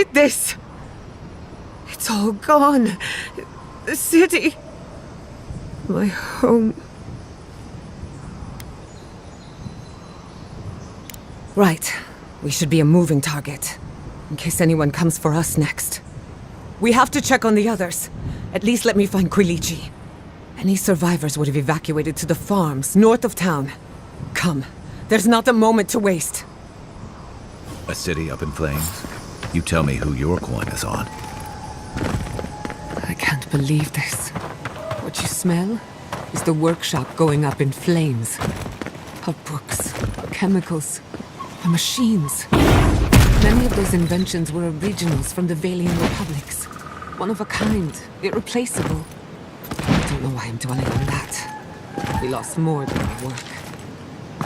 did this? It's all gone. The city. My home. Right. We should be a moving target, in case anyone comes for us next. We have to check on the others. At least let me find Quilici. Any survivors would have evacuated to the farms north of town. Come. There's not a moment to waste. A city up in flames? You tell me who your coin is on. I can't believe this. What you smell is the workshop going up in flames. Our books, chemicals, the machines. Many of those inventions were originals from the Valian republics. One of a kind, irreplaceable. I don't know why I'm dwelling on that. We lost more than our work.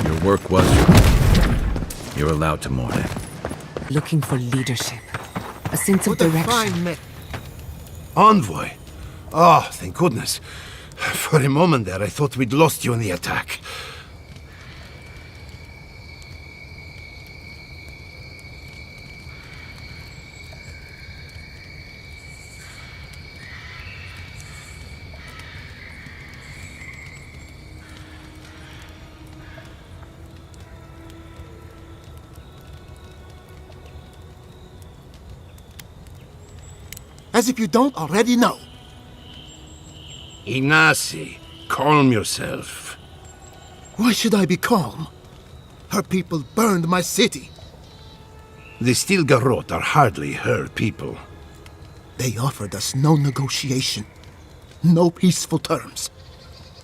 Your work was your work. You're allowed to mourn it. Looking for leadership. A sense of direction. Envoy? Oh, thank goodness. For a moment there, I thought we'd lost you in the attack. As if you don't already know. Inácio, calm yourself. Why should I be calm? Her people burned my city. The Stilgarrot are hardly her people. They offered us no negotiation, no peaceful terms.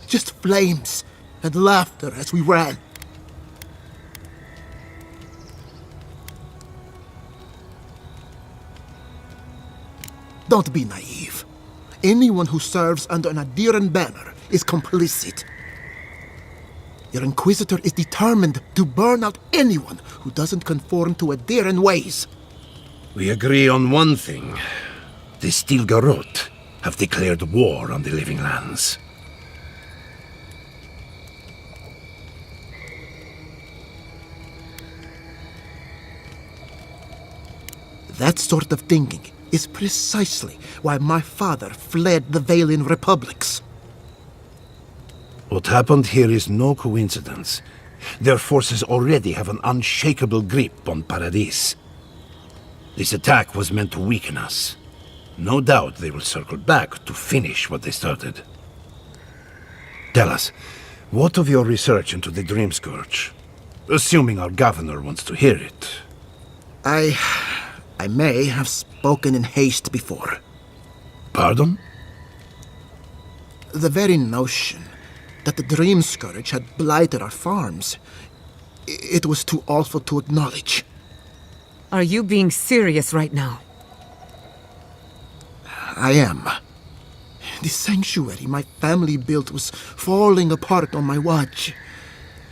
Just flames and laughter as we ran. Don't be naive. Anyone who serves under an Adiran banner is complicit. Your Inquisitor is determined to burn out anyone who doesn't conform to Adiran ways. We agree on one thing. The Stilgarrot have declared war on the Living Lands. That sort of thinking is precisely why my father fled the Valian republics. What happened here is no coincidence. Their forces already have an unshakable grip on Paradis. This attack was meant to weaken us. No doubt they will circle back to finish what they started. Tell us, what of your research into the Dream Scourge? Assuming our governor wants to hear it. I may have spoken in haste before. Pardon? The very notion that the Dream Scourge had blighted our farms, it was too awful to acknowledge. Are you being serious right now? I am. The sanctuary my family built was falling apart on my watch,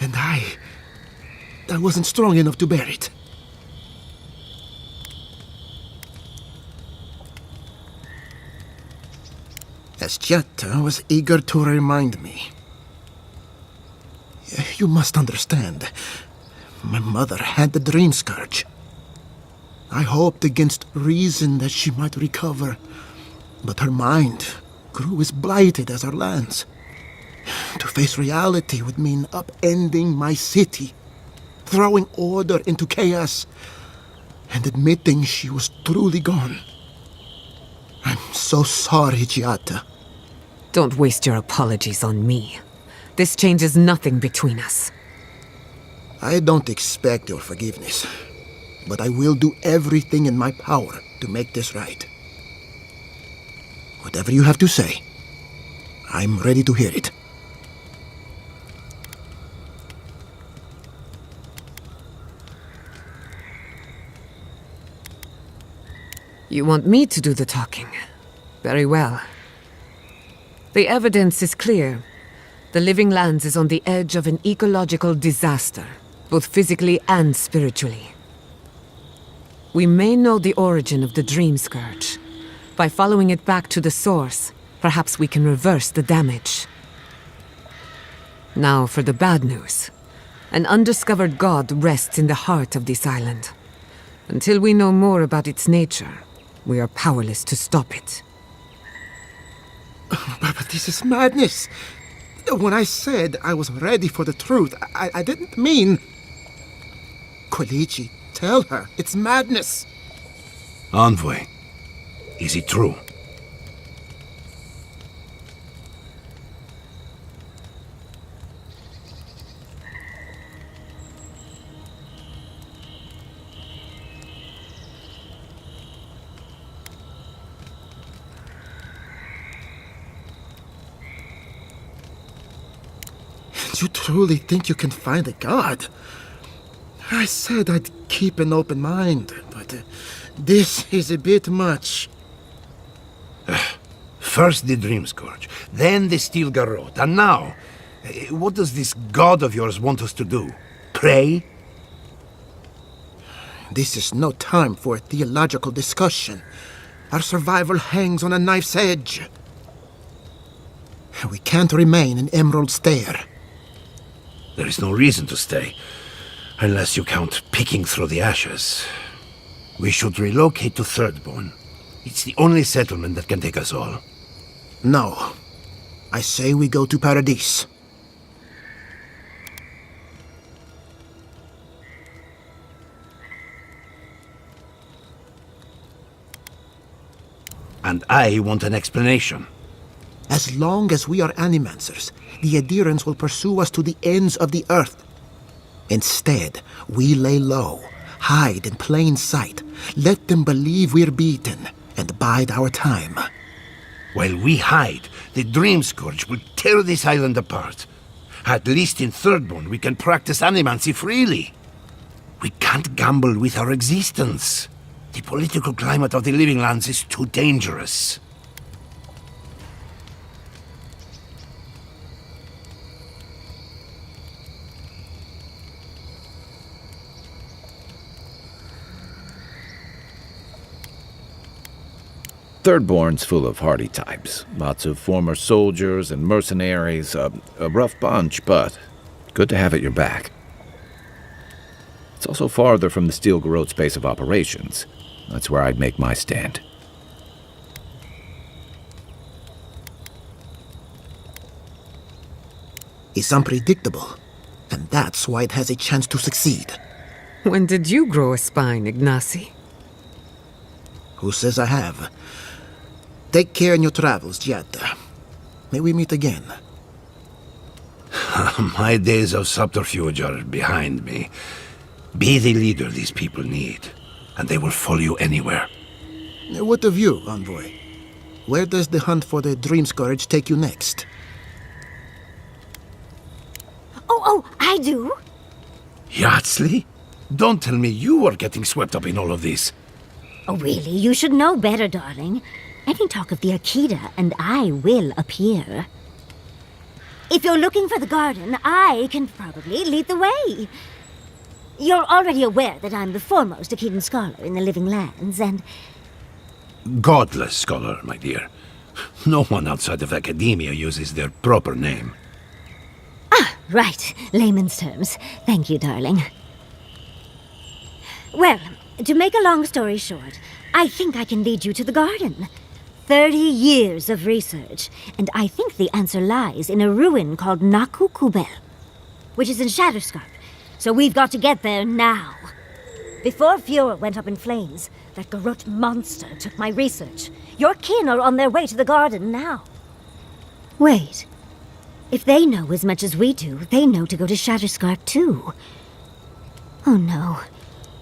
and I wasn't strong enough to bear it. Esciata was eager to remind me. You must understand. My mother had the Dream Scourge. I hoped against reason that she might recover, but her mind grew as blighted as her lands. To face reality would mean upending my city, throwing order into chaos, and admitting she was truly gone. I'm so sorry, Giata. Don't waste your apologies on me. This changes nothing between us. I don't expect your forgiveness, but I will do everything in my power to make this right. Whatever you have to say, I'm ready to hear it. You want me to do the talking? Very well. The evidence is clear. The Living Lands is on the edge of an ecological disaster, both physically and spiritually. We may know the origin of the Dream Scourge. By following it back to the source, perhaps we can reverse the damage. Now for the bad news. An undiscovered god rests in the heart of this island. Until we know more about its nature, we are powerless to stop it. But this is madness. When I said I was ready for the truth, I didn't mean... Koichi, tell her, it's madness. Envoy, is it true? You truly think you can find a god? I said I'd keep an open mind, but this is a bit much. First the Dream Scourge, then the Steel Garrote, and now, what does this god of yours want us to do? Pray? This is no time for a theological discussion. Our survival hangs on a knife's edge. We can't remain in Emerald Stair. There is no reason to stay, unless you count picking through the ashes. We should relocate to Thirdborn. It's the only settlement that can take us all. No. I say we go to Paradise. And I want an explanation. As long as we are animancers, the adherents will pursue us to the ends of the earth. Instead, we lay low, hide in plain sight, let them believe we're beaten, and bide our time. While we hide, the Dream Scourge will tear this island apart. At least in Thirdborn, we can practice animancy freely. We can't gamble with our existence. The political climate of the Living Lands is too dangerous. Thirdborn's full of hardy types. Lots of former soldiers and mercenaries. A rough bunch, but good to have at your back. It's also farther from the Steel Garrote's base of operations. That's where I'd make my stand. It's unpredictable, and that's why it has a chance to succeed. When did you grow a spine, Ignacy? Who says I have? Take care in your travels, Giada. May we meet again. My days of subterfuge are behind me. Be the leader these people need, and they will follow you anywhere. What of you, Envoy? Where does the hunt for the Dream Scourge take you next? Oh, I do. Yardsley? Don't tell me you are getting swept up in all of this. Oh, really? You should know better, darling. Any talk of the Akita, and I will appear. If you're looking for the garden, I can probably lead the way. You're already aware that I'm the foremost Akitan scholar in the Living Lands, and... Godless scholar, my dear. No one outside of academia uses their proper name. Ah, right. Layman's terms. Thank you, darling. Well, to make a long story short, I think I can lead you to the garden. 30 years of research, and I think the answer lies in a ruin called Nakukubel, which is in Shatterscarp. So we've got to get there now. Before Fiora went up in flames, that Garrote monster took my research. Your kin are on their way to the garden now. Wait. If they know as much as we do, they know to go to Shatterscarp too. Oh no.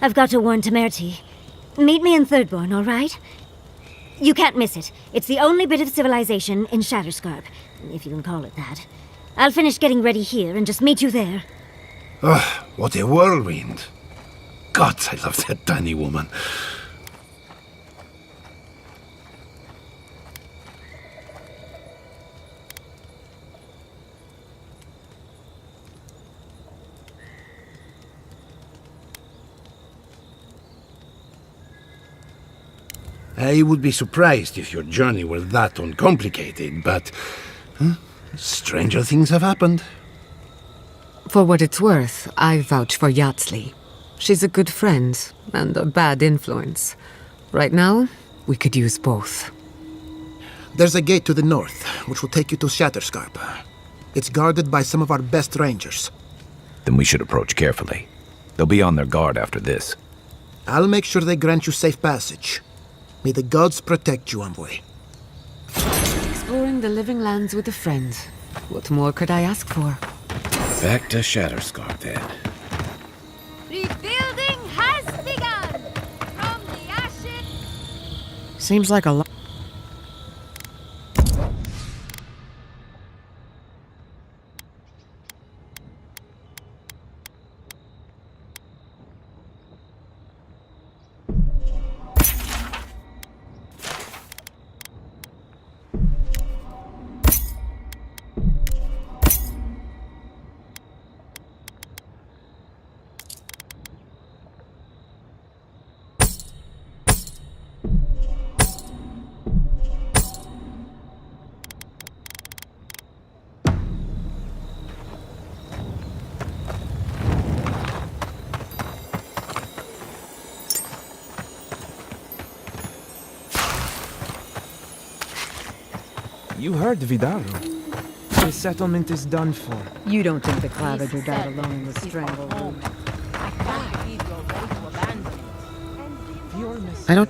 I've got to warn Temerity. Meet me in Thirdborn, all right? You can't miss it. It's the only bit of civilization in Shatterscarp, if you can call it that. I'll finish getting ready here and just meet you there. Ugh, what a whirlwind. God, I love that tiny woman. I would be surprised if your journey were that uncomplicated, but stranger things have happened. For what it's worth, I vouch for Yardsley. She's a good friend and a bad influence. Right now, we could use both. There's a gate to the north, which will take you to Shatterscarp. It's guarded by some of our best rangers. Then we should approach carefully. They'll be on their guard after this. I'll make sure they grant you safe passage. May the gods protect you, envoy. Exploring the living lands with a friend. What more could I ask for? Back to Shatterscarp, then. Rebuilding has begun! From the ashes... Seems like a lot. You heard Vidaro. The settlement is done for. You don't think the Clavager died alone in the strangleroom? I don't.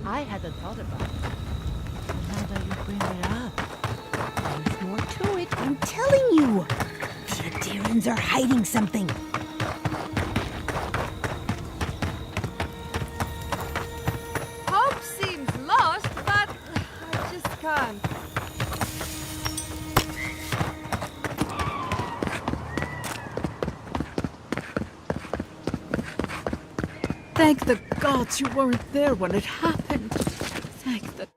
I hadn't thought about it. Now that you bring it up, there's more to it. I'm telling you. The Darens are hiding something. Hope seems lost, but I just can't. Thank the gods you weren't there when it happened. Thank the...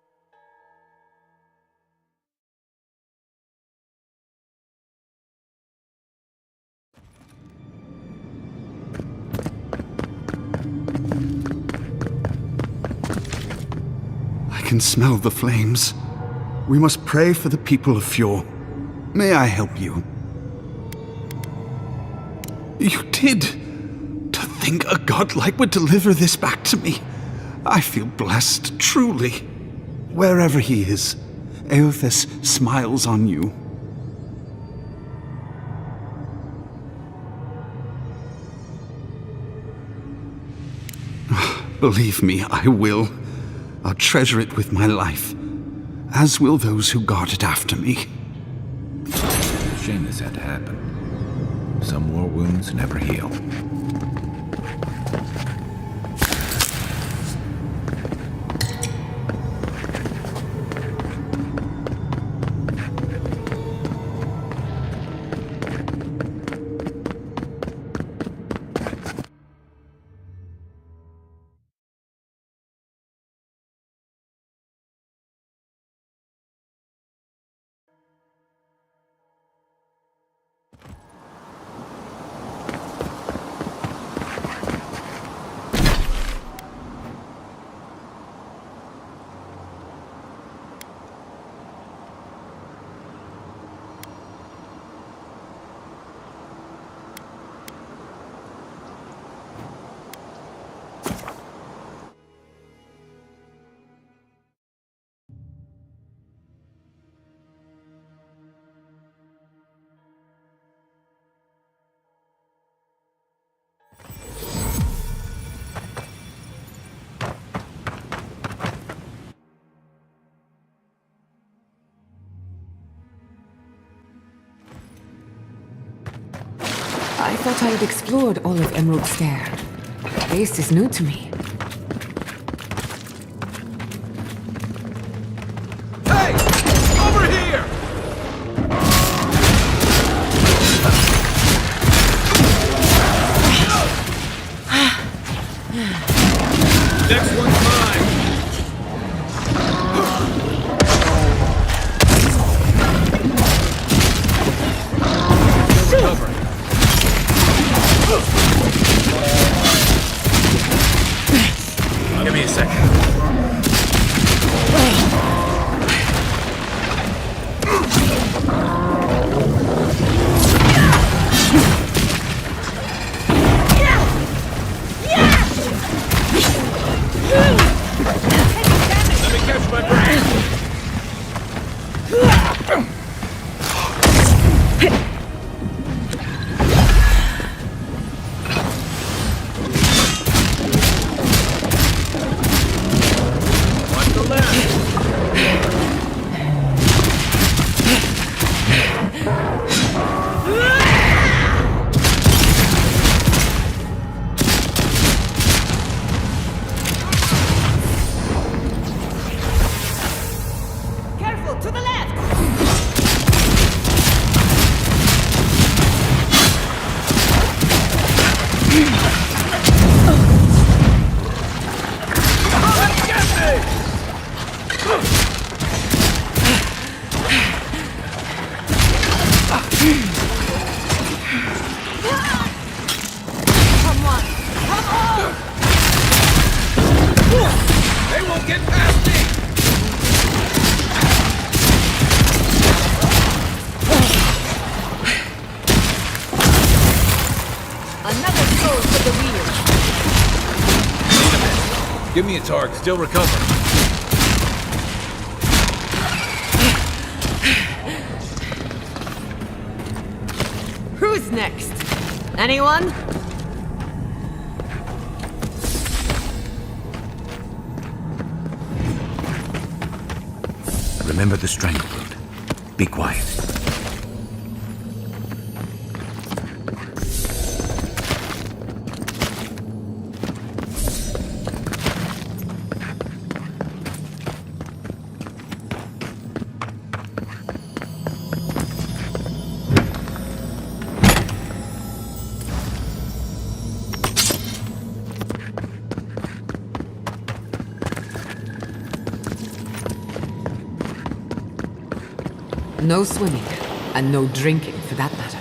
I can smell the flames. We must pray for the people of Fjord. May I help you? You did! To think a godlike would deliver this back to me. I feel blessed, truly. Wherever he is, Eothas smiles on you. Believe me, I will. I'll treasure it with my life. as will those who guard it after me. Shame this had to happen. Some war wounds never heal. I thought I had explored all of Emerald Stair. This is new to me. Hey! Over here! Next one's mine! Still recovering. Give me a second. Let me catch my breath. Give me a target. Still recovering. Who's next? Anyone? Remember the stranglehold. Be quiet. No swimming, and no drinking for that matter.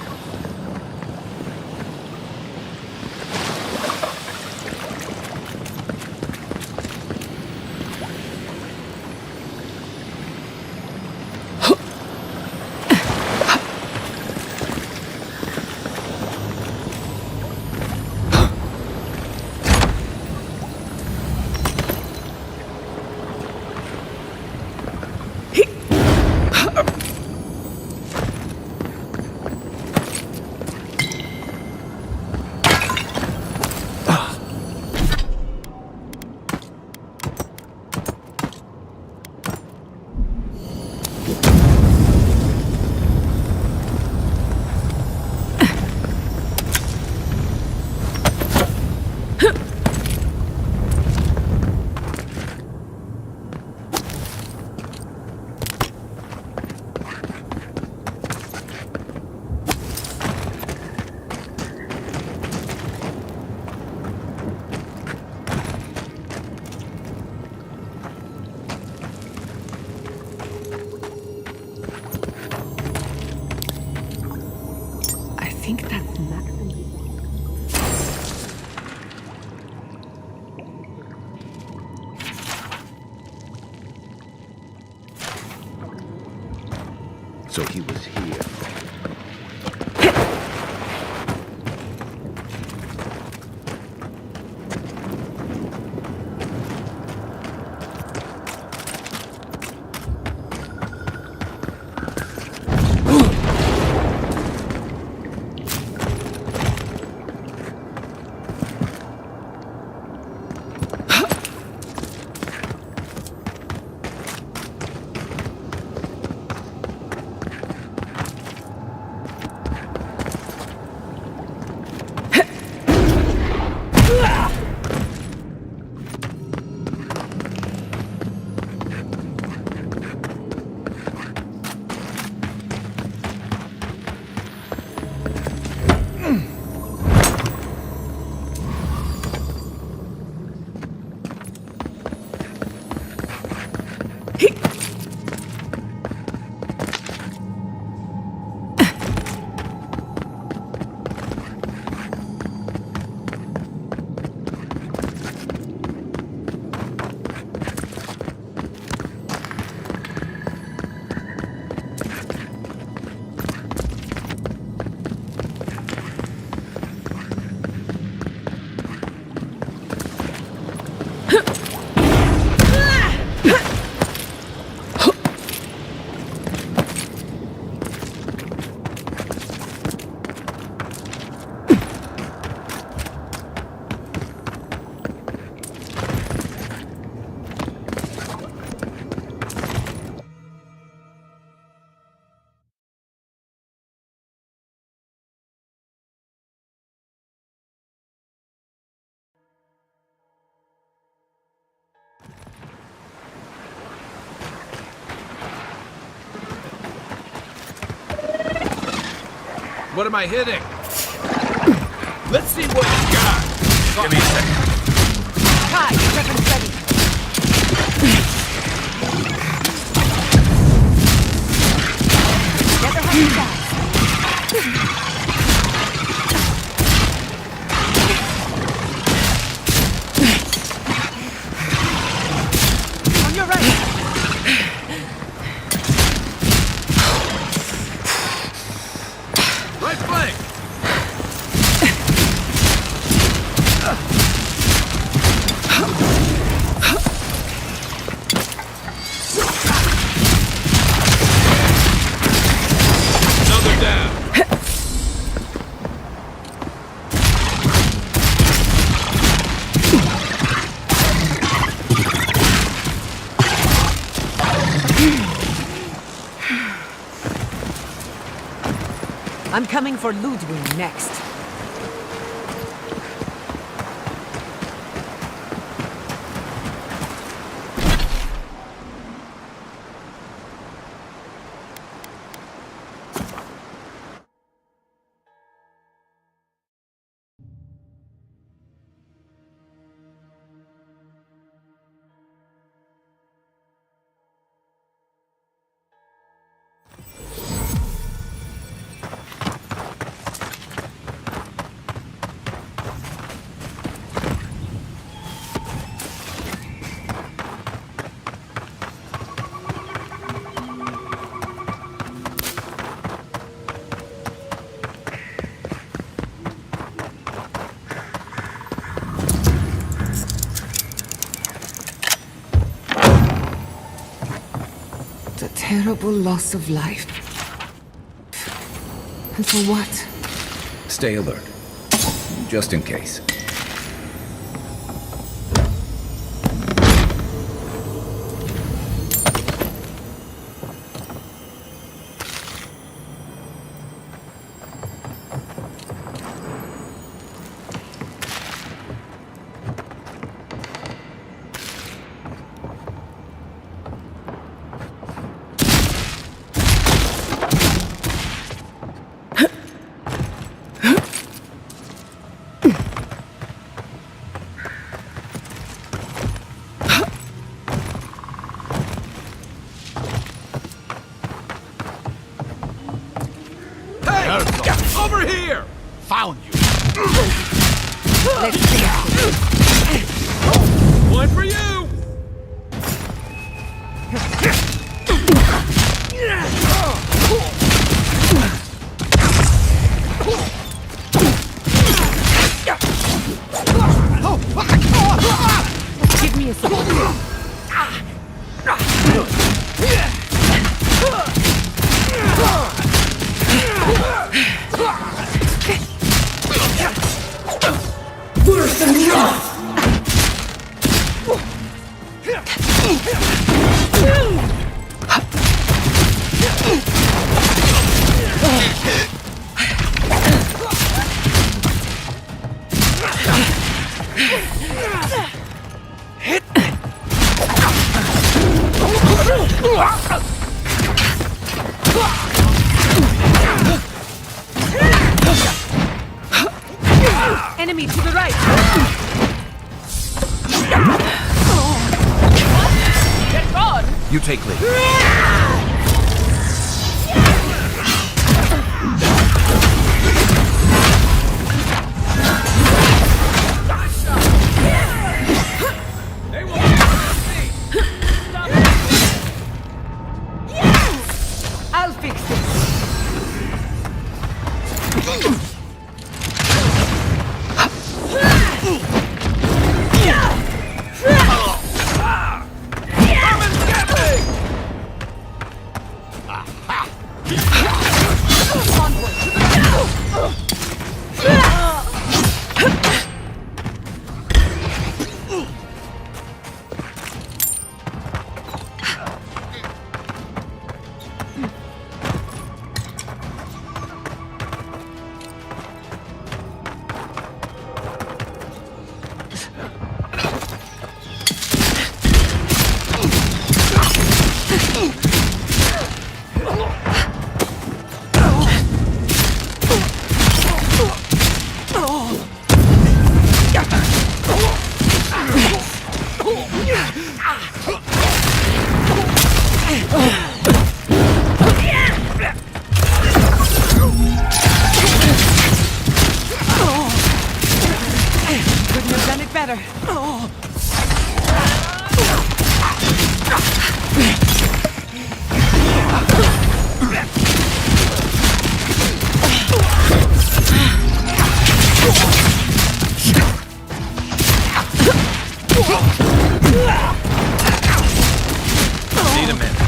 So he was here. What am I hitting? Let's see what you got. Give me a second. Hi, weapons ready. Get the hunting fast. On your right. Right flank! Another down. I'm coming for Ludwig next. The terrible loss of life. And for what? Stay alert. Just in case. Over here! Found you. Let's see. One for you! Enemy to the right! Get gone! You take lead. I'll fix this. Couldn't have done it better. Need a minute.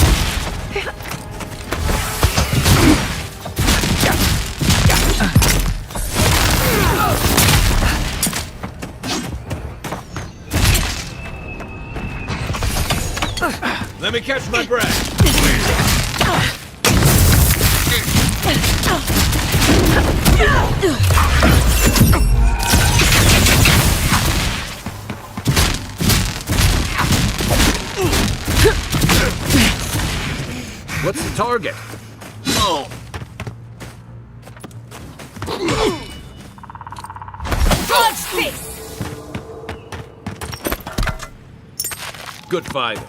Let me catch my breath. What's the target? Watch this! Good fight.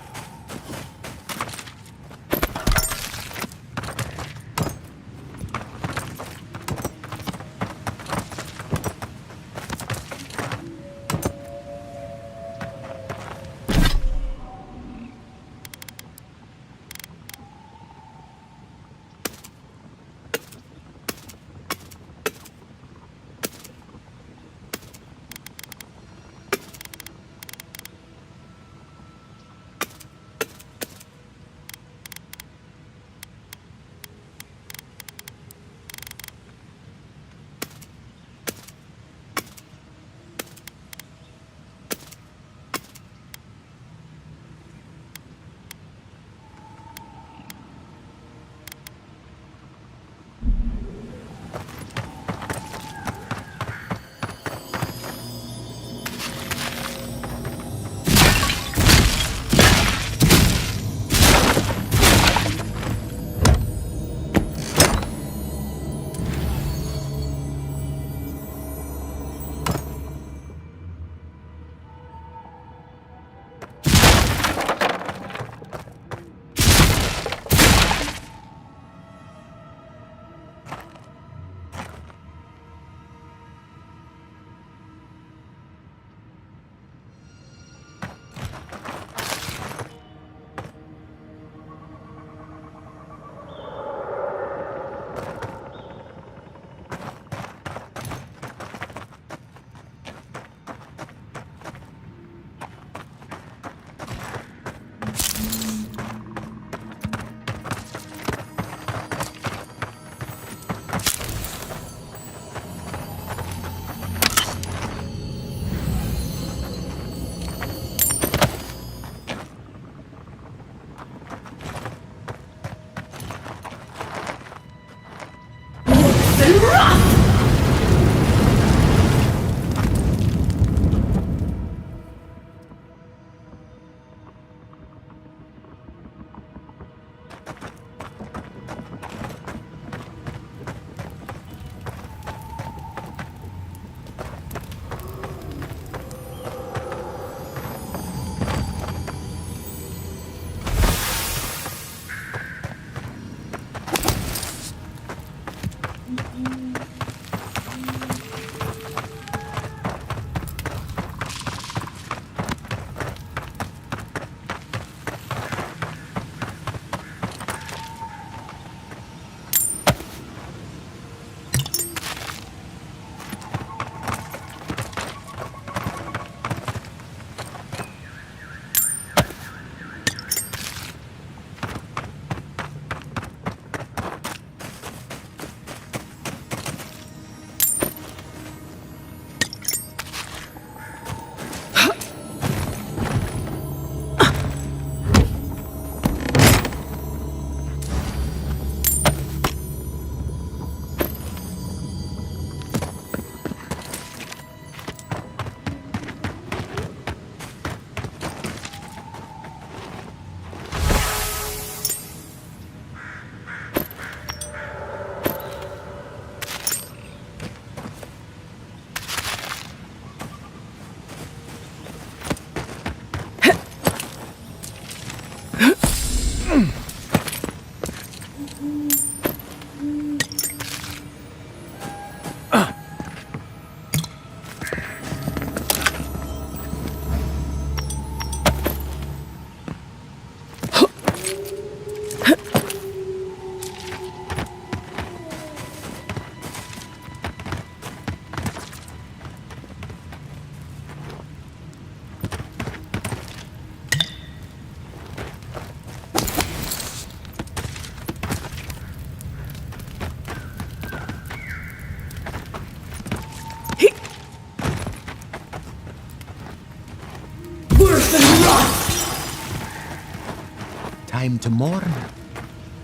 time to mourn.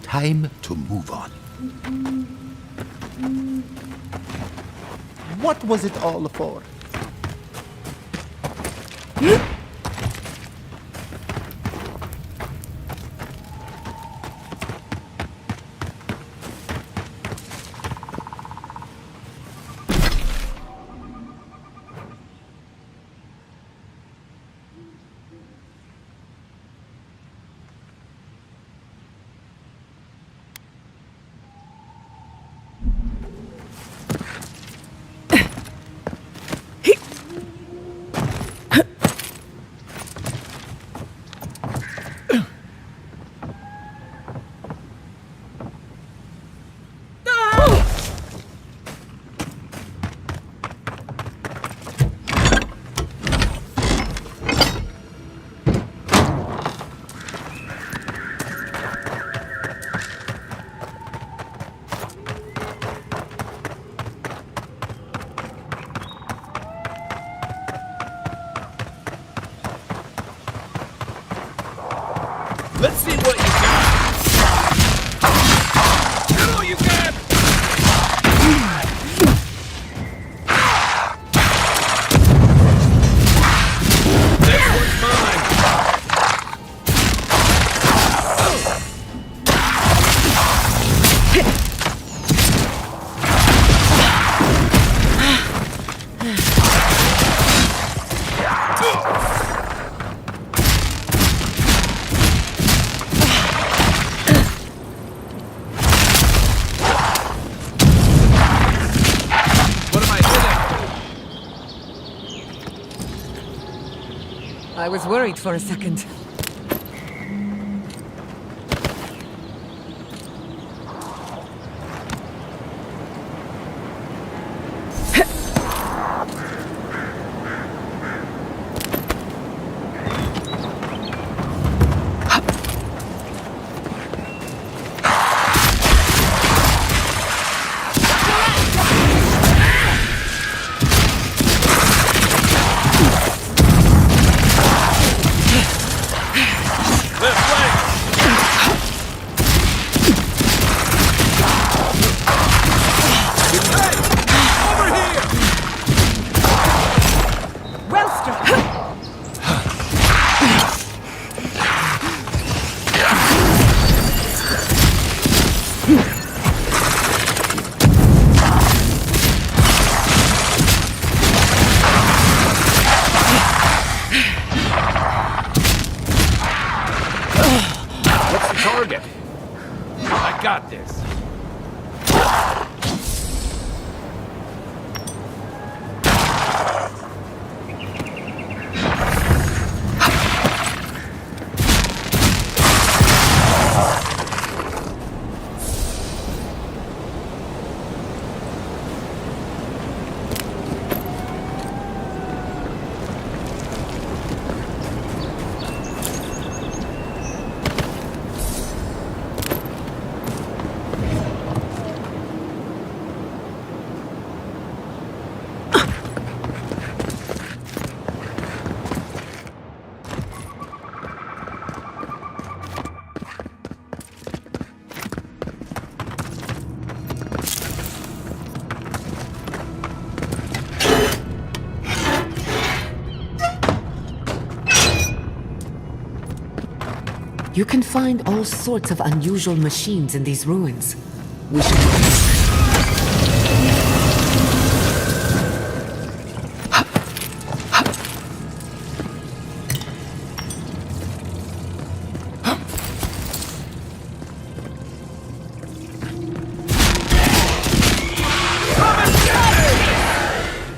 Time to move on. What was it all for? Let's see what you got. Get all you got. This one's mine. I was worried for a second. I got this. You can find all sorts of unusual machines in these ruins. We should...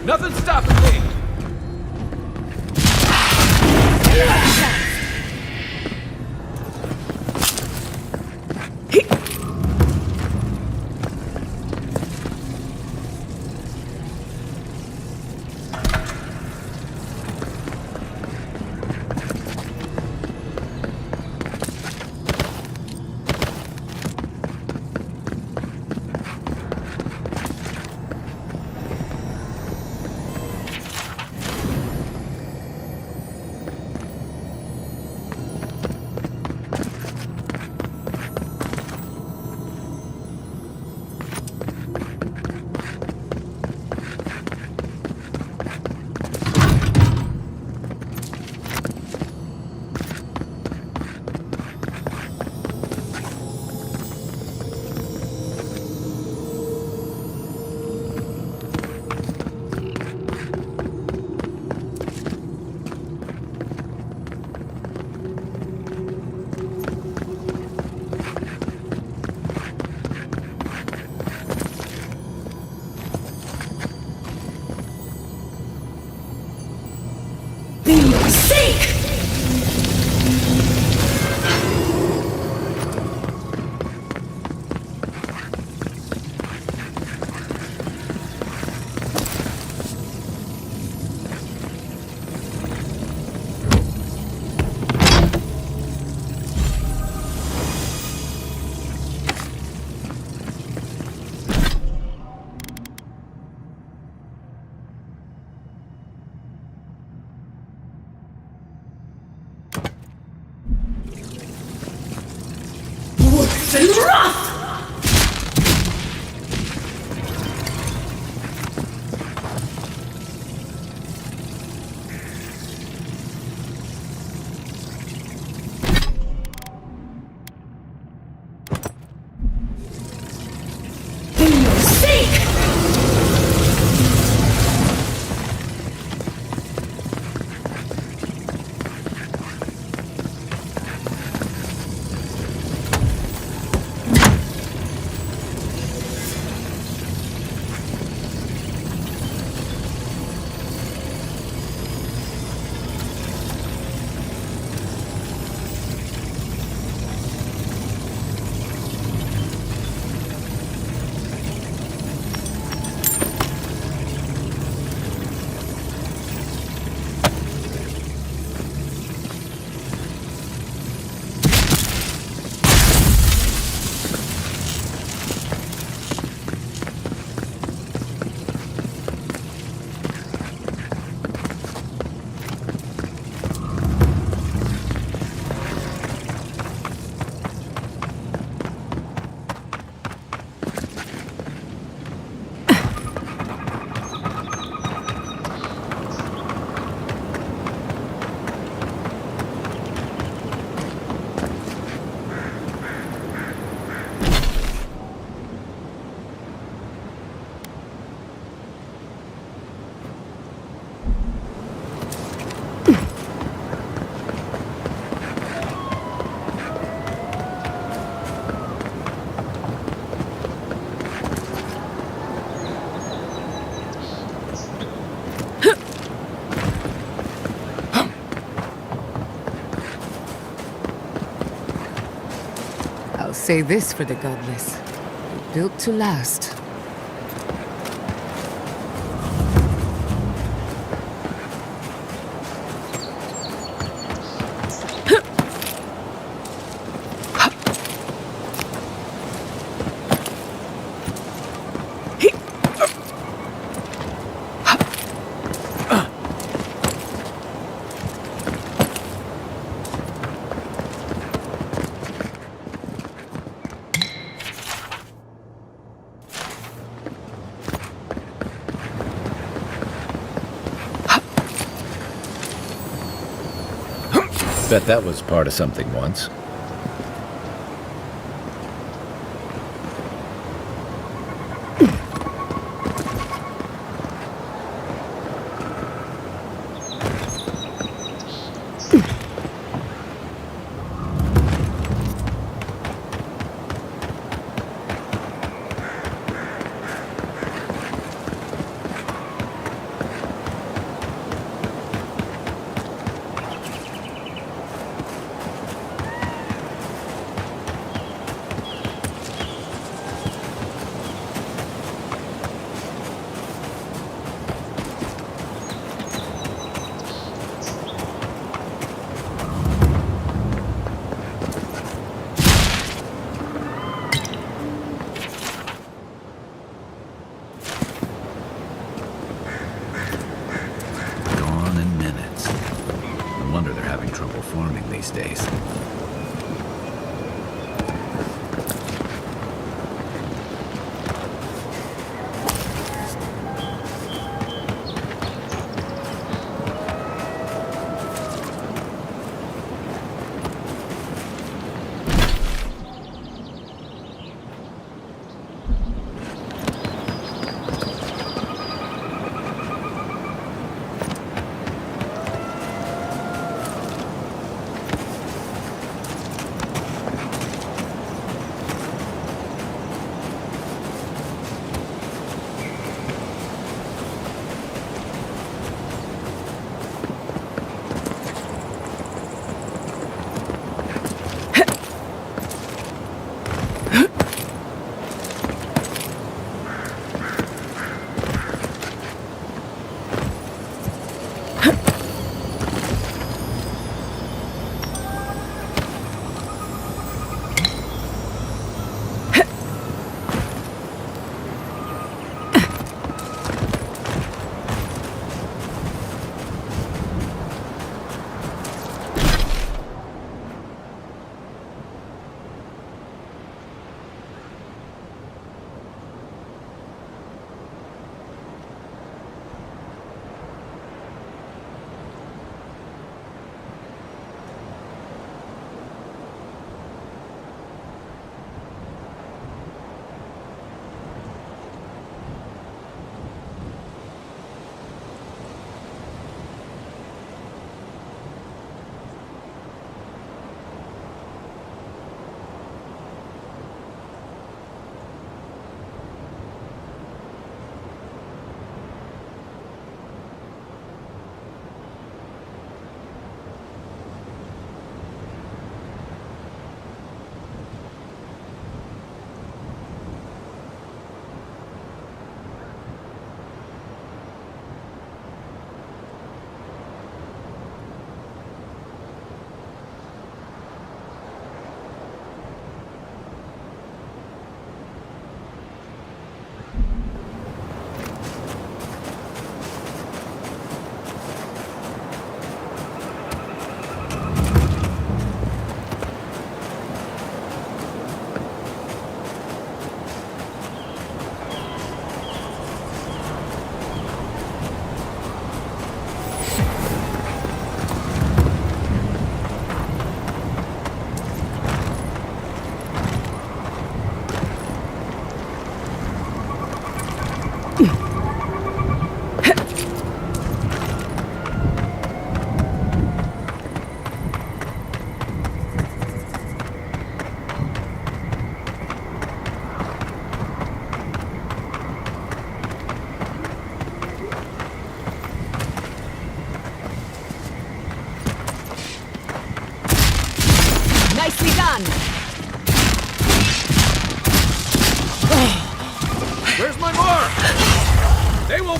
Nothing's stopping me! and wrath! Say this for the godless. Built to last. Bet that was part of something once. These days.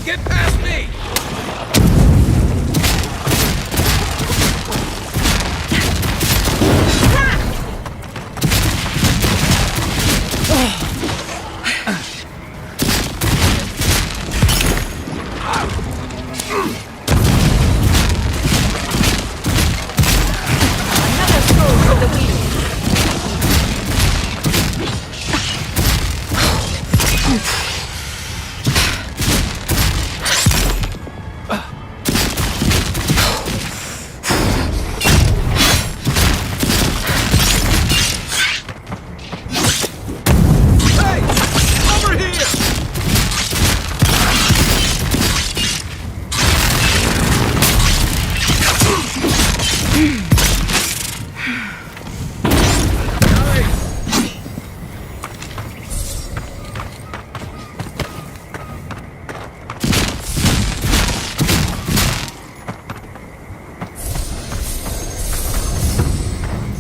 Get past me!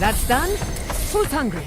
That's done? Who's hungry?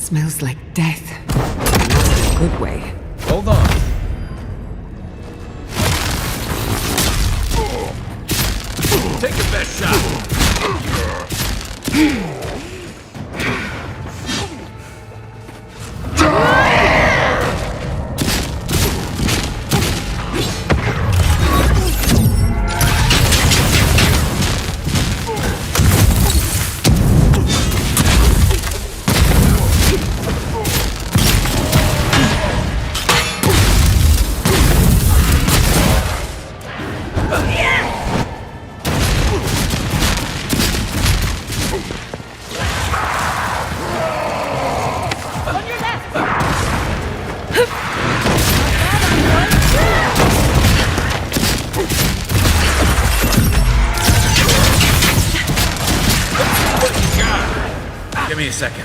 Smells like death. Not in a good way. Hold on. Take your best shot. Give me a second.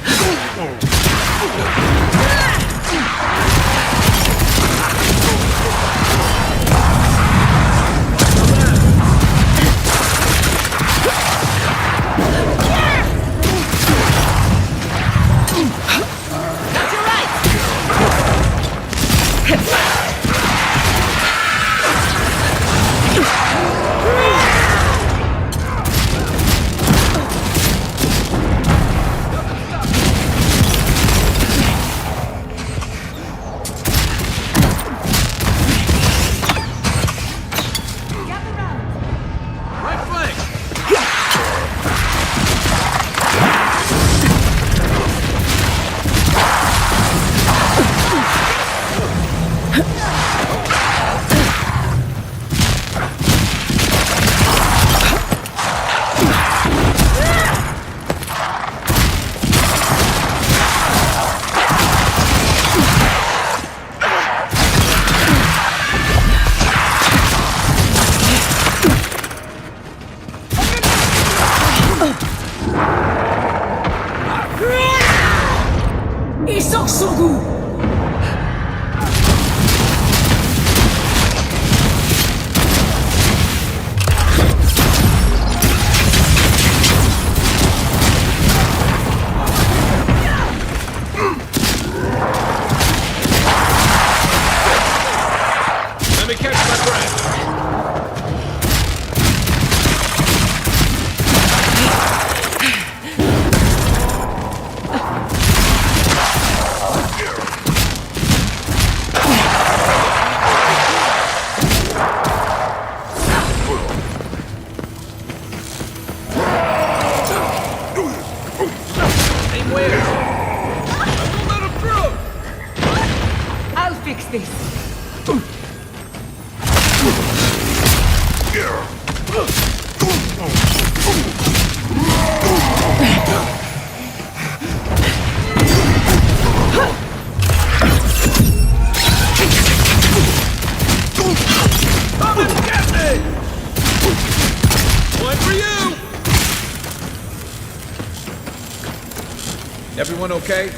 Everyone okay?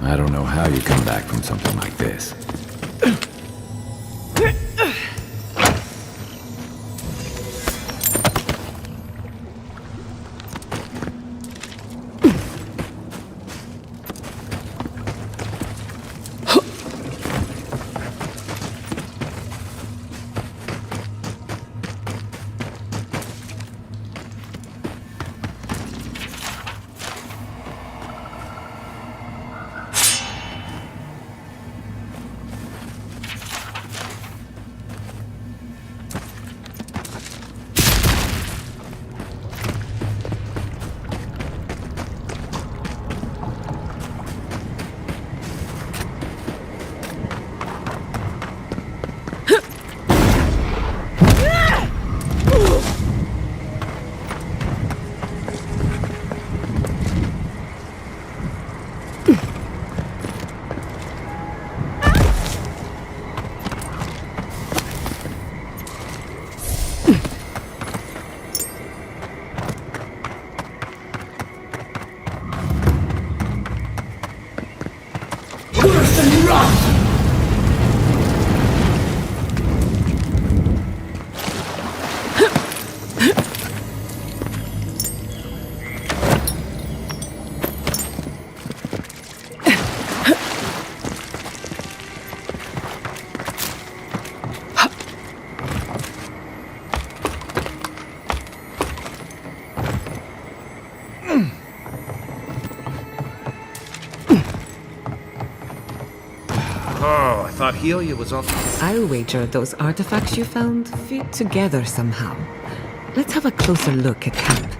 I don't know how you come back from something like this. Oh, I thought Helia was on... I'll wager those artifacts you found fit together somehow. Let's have a closer look at camp.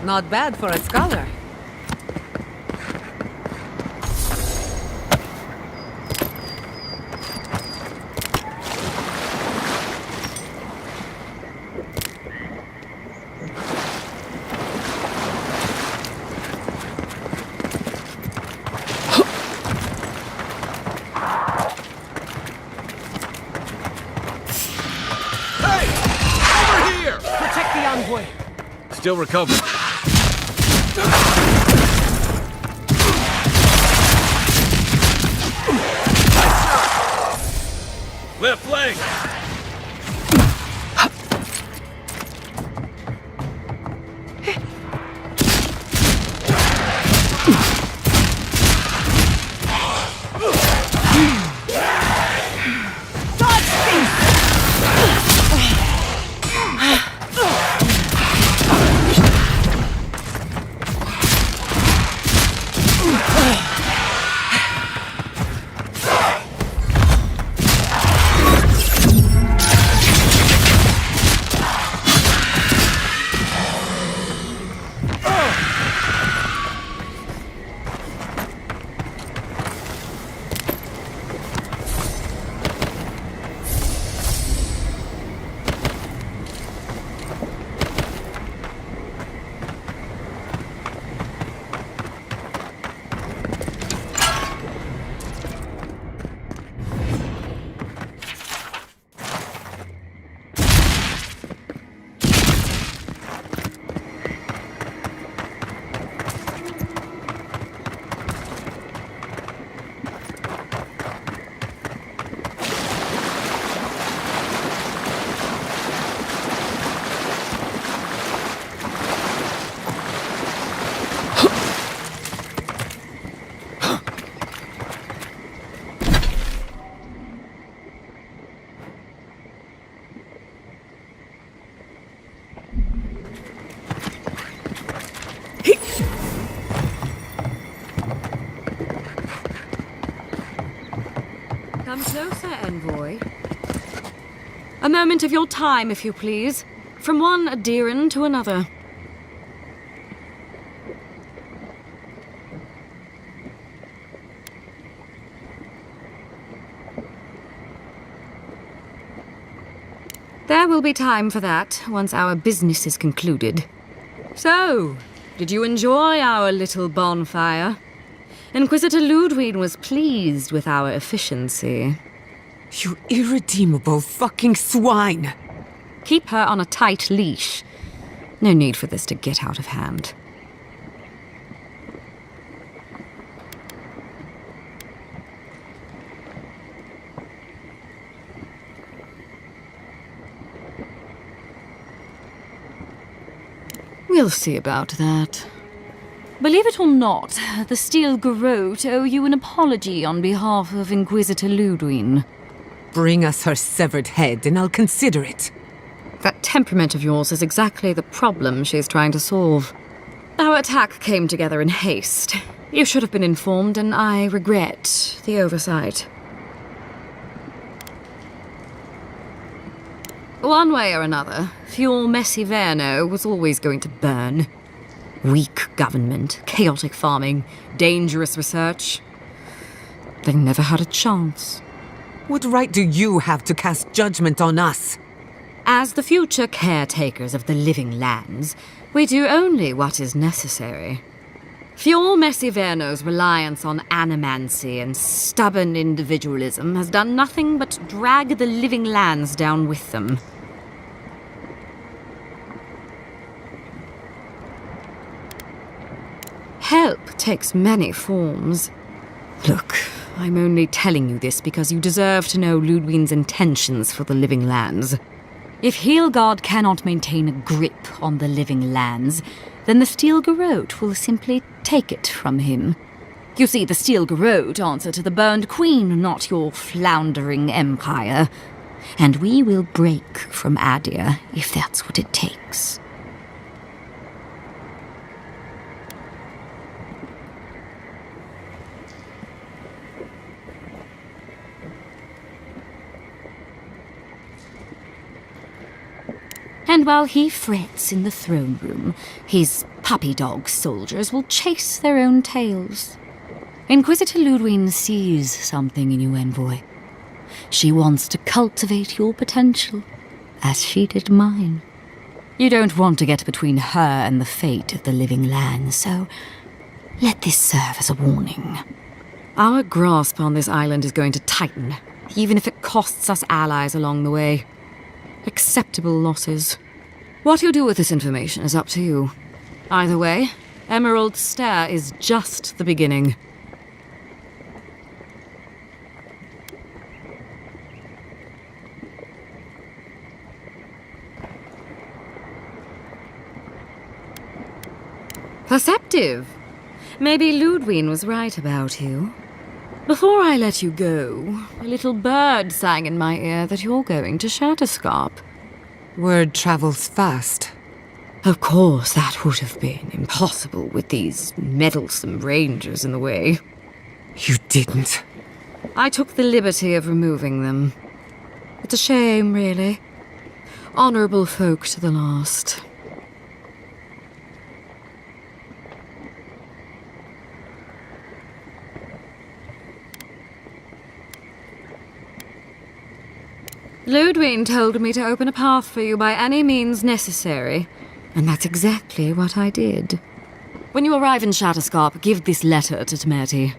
Not bad for a scholar. Still recovering. Left leg! Come closer, envoy. A moment of your time, if you please. From one adherent to another. There will be time for that once our business is concluded. So, did you enjoy our little bonfire? Inquisitor Ludwig was pleased with our efficiency. You irredeemable fucking swine! Keep her on a tight leash. No need for this to get out of hand. We'll see about that. Believe it or not, the Steel Garrote owe you an apology on behalf of Inquisitor Ludwig. Bring us her severed head and I'll consider it. That temperament of yours is exactly the problem she's trying to solve. Our attack came together in haste. You should have been informed, and I regret the oversight. One way or another, Fuel Messi Verno was always going to burn. Weak government, chaotic farming, dangerous research. They never had a chance. What right do you have to cast judgment on us? As the future caretakers of the living lands, We do only what is necessary. Fjord Messiverno's reliance on animancy and stubborn individualism has done nothing but drag the living lands down with them. Help takes many forms. Look, I'm only telling you this because you deserve to know Ludwig's intentions for the living lands. If Heelgard cannot maintain a grip on the living lands, then the Steel Garrote will simply take it from him. You see, the Steel Garrote answer to the Burned Queen, not your floundering empire. And we will break from Adir if that's what it takes. And while he frets in the throne room, his puppy dog soldiers will chase their own tails. Inquisitor Ludwig sees something in you, envoy. She wants to cultivate your potential, as she did mine. You don't want to get between her and the fate of the living land, so let this serve as a warning. Our grasp on this island is going to tighten, even if it costs us allies along the way. Acceptable losses. What you do with this information is up to you. Either way, Emerald Stair is just the beginning. Perceptive. Maybe Ludwig was right about you. Before I let you go, a little bird sang in my ear that you're going to Shatterscarp. Word travels fast. Of course, that would have been impossible with these meddlesome rangers in the way. You didn't. I took the liberty of removing them. It's a shame, really. Honorable folk to the last. Ludwig told me to open a path for you by any means necessary, and that's exactly what I did. When you arrive in Shatterscarp, give this letter to Temerty.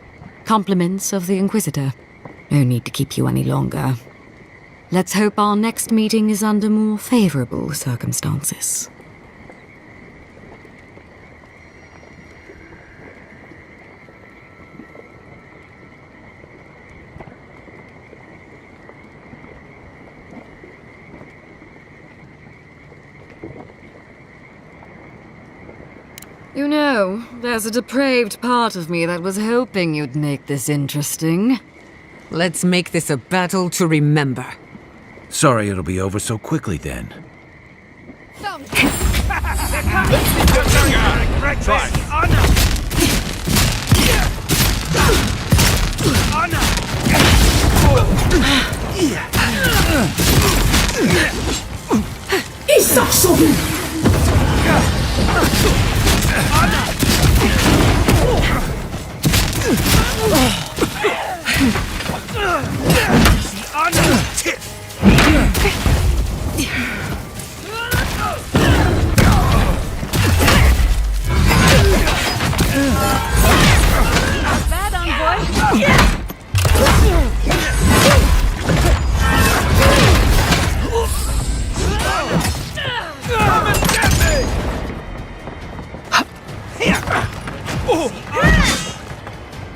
Compliments of the Inquisitor. No need to keep you any longer. Let's hope our next meeting is under more favorable circumstances. You know, there's a depraved part of me that was hoping you'd make this interesting. Let's make this a battle to remember. Sorry it'll be over so quickly then.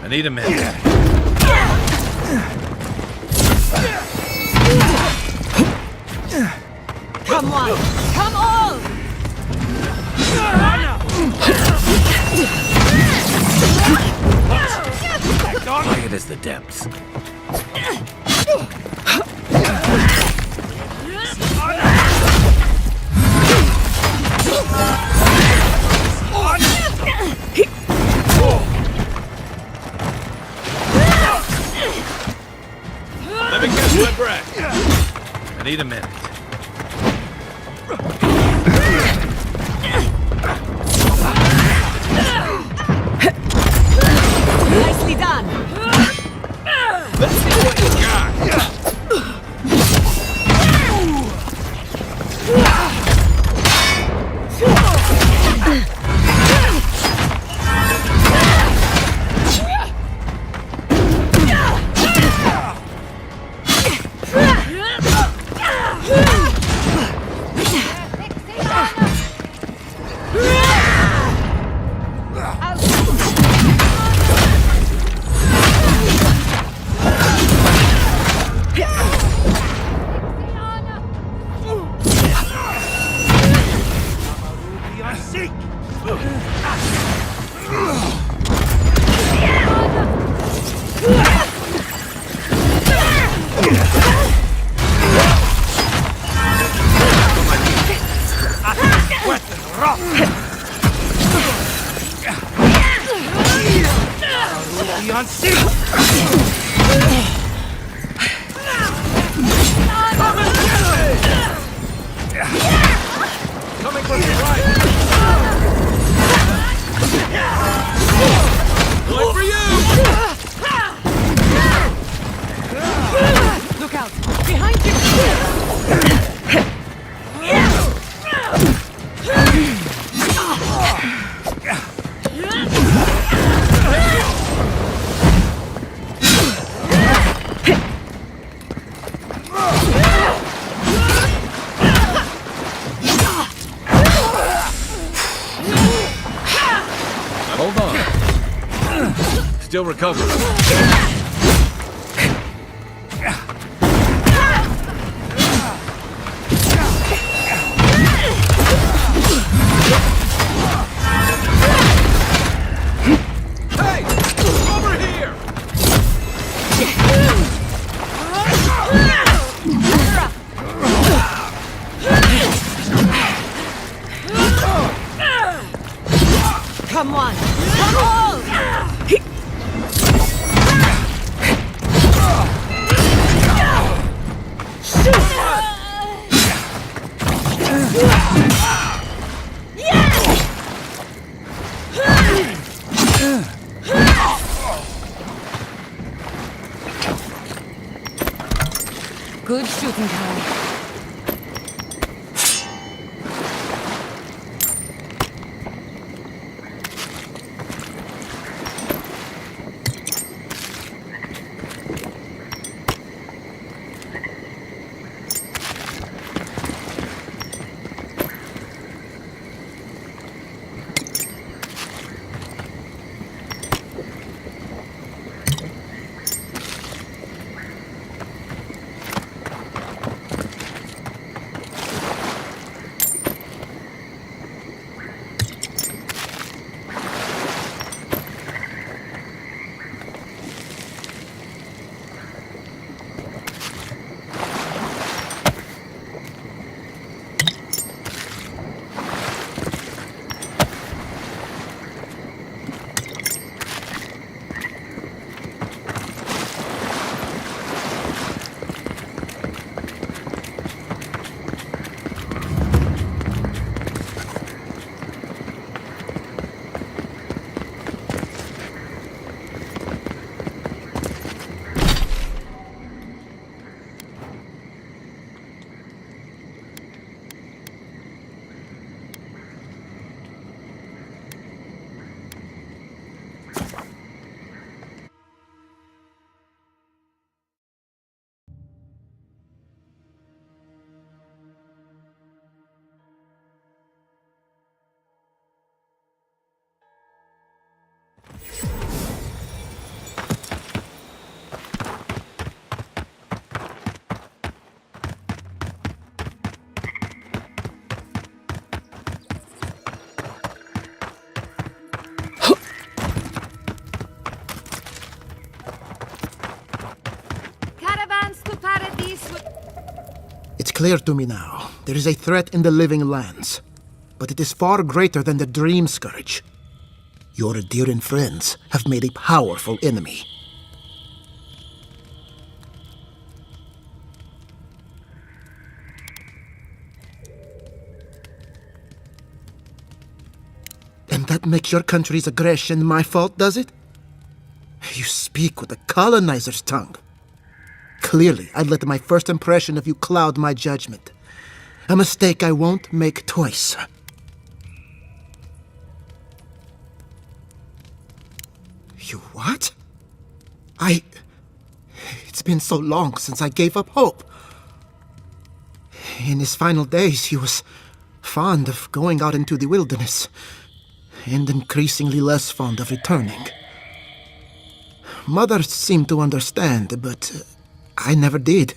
I need a minute. Come on! Come on! Quiet as the depths. Let me catch my breath. I need a minute. Nicely done! Let's see what you got. Coming from your right! Going for you! Look out! Behind you! Hold on. Still recovering. Hey! Over here! Come on! Come on! Good shooting, Kyle. It's clear to me now. There is a threat in the living lands. But it is far greater than the Dream Scourge. Your Adiran friends have made a powerful enemy. And that makes your country's aggression my fault, does it? You speak with a colonizer's tongue. Clearly, I let my first impression of you cloud my judgment. A mistake I won't make twice. You what? It's been so long since I gave up hope. In his final days, he was fond of going out into the wilderness, and increasingly less fond of returning. Mother seemed to understand, but I never did.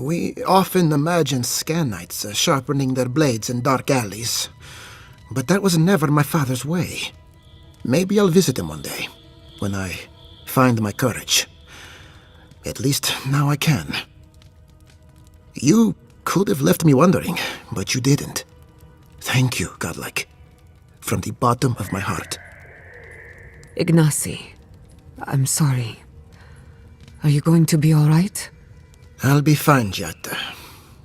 We often imagine scan knights sharpening their blades in dark alleys. But that was never my father's way. Maybe I'll visit him one day, when I find my courage. At least now I can. You could have left me wondering, but you didn't. Thank you, Godlike. From the bottom of my heart. Ignacy, I'm sorry. Are you going to be all right? I'll be fine, Jet.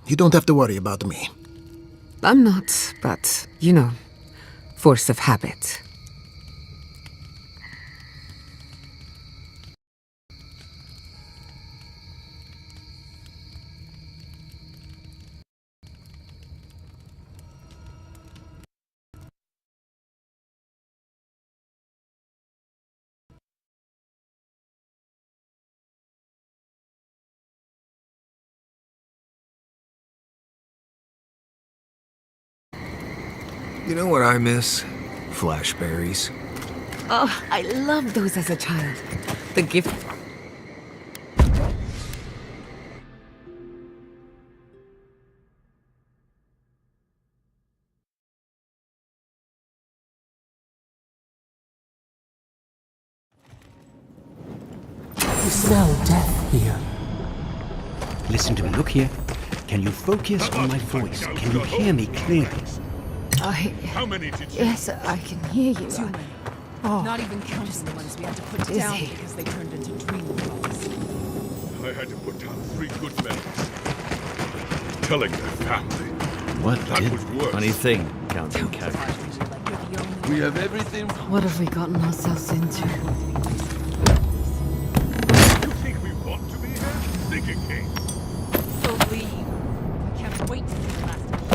You don't have to worry about me. I'm not, but, you know, force of habit. You know what I miss? Flashberries. Oh, I loved those as a child. The gift... You smell death here. Listen to me, look here. Can you focus on my voice? Can you hear me clearly? How many did you? Yes, I can hear you. Not even counting the ones we had to put down because they turned into dream worlds. I had to put down 3 good men. Telling their family. What That did? was worse. Funny thing, counting characters. We have everything. What have we gotten ourselves into? You think we want to be here? Think again. So leave. I can't wait to see the last of you.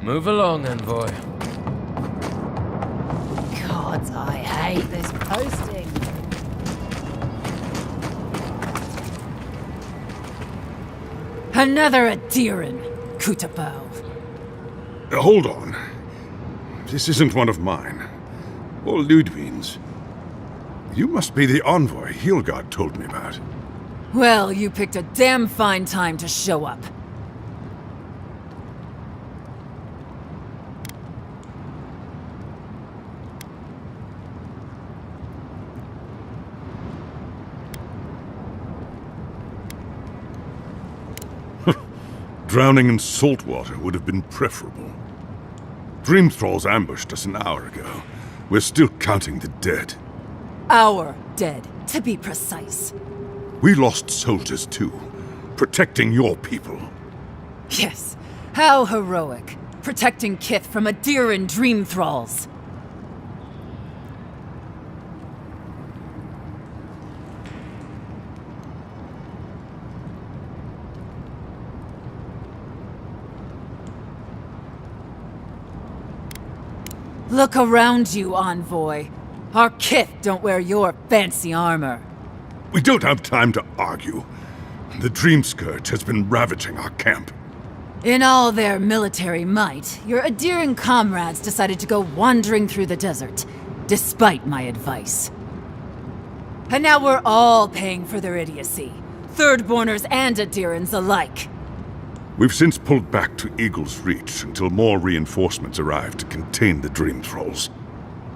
Move along, envoy. God, I hate this posting. Another Adiran, Kutapau. Hold on. This isn't one of mine. Or Ludwig's. You must be the envoy Hilgard told me about. Well, you picked a damn fine time to show up. Drowning in salt water would have been preferable. Dream Thralls ambushed us an hour ago. We're still counting the dead. Our dead, to be precise. We lost soldiers too, protecting your people. Yes, how heroic. Protecting Kith from Adiran dream thralls. Look around you, envoy. Our Kith don't wear your fancy armor. We don't have time to argue. The Dream Scourge has been ravaging our camp. In all their military might, your Adiran comrades decided to go wandering through the desert, despite my advice. And now we're all paying for their idiocy. Thirdborners and Adirans alike. We've since pulled back to Eagle's Reach until more reinforcements arrive to contain the Dream Thralls.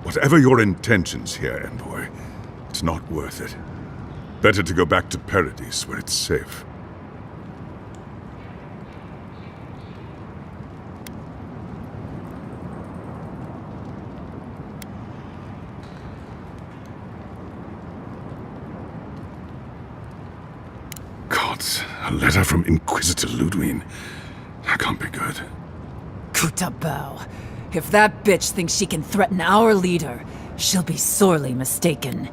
Whatever your intentions here, Envoy, it's not worth it. Better to go back to Paradise where it's safe. Gods, a letter from Inquisitor Ludwig. That can't be good. Kutabao. If that bitch thinks she can threaten our leader, she'll be sorely mistaken.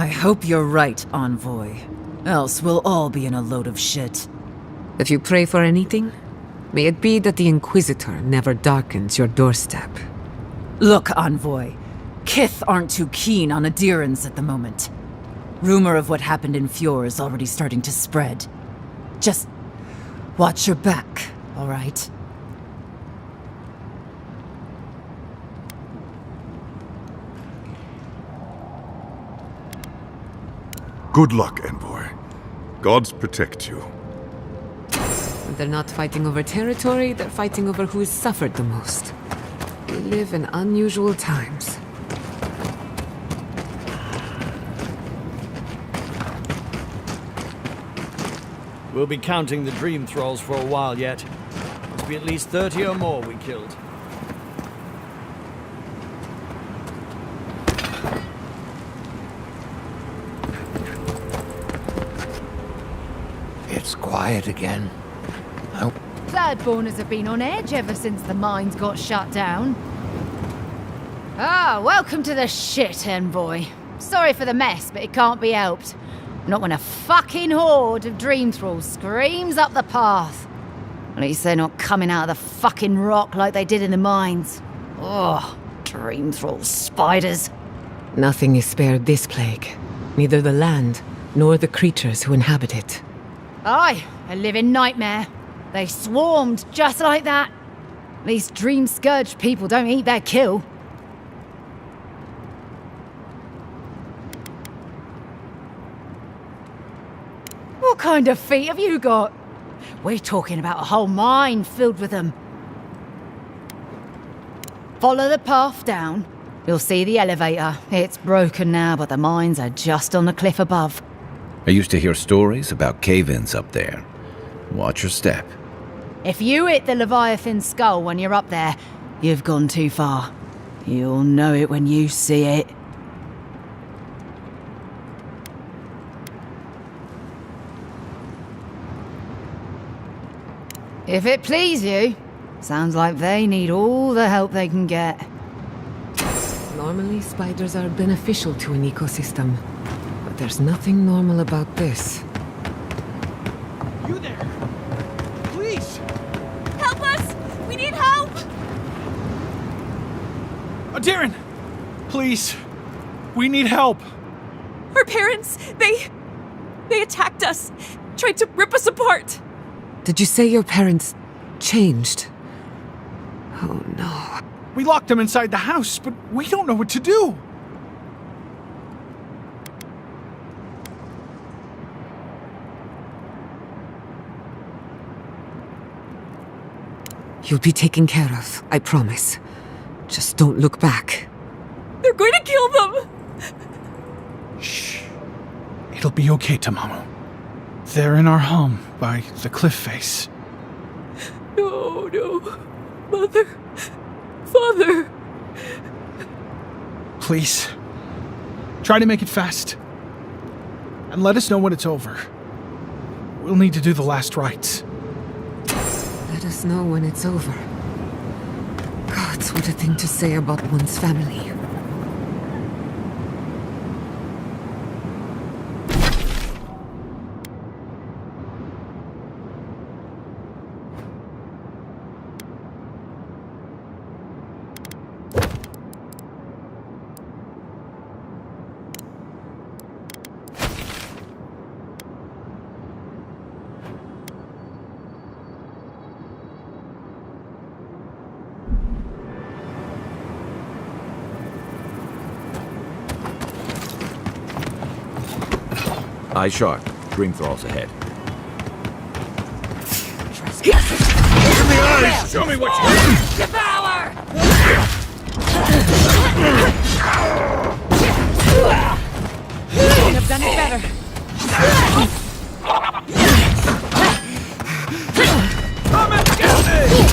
I hope you're right, Envoy. Else we'll all be in a load of shit. If you pray for anything, may it be that the Inquisitor never darkens your doorstep. Look, Envoy. Kith aren't too keen on adherents at the moment. Rumor of what happened in Fjord is already starting to spread. Just watch your back, all right? Good luck, Envoy. Gods protect you. They're not fighting over territory, they're fighting over who has suffered the most. We live in unusual times. We'll be counting the dream thralls for a while yet. Must be at least 30 or more we killed. It's quiet again. Bloodborners have been on edge ever since the mines got shut down. Ah, welcome to the shit, Envoy. Sorry for the mess, but it can't be helped. Not when a fucking horde of dream thralls screams up the path. At least they're not coming out of the fucking rock like they did in the mines. Oh, dream thrall spiders. Nothing is spared this plague. Neither the land, nor the creatures who inhabit it. Aye, a living nightmare. They swarmed just like that. At least dream scourge people don't eat their kill. What kind of feet have you got? We're talking about a whole mine filled with them. Follow the path down. You'll see the elevator. It's broken now, but the mines are just on the cliff above. I used to hear stories about cave-ins up there. Watch your step. If you hit the Leviathan skull when you're up there, you've gone too far. You'll know it when you see it. If it please you, sounds like they need all the help they can get. Normally, spiders are beneficial to an ecosystem. But there's nothing normal about this. You there! Please! Help us! We need help! Darren! Please! We need help! Our parents, they attacked us. Tried to rip us apart. Did you say your parents changed? Oh no. We locked them inside the house, but we don't know what to do. You'll be taken care of, I promise. Just don't look back. They're going to kill them! Shh. It'll be okay, Tamamu. They're in our home, by the cliff face. No, no. Mother. Father. Please. Try to make it fast. And let us know when it's over. We'll need to do the last rites. Let us know when it's over. Gods, what a thing to say about one's family. Eye sharp. Dream thralls ahead. In the eyes! Show me what you got! Devour! Couldn't have done it better. Come and get me!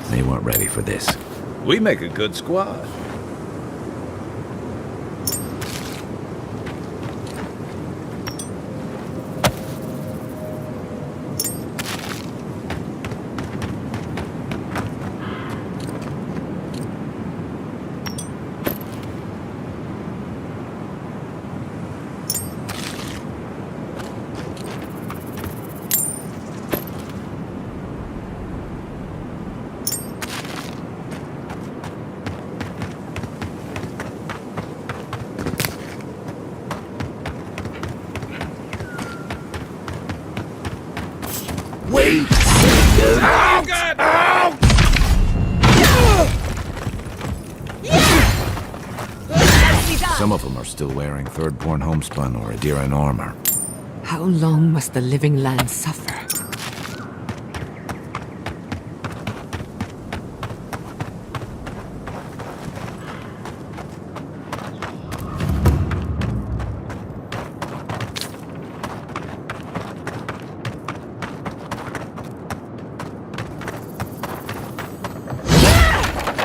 They weren't ready for this. We make a good squad. Some of them are still wearing third-born homespun or Adiran armor. How long must the living land suffer?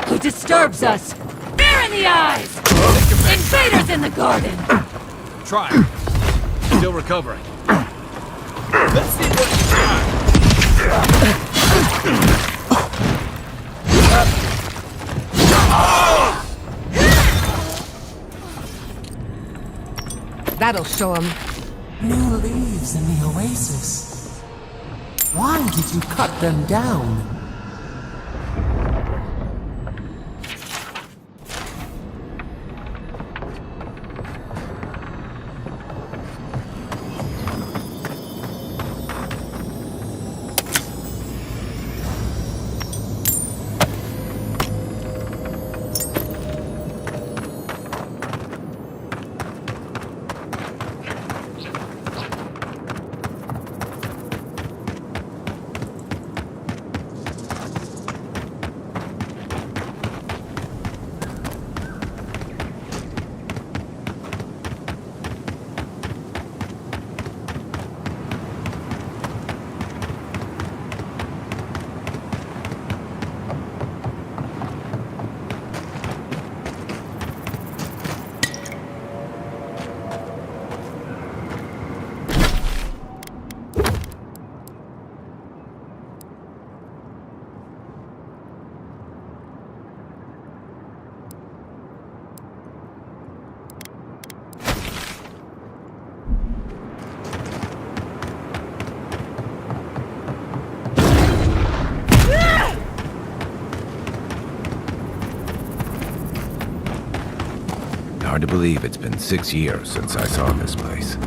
Who disturbs us? Fear in the eyes! Invaders in the garden! Try. Still recovering. Let's see what you got. That'll show him. New leaves in the oasis. Why did you cut them down? Hard to believe it's been 6 years since I saw this place.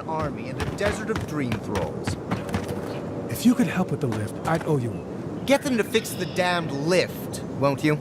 Army in a desert of dream thralls. If you could help with the lift, I'd owe you. Get them to fix the damned lift, won't you?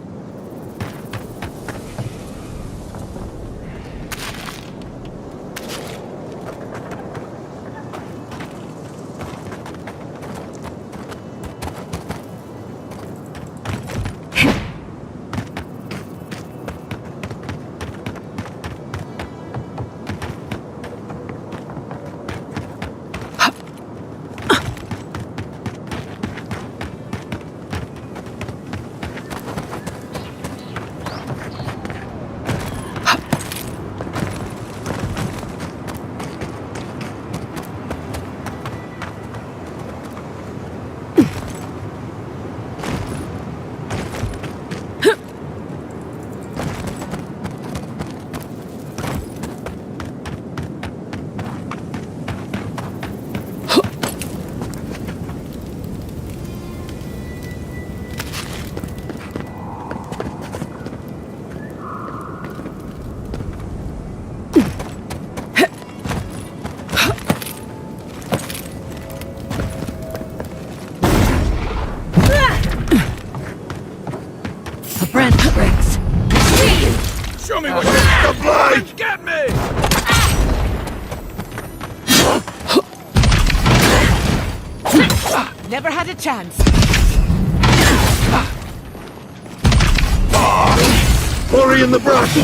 never had a chance. Hurry in the brush!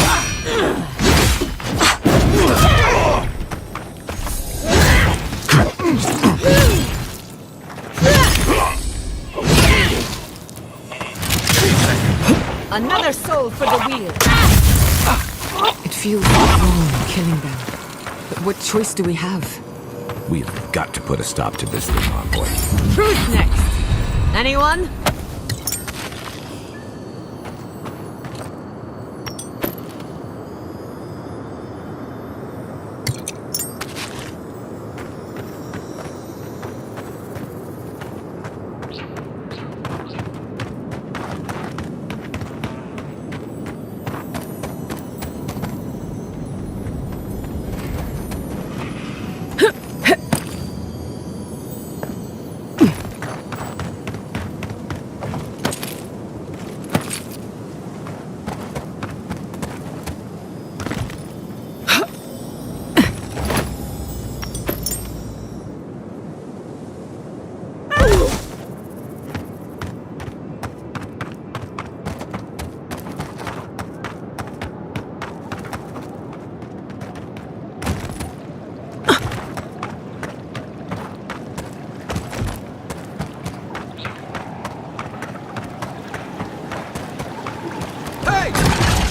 Another soul for the wheel. It feels wrong killing them. But what choice do we have? We've got to put a stop to this thing, Envoy. Who's next? Anyone?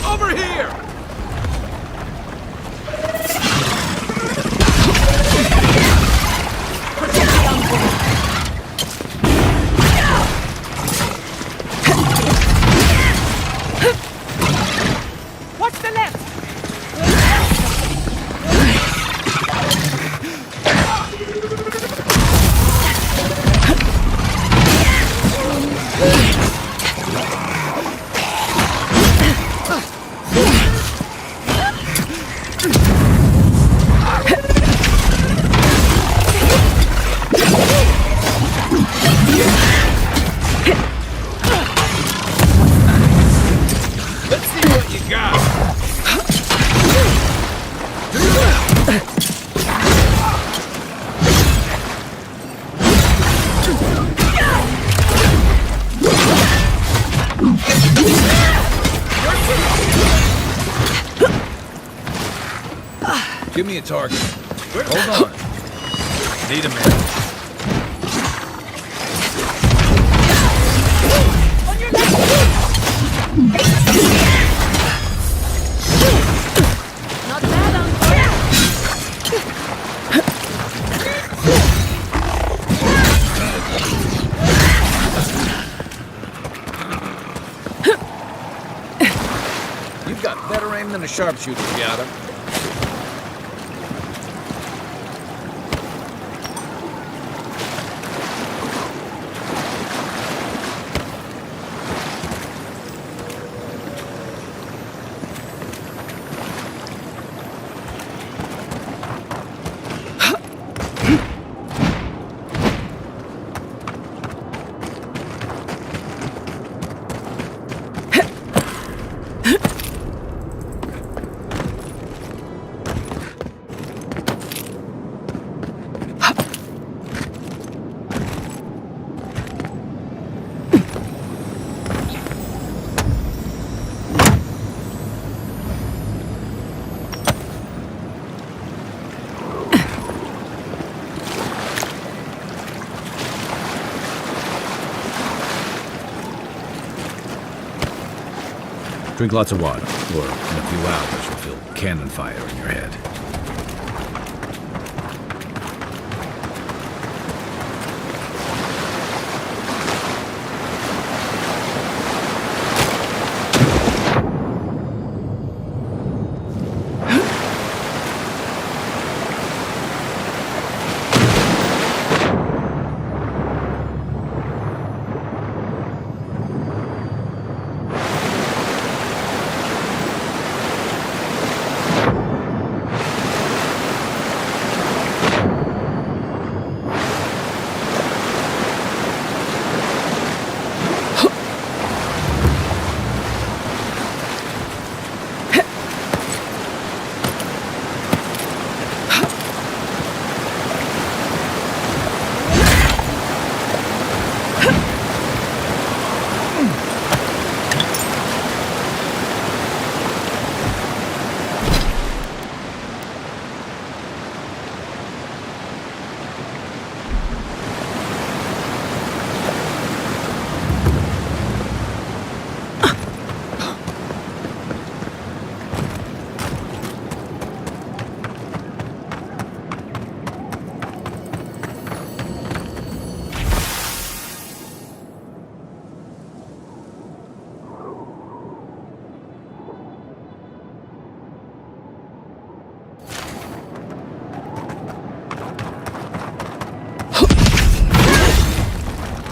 Over here! What's the left? Give me a target. Hold on. Need a minute. On your left! Not bad, You've got better aim than a sharpshooter, Giada. Drink lots of water, or in a few hours you'll feel cannon fire in your head.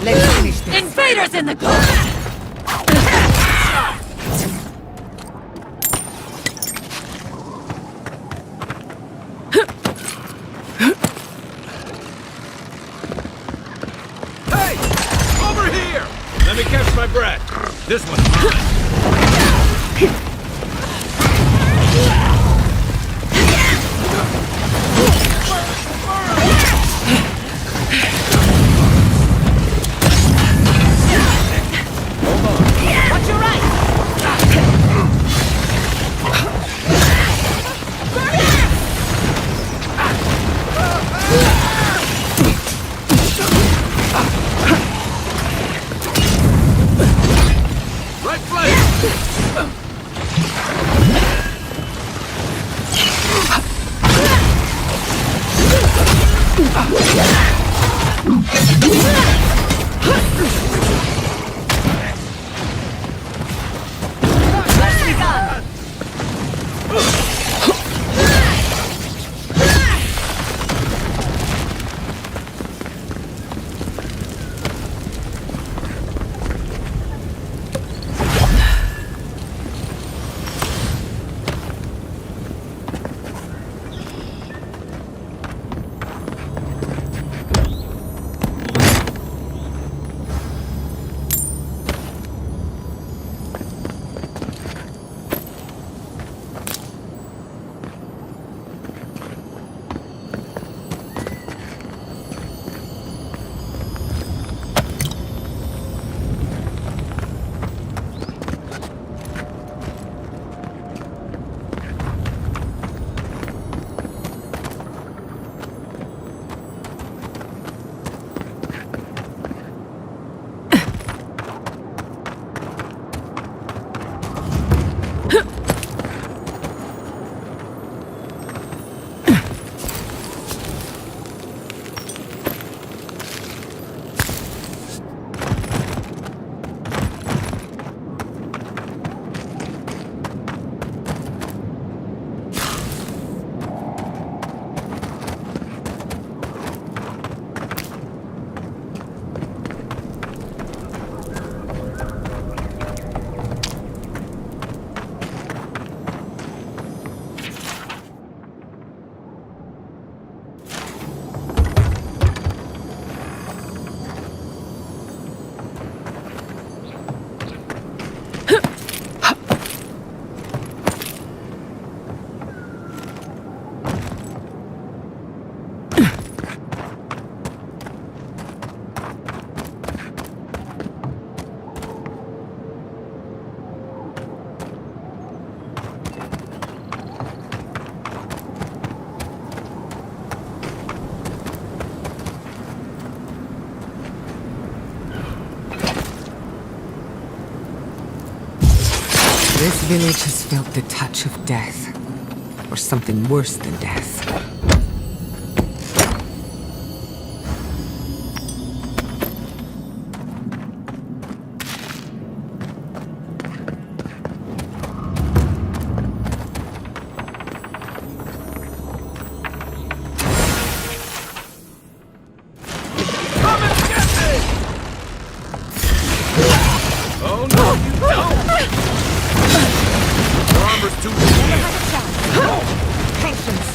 Let's finish this. Invaders in the ghost! Hey! Over here! Let me catch my breath. This one's mine. Watch your right! Right flank! Nicely done! This village has felt the touch of death. Or something worse than death. Oh no, you don't! Your armor's too weak. Patience.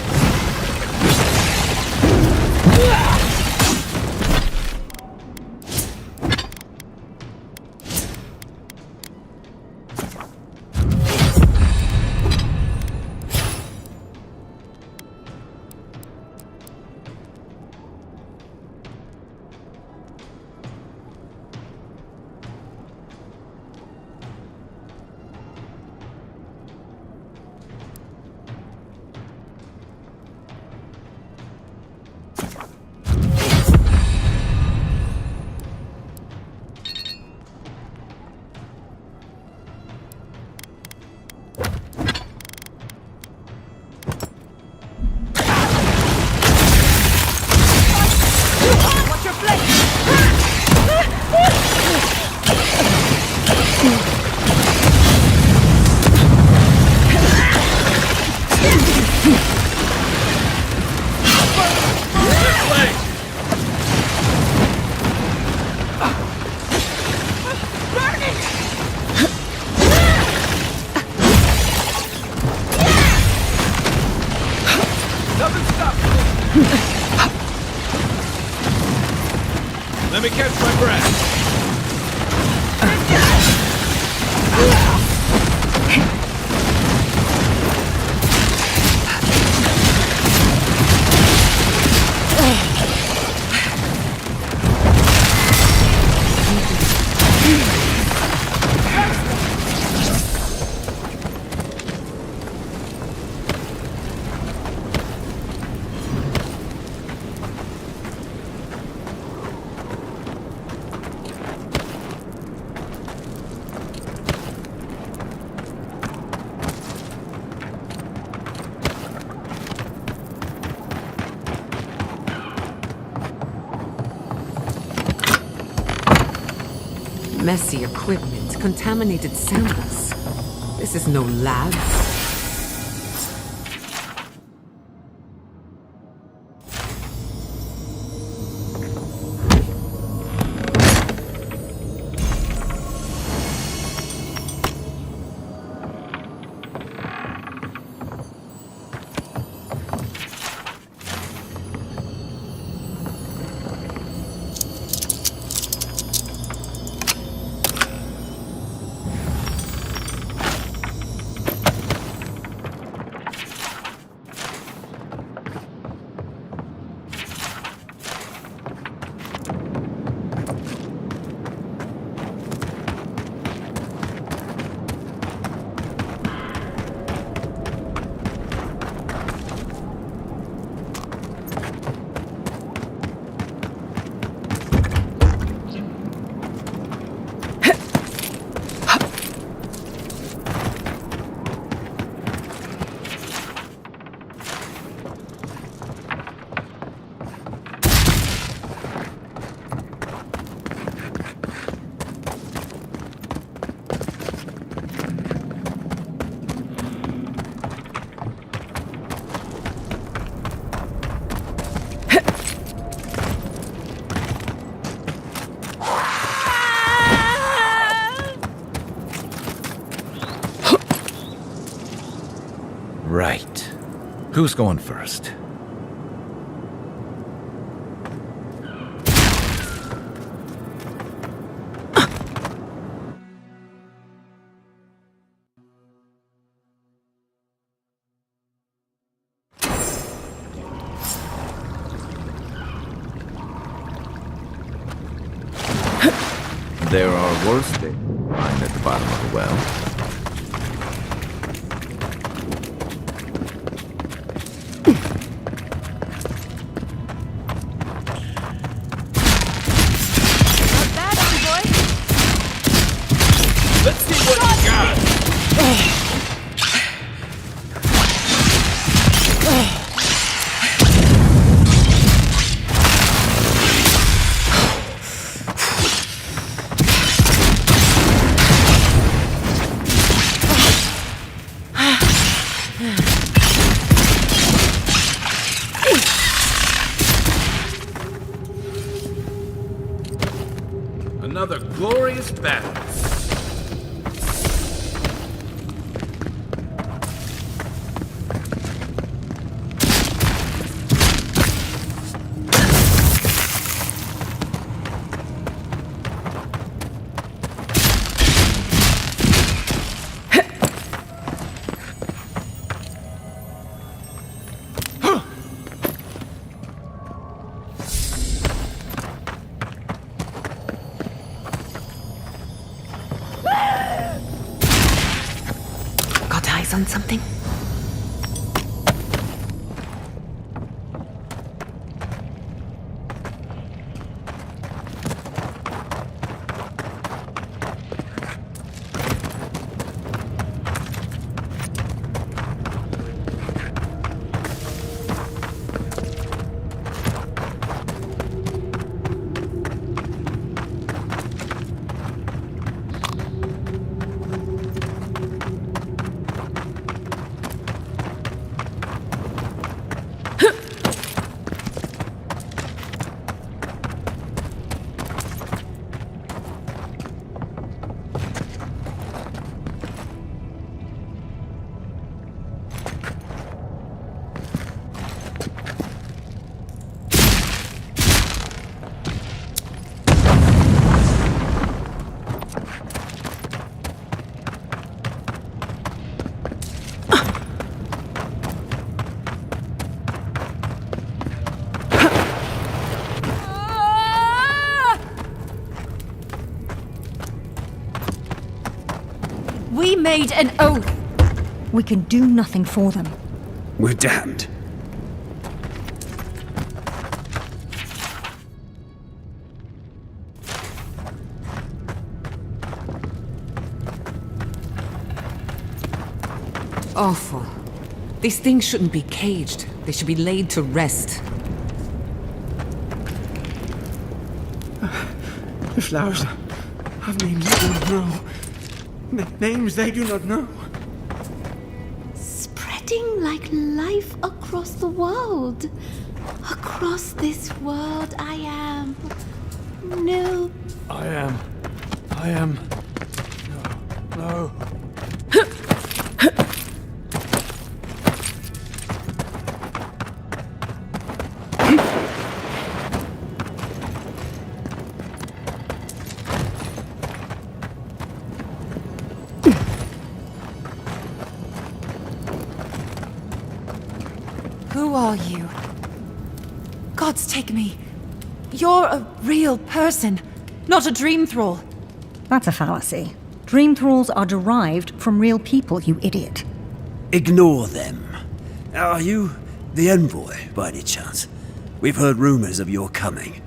Let me catch my breath. Messy equipment, contaminated samples. This is no lab. Right. Who's going first? There are worse things lying at the bottom of the well. Another glorious battle. On something? made an oath. We can do nothing for them. We're damned. Awful. These things shouldn't be caged. They should be laid to rest. The flowers have names they do not know. Names they do not know. Spreading like life across the world. Across this world I am. No. I am. No. Who are you? Gods take me. You're a real person, not a dream thrall. That's a fallacy. Dream thralls are derived from real people, you idiot. Ignore them. Are you the envoy, by any chance? We've heard rumors of your coming.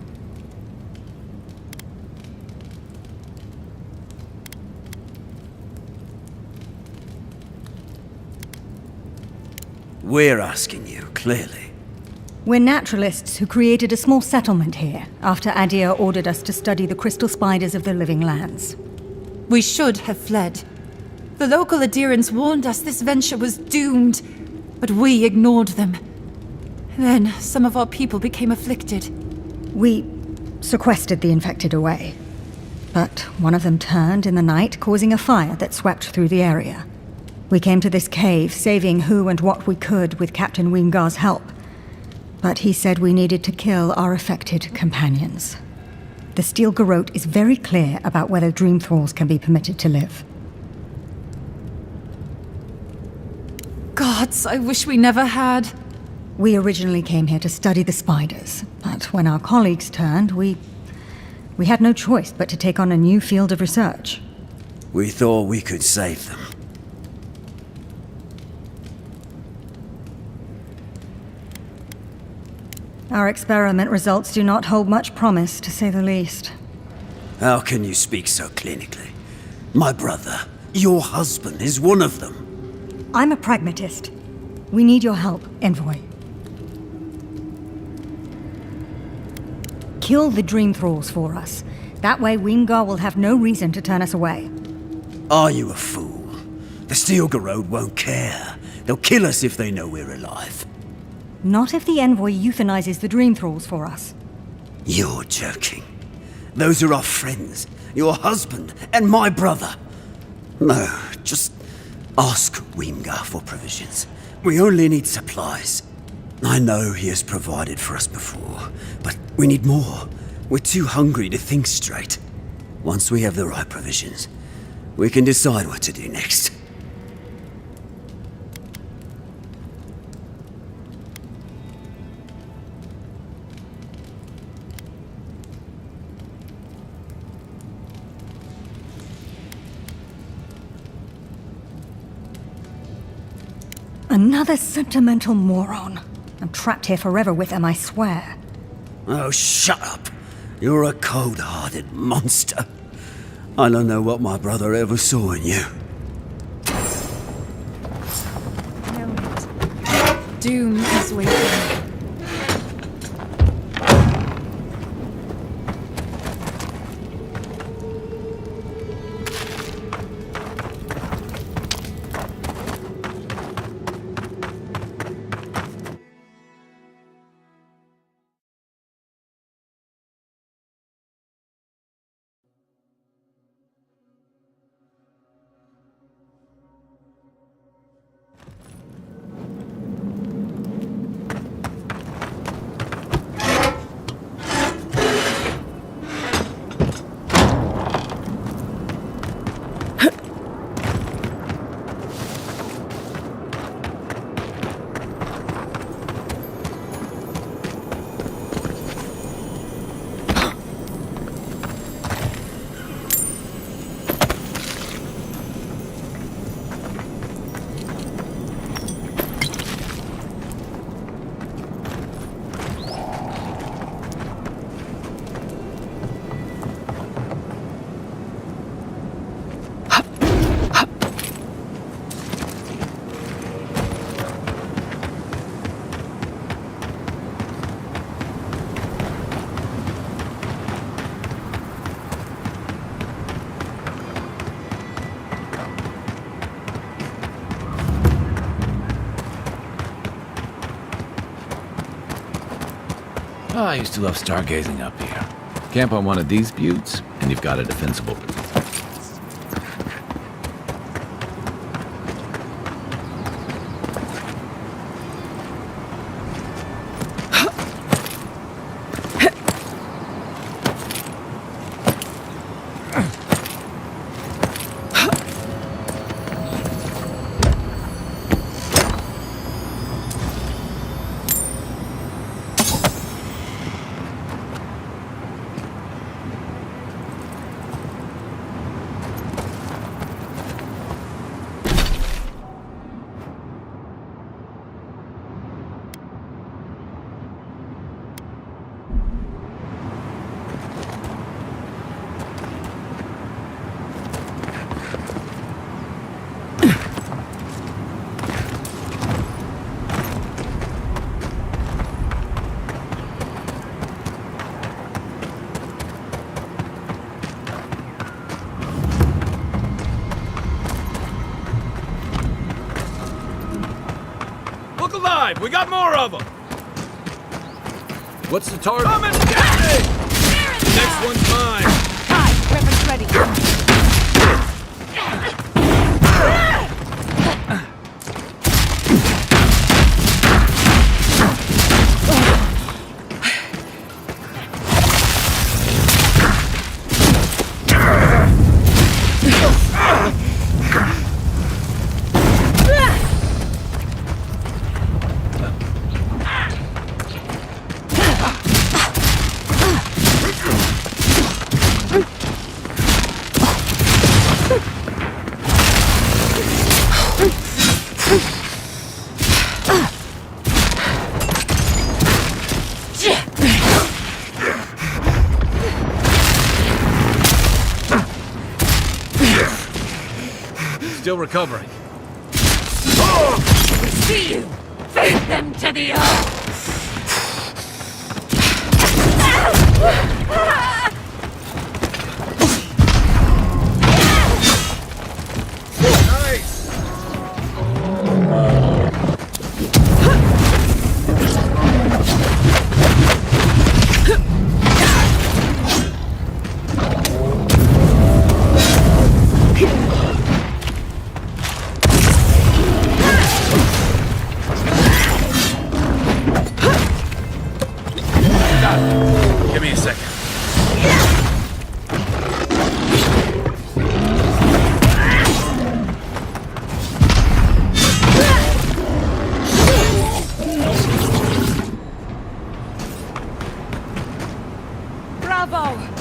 We're asking you, clearly. We're naturalists who created a small settlement here after Adir ordered us to study the crystal spiders of the living lands. We should have fled. The local adherents warned us this venture was doomed, but we ignored them. Then some of our people became afflicted. We sequestered the infected away. But one of them turned in the night, causing a fire that swept through the area. We came to this cave, saving who and what we could with Captain Wingar's help. But he said we needed to kill our affected companions. The Steel Garrote is very clear about whether dream thralls can be permitted to live. Gods, I wish we never had. We originally came here to study the spiders, but when our colleagues turned, we had no choice but to take on a new field of research. We thought we could save them. Our experiment results do not hold much promise, to say the least. How can you speak so clinically? My brother, your husband, is one of them. I'm a pragmatist. We need your help, Envoy. Kill the dream thralls for us. That way Wingar will have no reason to turn us away. Are you a fool? The Steel Garrote won't care. They'll kill us if they know we're alive. Not if the Envoy euthanizes the dream thralls for us. You're joking. Those are our friends, your husband, and my brother. No, just ask Wingar for provisions. We only need supplies. I know he has provided for us before, but we need more. We're too hungry to think straight. Once we have the right provisions, we can decide what to do next. Another sentimental moron. I'm trapped here forever with him, I swear. Oh, shut up. You're a cold-hearted monster. I don't know what my brother ever saw in you. Doom is waiting. Oh, I used to love stargazing up here. Camp on one of these buttes, and you've got a defensible. We got more of them! What's the target? Come and get me! Next one's mine! Hi, weapons ready. Still recovering. We see you! Feed them to the earth! Give me a second. Bravo!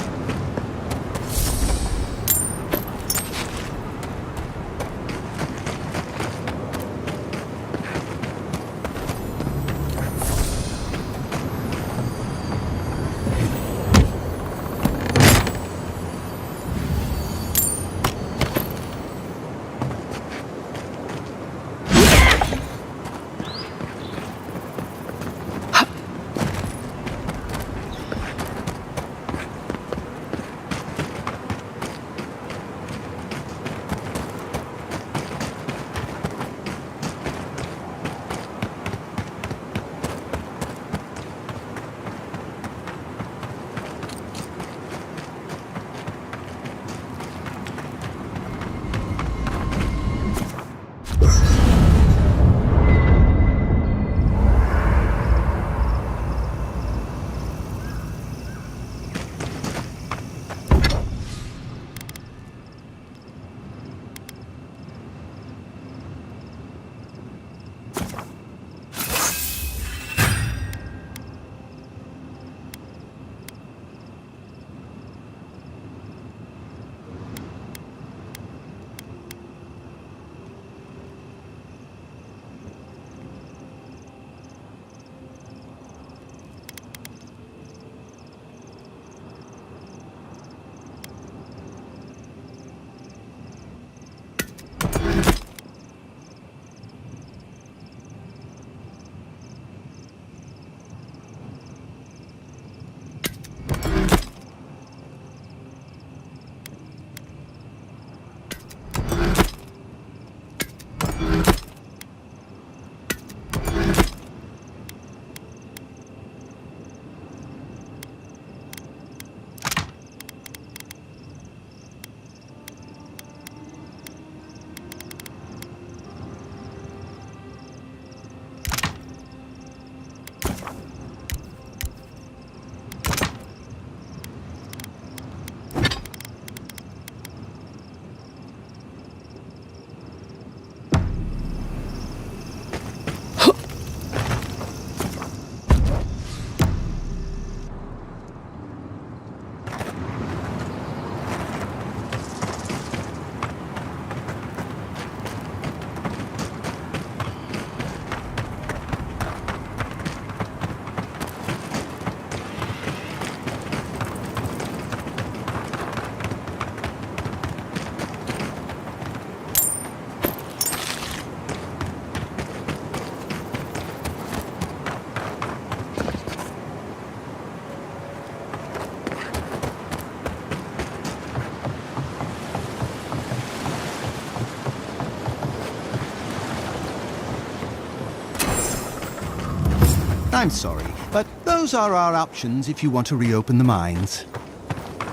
I'm sorry, but those are our options if you want to reopen the mines.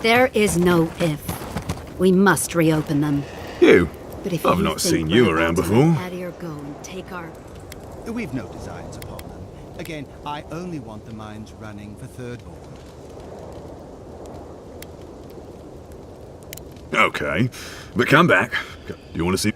There is no if. We must reopen them. You? But if I've you not think seen you we're around about to before. let Adir go and take our... We've no designs upon them. Again, I only want the mines running for Thirdborn. Okay, but come back. Do you want to see?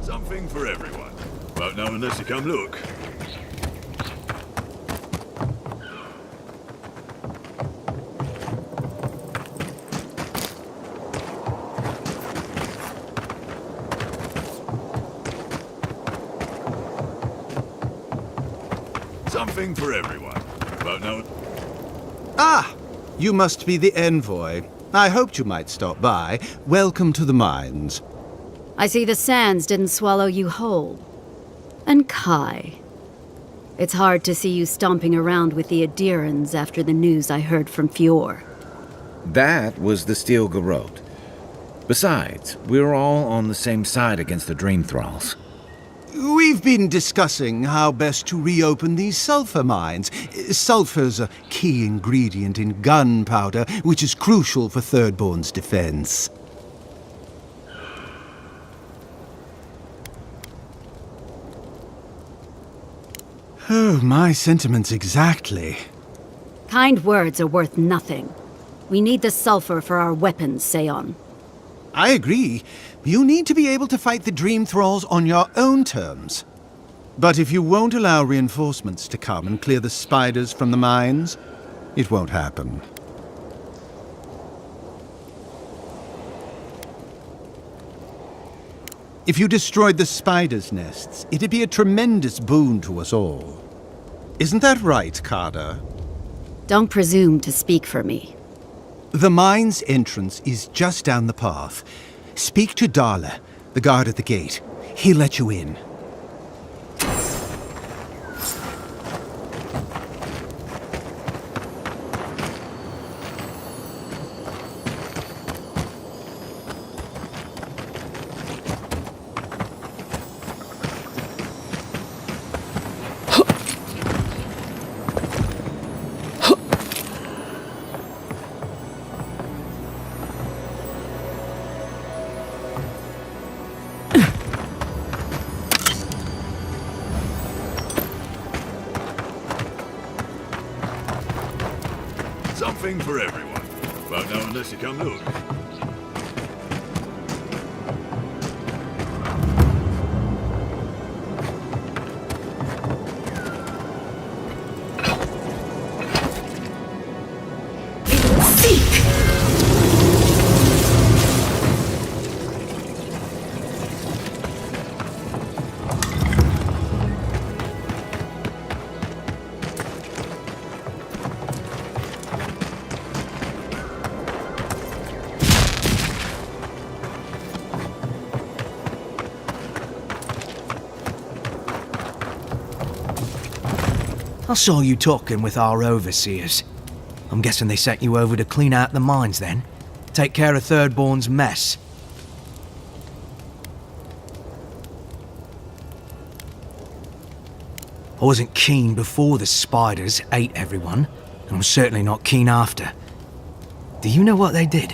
Something for everyone. Won't know unless you come look. Something for everyone. Won't know. Ah! You must be the envoy. I hoped you might stop by. Welcome to the mines. I see the sands didn't swallow you whole. And Kai. It's hard to see you stomping around with the Adirans after the news I heard from Fior. That was the Steel Garrote. Besides, we're all on the same side against the Dream Thralls. We've been discussing how best to reopen these sulfur mines. Sulfur's a key ingredient in gunpowder, which is crucial for Thirdborn's defense. Oh, my sentiments exactly. Kind words are worth nothing. We need the sulfur for our weapons, Seon. I agree. You need to be able to fight the Dream Thralls on your own terms. But if you won't allow reinforcements to come and clear the spiders from the mines, it won't happen. If you destroyed the spiders' nests, it'd be a tremendous boon to us all. Isn't that right, Kada? Don't presume to speak for me. The mine's entrance is just down the path. Speak to Darla, the guard at the gate. He'll let you in. Something for everyone. Won't know unless you come look. I saw you talking with our overseers. I'm guessing they sent you over to clean out the mines then? Take care of Thirdborn's mess. I wasn't keen before the spiders ate everyone, and I'm certainly not keen after. Do you know what they did?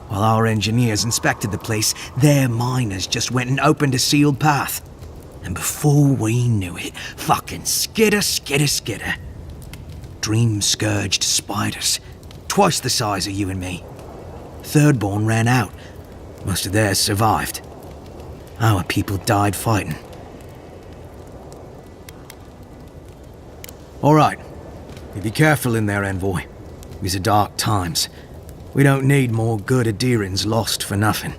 While our engineers inspected the place, their miners just went and opened a sealed path. And before we knew it, fucking skitter. Dream-scourged spiders. Twice the size of you and me. Thirdborn ran out. Most of theirs survived. Our people died fighting. All right. You be careful in there, envoy. These are dark times. We don't need more good adherents lost for nothing.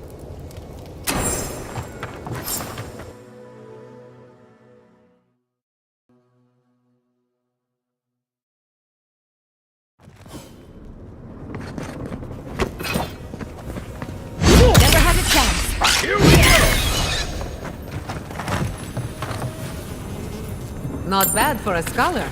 Never had a chance. Here we go! Not bad for a scholar.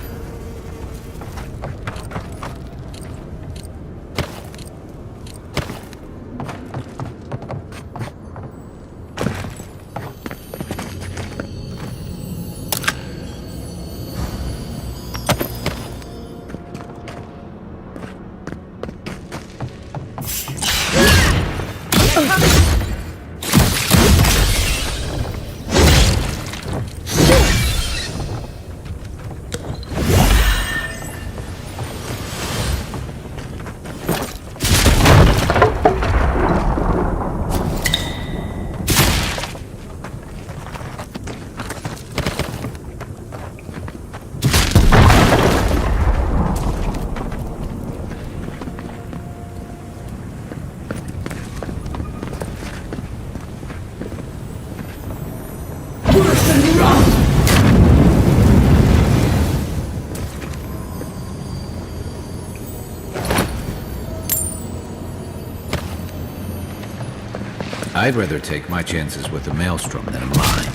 I'd rather take my chances with a maelstrom than a mine.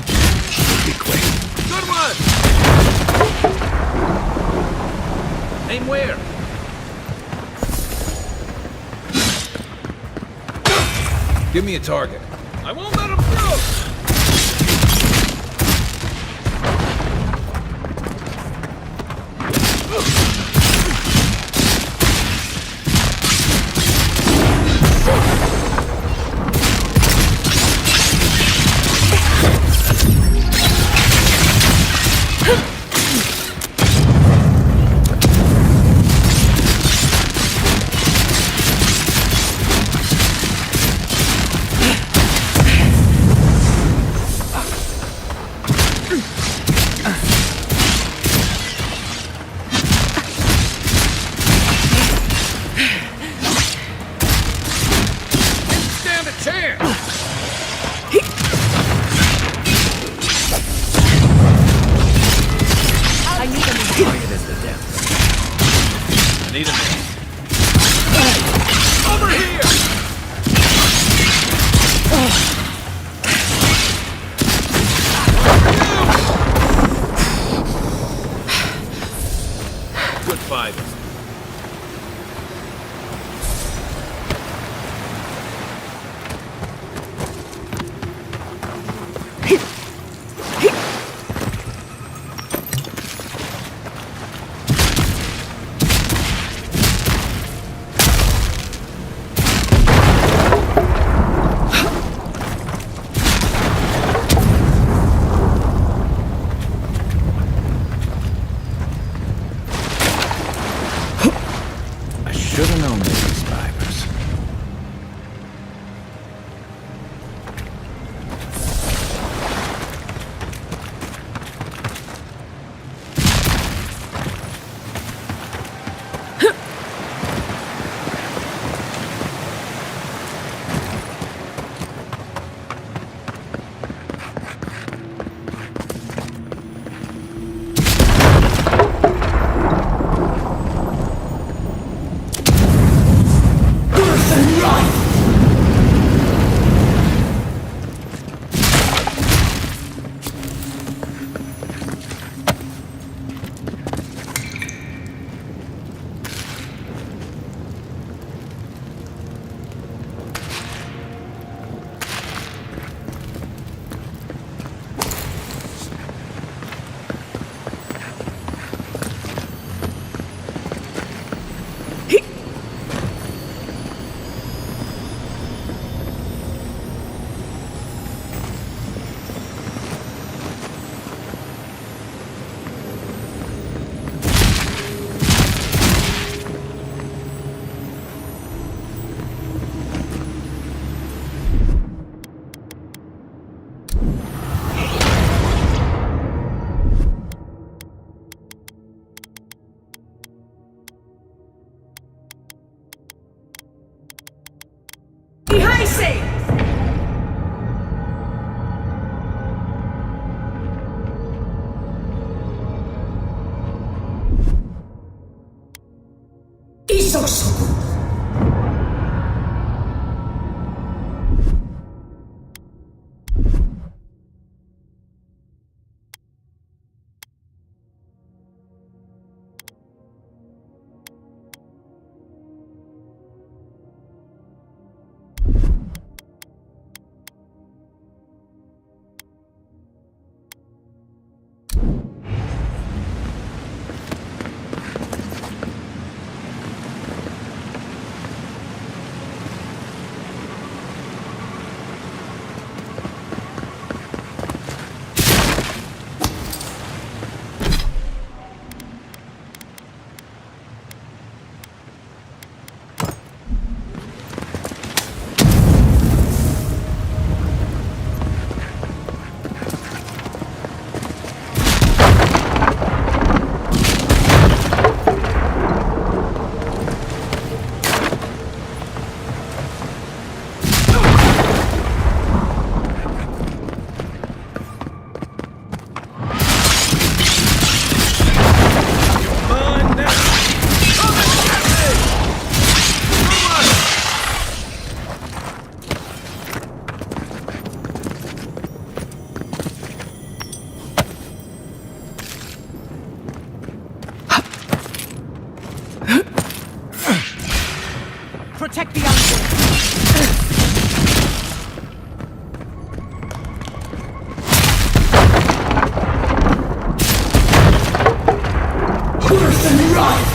It'll be quick. Good one! Aim where? Give me a target. I won't let him through! Protect the young Curse and run!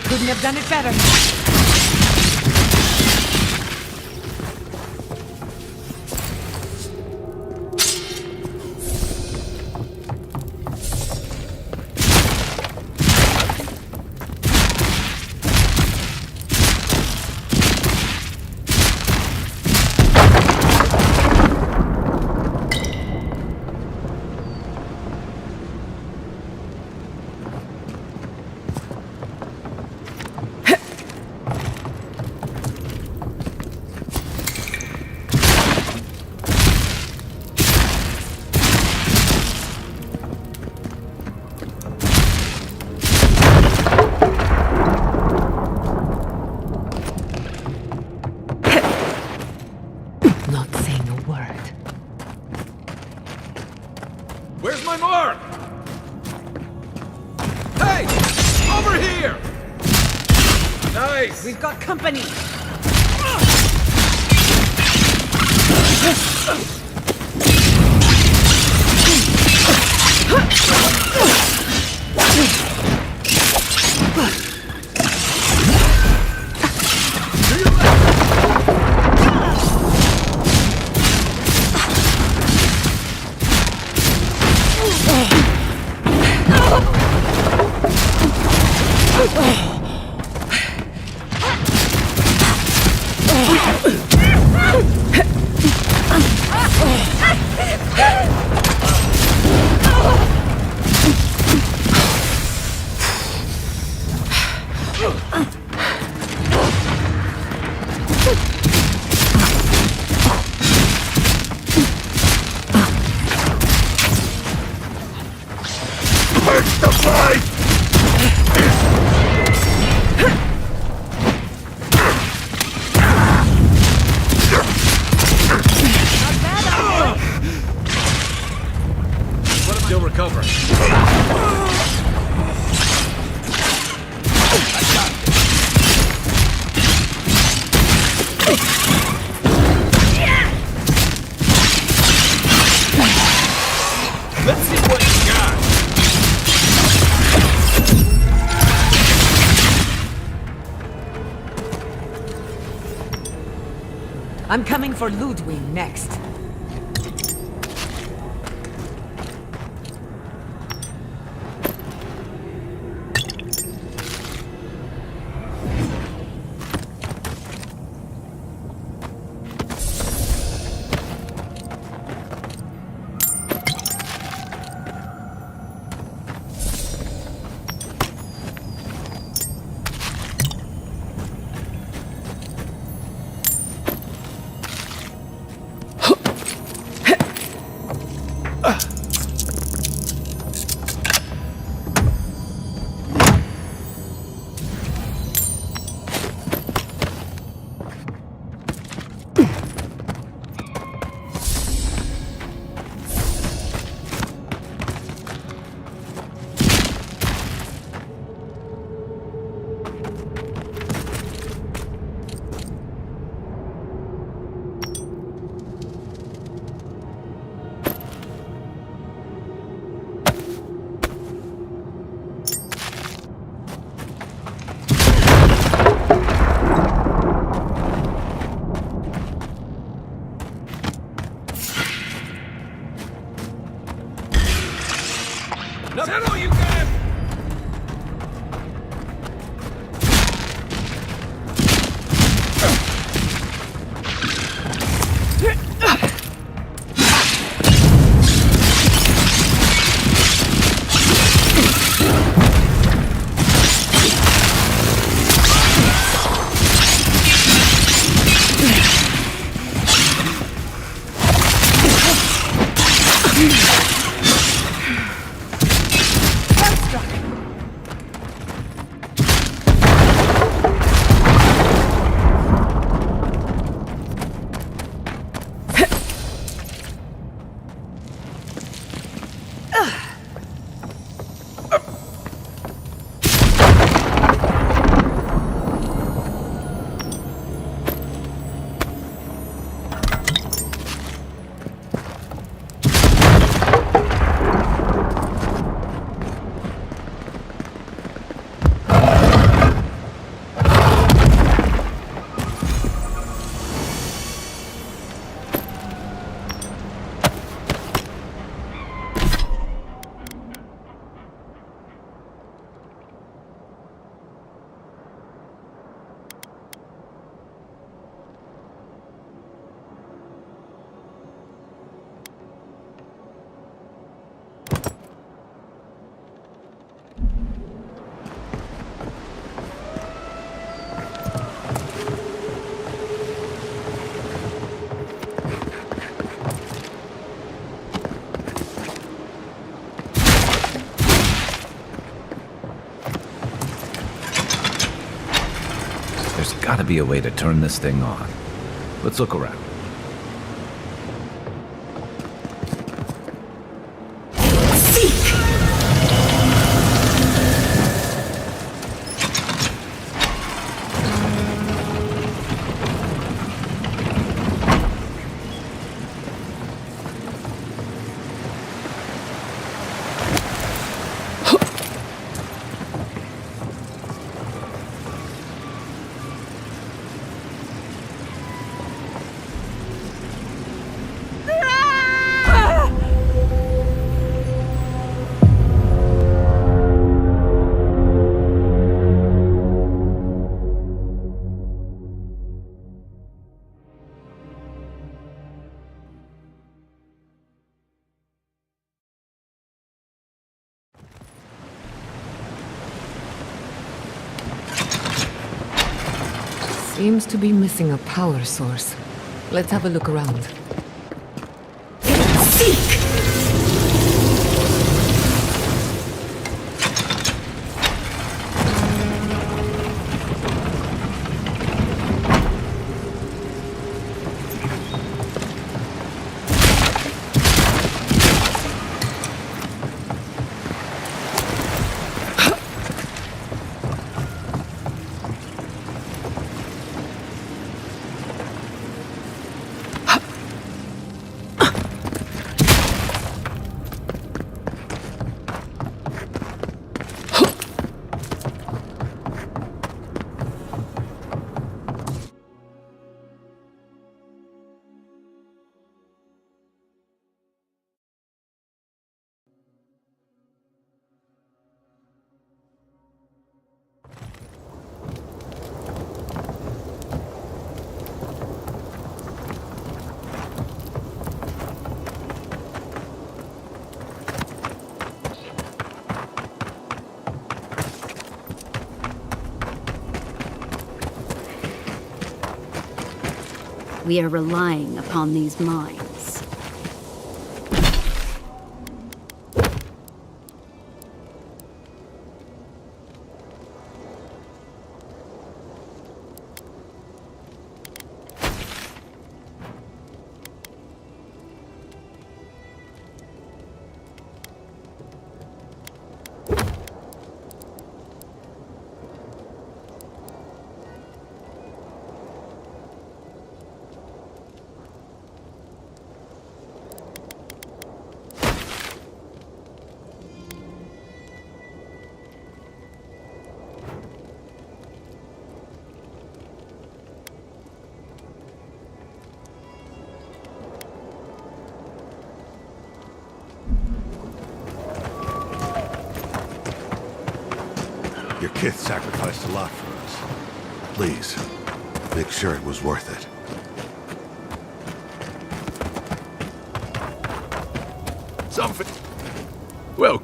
Couldn't have done it better. Not saying a word. Where's my mark? Hey! Over here! Nice! We've got company! Still recovering. Let's see what you got. I'm coming for Ludwig next. Settle, you guys! There's gotta be a way to turn this thing on. Let's look around. Seems to be missing a power source. Let's have a look around. Seek! We are relying upon these mines. Your kith sacrificed a lot for us. Please, make sure it was worth it. Something. Well.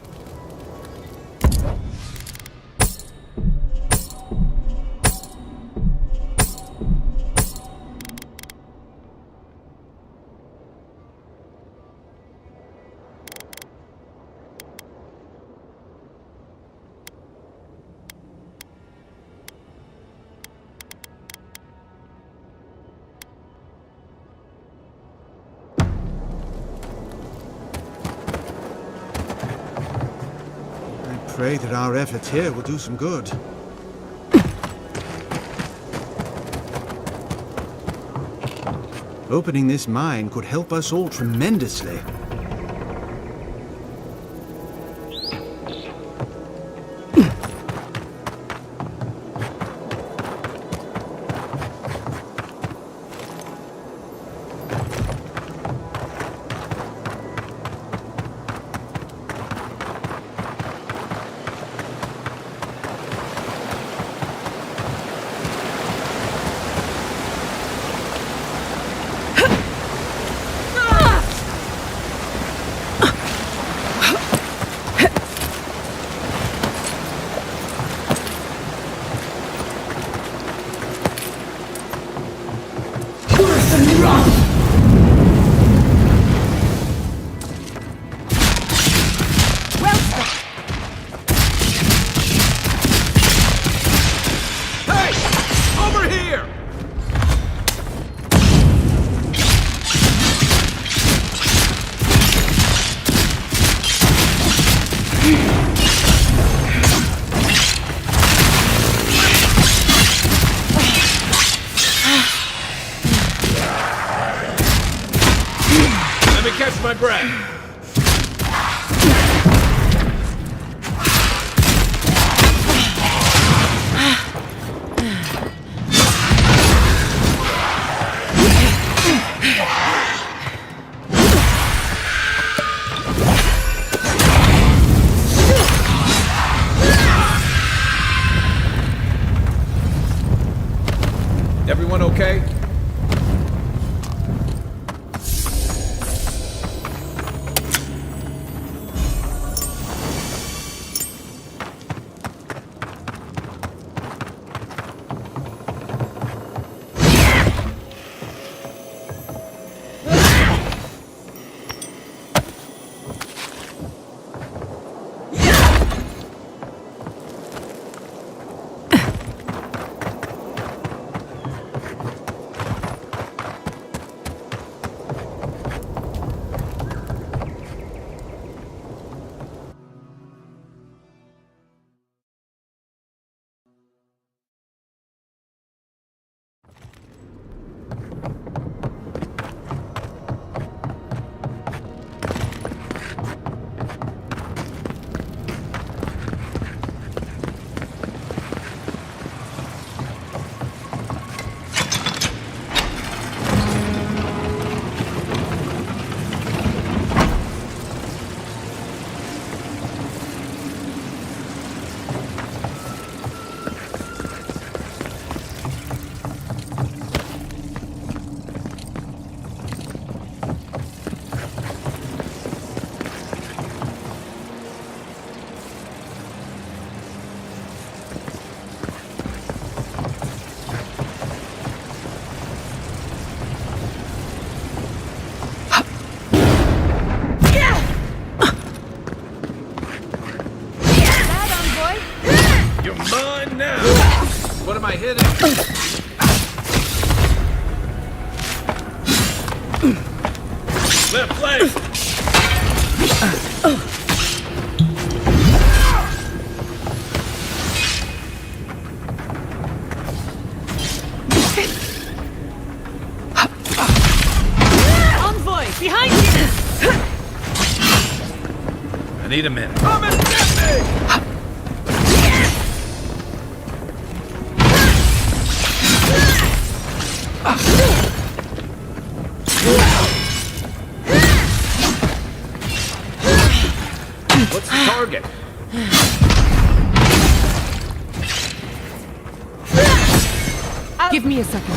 Pray that our efforts here will do some good. Opening this mine could help us all tremendously. Catch my breath. Everyone okay? I hit it. Left leg. Envoy, behind you. I need a minute. Come and get me! What's the target? Give me a second.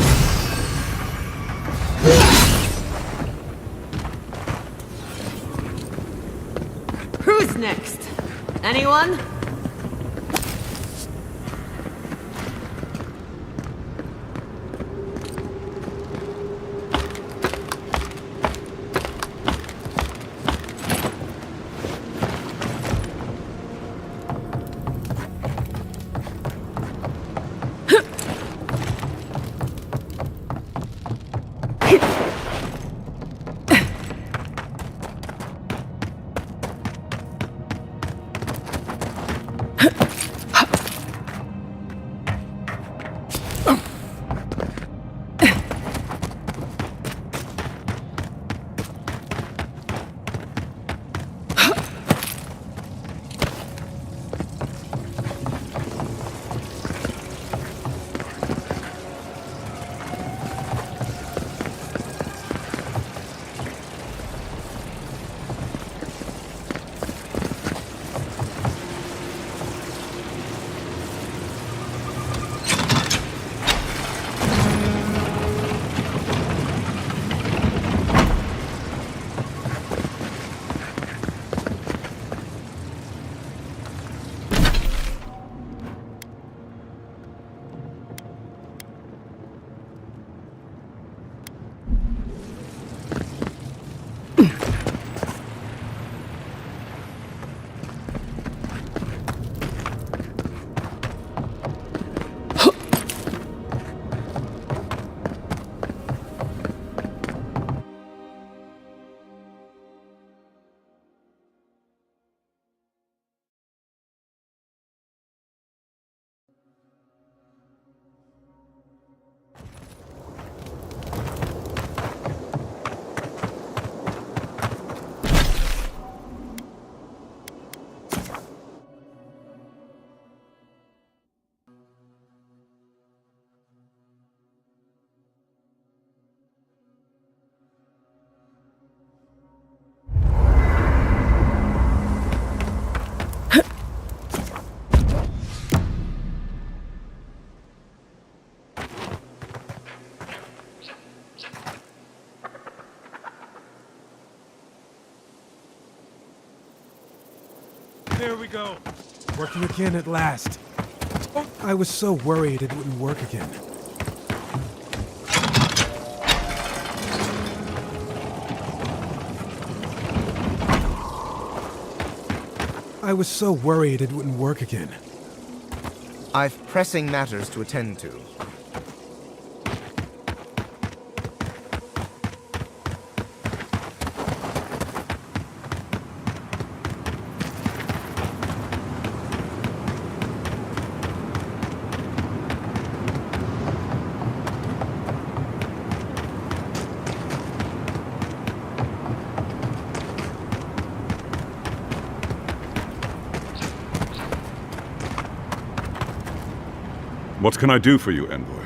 Who's next? Anyone? There we go. Working again at last. I was so worried it wouldn't work again. I was so worried it wouldn't work again. I've pressing matters to attend to. What can I do for you, Envoy?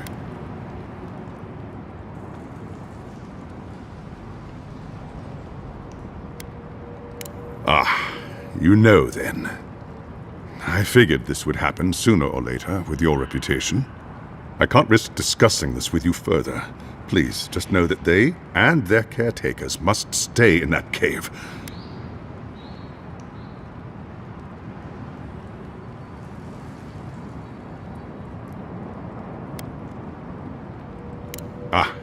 Ah, you know then. I figured this would happen sooner or later with your reputation. I can't risk discussing this with you further. Please, just know that they and their caretakers must stay in that cave. Ah,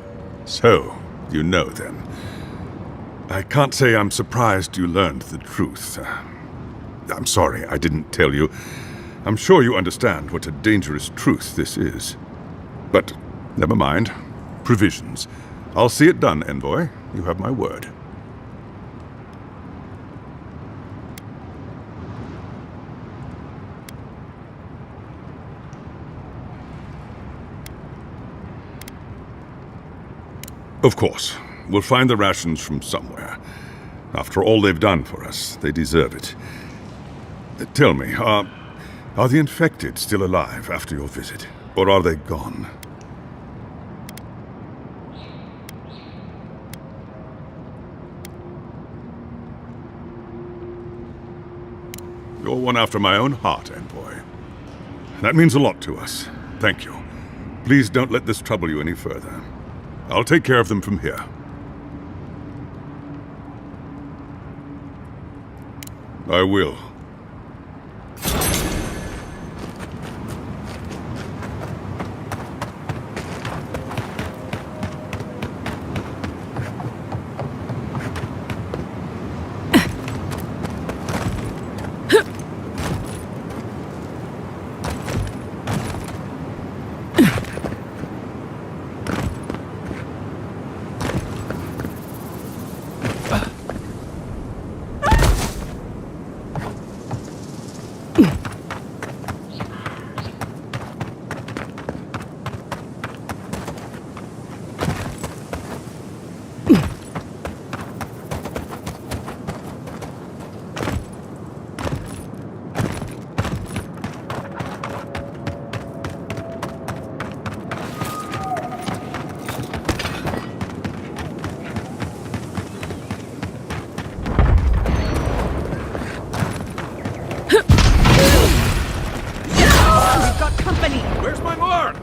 so you know then. I can't say I'm surprised you learned the truth. I'm sorry I didn't tell you. I'm sure you understand what a dangerous truth this is. But never mind. Provisions. I'll see it done, Envoy. You have my word. Of course. We'll find the rations from somewhere. After all they've done for us, they deserve it. Tell me, are the infected still alive after your visit? Or are they gone? You're one after my own heart, Envoy. That means a lot to us. Thank you. Please don't let this trouble you any further. I'll take care of them from here. I will. Where's my mark?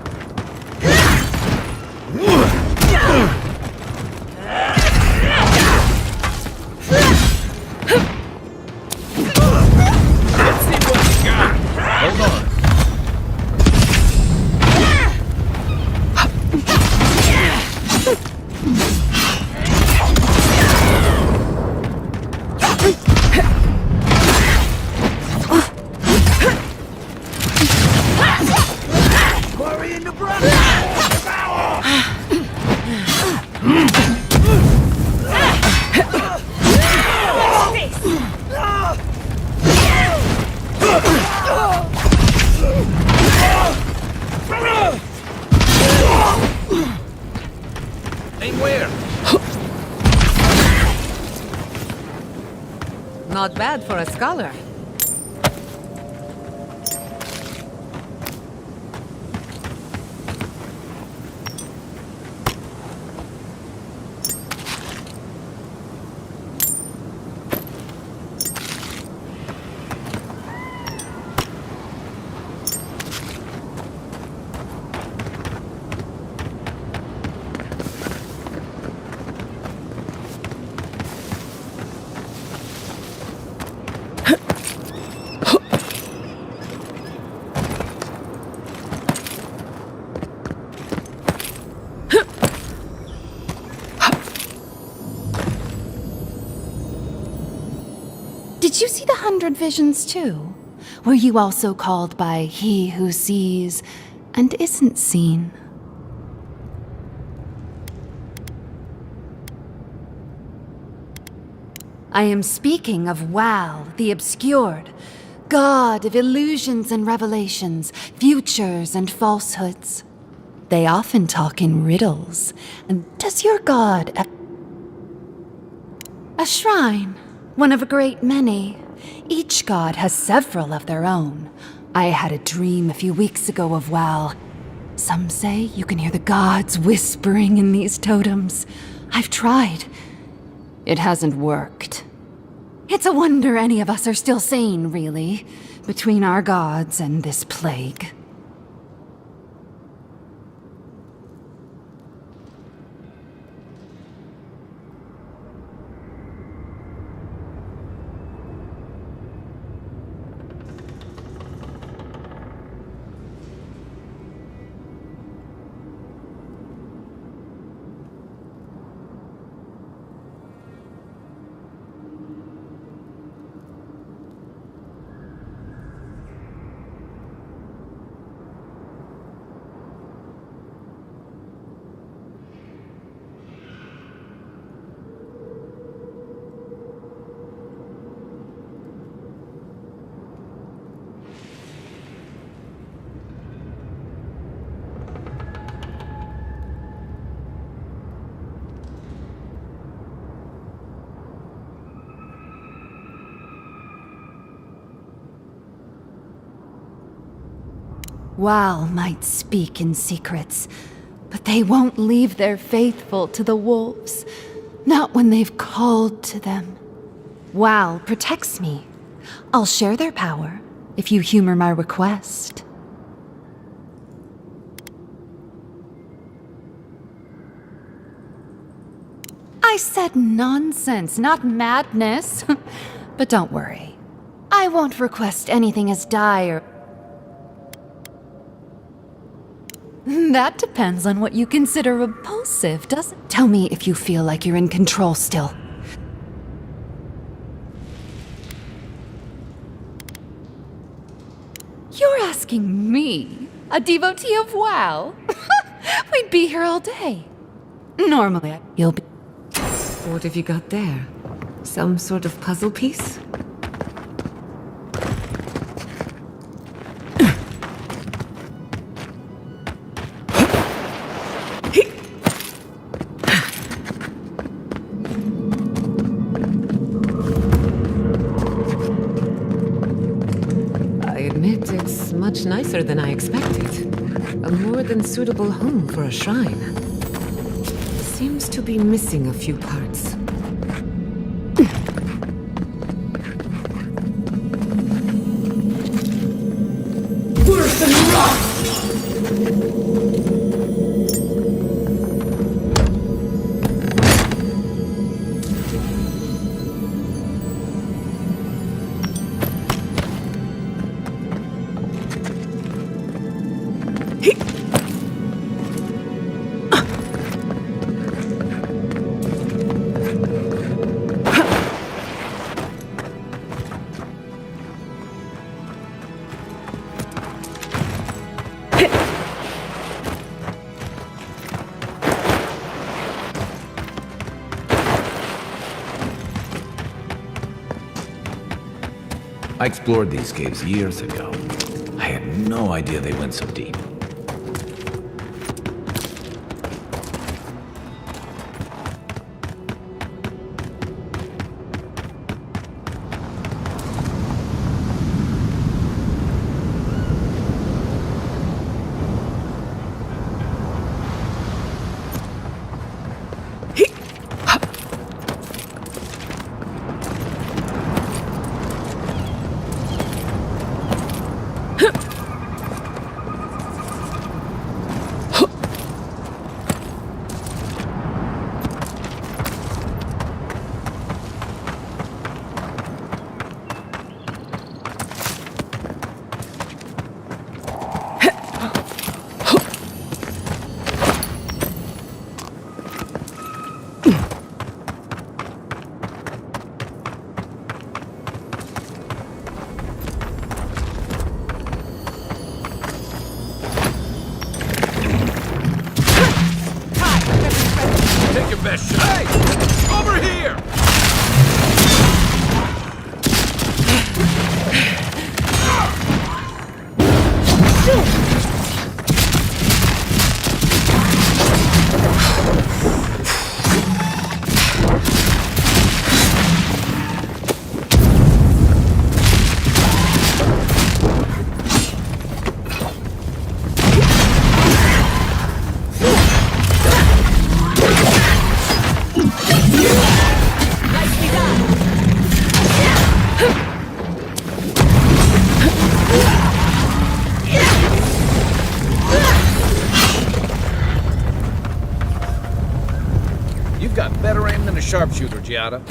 Let's see what we got. Hold on. Not bad for a scholar. Did you see the 100 visions too? Were you also called by he who sees and isn't seen? I am speaking of Wal, the obscured, god of illusions and revelations, futures and falsehoods. They often talk in riddles. And does your god a shrine? One of a great many. Each god has several of their own. I had a dream a few weeks ago of Wal. Some say you can hear the gods whispering in these totems. I've tried. It hasn't worked. It's a wonder any of us are still sane, really, between our gods and this plague. Wal might speak in secrets, but they won't leave their faithful to the wolves. Not when they've called to them. Wal protects me. I'll share their power if you humor my request. I said nonsense, not madness. But don't worry. I won't request anything as dire. That depends on what you consider repulsive, doesn't it? Tell me if you feel like you're in control still. You're asking me, a devotee of WoW? We'd be here all day. Normally, you'll be... What have you got there? Some sort of puzzle piece? I admit it's much nicer than I expected. A more than suitable home for a shrine. Seems to be missing a few parts. Worse than rock! I explored these caves years ago. I had no idea they went so deep. Take your best shot. Hey! Over here! You've got better aim than a sharpshooter, Giada.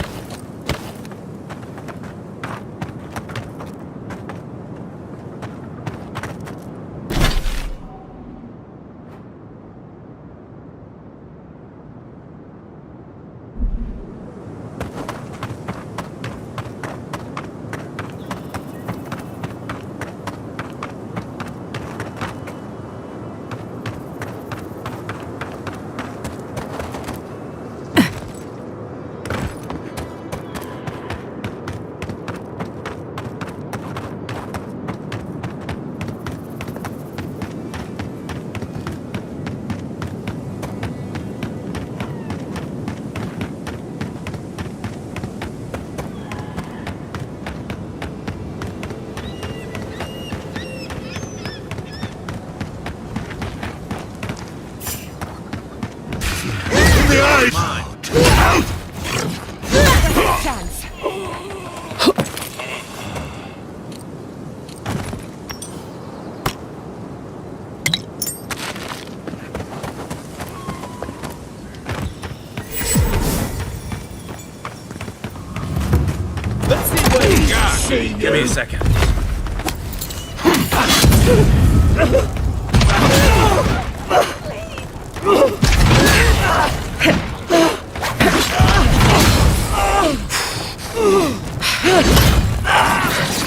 Chance. Let's see what you got. Give me a second.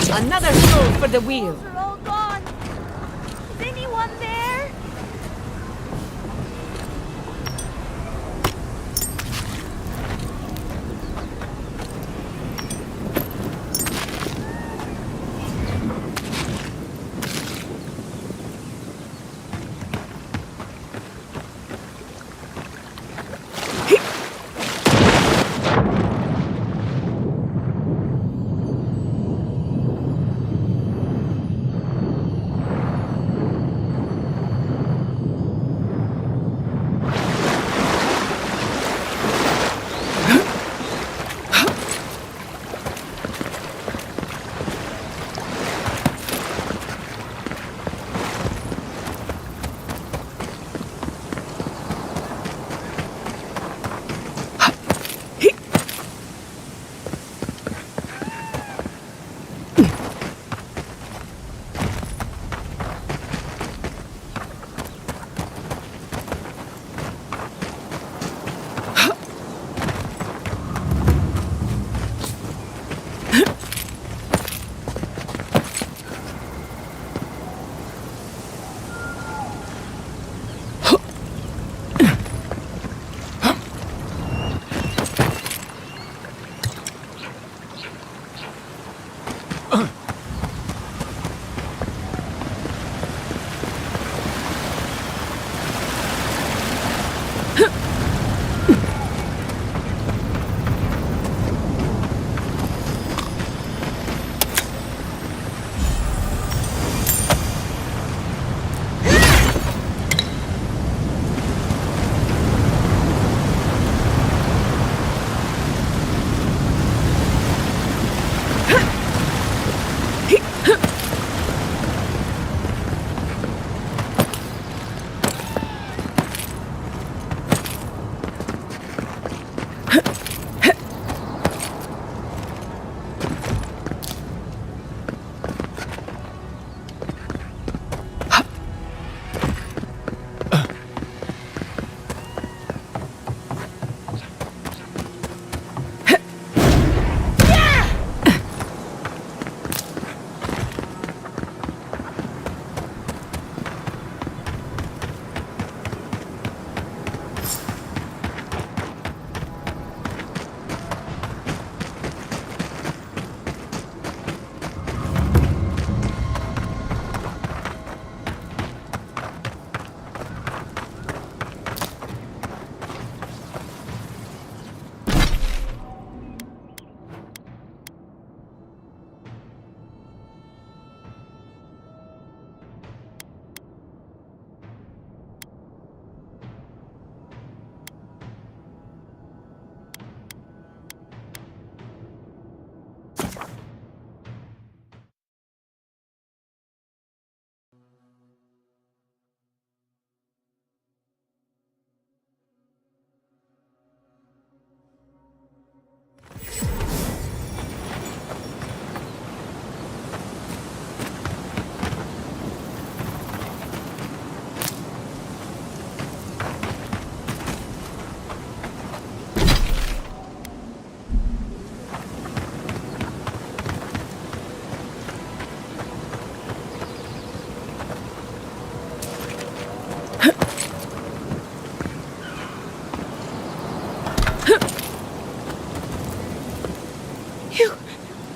Another soul for the wheel. They're all gone. Is anyone there?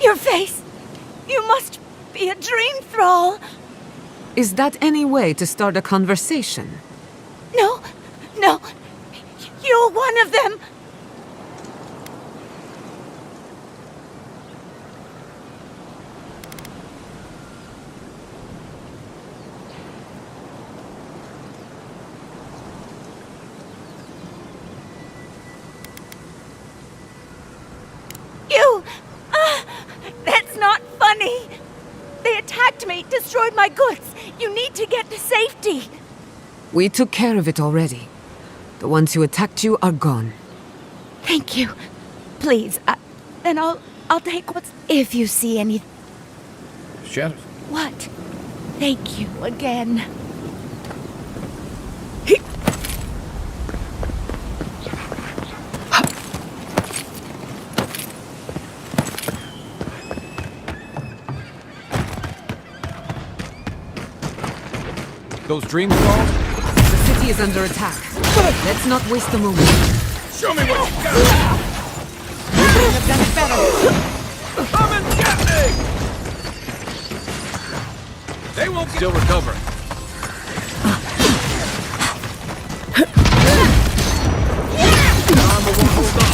Your face! You must be a dream thrall! Is that any way to start a conversation? No, no. You're one of them! money! They attacked me, destroyed my goods. You need to get to safety. We took care of it already. The ones who attacked you are gone. Thank you. Please, then I'll take what's... If you see any... Shadows. What? Thank you again. Those dream thralls? The city is under attack. Let's not waste a moment. Show me what you got! You have done it better. Come and get me! They won't get... Still recovering. Armor won't hold on.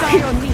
Die on me.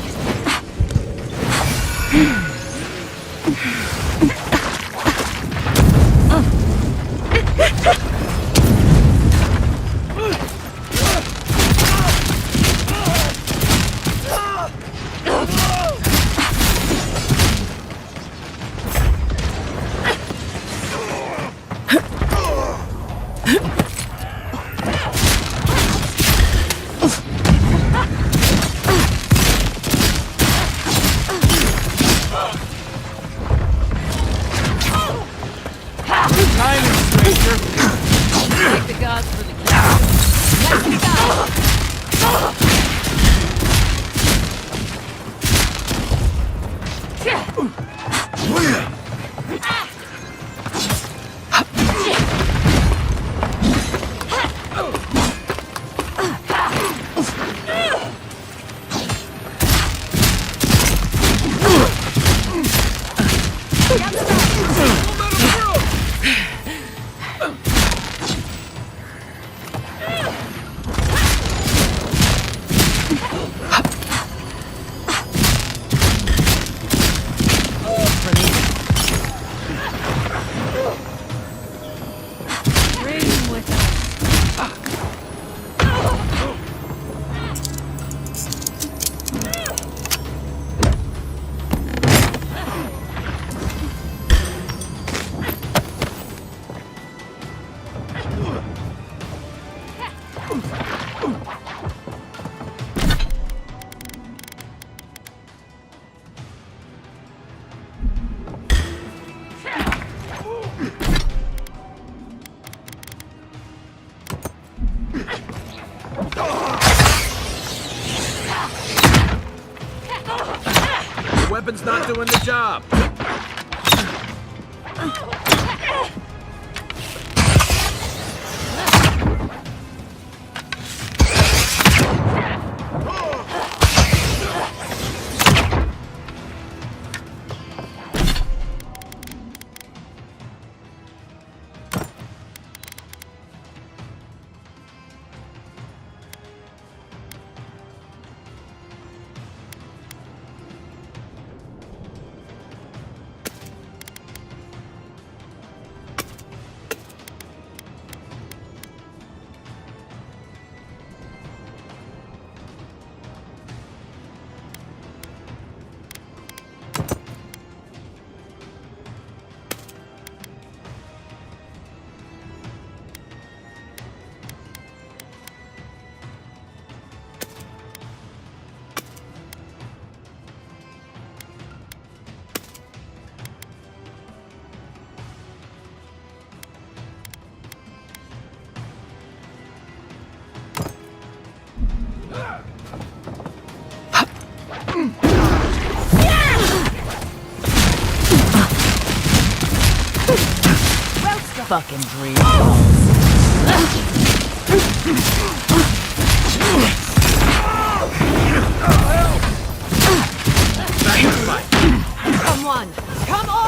Weapon's not doing the job. Fucking dream. Come on! Come on!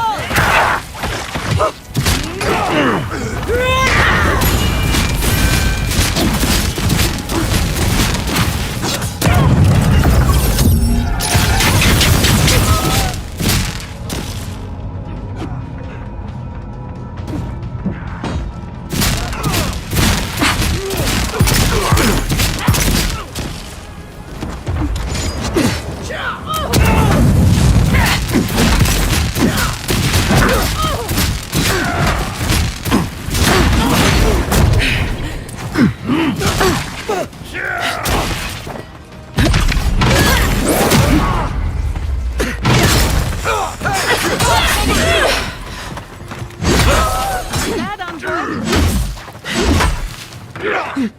Aren't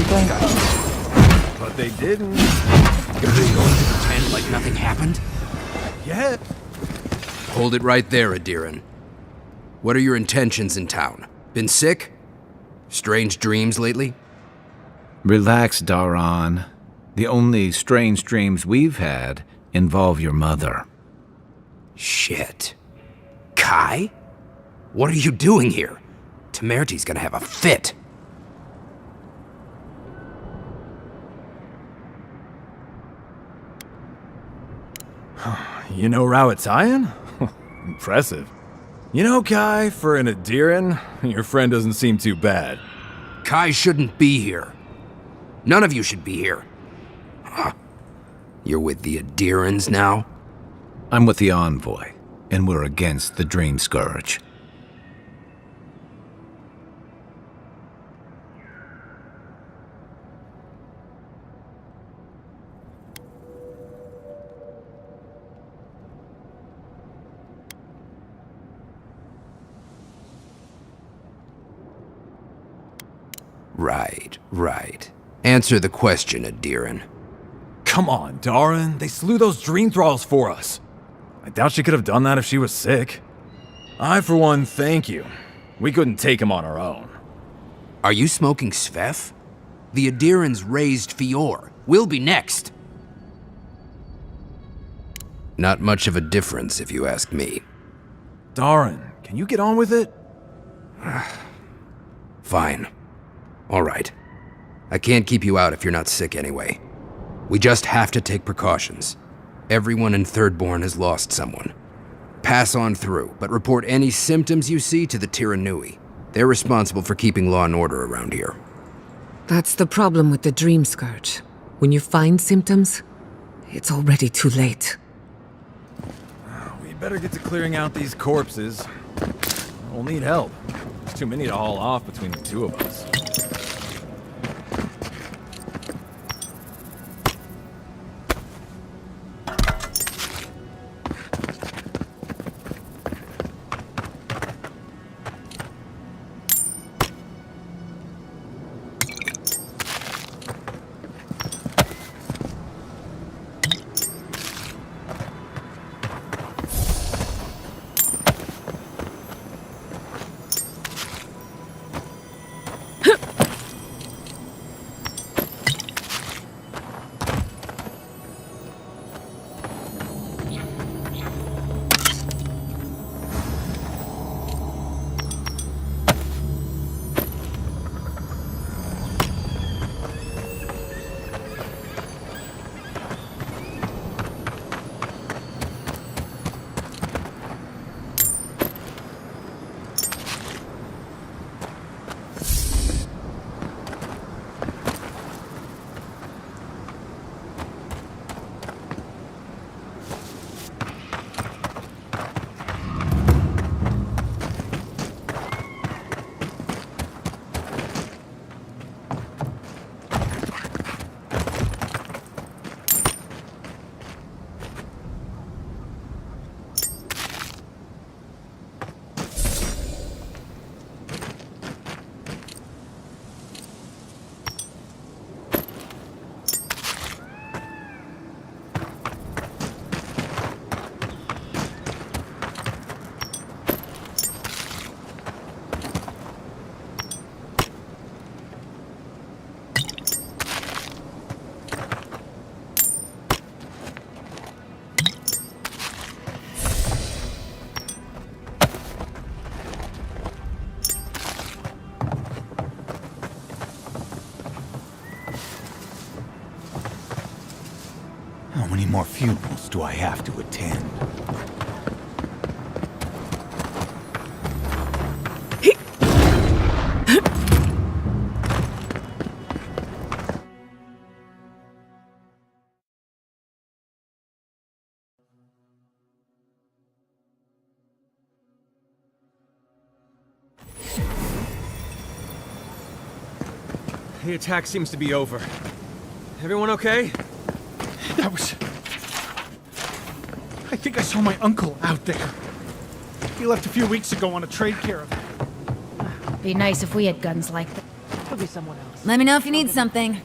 they? But they didn't. Are you going to pretend like nothing happened? Yeah. Hold it right there, Adiran. What are your intentions in town? Been sick? Strange dreams lately? Relax, Daran. The only strange dreams we've had involve your mother. Shit. Kai? What are you doing here? Temerty's gonna have a fit. You know Rawatayan? Impressive. You know, Kai, for an Adiran, your friend doesn't seem too bad. Kai shouldn't be here. None of you should be here. Huh. You're with the Adirans now? I'm with the Envoy, and we're against the Dream Scourge. Right. Answer the question, Adiran. Come on, Daran. They slew those dream thralls for us. I doubt she could have done that if she was sick. I, for one, thank you. We couldn't take him on our own. Are you smoking Svef? The Adirans raised Fior. We'll be next. Not much of a difference, if you ask me. Daran, can you get on with it? Fine. All right. I can't keep you out if you're not sick anyway. We just have to take precautions. Everyone in Thirdborn has lost someone. Pass on through, but report any symptoms you see to the Tiranui. They're responsible for keeping law and order around here. That's the problem with the Dream Scourge. When you find symptoms, it's already too late. We better get to clearing out these corpses. We'll need help. There's too many to haul off between the two of us. How many more funerals do I have to attend? The attack seems to be over. Everyone okay? I think I saw my uncle out there. He left a few weeks ago on a trade caravan. Be nice if we had guns like that. Could be someone else. Let me know if you need something.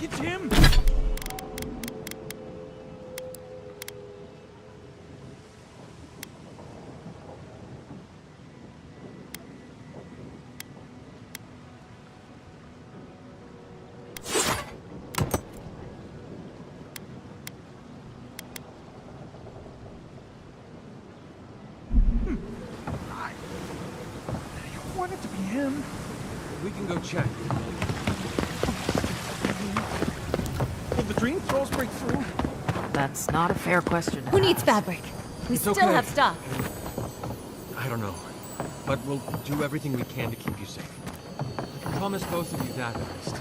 It's him! I want it to be him. We can go check. Will the dream trolls break through? That's not a fair question. Who needs fabric? We It's still okay. have stock. I don't know. But we'll do everything we can to keep you safe. I can promise both of you that at least.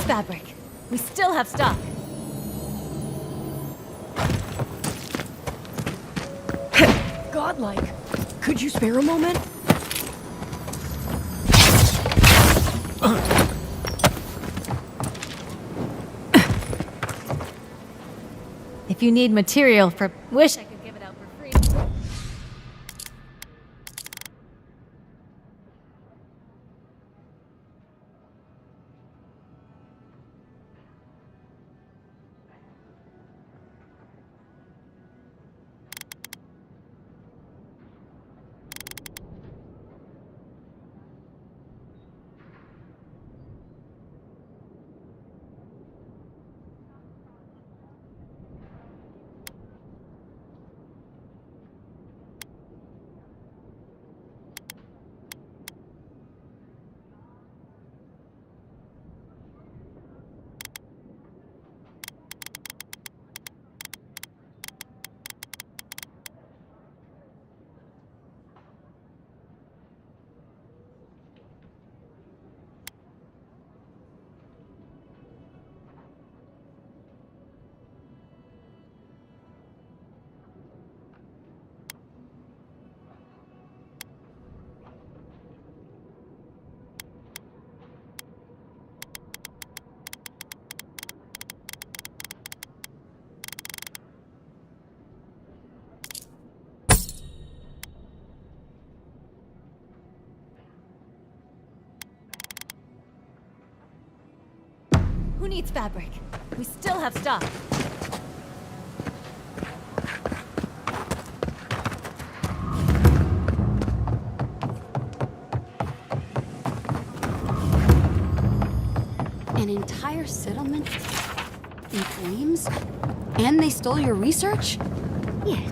fabric? We still have stock. Godlike. Could you spare a moment? If you need material for... Wish I could give it out for free. Who needs fabric? We still have stock. An entire settlement in flames? And they stole your research? Yeah.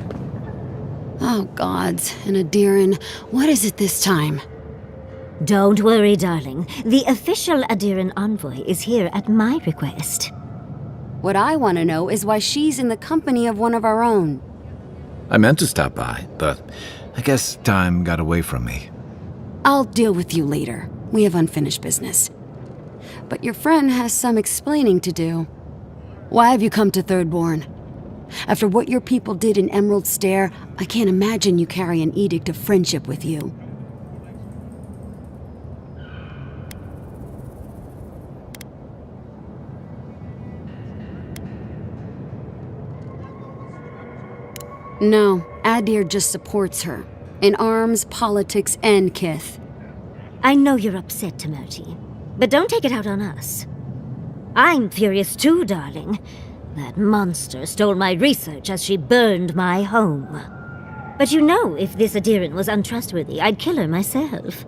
Oh, gods. And Adiran, what is it this time? Don't worry, darling. The official Adiran envoy is here at my request. What I want to know is why she's in the company of one of our own. I meant to stop by, but I guess time got away from me. I'll deal with you later. We have unfinished business. But your friend has some explaining to do. Why have you come to Thirdborn? After what your people did in Emerald Stair, I can't imagine you carry an edict of friendship with you. No, Adir just supports her. In arms, politics, and kith. I know you're upset, Timoti, but don't take it out on us. I'm furious too, darling. That monster stole my research as she burned my home. But you know, if this Adiran was untrustworthy, I'd kill her myself.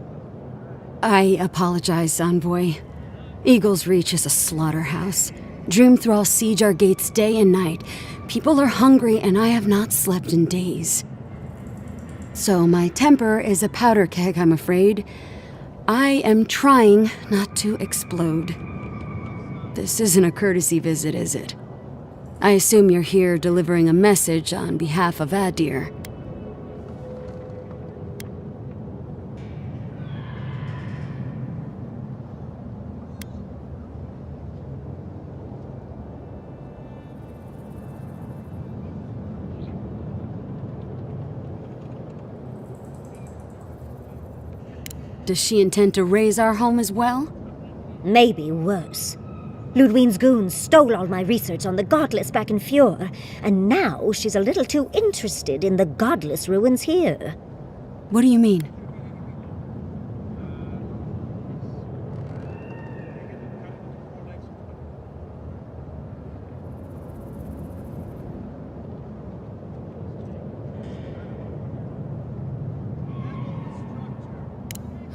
I apologize, Envoy. Eagle's Reach is a slaughterhouse. Dreamthralls siege our gates day and night. People are hungry, and I have not slept in days. So my temper is a powder keg, I'm afraid. I am trying not to explode. This isn't a courtesy visit, is it? I assume you're here delivering a message on behalf of Adir. Does she intend to raise our home as well? Maybe worse. Ludwine's goons stole all my research on the godless back in Fjord, and now she's a little too interested in the godless ruins here. What do you mean?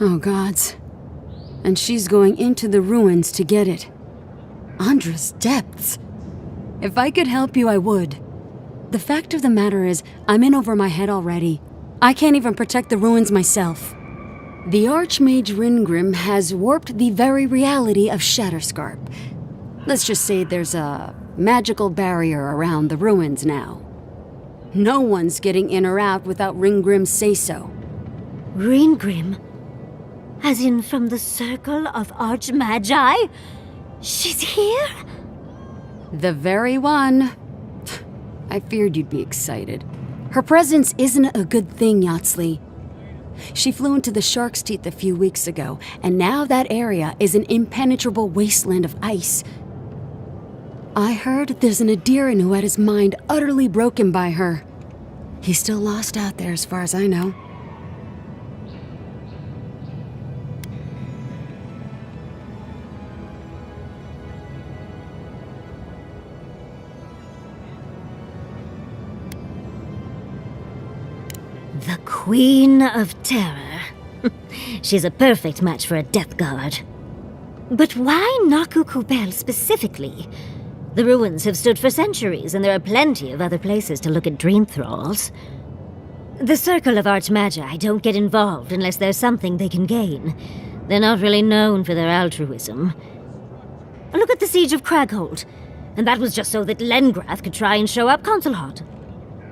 Oh, gods. And she's going into the ruins to get it. Andra's depths. If I could help you, I would. The fact of the matter is, I'm in over my head already. I can't even protect the ruins myself. The Archmage Ringrim has warped the very reality of Shatterscarp. Let's just say there's a magical barrier around the ruins now. No one's getting in or out without Ringgrim's say-so. Ringgrim? As in from the Circle of Archmagi? She's here? The very one. I feared you'd be excited. Her presence isn't a good thing, Yatsley. She flew into the Shark's Teeth a few weeks ago, and now that area is an impenetrable wasteland of ice. I heard there's an Adiran who had his mind utterly broken by her. He's still lost out there as far as I know. The Queen of Terror. She's a perfect match for a Death Guard. But why Naku Kubel specifically? The ruins have stood for centuries, and there are plenty of other places to look at dream thralls. The Circle of Archmagi don't get involved unless there's something they can gain. They're not really known for their altruism. Look at the Siege of Craghold. And that was just so that Lengrath could try and show up Consulhot.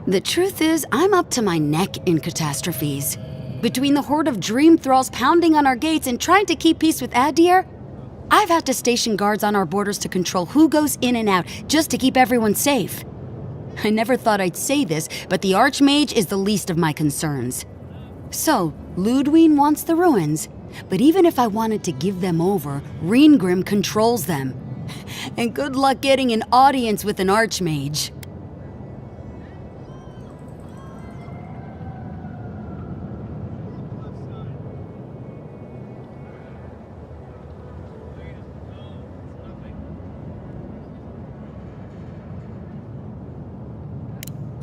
The truth is, I'm up to my neck in catastrophes. Between the horde of dream thralls pounding on our gates and trying to keep peace with Adir, I've had to station guards on our borders to control who goes in and out, just to keep everyone safe. I never thought I'd say this, but the Archmage is the least of my concerns. So, Ludwine wants the ruins, but even if I wanted to give them over, Reengrim controls them. And good luck getting an audience with an Archmage.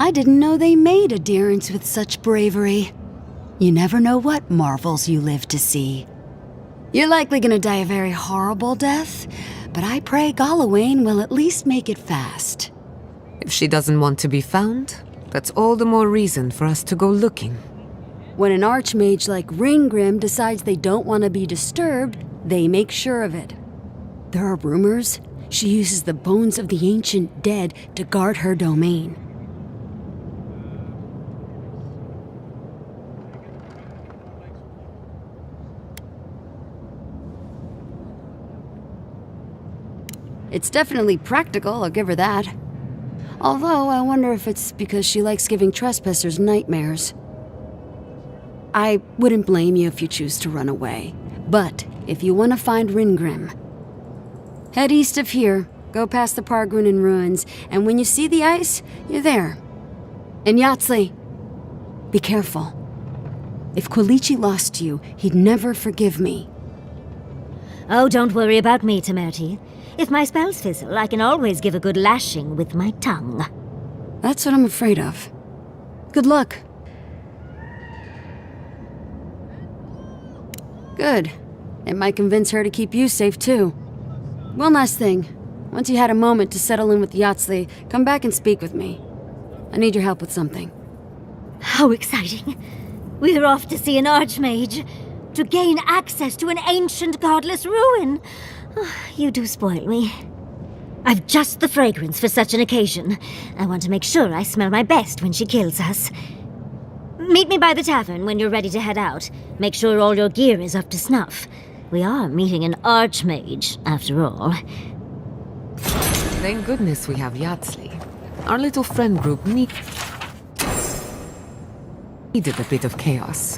I didn't know they made adherents with such bravery. You never know what marvels you live to see. You're likely gonna die a very horrible death, but I pray Galawain will at least make it fast. If she doesn't want to be found, that's all the more reason for us to go looking. When an Archmage like Reengrim decides they don't want to be disturbed, they make sure of it. There are rumors she uses the bones of the ancient dead to guard her domain. It's definitely practical, I'll give her that. Although, I wonder if it's because she likes giving trespassers nightmares. I wouldn't blame you if you choose to run away. But, if you want to find Reengrim, head east of here, go past the Pargunin ruins, and when you see the ice, you're there. And Yatsley, be careful. If Quilichi lost you, he'd never forgive me. Oh, don't worry about me, Temerty. If my spells fizzle, I can always give a good lashing with my tongue. That's what I'm afraid of. Good luck. Good. It might convince her to keep you safe, too. One last thing. Once you had a moment to settle in with Yatsley, come back and speak with me. I need your help with something. How exciting. We're off to see an Archmage. To gain access to an ancient godless ruin. You do spoil me. I've just the fragrance for such an occasion. I want to make sure I smell my best when she kills us. Meet me by the tavern when you're ready to head out. Make sure all your gear is up to snuff. We are meeting an Archmage, after all. Thank goodness we have Yatsley. Our little friend group needed a bit of chaos.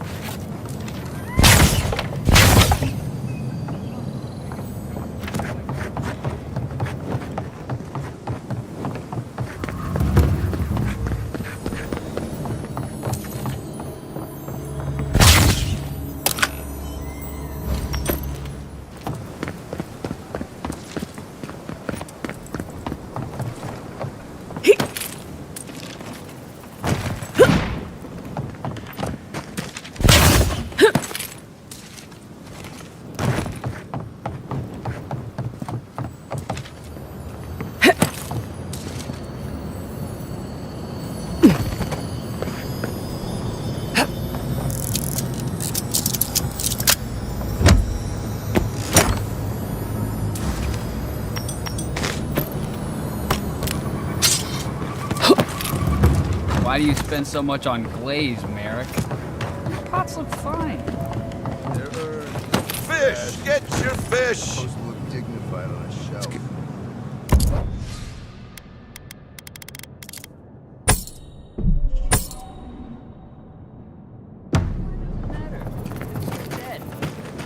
Why do you spend so much on glaze, Merrick? Your pots look fine. Fish! Get your fish! Supposed to look dignified on a shelf.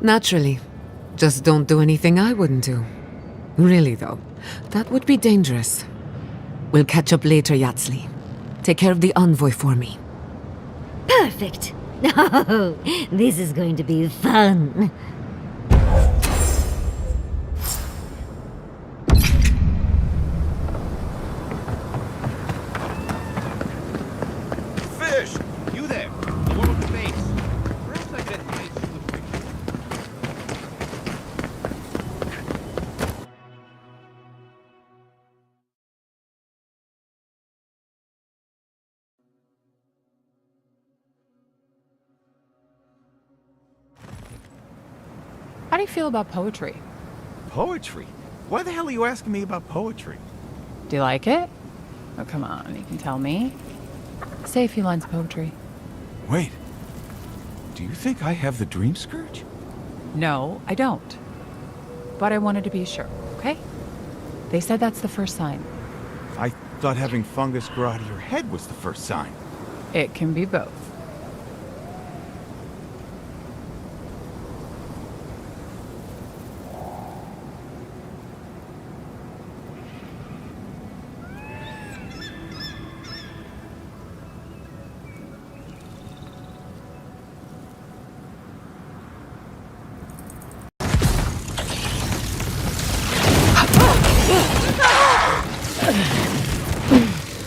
Naturally. Just don't do anything I wouldn't do. Really, though, that would be dangerous. We'll catch up later, Yatsley. Take care of the envoy for me. Perfect. Oh, this is going to be fun. Fish! You there! The one with the face. Perhaps I could advise you with a picture. How do you feel about poetry? Poetry? Why the hell are you asking me about poetry? Do you like it? Oh, come on, you can tell me. Say a few lines of poetry. Wait. Do you think I have the dream scourge? No, I don't. But I wanted to be sure, okay? They said that's the first sign. I thought having fungus grow out of your head was the first sign. It can be both.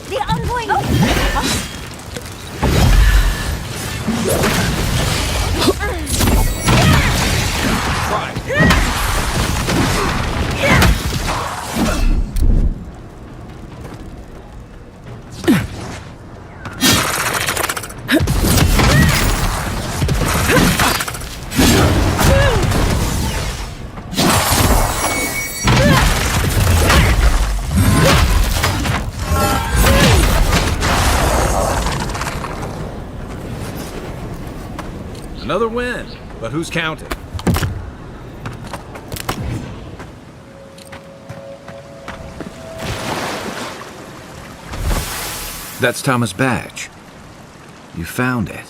The envoy! Another win, but who's counting? That's Thomas' badge. You found it.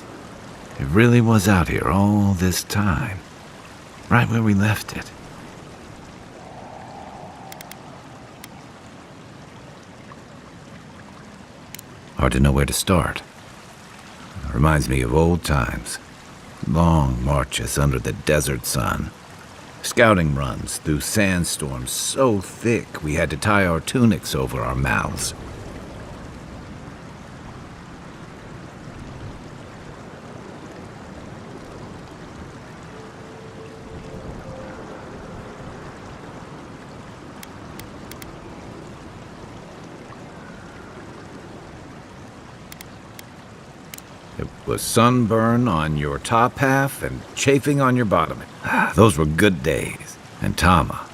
It really was out here all this time. Right where we left it. Hard to know where to start. Reminds me of old times. Long marches under the desert sun. Scouting runs through sandstorms so thick we had to tie our tunics over our mouths. It was sunburn on your top half and chafing on your bottom. Those were good days. And Tama,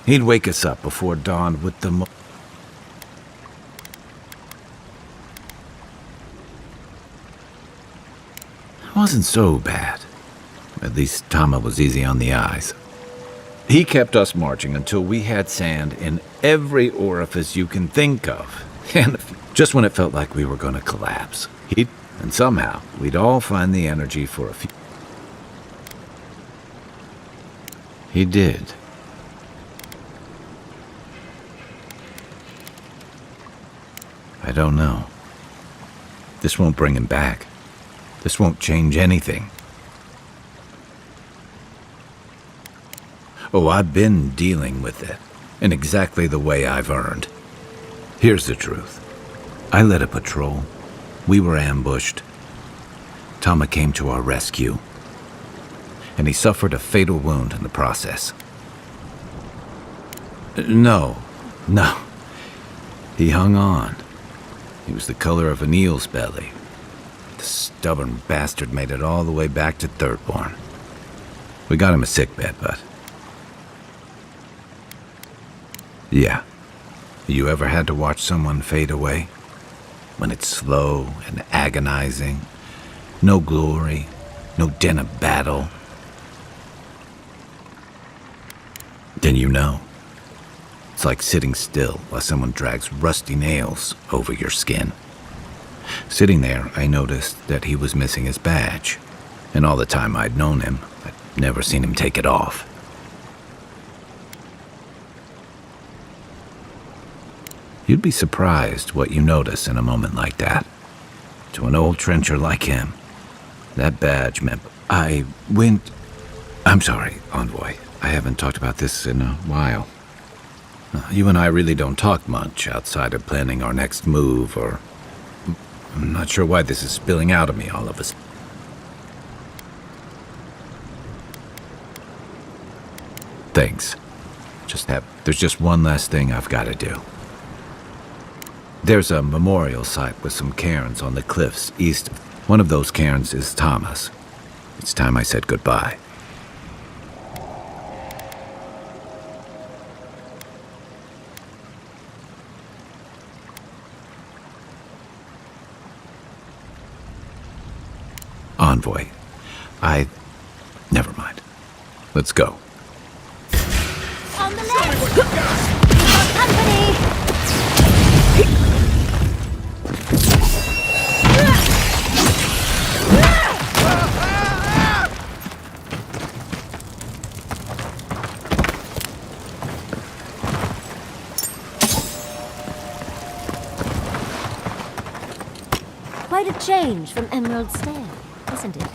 he'd wake us up before dawn with the It wasn't so bad. At least Tama was easy on the eyes. He kept us marching until we had sand in every orifice you can think of. And just when it felt like we were going to collapse, and somehow, we'd all find the energy for a few. He did. I don't know. This won't bring him back. This won't change anything. Oh, I've been dealing with it, in exactly the way I've earned. Here's the truth. I led a patrol. We were ambushed. Tama came to our rescue, and he suffered a fatal wound in the process. No. He hung on. He was the color of an eel's belly. The stubborn bastard made it all the way back to Thirdborn. We got him a sickbed, but... Yeah. You ever had to watch someone fade away? When it's slow and agonizing, no glory, no din of battle, then you know. It's like sitting still while someone drags rusty nails over your skin. Sitting there, I noticed that he was missing his badge, and all the time I'd known him, Never seen him take it off. You'd be surprised what you notice in a moment like that. To an old trencher like him, that badge meant... I'm sorry, Envoy. I haven't talked about this in a while. You and I really don't talk much outside of planning our next move, or... I'm not sure why this is spilling out of me all of a sudden. Thanks. There's just one last thing I've got to do. There's a memorial site with some cairns on the cliffs east. One of those cairns is Thomas. It's time I said goodbye. Envoy. Never mind. Let's go. On the left! Company! Quite a change from Emerald Stair, isn't it?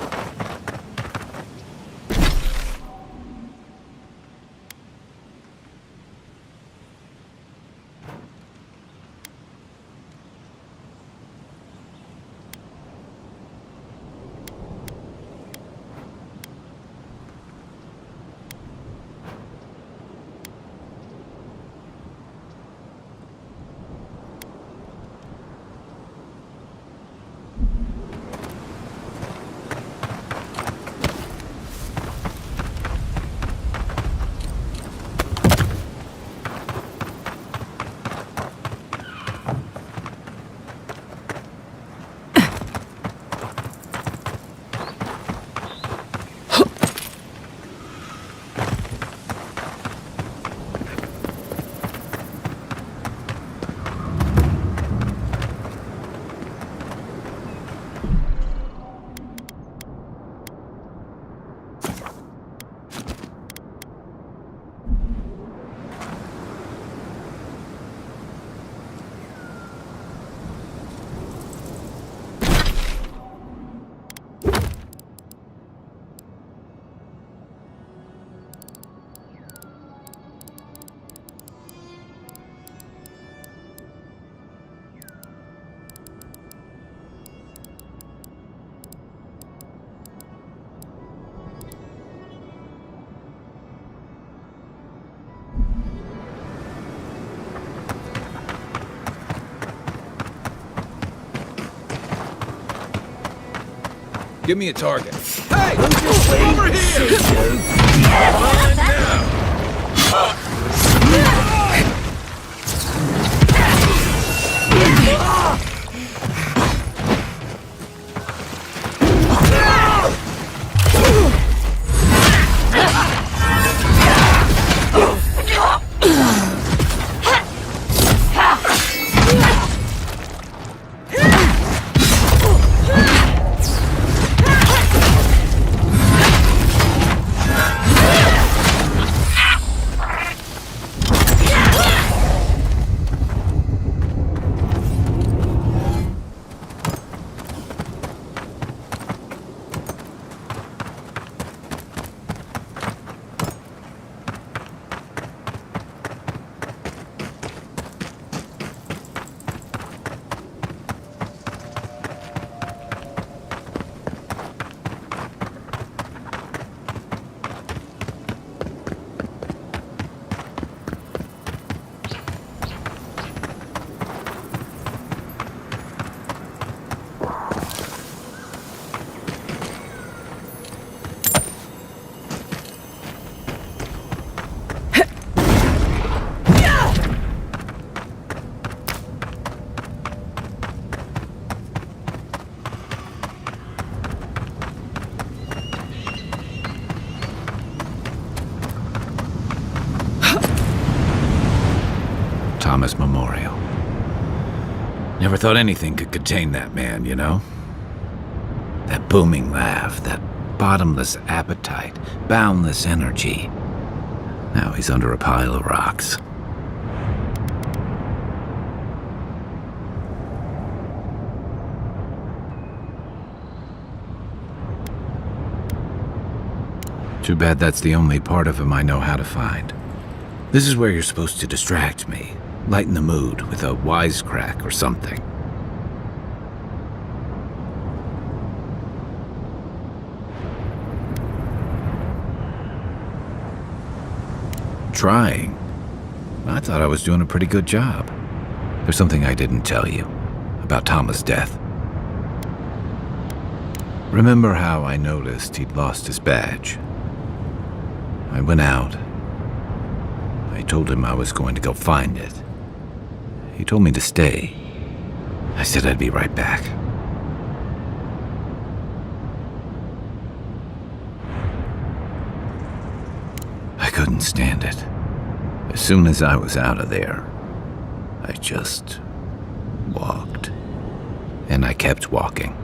Give me a target. Hey! Over here! Run now! Thomas Memorial. Never thought anything could contain that man, you know? That booming laugh, that bottomless appetite, boundless energy. Now he's under a pile of rocks. Too bad that's the only part of him I know how to find. This is where you're supposed to distract me, lighten the mood with a wisecrack or something. Trying? I thought I was doing a pretty good job. There's something I didn't tell you about Thomas' death. Remember how I noticed he'd lost his badge? I went out. I told him I was going to go find it. He told me to stay. I said I'd be right back. I couldn't stand it. As soon as I was out of there, I just walked. And I kept walking.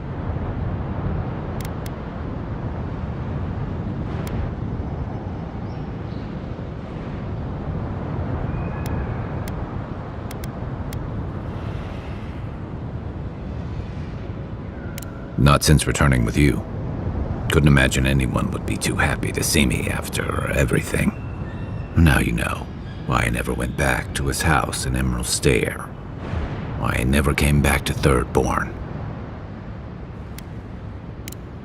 Not since returning with you. Couldn't imagine anyone would be too happy to see me after everything. Now you know why I never went back to his house in Emerald Stair. Why I never came back to Thirdborn.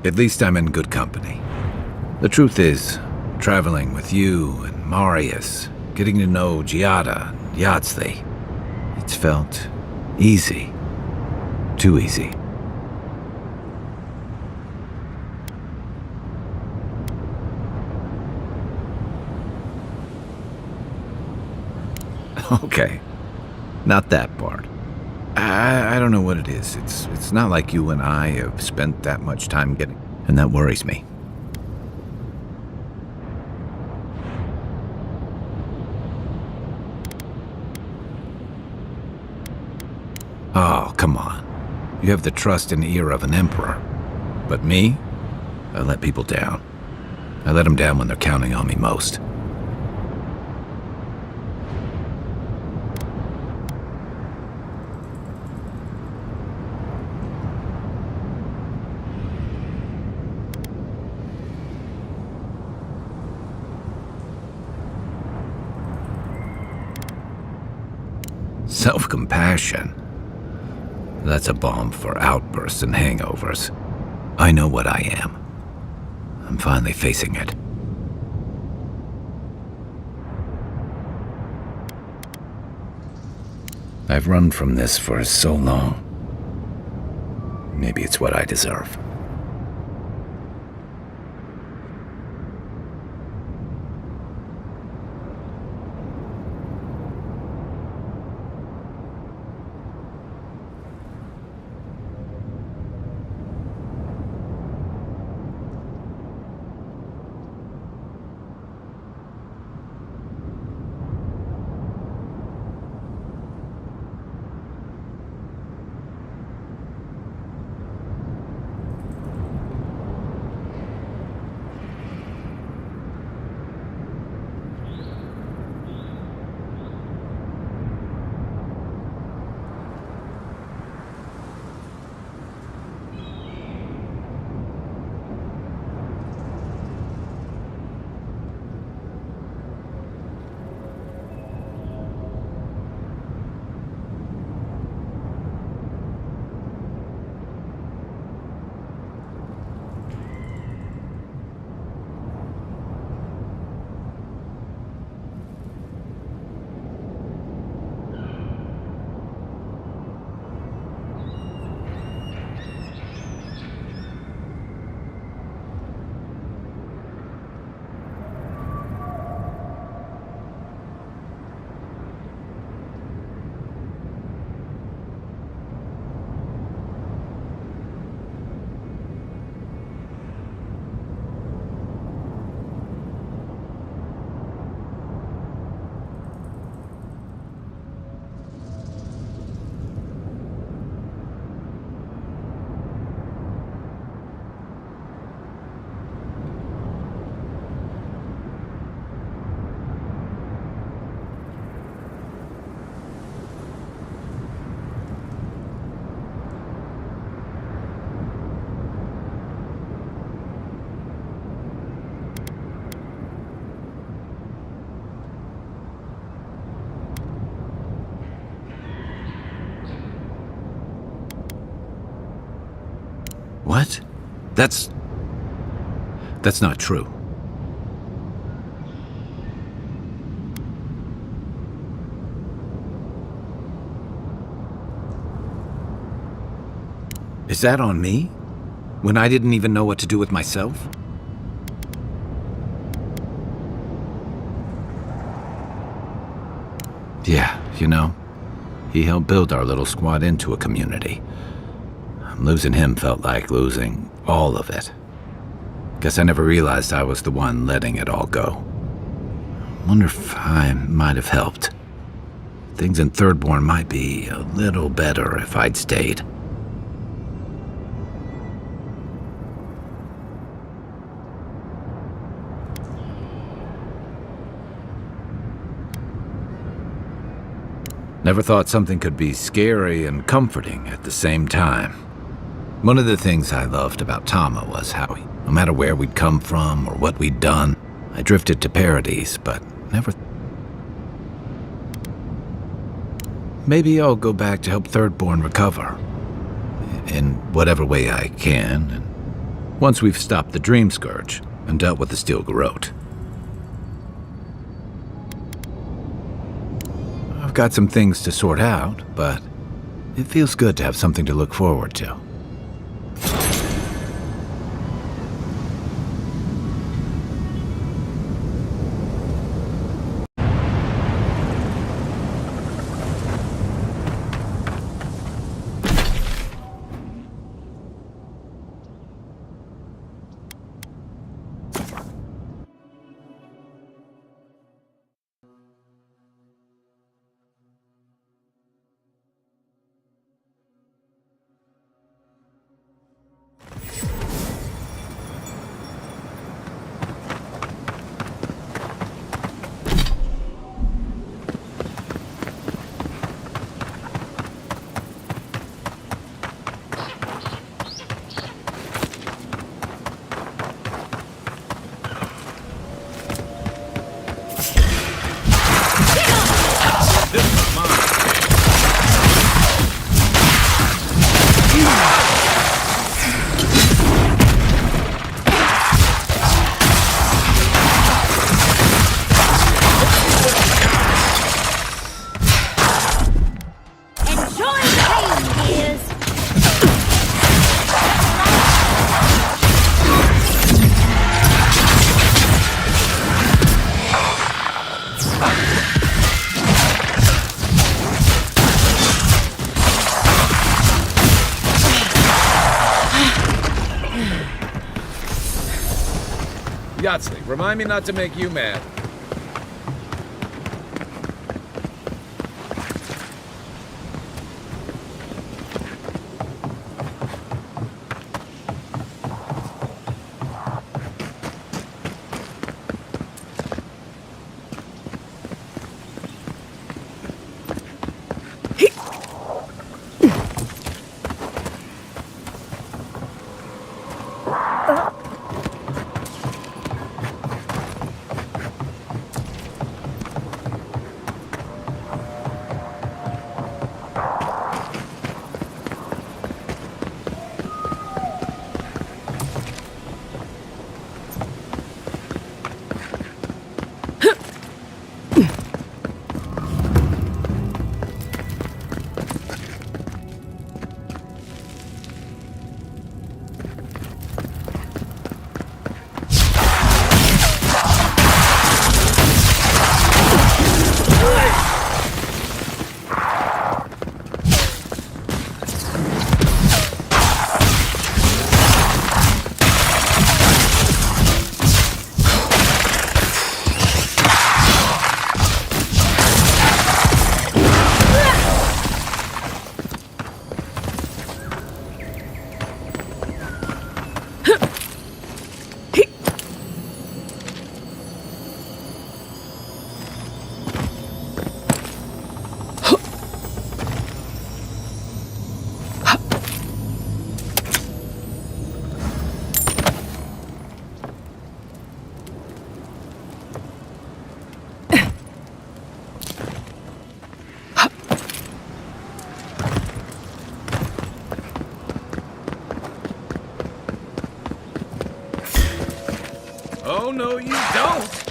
At least I'm in good company. The truth is, traveling with you and Marius, getting to know Giada and Yahtzee, it's felt easy. Too easy. Okay, not that part. I don't know what it is. It's not like you and I have spent that much time getting, and that worries me. Oh, come on. You have the trust and ear of an emperor. But me? I let people down. I let them down when they're counting on me most. Self-compassion. That's a balm for outbursts and hangovers. I know what I am. I'm finally facing it. I've run from this for so long. Maybe it's what I deserve. What? That's not true. Is that on me? When I didn't even know what to do with myself? Yeah, you know, he helped build our little squad into a community. Losing him felt like losing all of it. Guess I never realized I was the one letting it all go. Wonder if I might have helped. Things in Thirdborn might be a little better if I'd stayed. Never thought something could be scary and comforting at the same time. One of the things I loved about Tama was how, no matter where we'd come from or what we'd done, I drifted to Paradise, but never... Maybe I'll go back to help Thirdborn recover. In whatever way I can, and once we've stopped the Dream Scourge and dealt with the Steel Garrote. I've got some things to sort out, but it feels good to have something to look forward to. Yahtzee, remind me not to make you mad. no, you don't!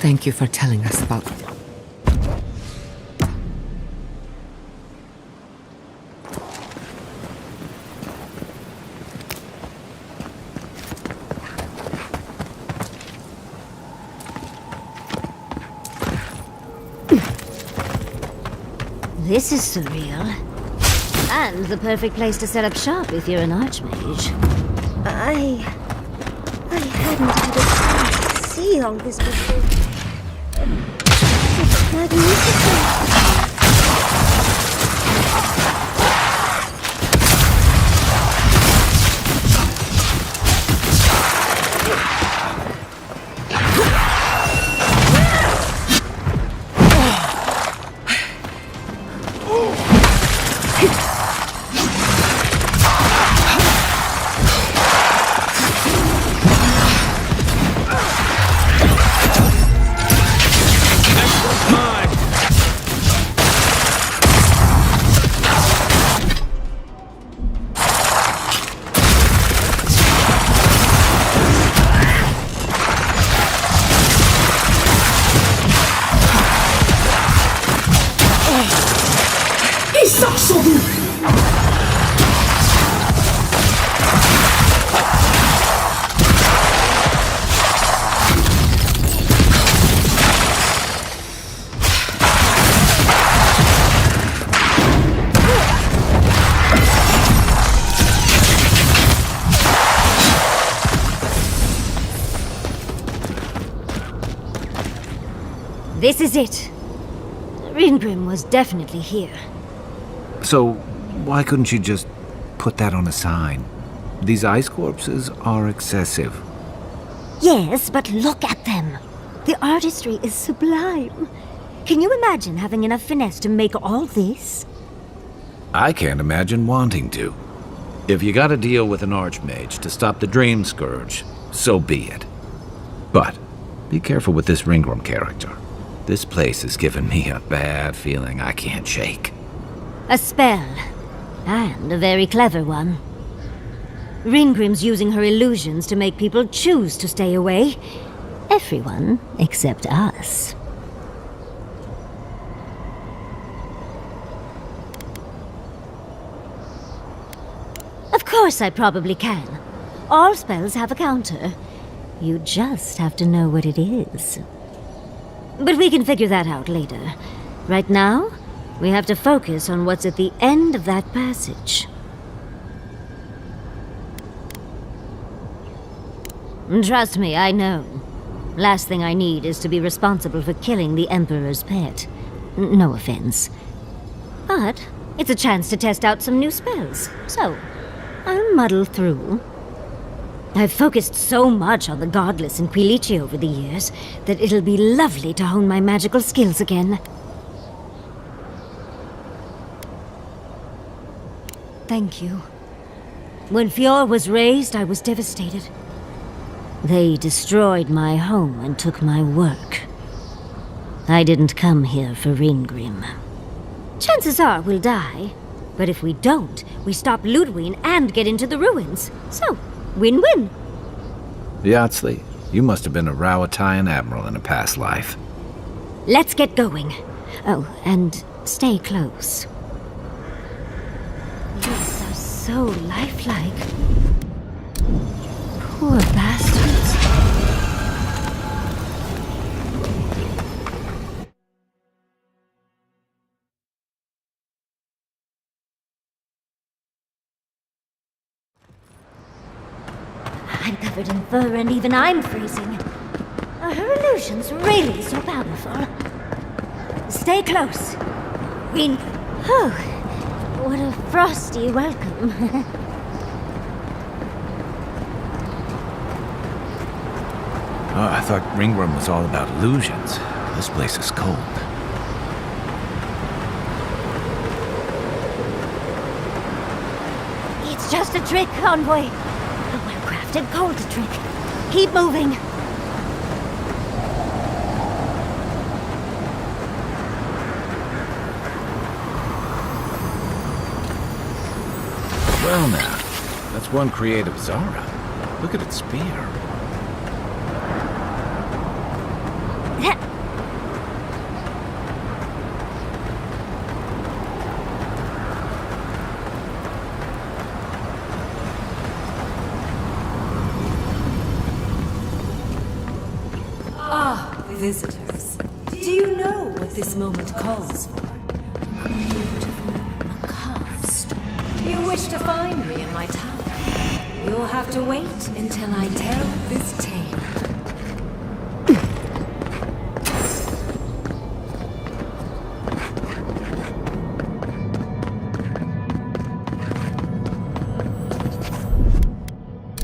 Thank you for telling us about This is surreal. And the perfect place to set up shop if you're an archmage. I hadn't had a chance to see all this before. It's magnificent. This is it. Ringrim was definitely here. So, why couldn't you just put that on a sign? These ice corpses are excessive. Yes, but look at them. The artistry is sublime. Can you imagine having enough finesse to make all this? I can't imagine wanting to. If you gotta deal with an archmage to stop the Dream Scourge, so be it. But be careful with this Ringrim character. This place has given me a bad feeling I can't shake. A spell. And a very clever one. Ringrim's using her illusions to make people choose to stay away. Everyone except us. Of course I probably can. All spells have a counter. You just have to know what it is. But we can figure that out later. Right now, we have to focus on what's at the end of that passage. Trust me, I know. Last thing I need is to be responsible for killing the Emperor's pet. No offense. But it's a chance to test out some new spells, so I'll muddle through. I've focused so much on the Godless and Quilici over the years that it'll be lovely to hone my magical skills again. Thank you. When Fjord was raised, I was devastated. They destroyed my home and took my work. I didn't come here for Ringrim. Chances are we'll die, but if we don't, we stop Ludwig and get into the ruins. So, win-win. Yahtzee, you must have been a Rawatayan admiral in a past life. Let's get going. Oh, and stay close. These are so lifelike. Poor bastards. I'm covered in fur and even I'm freezing. Are her illusions really so powerful? Stay close. Win. Oh, what a frosty welcome. Oh, I thought Ringrim was all about illusions. This place is cold. It's just a trick, Envoy. A well-crafted cold trick. Keep moving. Well now, that's one creative Zara. Look at its spear. Visitors, do you know what this moment calls for? You wish to find me in my tower? You'll have to wait until I tell this tale.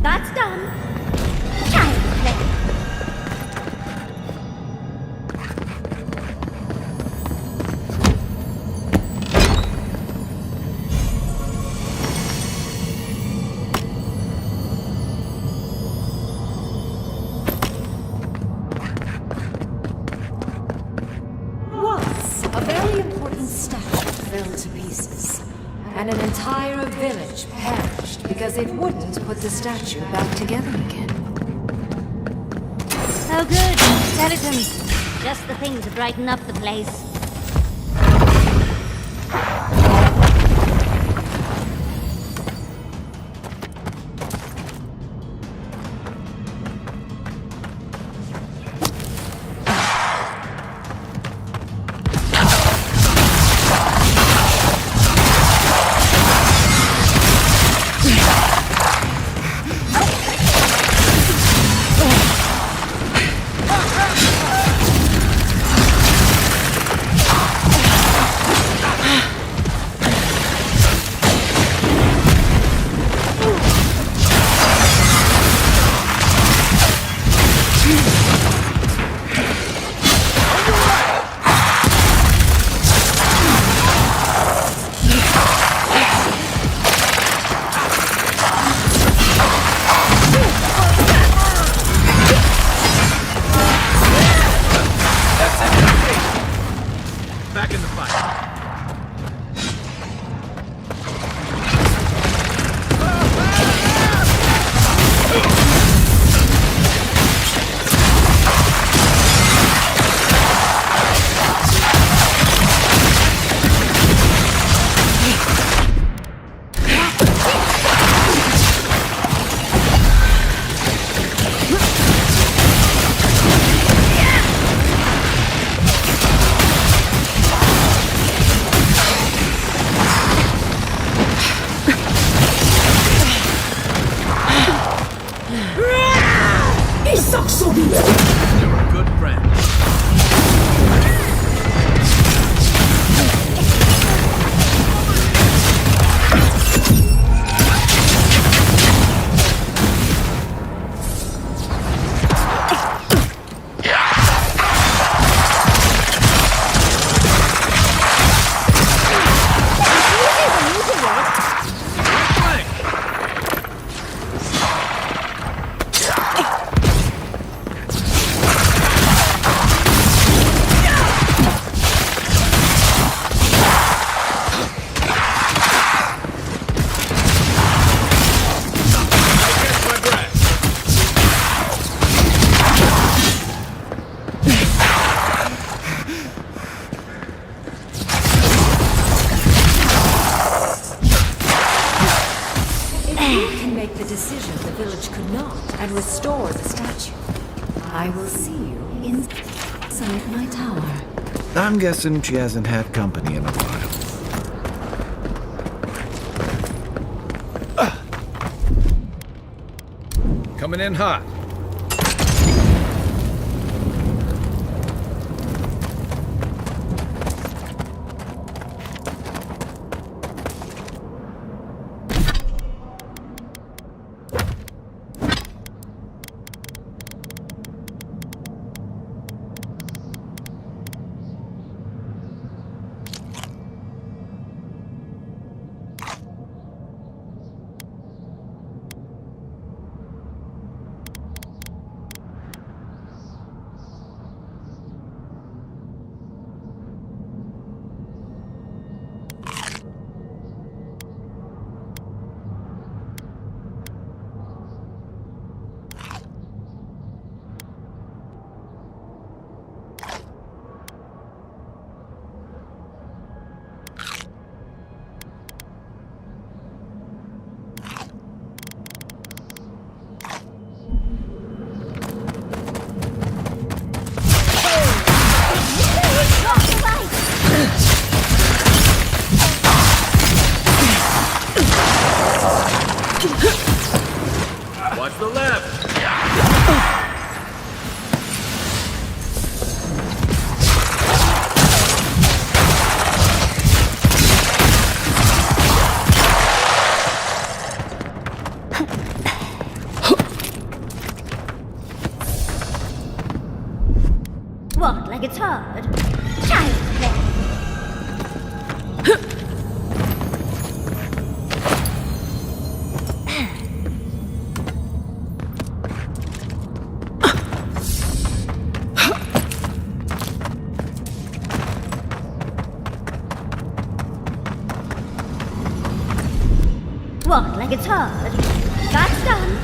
That's done. Child play. Once, a very important statue fell to pieces, and an entire village perished because it wouldn't put the statue back together again. Oh good, skeletons. Just the thing to brighten up the place. Restore the statue. I will see you inside my tower. I'm guessing she hasn't had company in a while. Coming in hot. Watch the left! What, like it's hard? Child's play. What, like it's hard? That's done.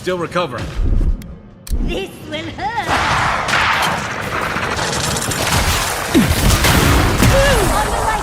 Still recovering. This will hurt. On the right.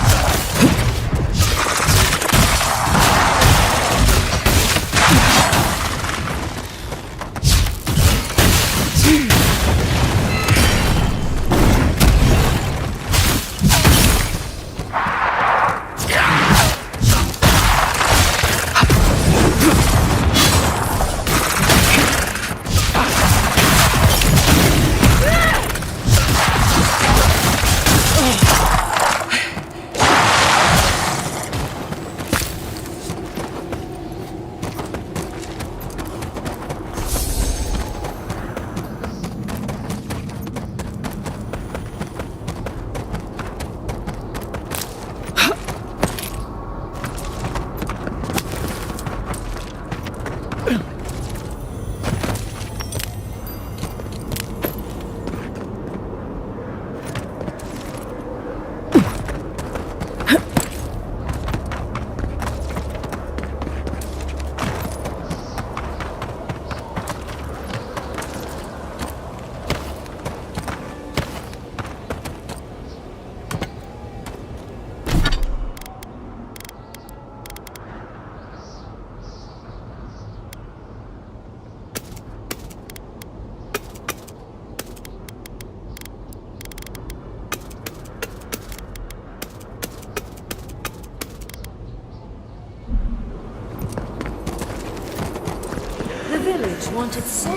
Wanted so.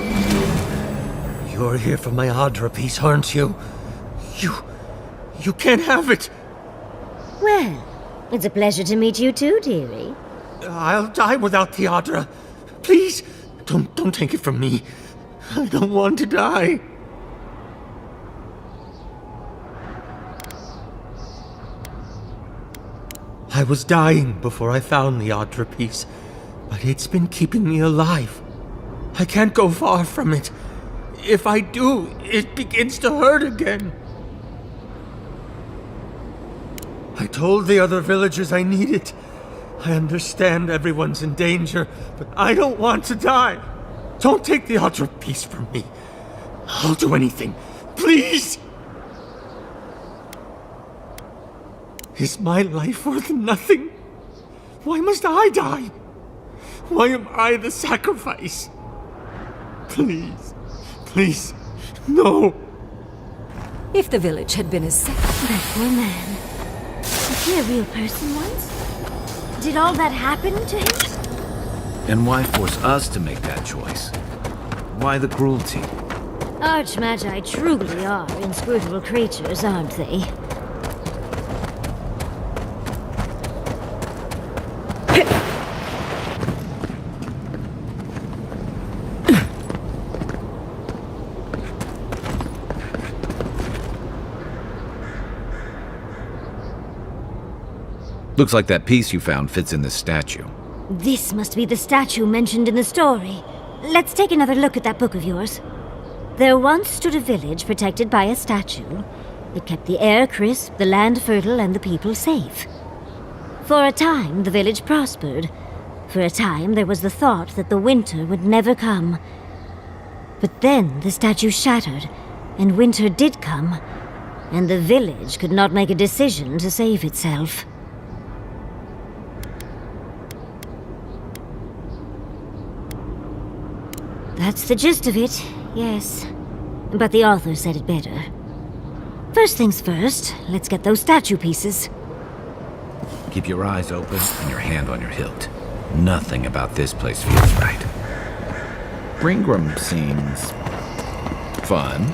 You're here for my Adra piece, aren't you? You can't have it! Well, it's a pleasure to meet you too, dearie. I'll die without Theodra. Please, don't take it from me. I don't want to die. I was dying before I found the Audra piece, but it's been keeping me alive. I can't go far from it. If I do, it begins to hurt again. I told the other villagers I need it. I understand everyone's in danger, but I don't want to die. Don't take the Audra piece from me. I'll do anything. Please! Is my life worth nothing? Why must I die? Why am I the sacrifice? Please, please, no. If the village had been as safe. That poor man. Was he a real person once? Did all that happen to him? And why force us to make that choice? Why the cruelty? Archmagi truly are inscrutable creatures, aren't they? Looks like that piece you found fits in this statue. This must be the statue mentioned in the story. Let's take another look at that book of yours. There once stood a village protected by a statue. It kept the air crisp, the land fertile, and the people safe. For a time, the village prospered. For a time, there was the thought that the winter would never come. But then the statue shattered, and winter did come, and the village could not make a decision to save itself. That's the gist of it, yes. But the author said it better. First things first, let's get those statue pieces. Keep your eyes open and your hand on your hilt. Nothing about this place feels right. Bringram seems fun.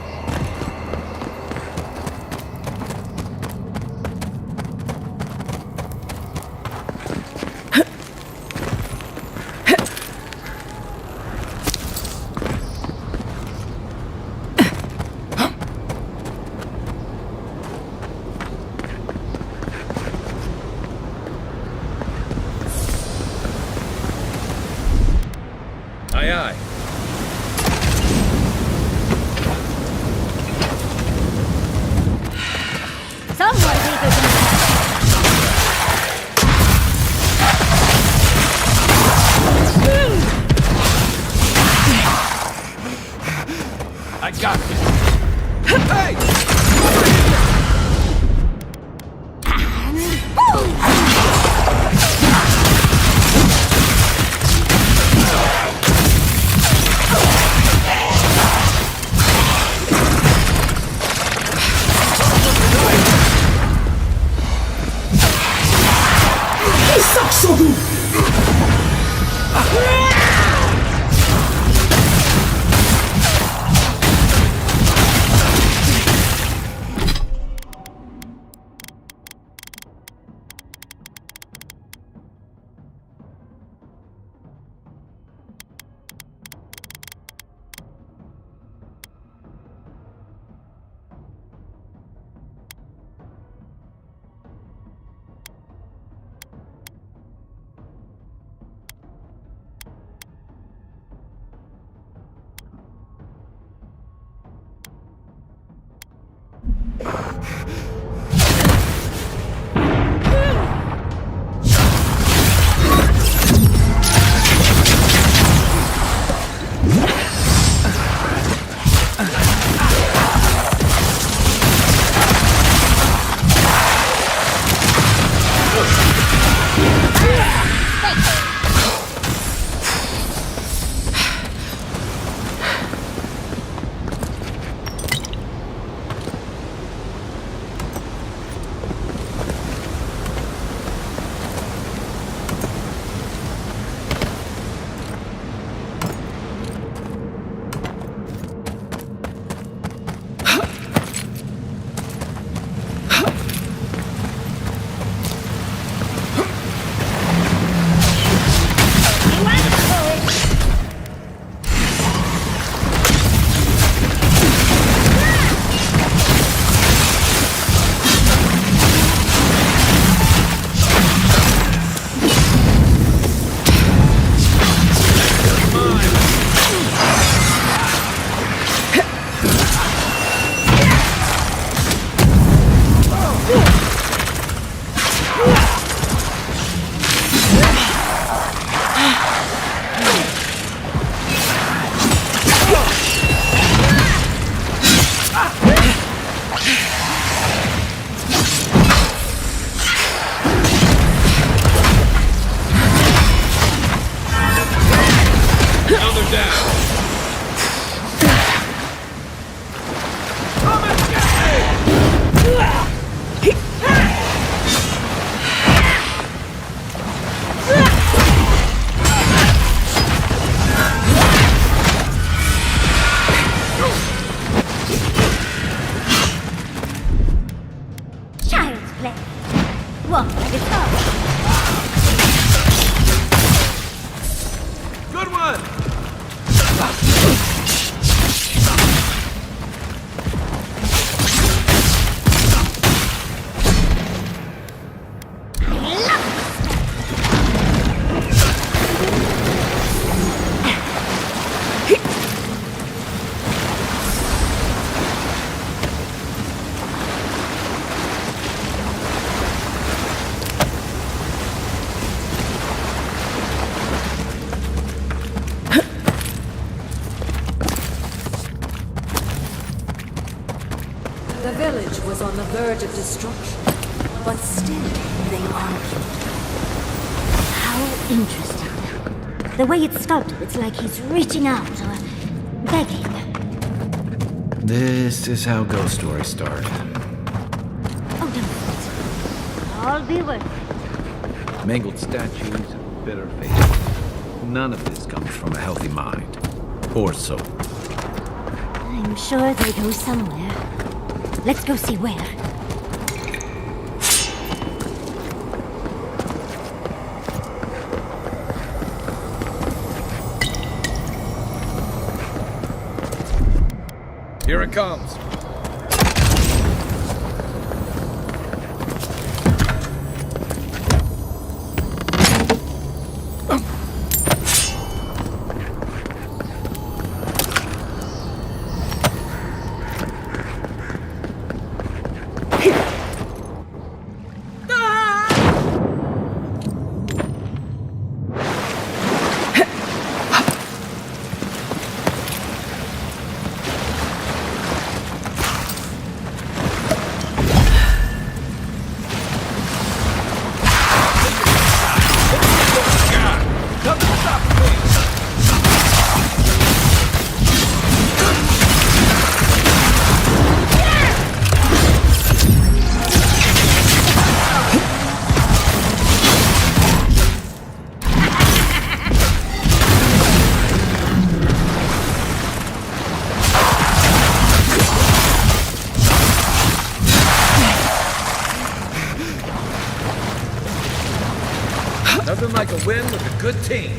on, let's go. Good one! The village was on the verge of destruction, but still they argued. How interesting. The way it's sculpted, it's like he's reaching out or begging. This is how ghost stories start. Oh, don't fret. I'll be worth it. Mangled statues, bitter faces. None of this comes from a healthy mind. Or soul. I'm sure they go somewhere. Let's go see where. Here it comes. Nothing like a win with a good team.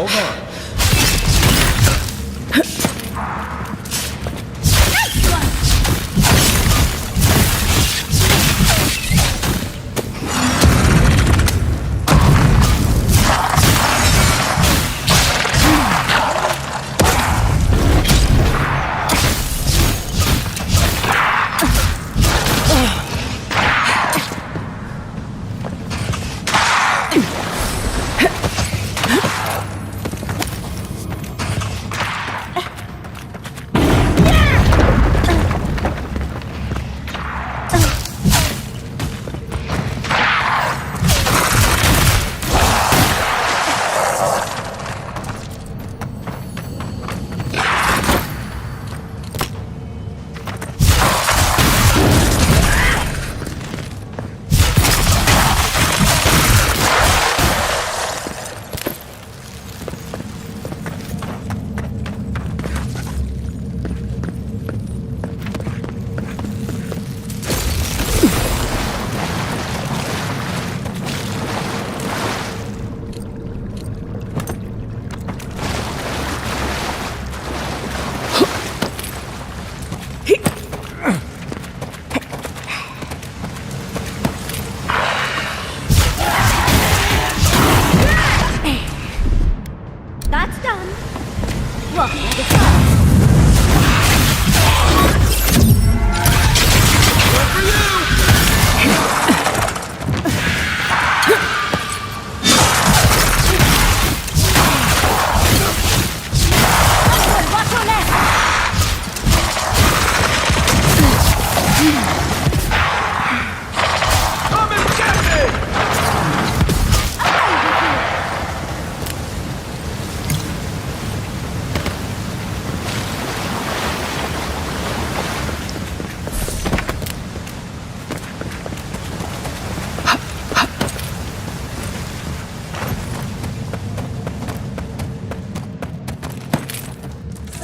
Hold on.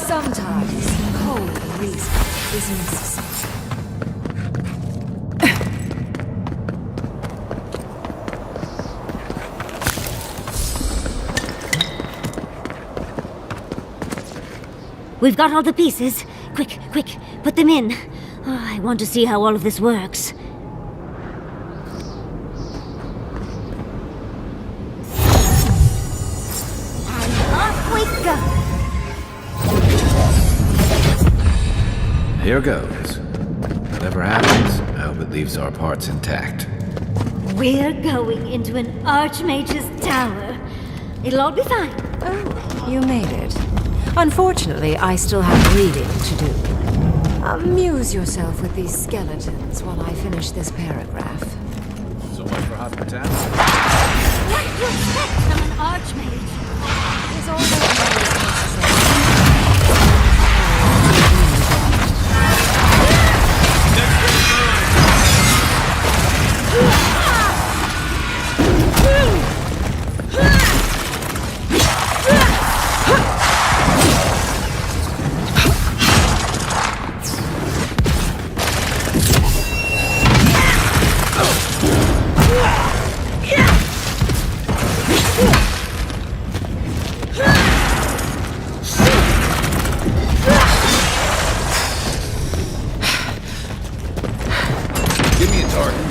Sometimes cold reason is necessary. We've got all the pieces. Quick, quick, put them in. Oh, I want to see how all of this works. And off we go! Here goes. Whatever happens, I hope it leaves our parts intact. We're going into an Archmage's tower. It'll all be fine. Oh, you made it. Unfortunately, I still have reading to do. Amuse yourself with these skeletons while I finish this paragraph. So much for hospitality. What do you expect from an Archmage? Is all that necessary. Give me a target.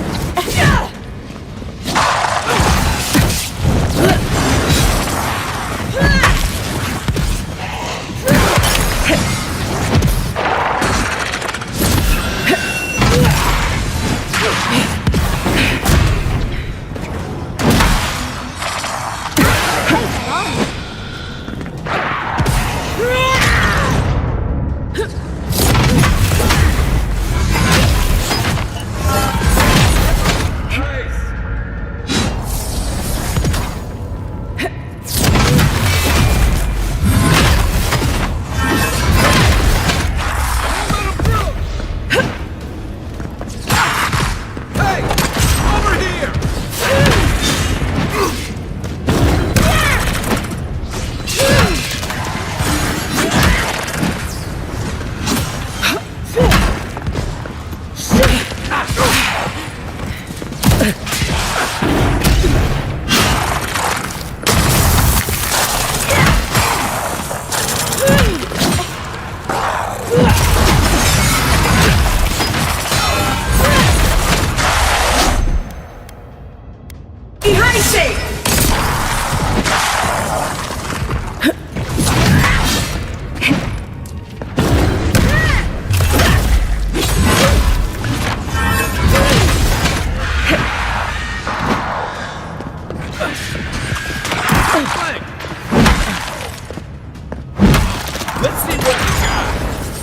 Let's see what we got.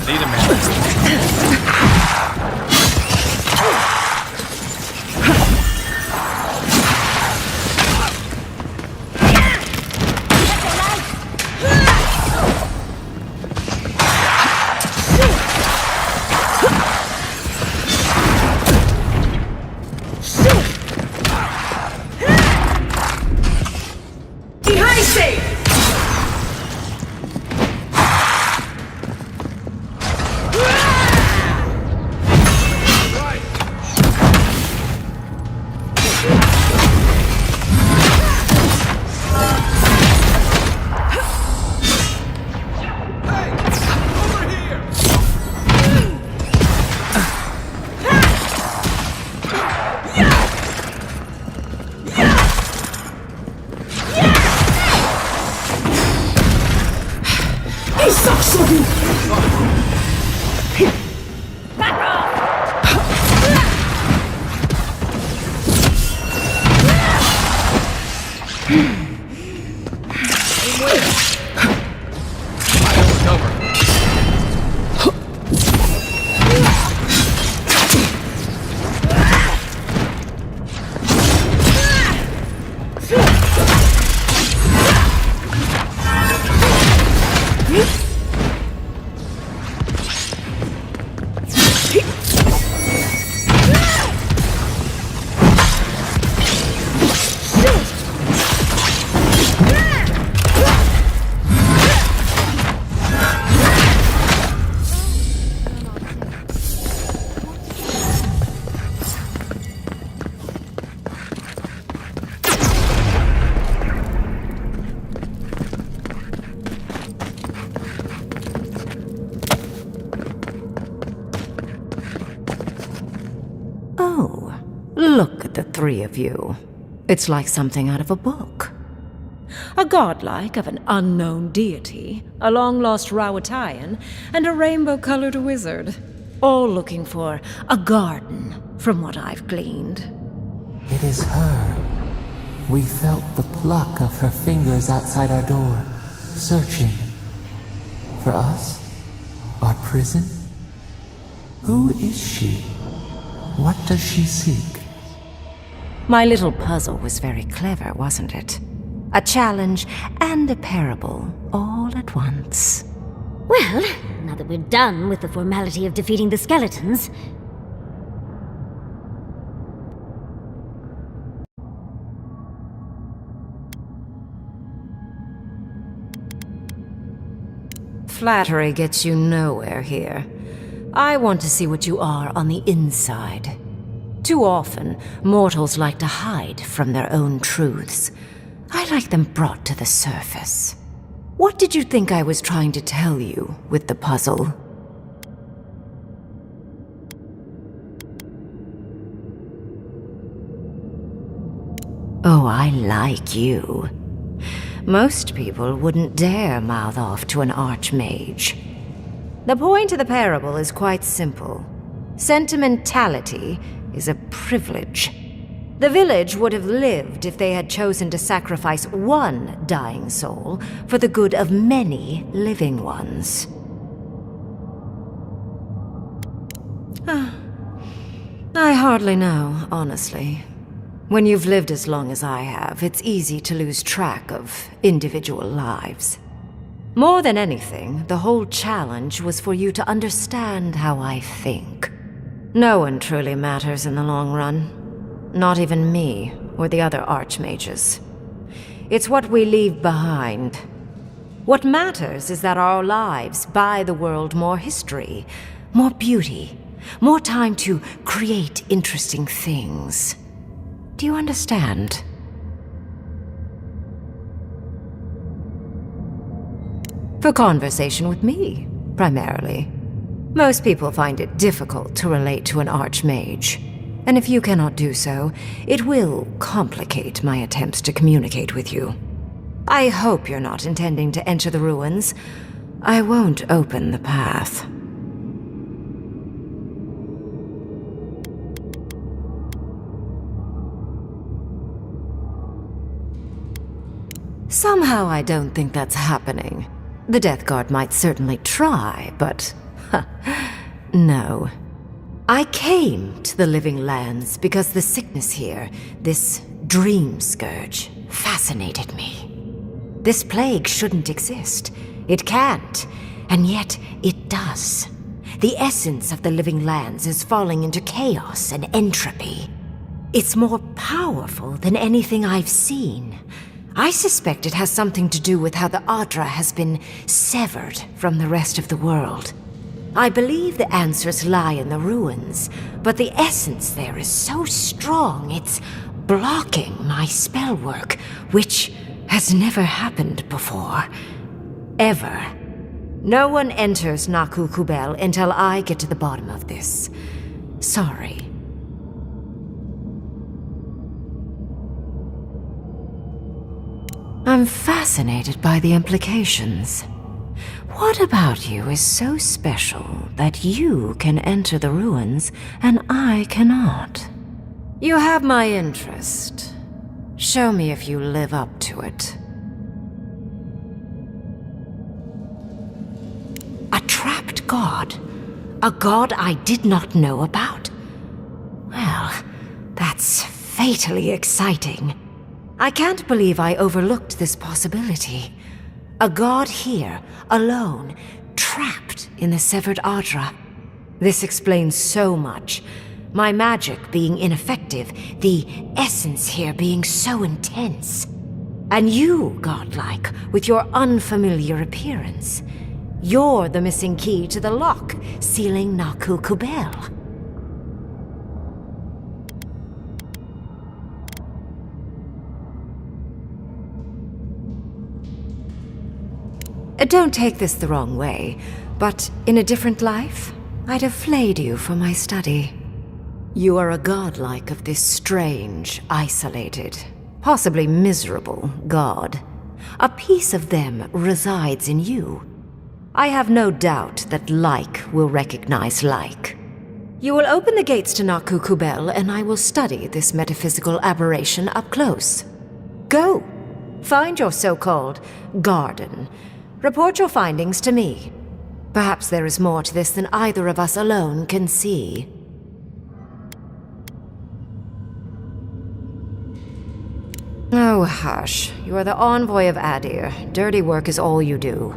Need a minute. Look at the three of you. It's like something out of a book. A godlike of an unknown deity, a long-lost Rawatayan, and a rainbow-colored wizard. All looking for a garden, from what I've gleaned. It is her. We felt the pluck of her fingers outside our door, searching. For us? Our prison? Who is she? What does she seek? My little puzzle was very clever, wasn't it? A challenge and a parable, all at once. Well, now that we're done with the formality of defeating the skeletons... Flattery gets you nowhere here. I want to see what you are on the inside. Too often, mortals like to hide from their own truths. I like them brought to the surface. What did you think I was trying to tell you with the puzzle? Oh, I like you. Most people wouldn't dare mouth off to an archmage. The point of the parable is quite simple. Sentimentality is a privilege. The village would have lived if they had chosen to sacrifice one dying soul for the good of many living ones. I hardly know, honestly. When you've lived as long as I have, it's easy to lose track of individual lives. More than anything, the whole challenge was for you to understand how I think. No one truly matters in the long run. Not even me, or the other archmages. It's what we leave behind. What matters is that our lives buy the world more history, more beauty, more time to create interesting things. Do you understand? For conversation with me, primarily. Most people find it difficult to relate to an archmage. And if you cannot do so, it will complicate my attempts to communicate with you. I hope you're not intending to enter the ruins. I won't open the path. Somehow I don't think that's happening. The Death Guard might certainly try, but... no. I came to the Living Lands because the sickness here, this dream scourge, fascinated me. This plague shouldn't exist. It can't, and yet it does. The essence of the Living Lands is falling into chaos and entropy. It's more powerful than anything I've seen. I suspect it has something to do with how the Adra has been severed from the rest of the world. I believe the answers lie in the ruins, but the essence there is so strong it's blocking my spell work, which has never happened before. Ever. No one enters Naku Kubel until I get to the bottom of this. Sorry. I'm fascinated by the implications. What about you is so special that you can enter the ruins and I cannot? You have my interest. Show me if you live up to it. A trapped god? A god I did not know about? Well, that's fatally exciting. I can't believe I overlooked this possibility. A god here, alone, trapped in the severed Adra. This explains so much. My magic being ineffective, the essence here being so intense. And you, godlike, with your unfamiliar appearance. You're the missing key to the lock, sealing Naku Kubel. Don't take this the wrong way, but in a different life, I'd have flayed you for my study. You are a godlike of this strange, isolated, possibly miserable god. A piece of them resides in you. I have no doubt that like will recognize like. You will open the gates to Naku Kubel, and I will study this metaphysical aberration up close. Go! Find your so-called garden. Report your findings to me. Perhaps there is more to this than either of us alone can see. Oh, hush. You are the envoy of Adir. Dirty work is all you do.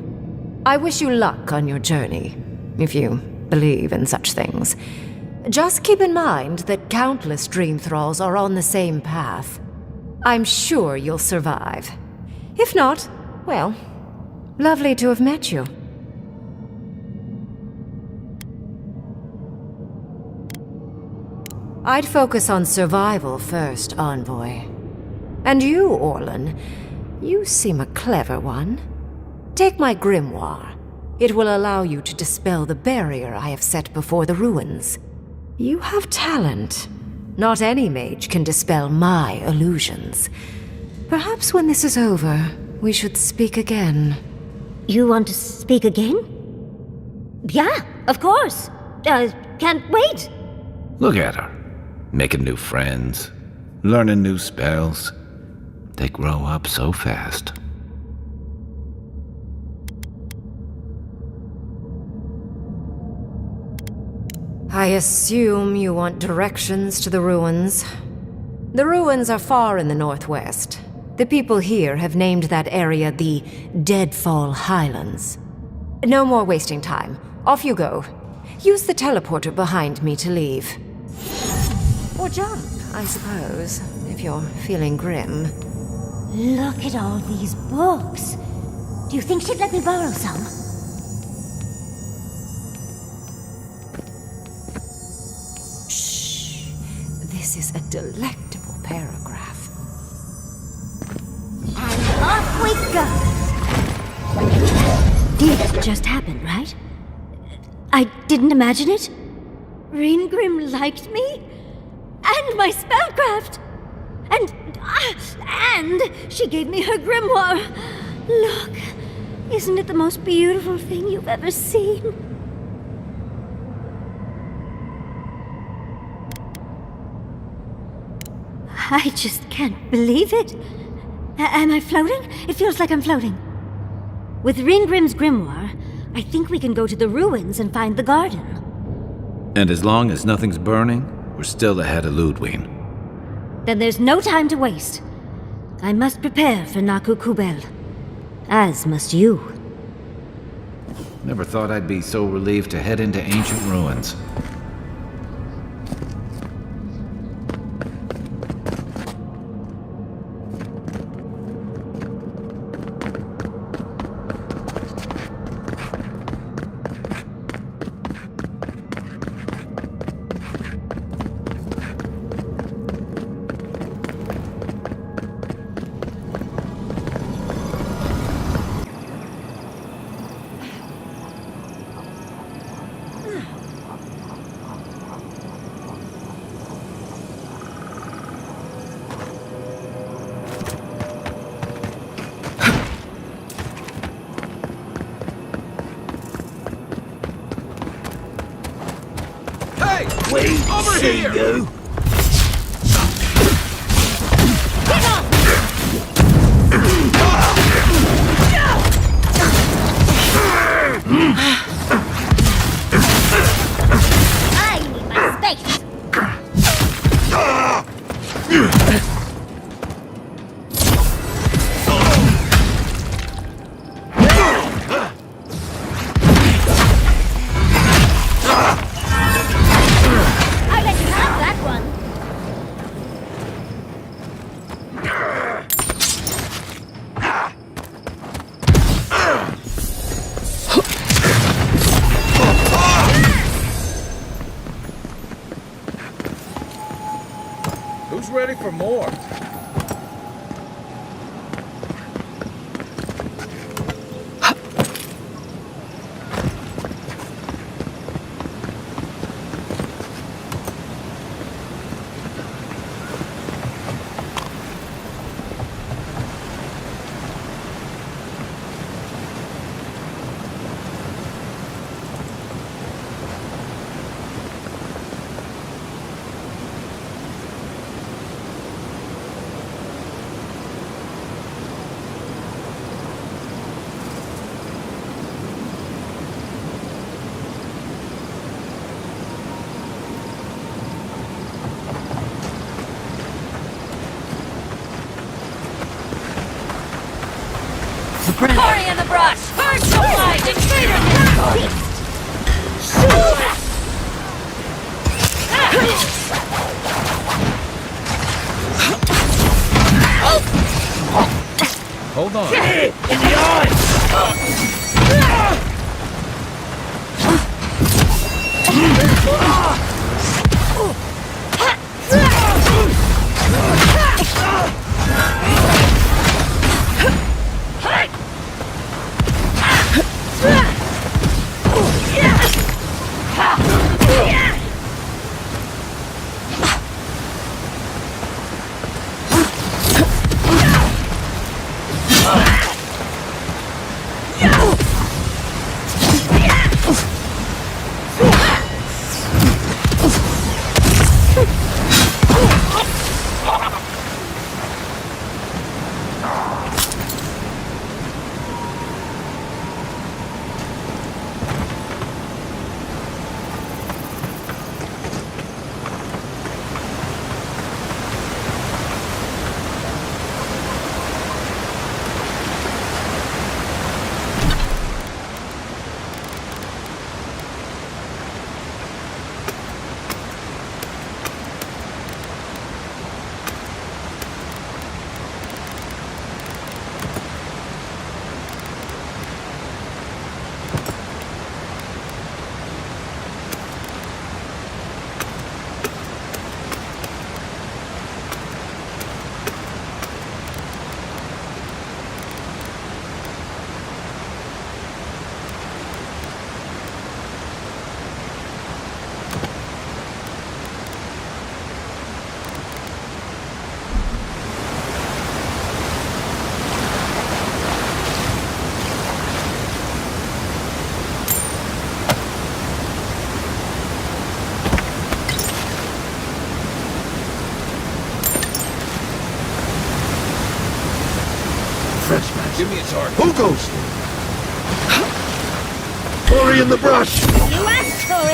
I wish you luck on your journey, if you believe in such things. Just keep in mind that countless dream thralls are on the same path. I'm sure you'll survive. If not, well, lovely to have met you. I'd focus on survival first, Envoy. And you, Orlan, you seem a clever one. Take my grimoire. It will allow you to dispel the barrier I have set before the ruins. You have talent. Not any mage can dispel my illusions. Perhaps when this is over, we should speak again. You want to speak again? Yeah, of course. Can't wait. Look at her. Making new friends. Learning new spells. They grow up so fast. I assume you want directions to the ruins. The ruins are far in the northwest. The people here have named that area the Deadfall Highlands. No more wasting time. Off you go. Use the teleporter behind me to leave. Or jump, I suppose, if you're feeling grim. Look at all these books. Do you think she'd let me borrow some? Shh. This is a delectable paragraph. And off we go! It just happened, right? I didn't imagine it? Reengrim liked me? And my spellcraft! And she gave me her grimoire! Look, isn't it the most beautiful thing you've ever seen? I just can't believe it. Am I floating? It feels like I'm floating. With Ringgrim's grimoire, I think we can go to the ruins and find the garden. And as long as nothing's burning, we're still ahead of Ludwig. Then there's no time to waste. I must prepare for Naku Kubel. As must you. Never thought I'd be so relieved to head into ancient ruins. Wait, over here! You. I need my space. Who's ready for more? Hurry in the brush! Hard to find! Invader! Hold on. In the eye! Give me a target. Who goes? Tori in the brush! You asked for it!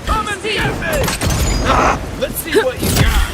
Come and see me! Let's see what you got.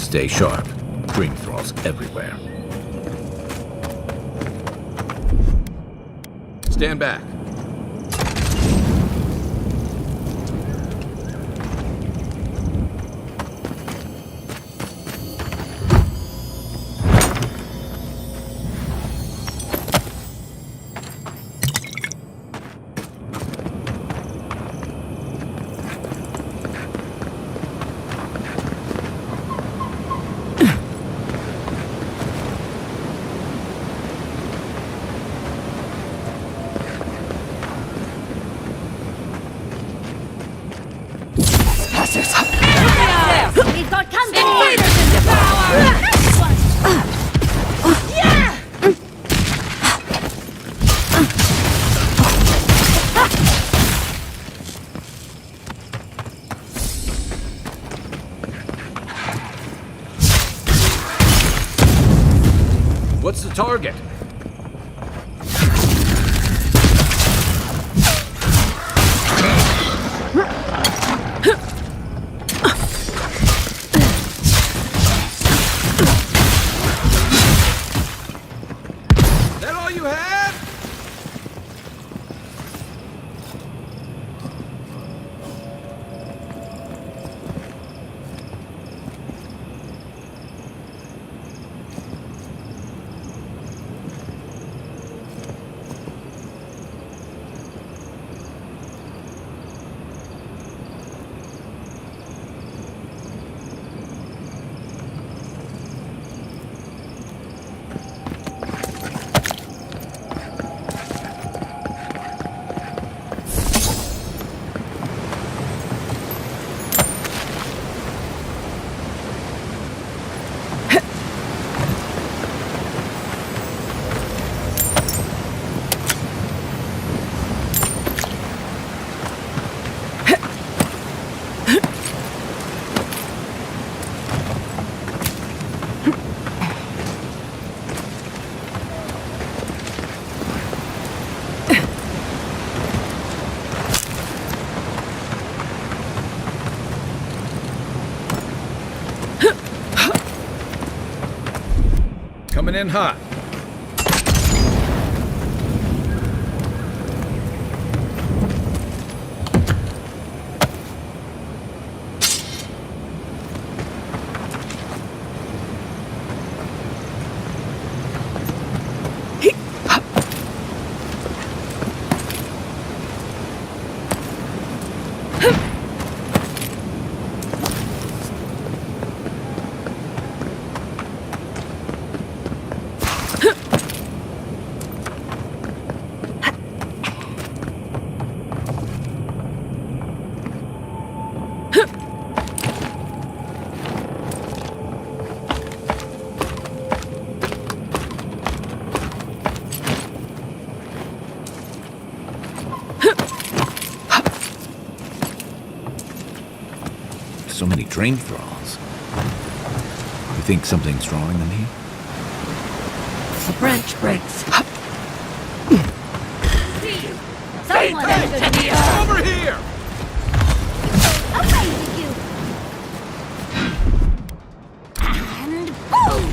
Stay sharp. Dream thralls everywhere. Stand back. We've got company! Invaders in devour! Next one! Yeah! What's the target? Coming in hot. many dream thralls. You think something's drawing them here? The branch breaks. Someone over here! Away with you! And boom!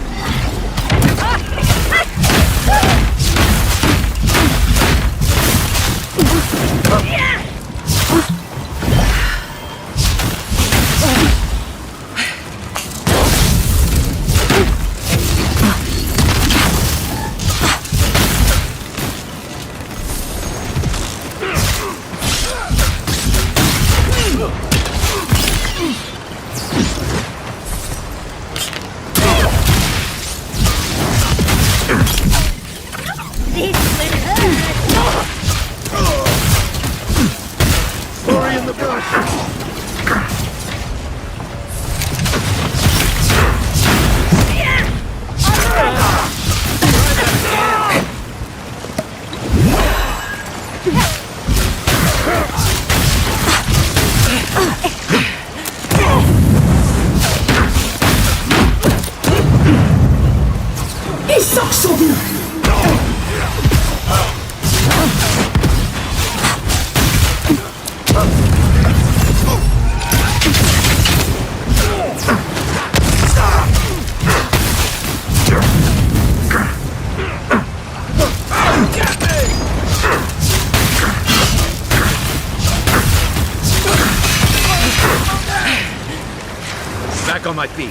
Back on my feet.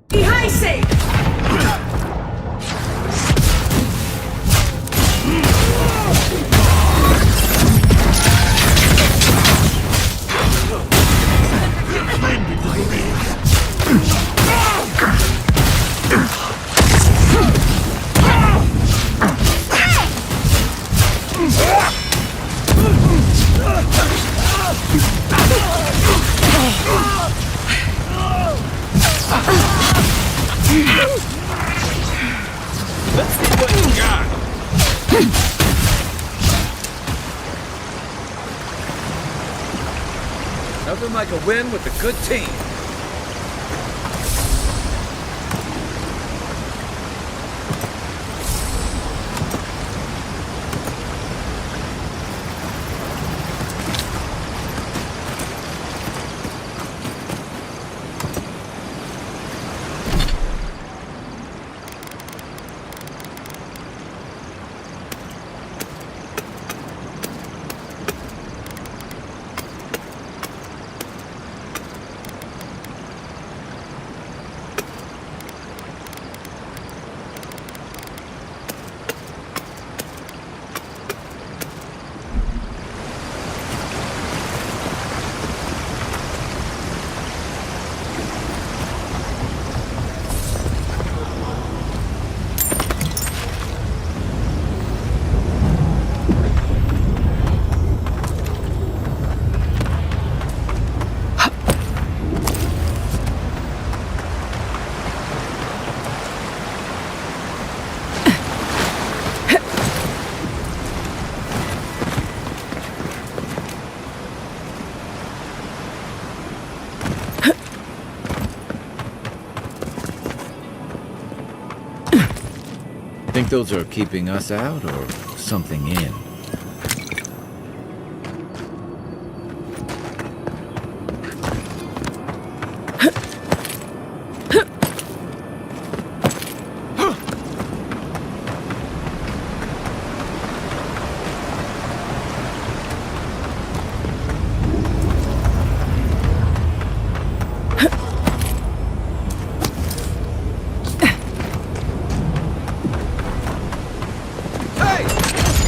Behind safe! Let's see what you got. Nothing like a win with a good team. Think those are keeping us out or something in?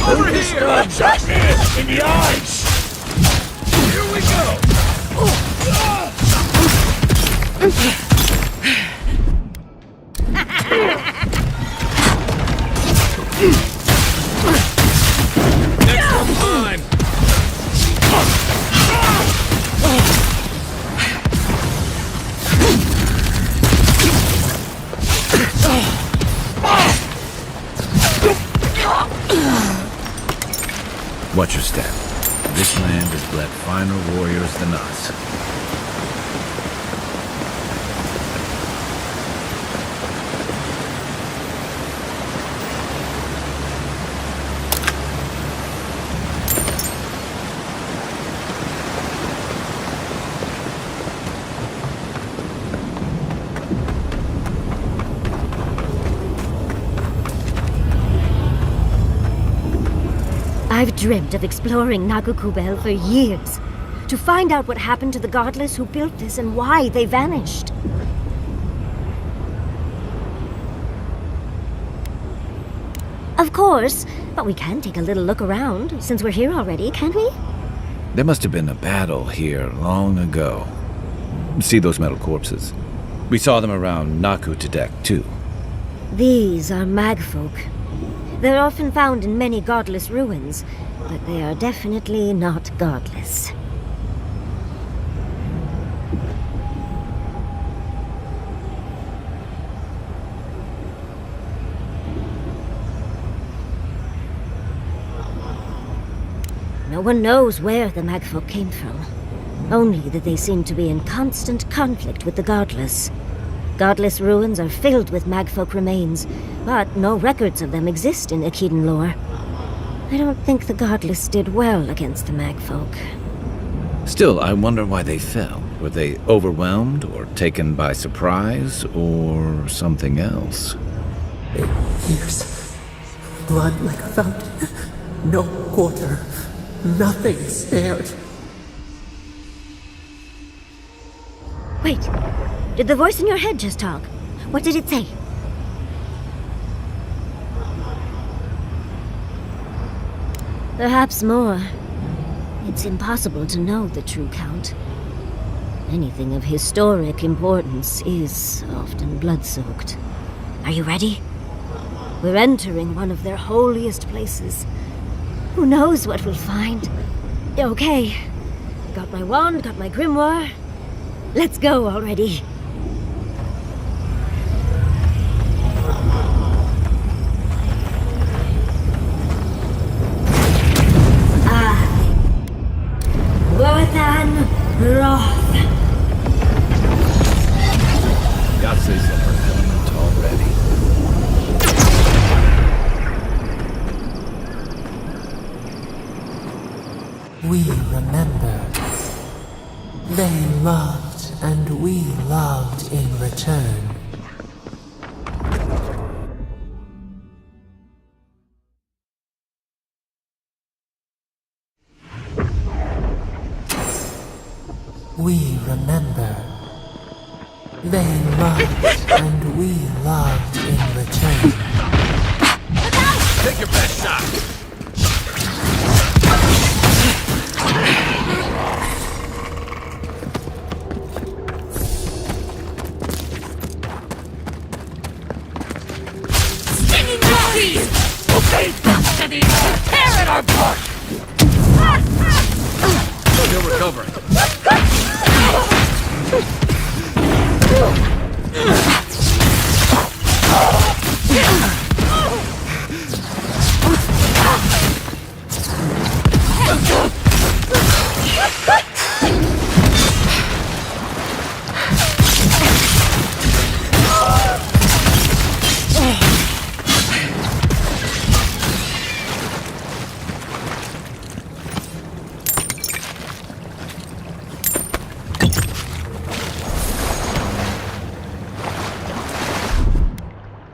Over here! Justice in the eyes! Here we go! Next one's mine! Watch your step. This land has bred finer warriors than us. I've dreamt of exploring Nagukubel for years, to find out what happened to the godless who built this and why they vanished. Of course, but we can take a little look around, since we're here already, can't we? There must have been a battle here long ago. See those metal corpses? We saw them around Nakutadek, too. These are magfolk. They're often found in many godless ruins, but they are definitely not godless. No one knows where the magfolk came from, only that they seem to be in constant conflict with the godless. Godless ruins are filled with magfolk remains, but no records of them exist in Akhidan lore. I don't think the godless did well against the magfolk. Still, I wonder why they fell. Were they overwhelmed, or taken by surprise, or something else? Here's blood like a fountain. No quarter. Nothing spared. Wait. Did the voice in your head just talk? What did it say? Perhaps more. It's impossible to know the true count. Anything of historic importance is often blood-soaked. Are you ready? We're entering one of their holiest places. Who knows what we'll find? Okay. Got my wand, got my grimoire. Let's go already. Roth. Got this element already. We remember. They loved, and we loved in return. We remember. They loved, and we loved in return. Take your best shot! Stinging disease! Okay, destiny! Tear at our bark! Still recovering.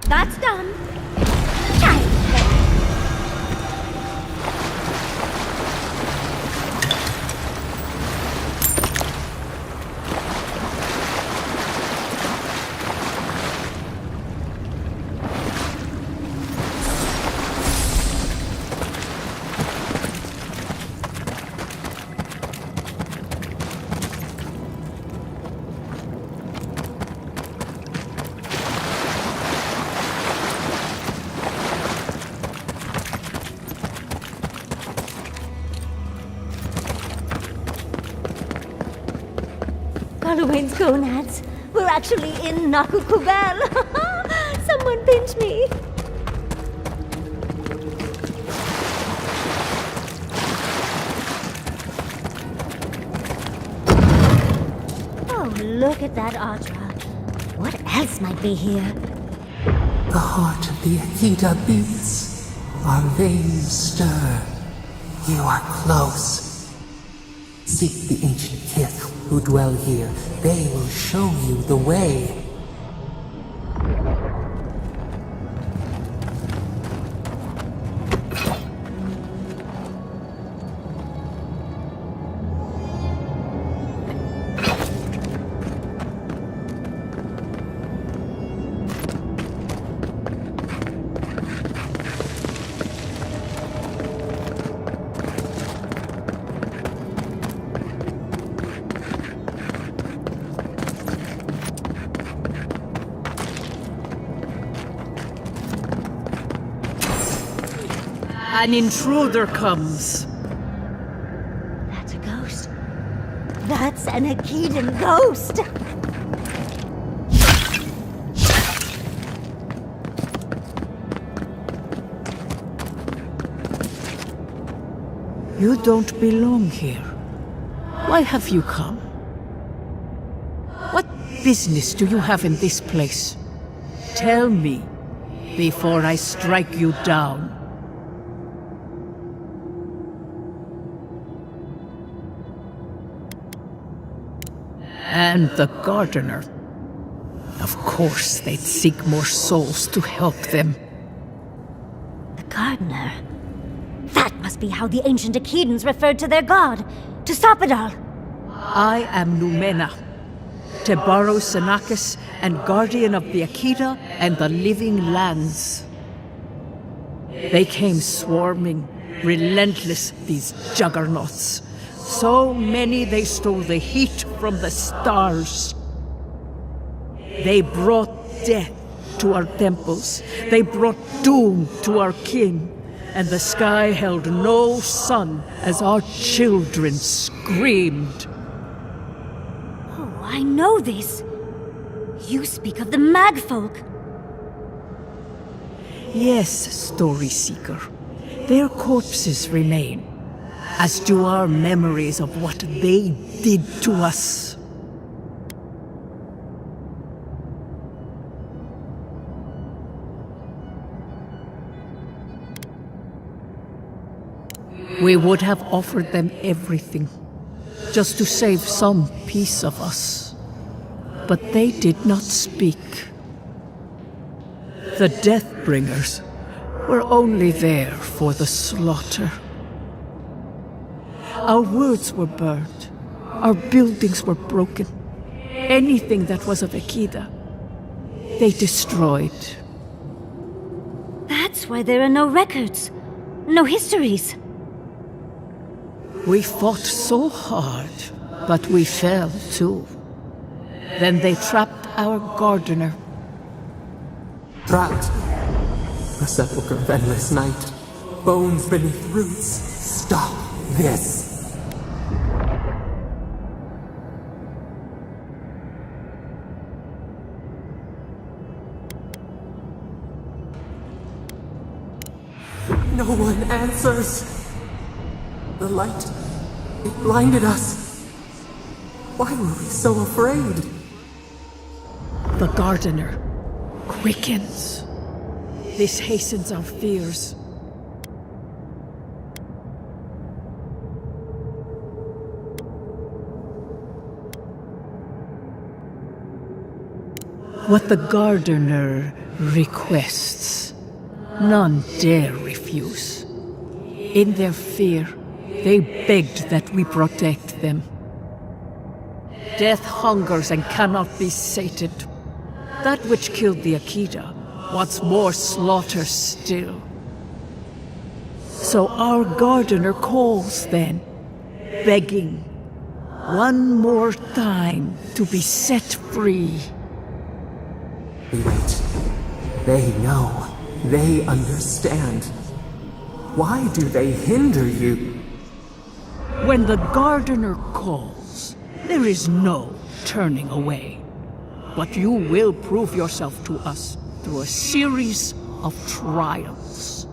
That's done. Halloween's gonads. We're actually in Nakukubel. Someone pinch me. look at that, Audra. What else might be here? The heart of the Akita beats. Our veins stir. You are close. Seek the ancient kith who dwell here. They will show you the way. An intruder comes. That's a ghost. That's an Akitan ghost! You don't belong here. Why have you come? What business do you have in this place? Tell me, before I strike you down. And the gardener. Of course, they'd seek more souls to help them. The gardener? That must be how the ancient Akitans referred to their god, to stop it all. I am Numena, Tebaro Senakis, and guardian of the Akita and the living lands. They came swarming, relentless, these juggernauts. So many they stole the heat from the stars. They brought death to our temples. They brought doom to our kin. And the sky held no sun as our children screamed. Oh, I know this. You speak of the Magfolk. Yes, Story Seeker. Their corpses remain, as do our memories of what they did to us. We would have offered them everything, just to save some piece of us. But they did not speak. The Deathbringers were only there for the slaughter. Our words were burned. Our buildings were broken. Anything that was of Akita, they destroyed. That's why there are no records, no histories. We fought so hard, but we fell too. Then they trapped our gardener. Trapped. A sepulchre of endless night. Bones beneath roots. Stop this. No one answers. The light, it blinded us. Why were we so afraid? The gardener quickens. This hastens our fears. What the gardener requests, none dare refuse. In their fear, they begged that we protect them. Death hungers and cannot be sated. That which killed the Akita wants more slaughter still. So our gardener calls then, begging one more time to be set free. We wait. They know. They understand. Why do they hinder you? When the gardener calls, there is no turning away. But you will prove yourself to us through a series of trials.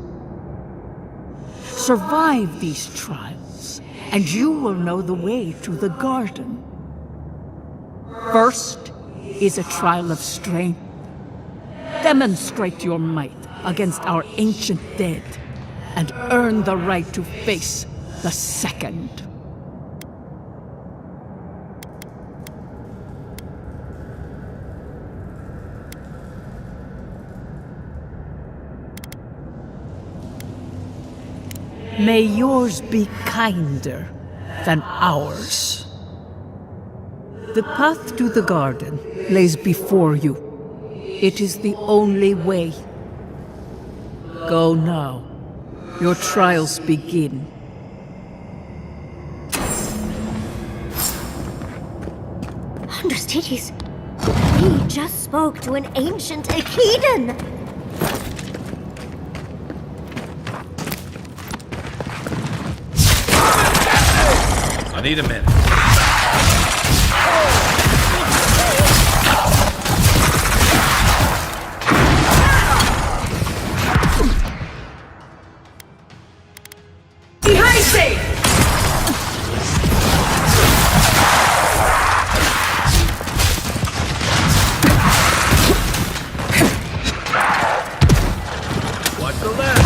Survive these trials, and you will know the way to the garden. First is a trial of strength. Demonstrate your might against our ancient dead, and earn the right to face the second. May yours be kinder than ours. The path to the garden lays before you. It is the only way. Go now. Your trials begin. Understudies, he just spoke to an ancient Achedan. I need a minute. Watch the left.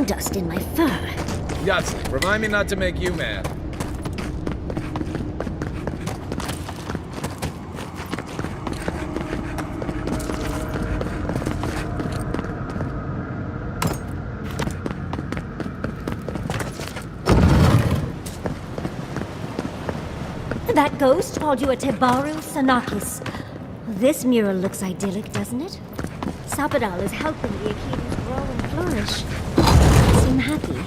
Dust in my fur. Yahtzee, remind me not to make you mad. That ghost called you a Tebaru Sanakis. This mural looks idyllic, doesn't it? Sapadal is helping the Achilles grow and flourish. Seem happy.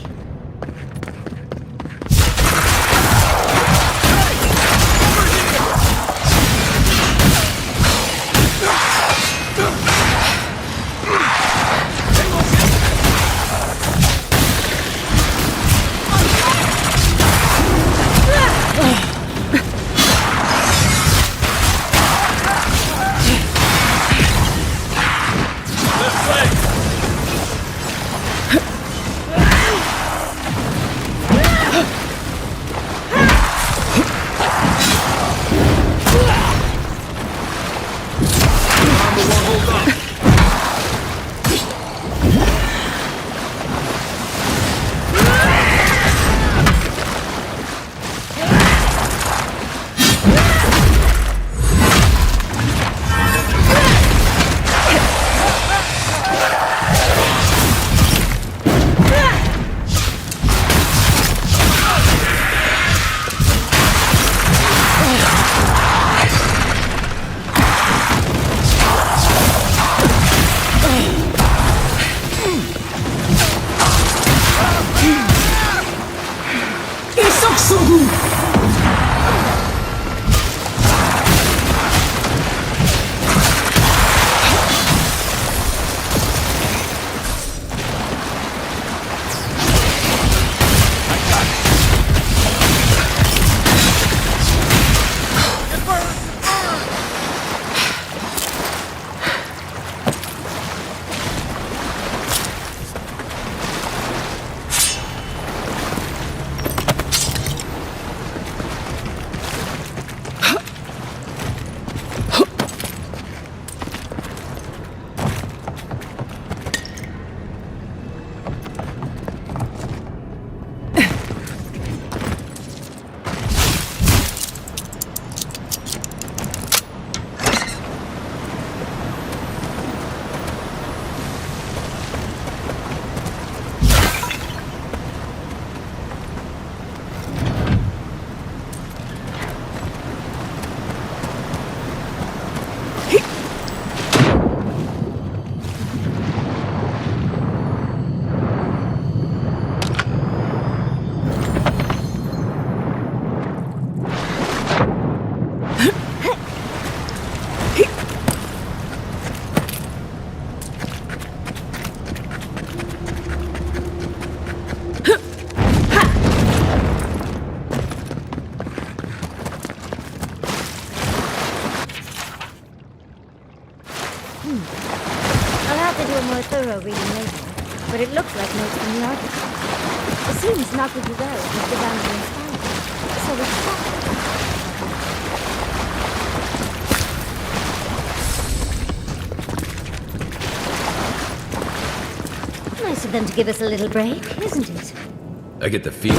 I'll have to do a more thorough reading later, but it looks like notes from the article. It seems not really well was divinely inspired, so it's shocking. Nice of them to give us a little break, isn't it? I get the feeling.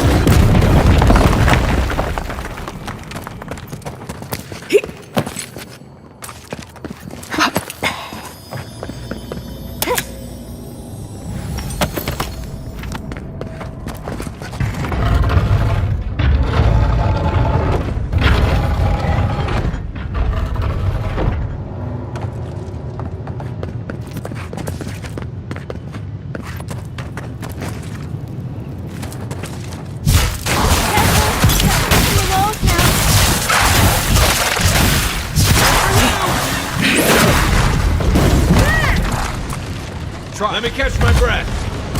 Let me catch my breath.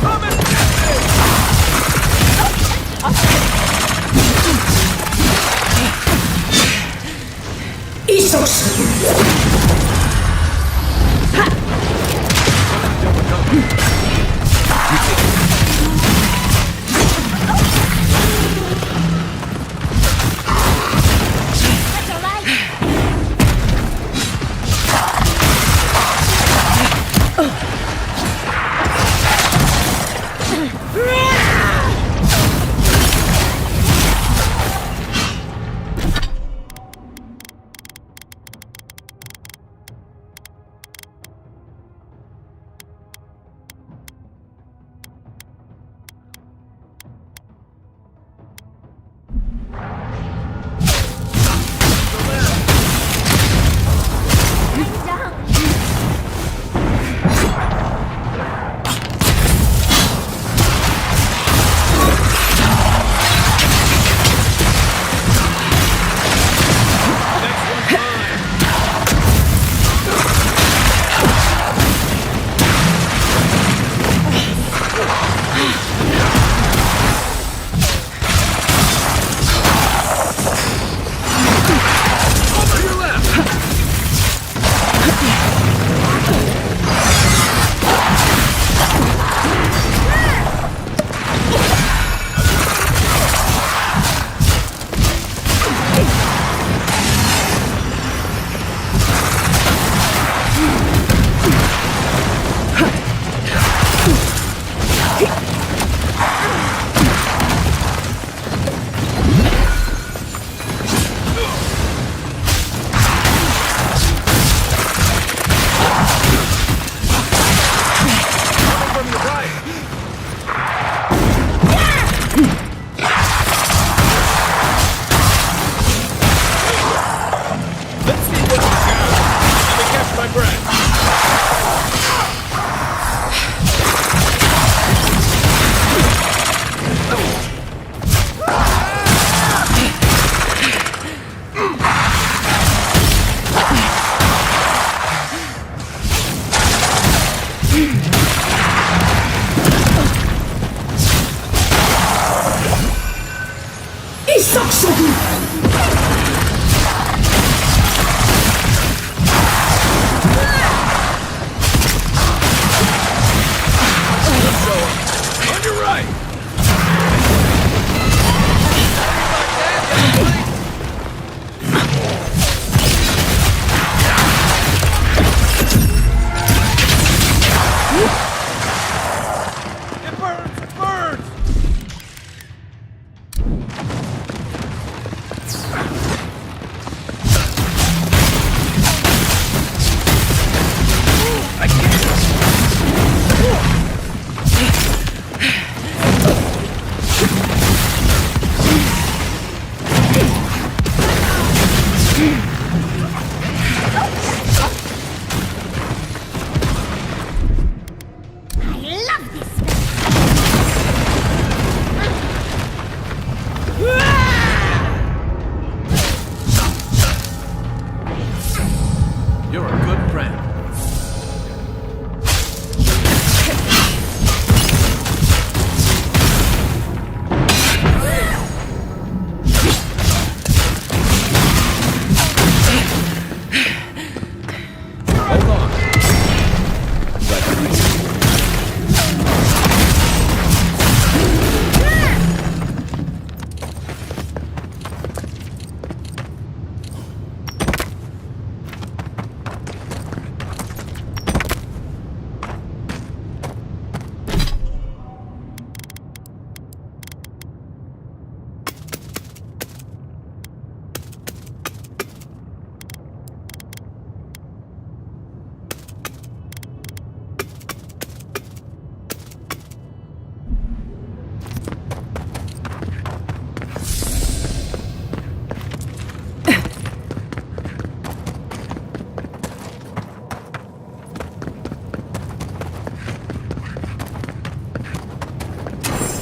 Come and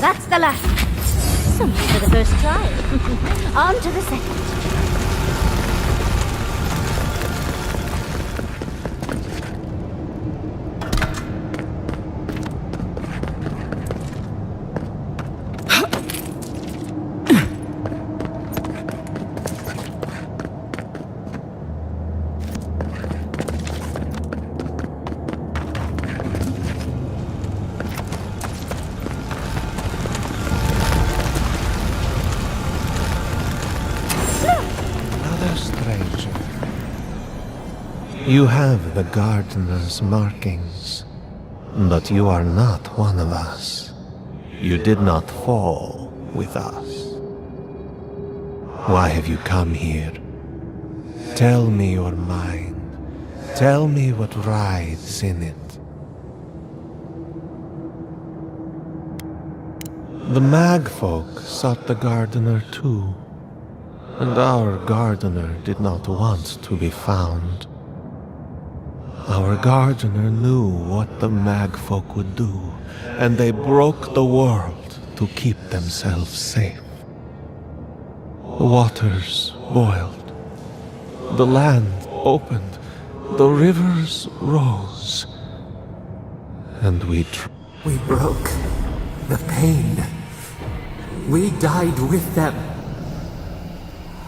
That's the last. Something for the first try. On to the second. You have the gardener's markings, but you are not one of us. You did not fall with us. Why have you come here? Tell me your mind. Tell me what rides in it. The Magfolk sought the gardener too, and our gardener did not want to be found. Our gardener knew what the Magfolk would do, and they broke the world to keep themselves safe. The waters boiled, the land opened, the rivers rose, and we broke the pain. We died with them.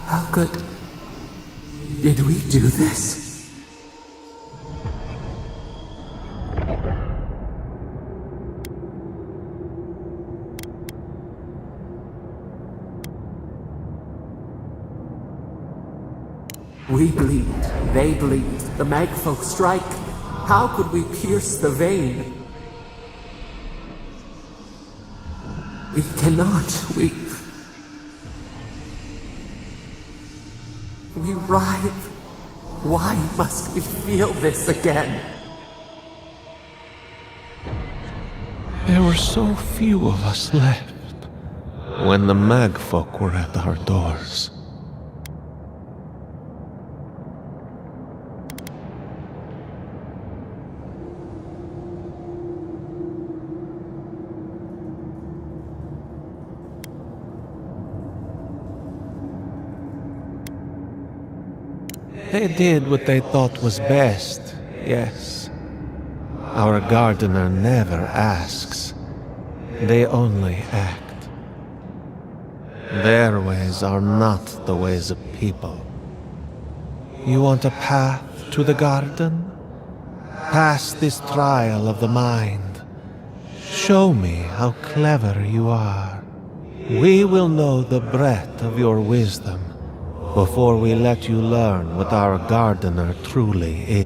How did we do this? We bleed, they bleed, the Magfolk strike. How could we pierce the vein? We cannot, we writhe. Why must we feel this again? There were so few of us left when the Magfolk were at our doors. They did what they thought was best, yes. Our gardener never asks. They only act. Their ways are not the ways of people. You want a path to the garden? Pass this trial of the mind. Show me how clever you are. We will know the breadth of your wisdom before we let you learn what our gardener truly is.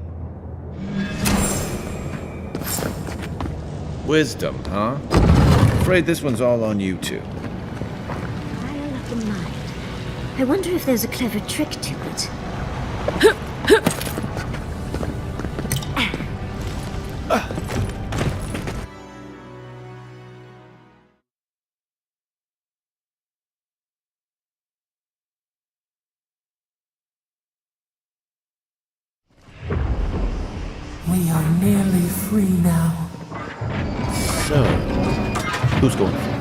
Wisdom, huh? Afraid this one's all on you two. Trial of the mind. I wonder if there's a clever trick to it. We are nearly free now. So, who's going first?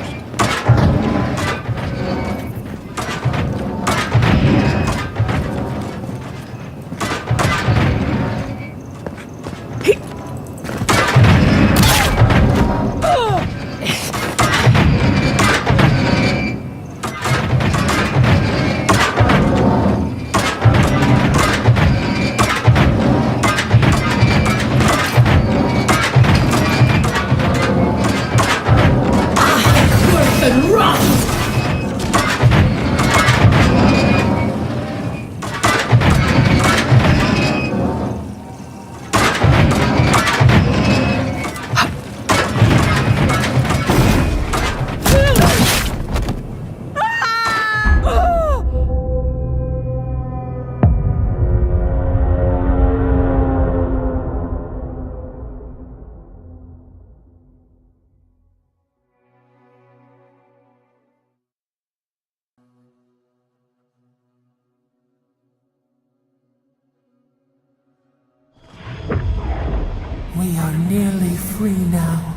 We are nearly free now.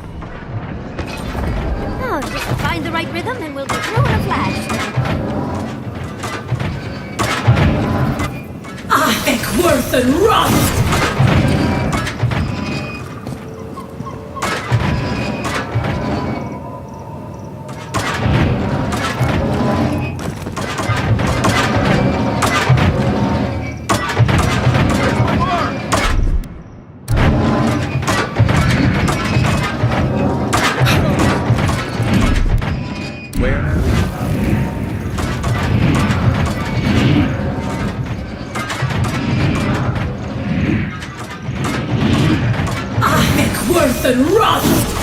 Oh, just find the right rhythm and we'll be through in a flash. Avec worth and rust! And rust!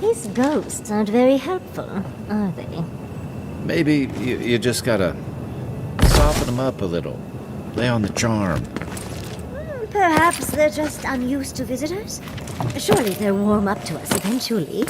These ghosts aren't very helpful, are they? Maybe you just gotta soften them up a little. Lay on the charm. Perhaps they're just unused to visitors? Surely they'll warm up to us eventually.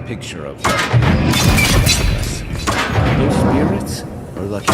Picture of those spirits or lucky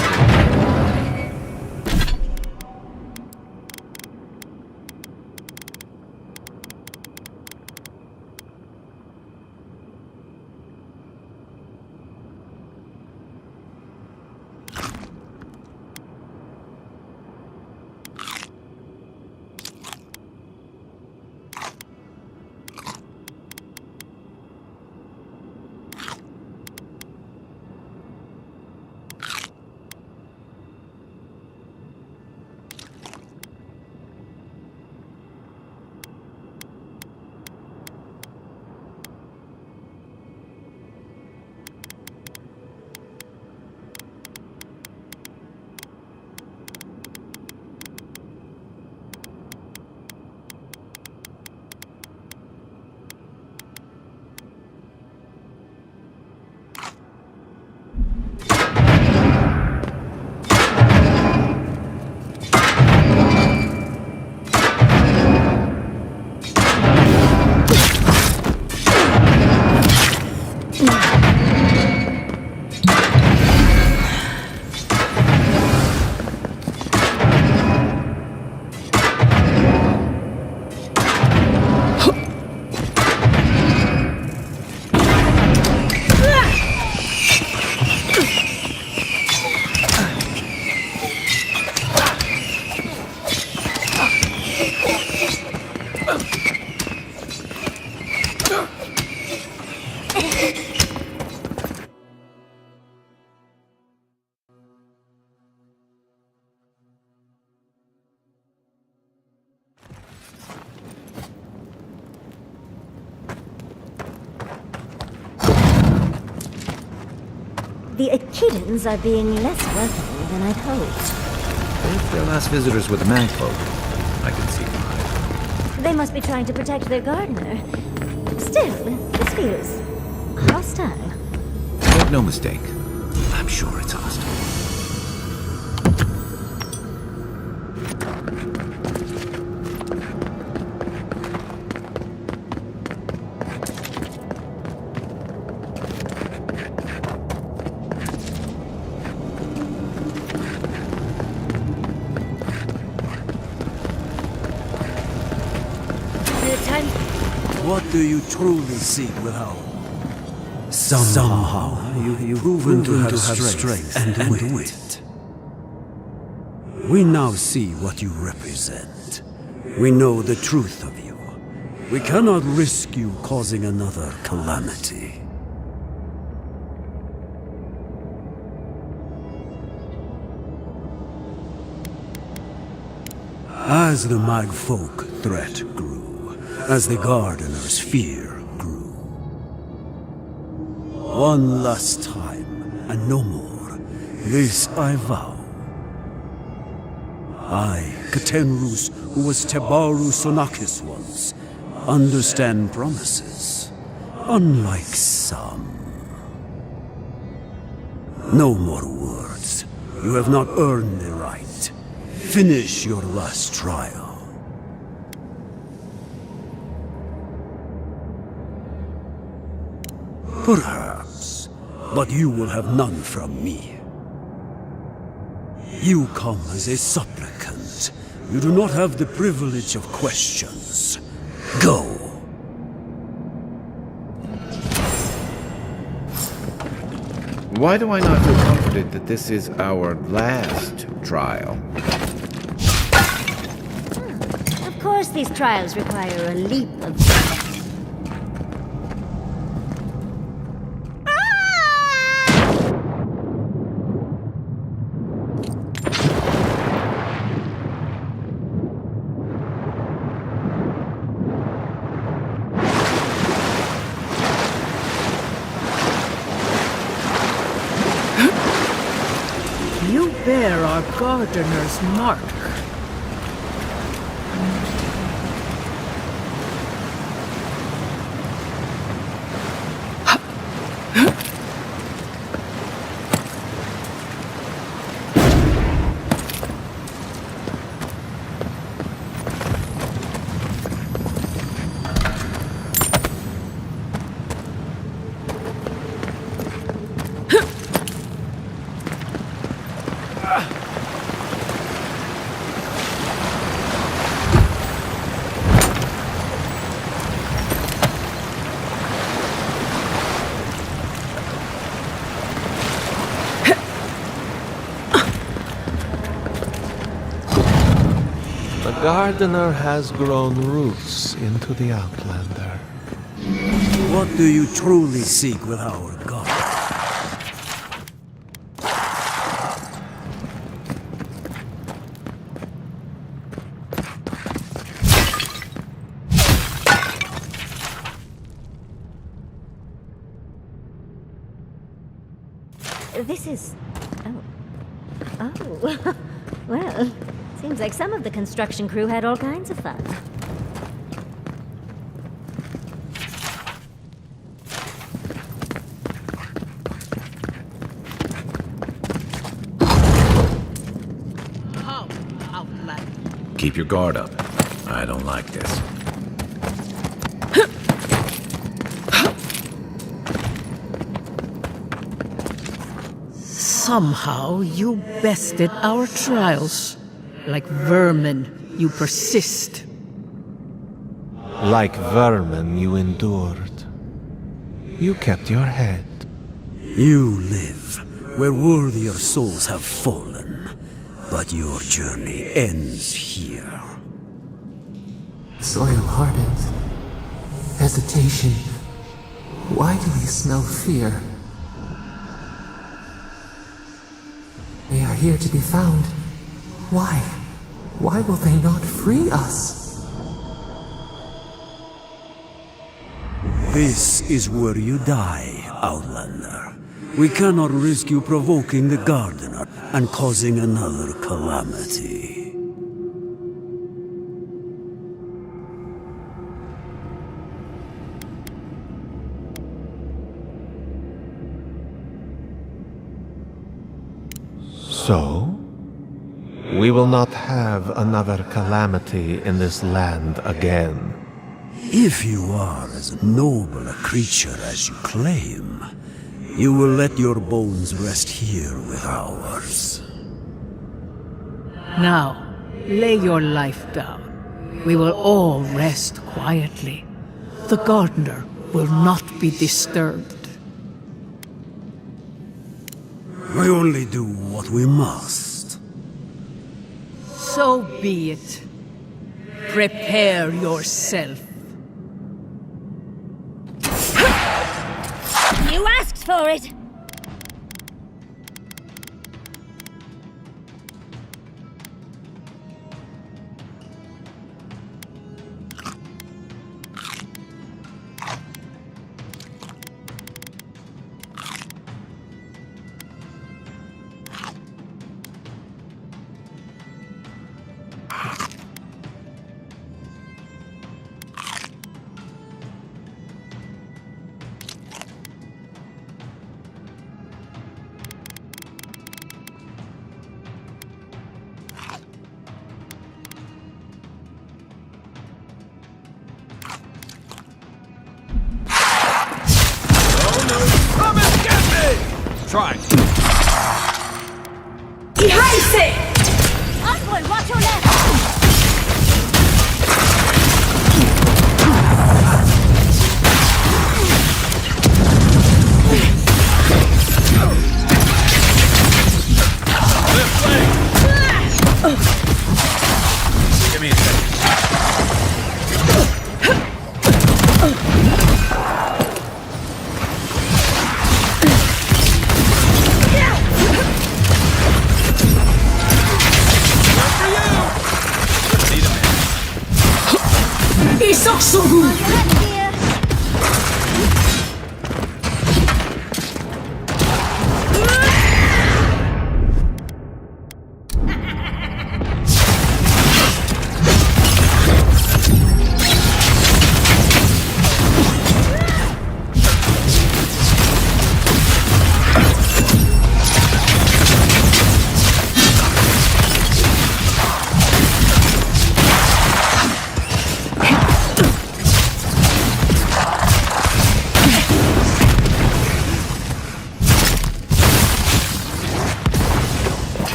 The Echidans are being less welcoming than I'd hoped. If their last visitors were the Magfolk, I can see why. They must be trying to protect their gardener. Still, this feels hostile. Make no mistake. I'm sure it's hostile. What do you truly seek with Howl? Somehow you've proven to have strength and wit. We now see what you represent. We know the truth of you. We cannot risk you causing another calamity. As the Magfolk threat grew, as the Gardener's fear grew. One last time, and no more, this I vow. I, Katenrus, who was Tebaru Sonakis once, understand promises, unlike some. No more words. You have not earned the right. Finish your last trial. Perhaps, but you will have none from me. You come as a supplicant. You do not have the privilege of questions. Go. Why do I not feel comforted that this is our last trial? Of course these trials require a leap of... You bear our Gardener's mark. The Gardener has grown roots into the Outlander. What do you truly seek with our God? This is... Oh. Well, seems like some of the construction crew had all kinds of fun. Keep your guard up. I don't like this. Somehow you bested our trials. Like vermin, you persist. Like vermin, you endured. You kept your head. You live where worthier souls have fallen, but your journey ends here. Soil hardens. hesitation. Why do we smell fear? They are here to be found. Why? Why will they not free us? This is where you die, Outlander. We cannot risk you provoking the Gardener and causing another calamity. So, we will not have another calamity in this land again. If you are as noble a creature as you claim, you will let your bones rest here with ours. Now, lay your life down. We will all rest quietly. The Gardener will not be disturbed. We only do what we must. So be it. Prepare yourself. You asked for it! Try. Behind it! Apoie, watch your left! Left leg. Give me a second.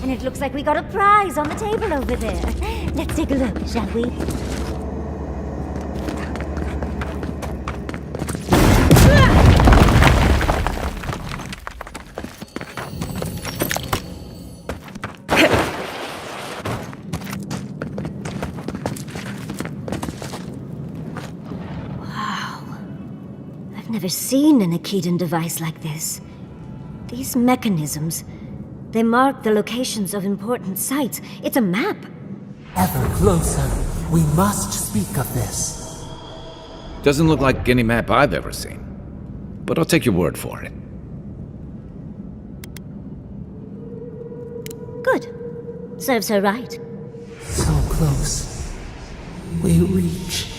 It looks like we got a prize on the table over there. Let's take a look, shall we? Wow. I've never seen an Akedan device like this. These mechanisms... they mark the locations of important sites. It's a map. Ever closer. We must speak of this. Doesn't look like any map I've ever seen. But I'll take your word for it. Good. Serves her right. So close. We reach.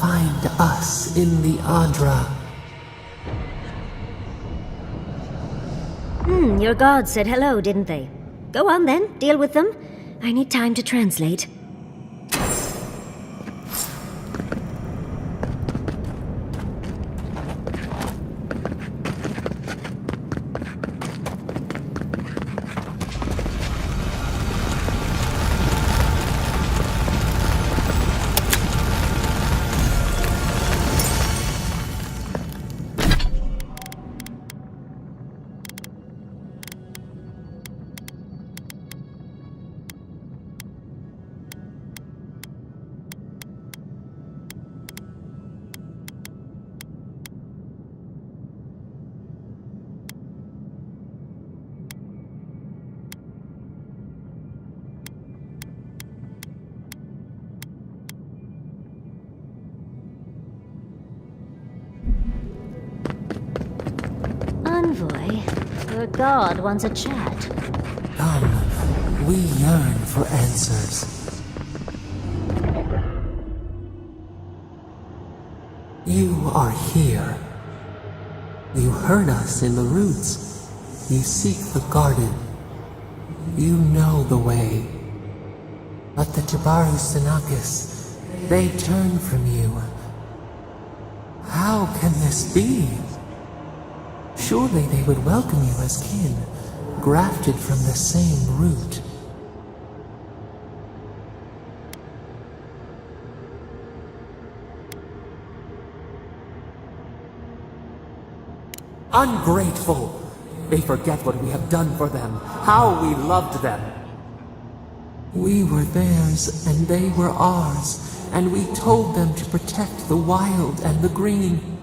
Find us in the Adra. Your gods said hello, didn't they? Go on then, deal with them. I need time to translate. envoy. Your god wants a chat. Come, we yearn for answers. You are here. You heard us in the roots. You seek the garden. You know the way. But the Jabaru Sanakis, they turn from you. How can this be? Surely they would welcome you as kin, grafted from the same root. Ungrateful! They forget what we have done for them, how we loved them. We were theirs, and they were ours, and we told them to protect the wild and the green.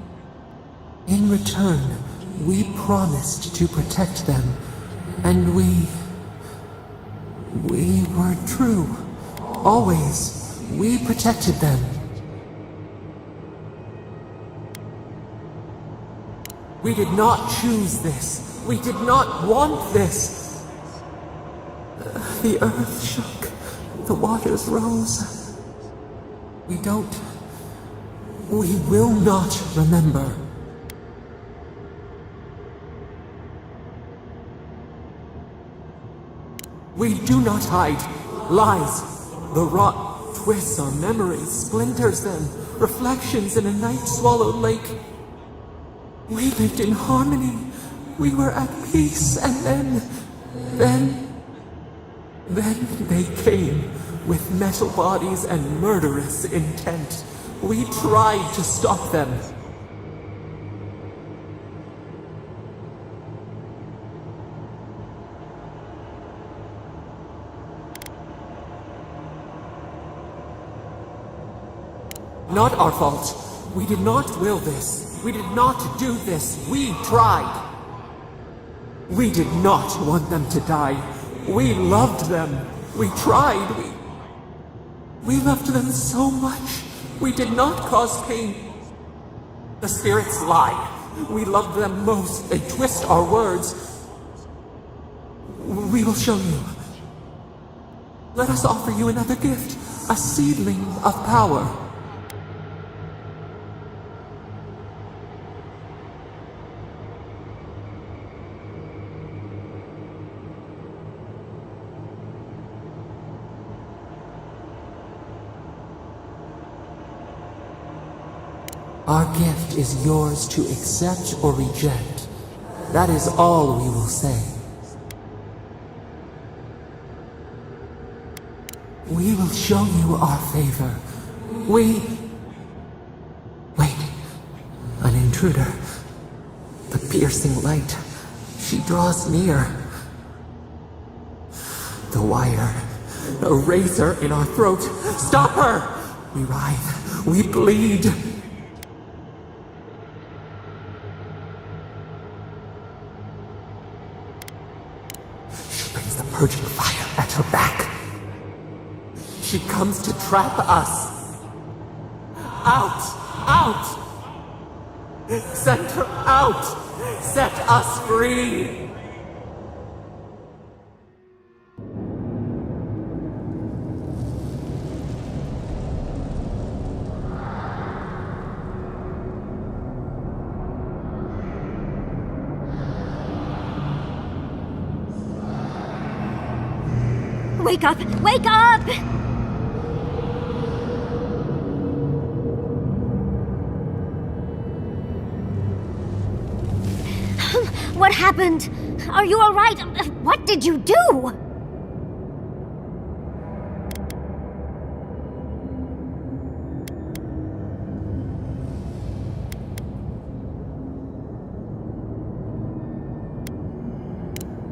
In return, we promised to protect them, and we were true. Always, we protected them. We did not choose this. We did not want this. The earth shook. The waters rose. We will not remember. We do not hide. Lies. The rot twists our memories, splinters them. Reflections in a night-swallowed lake. We lived in harmony. We were at peace, and then they came with metal bodies and murderous intent. We tried to stop them. Not our fault. We did not will this. We did not do this. We tried. We did not want them to die. We loved them. We tried. We loved them so much. We did not cause pain. The spirits lie. We loved them most. They twist our words. We will show you. Let us offer you another gift. A seedling of power. Our gift is yours to accept or reject. That is all we will say. We will show you our favor. Wait. An intruder. The piercing light. She draws near. The wire. A razor in our throat. Stop her! We writhe. We bleed. Purging fire at her back. She comes to trap us. Out! Send her out! Set us free! Wake up! Wake up! What happened? Are you all right? What did you do?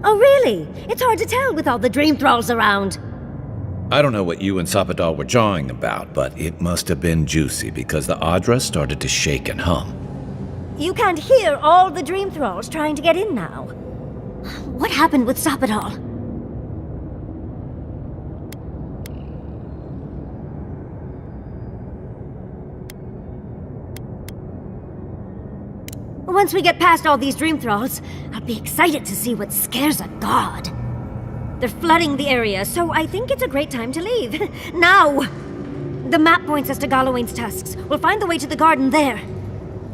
Oh, really? It's hard to tell with all the dream thralls around. I don't know what you and Sapadal were jawing about, but it must have been juicy because the Adra started to shake and hum. You can't hear all the dream thralls trying to get in now. What happened with Sapadal? Once we get past all these dream thralls, I'll be excited to see what scares a god. They're flooding the area, so I think it's a great time to leave. Now! The map points us to Galawain's tusks. We'll find the way to the garden there.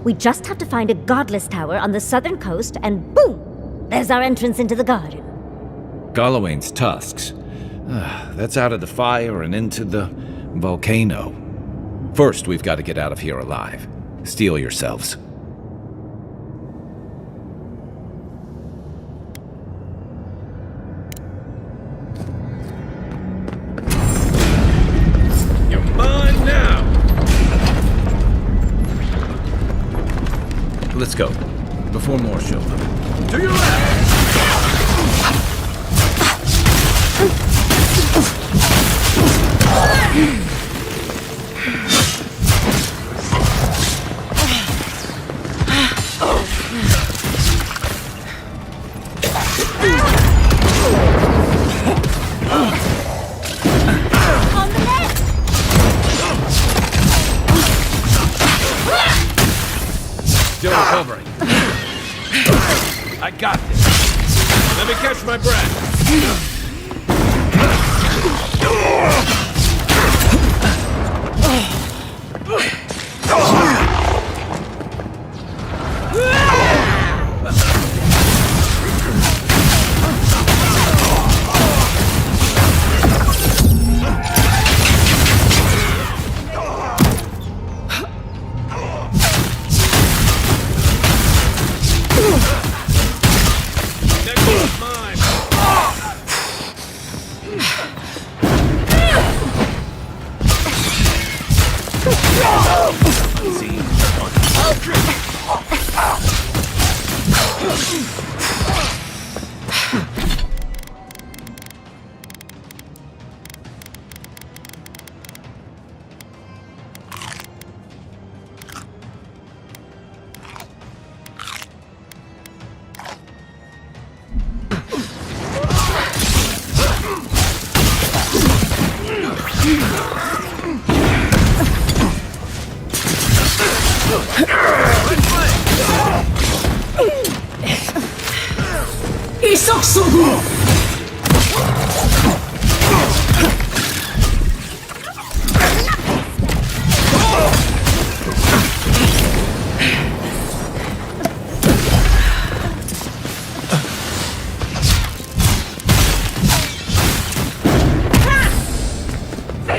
We just have to find a godless tower on the southern coast, and boom! There's our entrance into the garden. Galawain's tusks. That's out of the fire and into the volcano. First, we've got to get out of here alive. Steel yourselves. You're mine now! Let's go, before more show up. To your left! Still recovering. I got this. Let me catch my breath.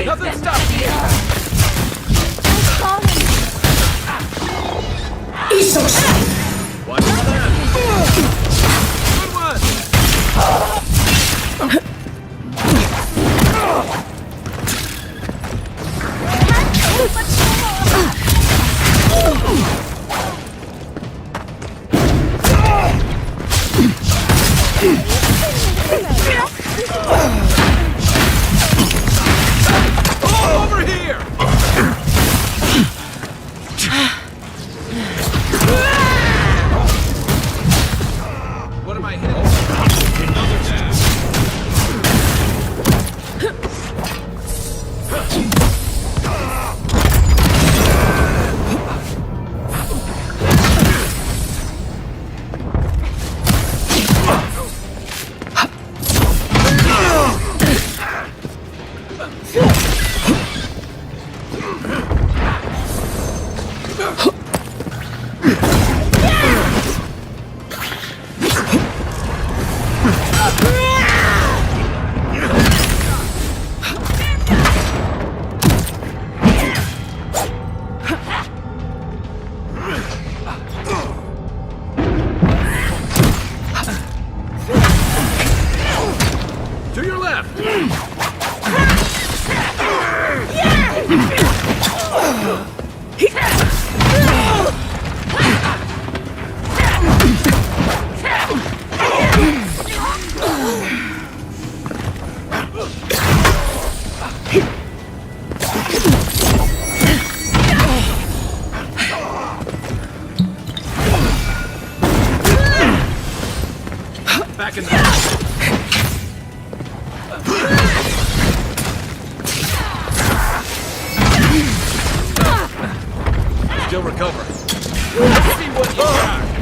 Nothing stops me! Watch your left! Good one! Over here! What am I hitting? Another jab. To your left! Back in there. Still recovering. Let's see what you got.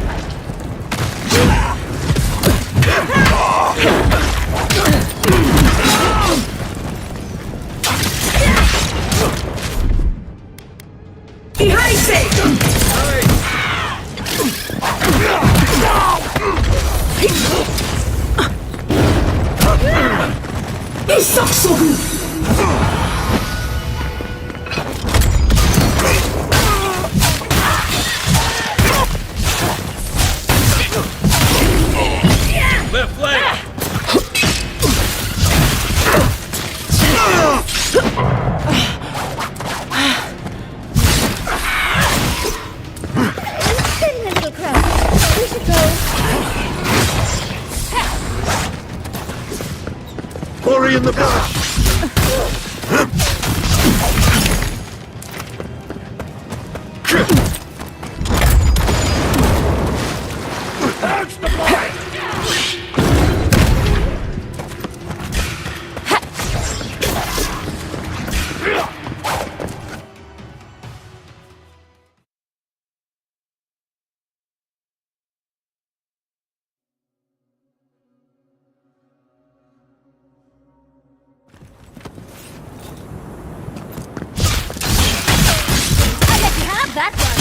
that one!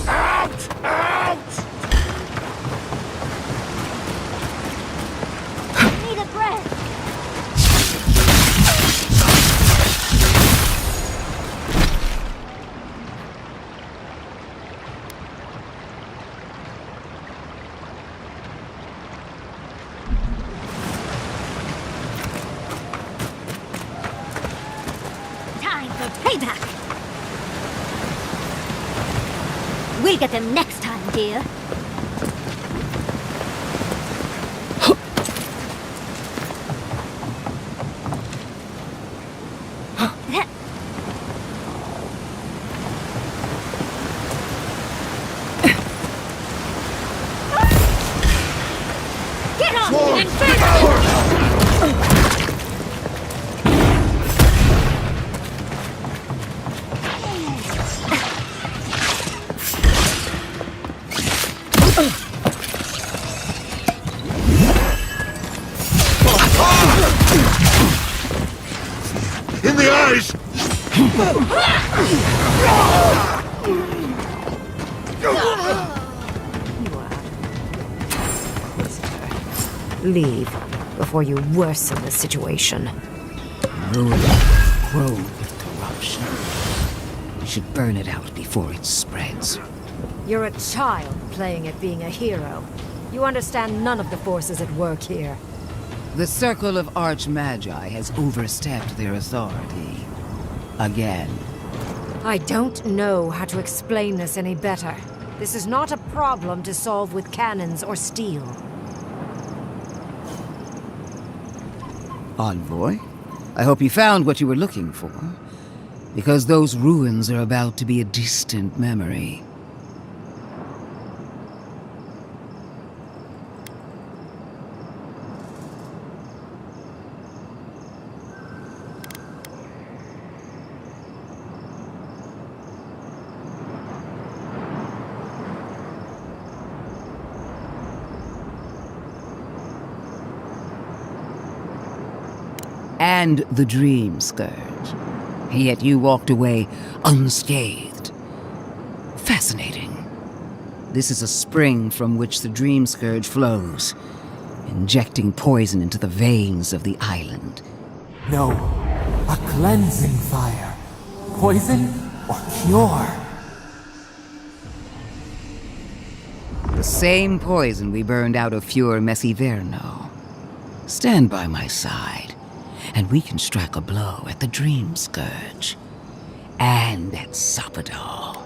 Out! Out! Need a breath! Time for payback! We'll get them next time, dear. Get on! In the eyes! Leave before you worsen the situation. Ruin grow with corruption. We should burn it out before it spreads. You're a child playing at being a hero. You understand none of the forces at work here. The Circle of Archmagi has overstepped their authority. Again. I don't know how to explain this any better. This is not a problem to solve with cannons or steel. Envoy, I hope you found what you were looking for. Because those ruins are about to be a distant memory. And the Dream Scourge. Yet you walked away unscathed. Fascinating. This is a spring from which the Dream Scourge flows, injecting poison into the veins of the island. No, a cleansing fire. Poison or cure? The same poison we burned out of Fior Messiverno. Stand by my side, and we can strike a blow at the Dream Scourge. And at Sapadal.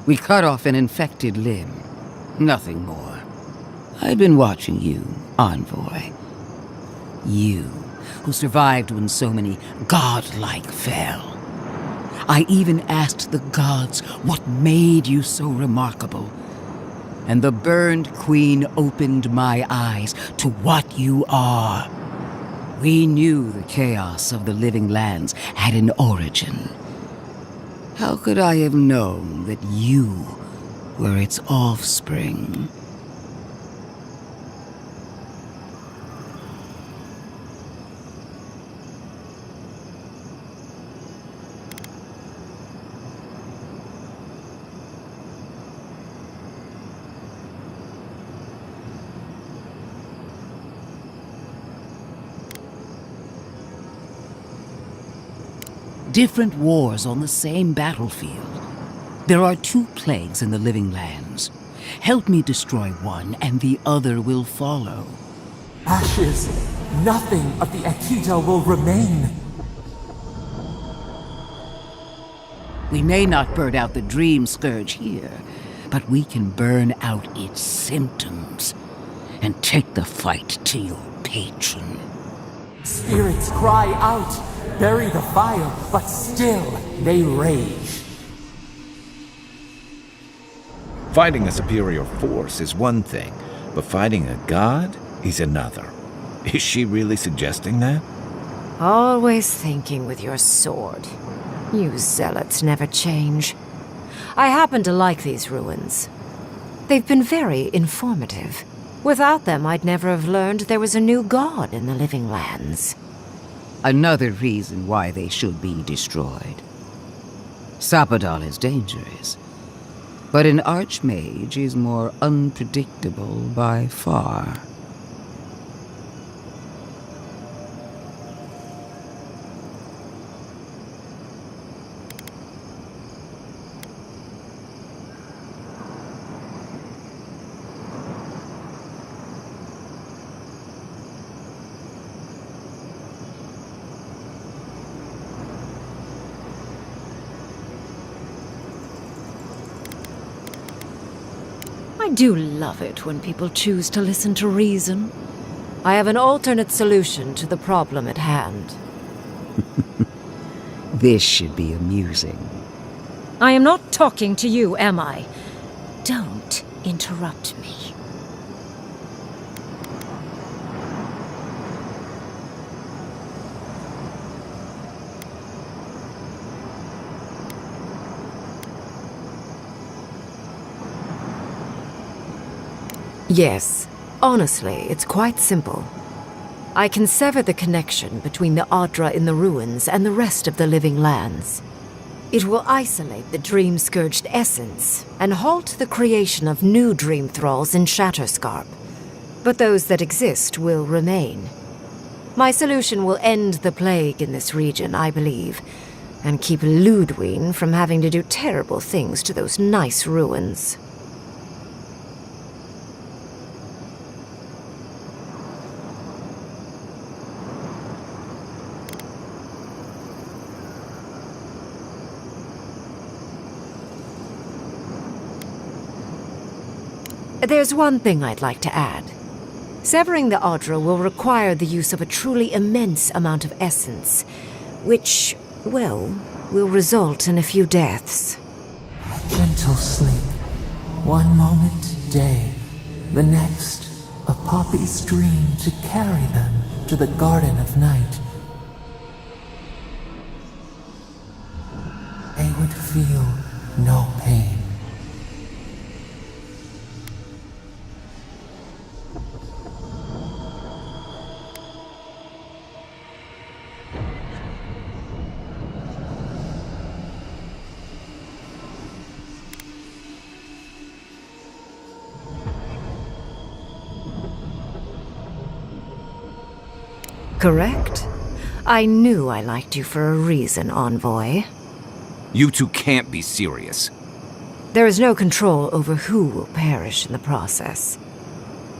We cut off an infected limb. Nothing more. I've been watching you, Envoy. You, who survived when so many godlike fell. I even asked the gods what made you so remarkable. And the burned queen opened my eyes to what you are. We knew the chaos of the living lands had an origin. How could I have known that you were its offspring? Different wars on the same battlefield. There are two plagues in the living lands. Help me destroy one, and the other will follow. Ashes. Nothing of the Akita will remain. We may not burn out the Dream Scourge here, but we can burn out its symptoms and take the fight to your patron. Spirits cry out. Bury the fire, but still they rage. Fighting a superior force is one thing, but fighting a god is another. Is she really suggesting that? Always thinking with your sword. You zealots never change. I happen to like these ruins. They've been very informative. Without them, I'd never have learned there was a new god in the living lands. Another reason why they should be destroyed. Sapadal is dangerous, but an archmage is more unpredictable by far. I do love it when people choose to listen to reason. I have an alternate solution to the problem at hand. This should be amusing. I am not talking to you, am I? Don't interrupt me. Yes, honestly, it's quite simple. I can sever the connection between the Adra in the ruins and the rest of the living lands. It will isolate the dream-scourged essence and halt the creation of new dream thralls in Shatterscarp. But those that exist will remain. My solution will end the plague in this region, I believe, and keep Ludwine from having to do terrible things to those nice ruins. There's one thing I'd like to add. Severing the Adra will require the use of a truly immense amount of essence, which, well, will result in a few deaths. Gentle sleep. One moment, day. The next, a poppy's dream to carry them to the Garden of Night. They would feel no pain. Correct? I knew I liked you for a reason, Envoy. You two can't be serious. There is no control over who will perish in the process.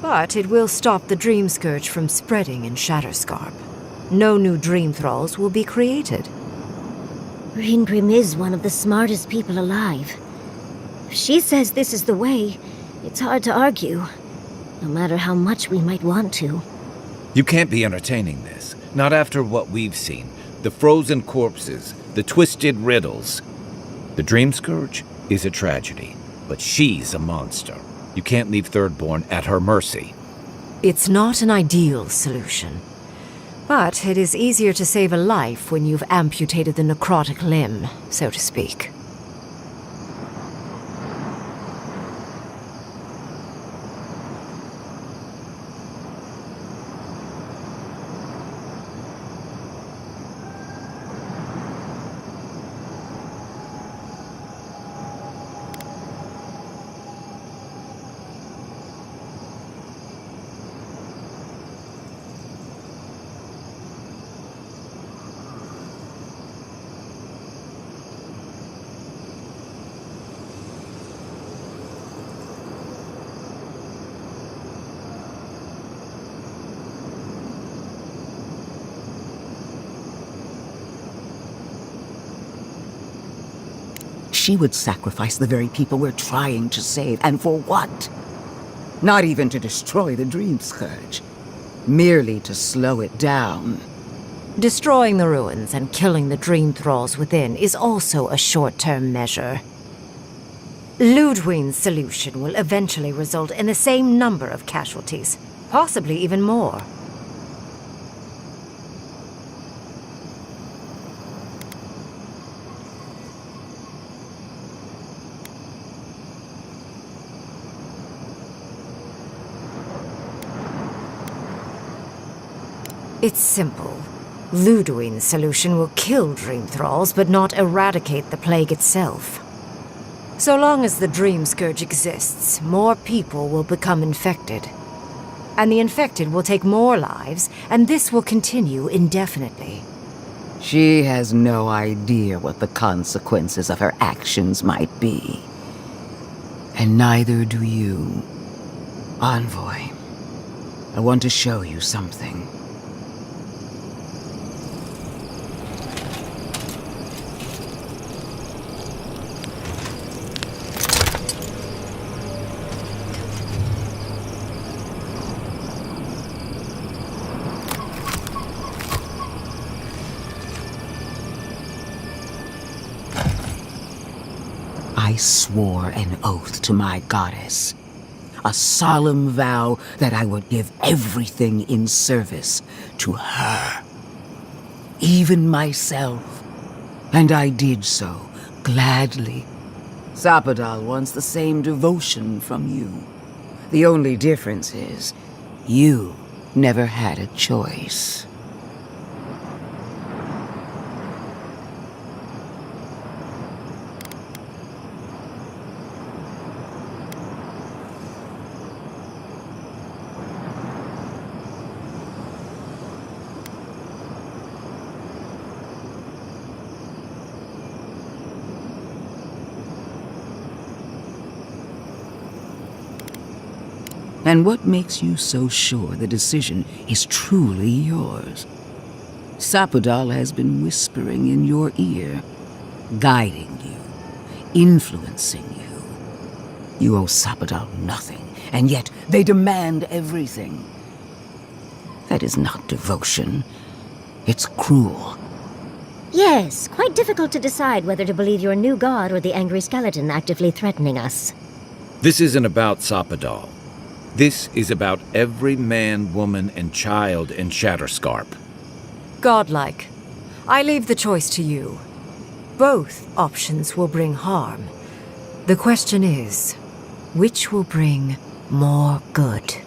But it will stop the Dream Scourge from spreading in Shatterscarp. No new Dream Thralls will be created. Ringrim is one of the smartest people alive. If she says this is the way, it's hard to argue, no matter how much we might want to. You can't be entertaining this. Not after what we've seen. The frozen corpses, the twisted riddles. The Dream Scourge is a tragedy, but she's a monster. You can't leave Thirdborn at her mercy. It's not an ideal solution. But it is easier to save a life when you've amputated the necrotic limb, so to speak. She would sacrifice the very people we're trying to save, and for what? Not even to destroy the Dream Scourge. Merely to slow it down. Destroying the ruins and killing the Dream Thralls within is also a short-term measure. Ludwig's solution will eventually result in the same number of casualties, possibly even more. It's simple. Ludwig's solution will kill dream thralls, but not eradicate the plague itself. So long as the dream scourge exists, more people will become infected. And the infected will take more lives, and this will continue indefinitely. She has no idea what the consequences of her actions might be. And neither do you. Envoy, I want to show you something. I swore an oath to my goddess. A solemn vow that I would give everything in service to her. Even myself. And I did so, gladly. Sapadal wants the same devotion from you. The only difference is, you never had a choice. And what makes you so sure the decision is truly yours? Sapadal has been whispering in your ear, guiding you, influencing you. You owe Sapadal nothing, and yet they demand everything. That is not devotion. It's cruel. Yes, quite difficult to decide whether to believe your new god or the angry skeleton actively threatening us. This isn't about Sapadal. This is about every man, woman, and child in Shatterscarp. Godlike. I leave the choice to you. Both options will bring harm. The question is, which will bring more good?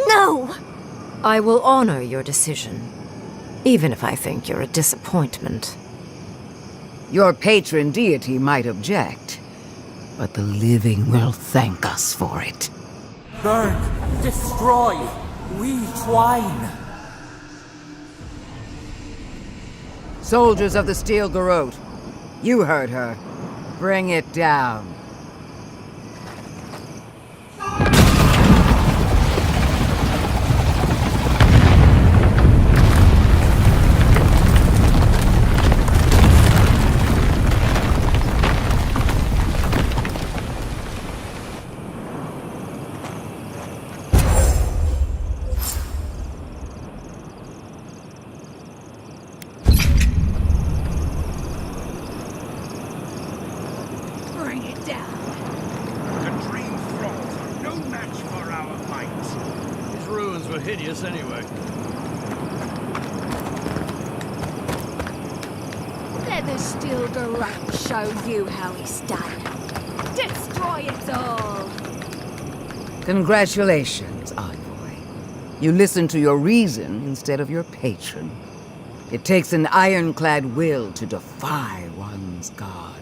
No! I will honor your decision, even if I think you're a disappointment. Your patron deity might object, but the living will thank us for it. Burn, destroy, we twine. Soldiers of the Steel Garrote, you heard her. Bring it down. Hideous anyway. Let the Steel Garrote show you how it's done. Destroy it all! Congratulations, Envoy. You listened to your reason instead of your patron. It takes an ironclad will to defy one's god.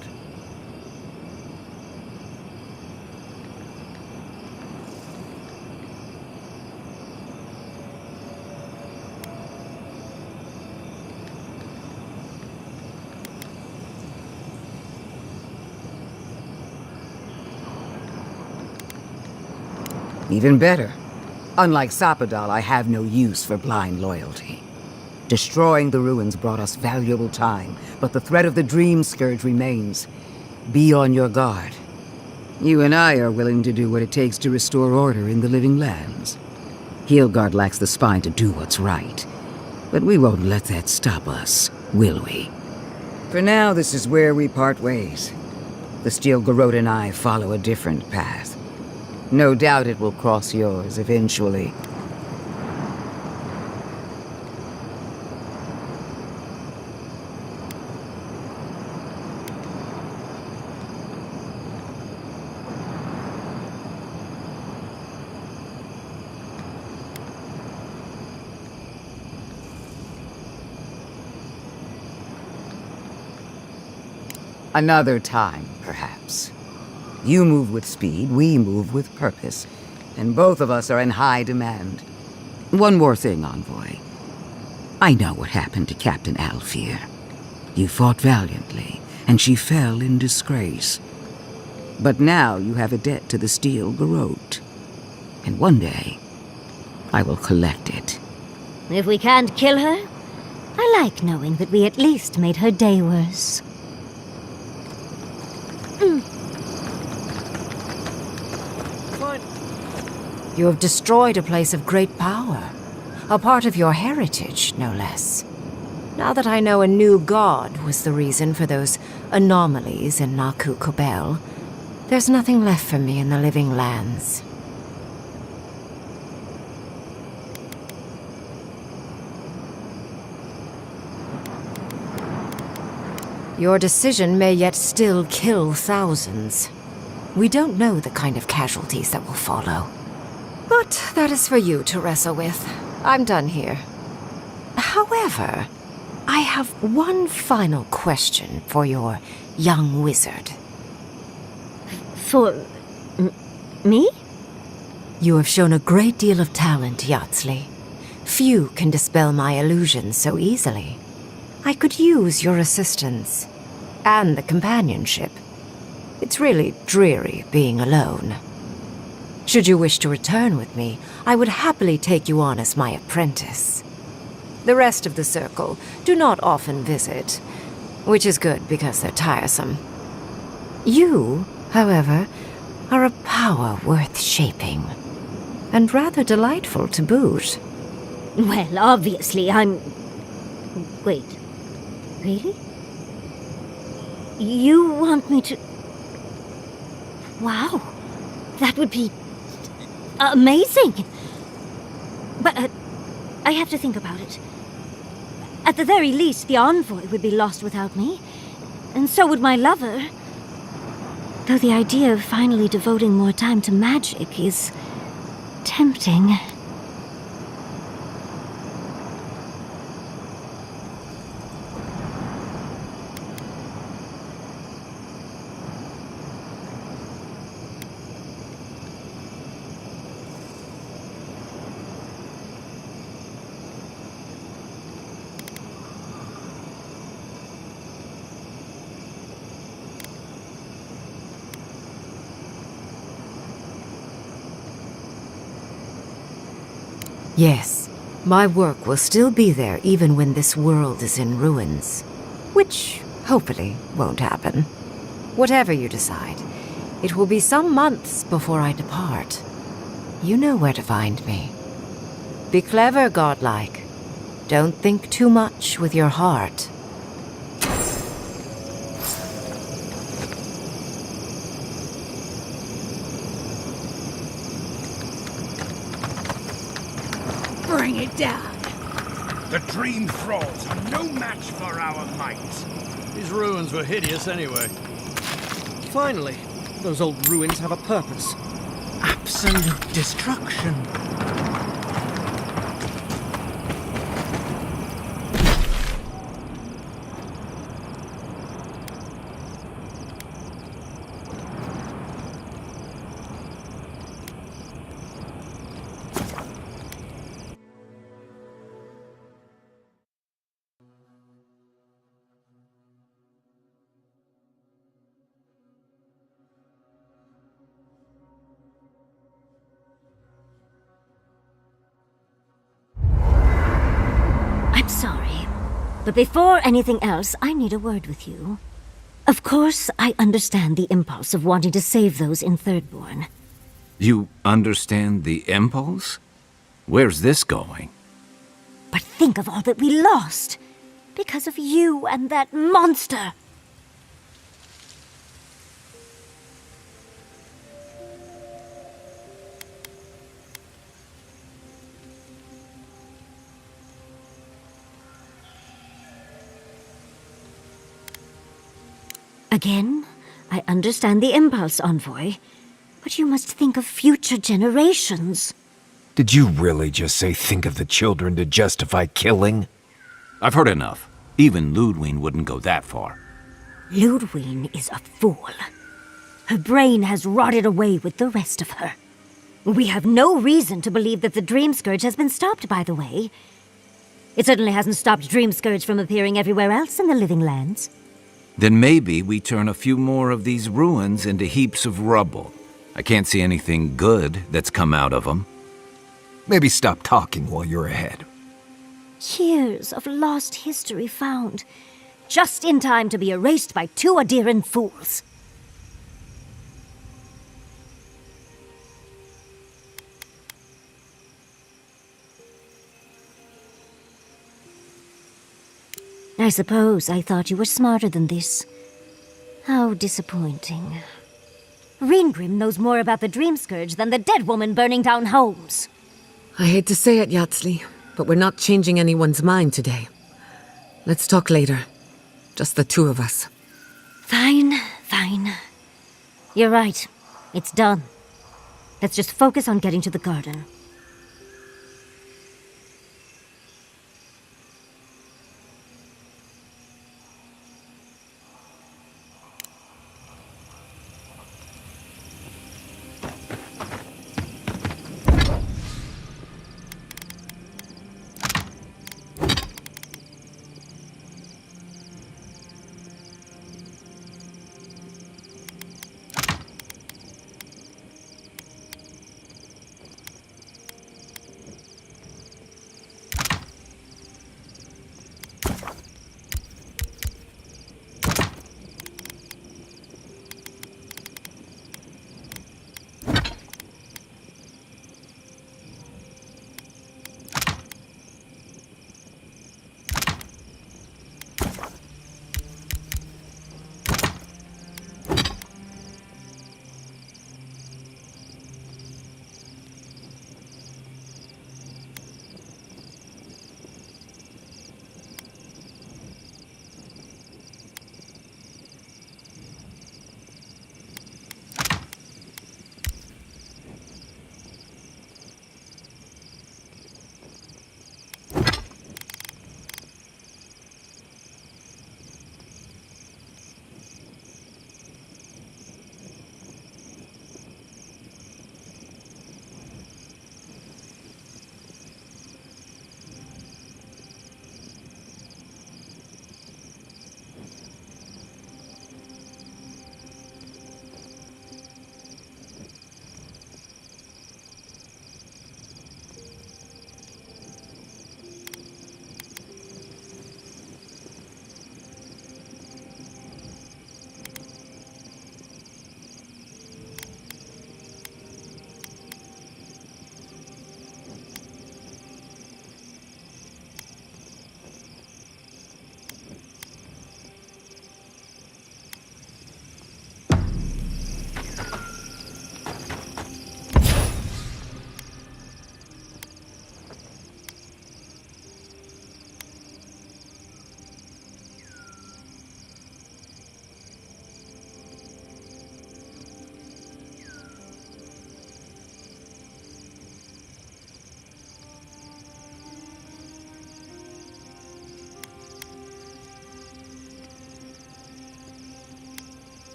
Even better. Unlike Sapadal, I have no use for blind loyalty. Destroying the ruins brought us valuable time, but the threat of the Dream Scourge remains. Be on your guard. You and I are willing to do what it takes to restore order in the Living Lands. Heelgard lacks the spine to do what's right, but we won't let that stop us, will we? For now, this is where we part ways. The Steel Garrote and I follow a different path. No doubt it will cross yours eventually. Another time, perhaps. You move with speed, we move with purpose, and both of us are in high demand. One more thing, Envoy. I know what happened to Captain Alfear. You fought valiantly, and she fell in disgrace. But now you have a debt to the Steel Garrote. And one day, I will collect it. If we can't kill her, I like knowing that we at least made her day worse. You have destroyed a place of great power. A part of your heritage, no less. Now that I know a new god was the reason for those anomalies in Naku Kobel, there's nothing left for me in the Living Lands. Your decision may yet still kill thousands. We don't know the kind of casualties that will follow. But that is for you to wrestle with. I'm done here. However, I have one final question for your young wizard. For... me? You have shown a great deal of talent, Yatsley. Few can dispel my illusions so easily. I could use your assistance. And the companionship. It's really dreary being alone. Should you wish to return with me, I would happily take you on as my apprentice. The rest of the circle do not often visit, which is good because they're tiresome. You, however, are a power worth shaping, and rather delightful to boot. Well, obviously I'm... Wait. Really? You want me to... Wow. That would be... amazing! But, I have to think about it. At the very least, the Envoy would be lost without me. And so would my lover. Though the idea of finally devoting more time to magic is... tempting. Yes, my work will still be there even when this world is in ruins. Which, hopefully, won't happen. Whatever you decide, it will be some months before I depart. You know where to find me. Be clever, godlike. Don't think too much with your heart. Bring it down. The Dream Thralls are no match for our might. These ruins were hideous anyway. Finally, those old ruins have a purpose. Absolute destruction. But before anything else, I need a word with you. Of course, I understand the impulse of wanting to save those in Thirdborn. You understand the impulse? Where's this going? But think of all that we lost because of you and that monster. Again, I understand the impulse, Envoy, but you must think of future generations. Did you really just say think of the children to justify killing? I've heard enough. Even Ludwig wouldn't go that far. Ludwig is a fool. Her brain has rotted away with the rest of her. We have no reason to believe that the Dream Scourge has been stopped, by the way. It certainly hasn't stopped Dream Scourge from appearing everywhere else in the Living Lands. Then maybe we turn a few more of these ruins into heaps of rubble. I can't see anything good that's come out of them. Maybe stop talking while you're ahead. Years of lost history found, just in time to be erased by two Adiran fools. I suppose I thought you were smarter than this. How disappointing. Reengrim knows more about the Dream Scourge than the dead woman burning down homes. I hate to say it, Yatsley, but we're not changing anyone's mind today. Let's talk later. Just the two of us. Fine, fine. You're right. It's done. Let's just focus on getting to the garden.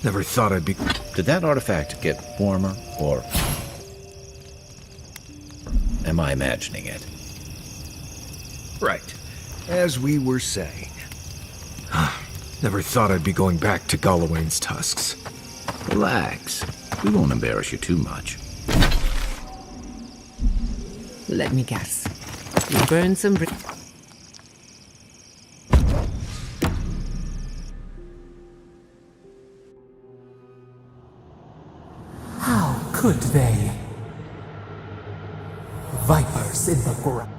Never thought I'd be... Did that artifact get warmer, or... am I imagining it? Right. As we were saying. Never thought I'd be going back to Gallowayne's tusks. Relax. We won't embarrass you too much. Let me guess. You burned some How could they? Vipers in the ground.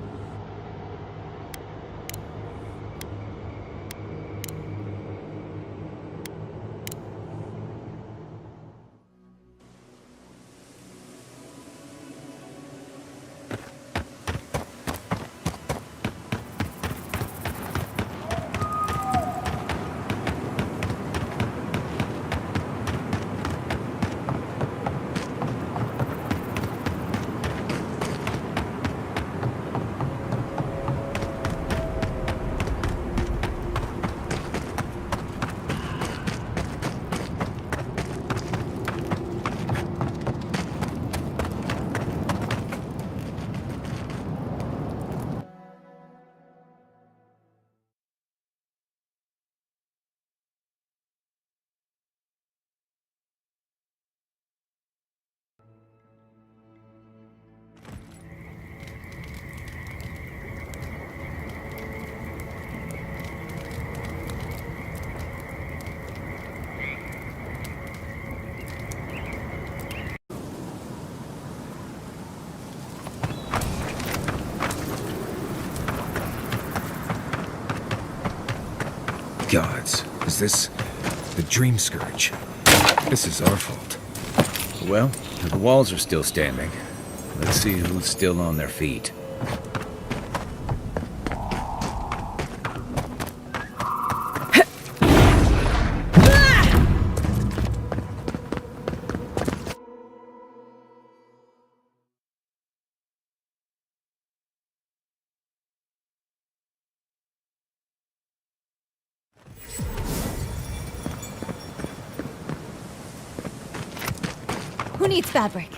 Gods, is this the Dream Scourge? This is our fault. Well, the walls are still standing. Let's see who's still on their feet. Who needs fabric?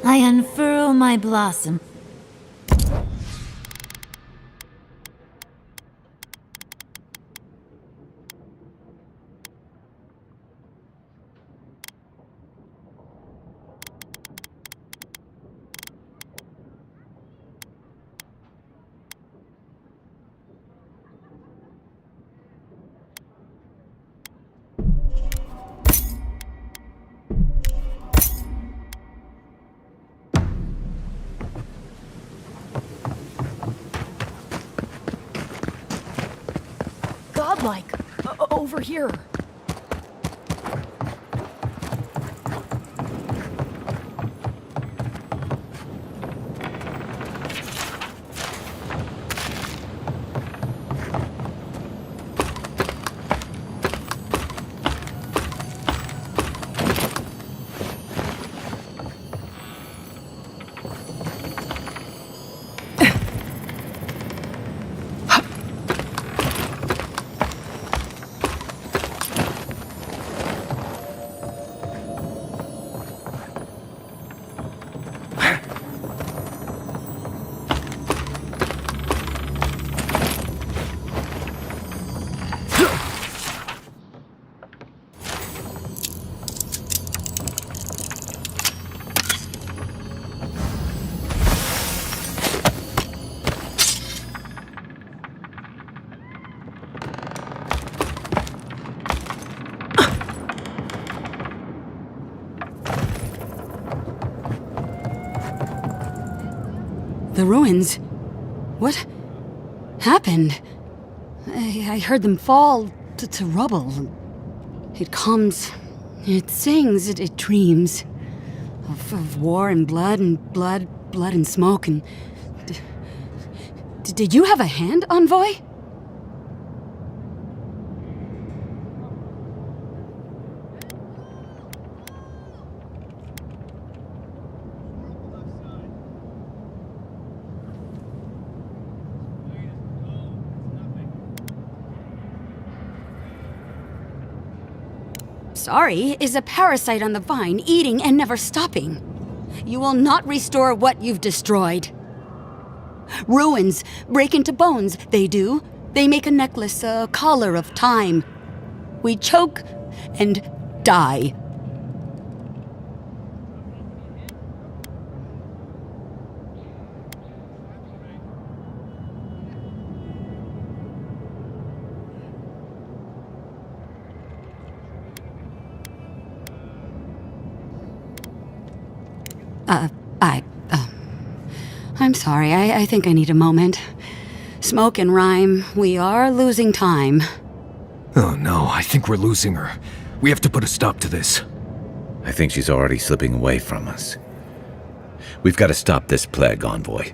I unfurl my blossom. Godlike. Over here. The ruins. What happened? I heard them fall to rubble. It comes, it sings, it dreams of war and blood and smoke and... Did you have a hand, Envoy? Sorry is a parasite on the vine, eating and never stopping. You will not restore what you've destroyed. Ruins break into bones, they do. They make a necklace, a collar of time. We choke and die. I'm sorry, I think I need a moment. Smoke and rhyme, we are losing time. Oh no, I think we're losing her. We have to put a stop to this. I think she's already slipping away from us. We've got to stop this plague, Envoy.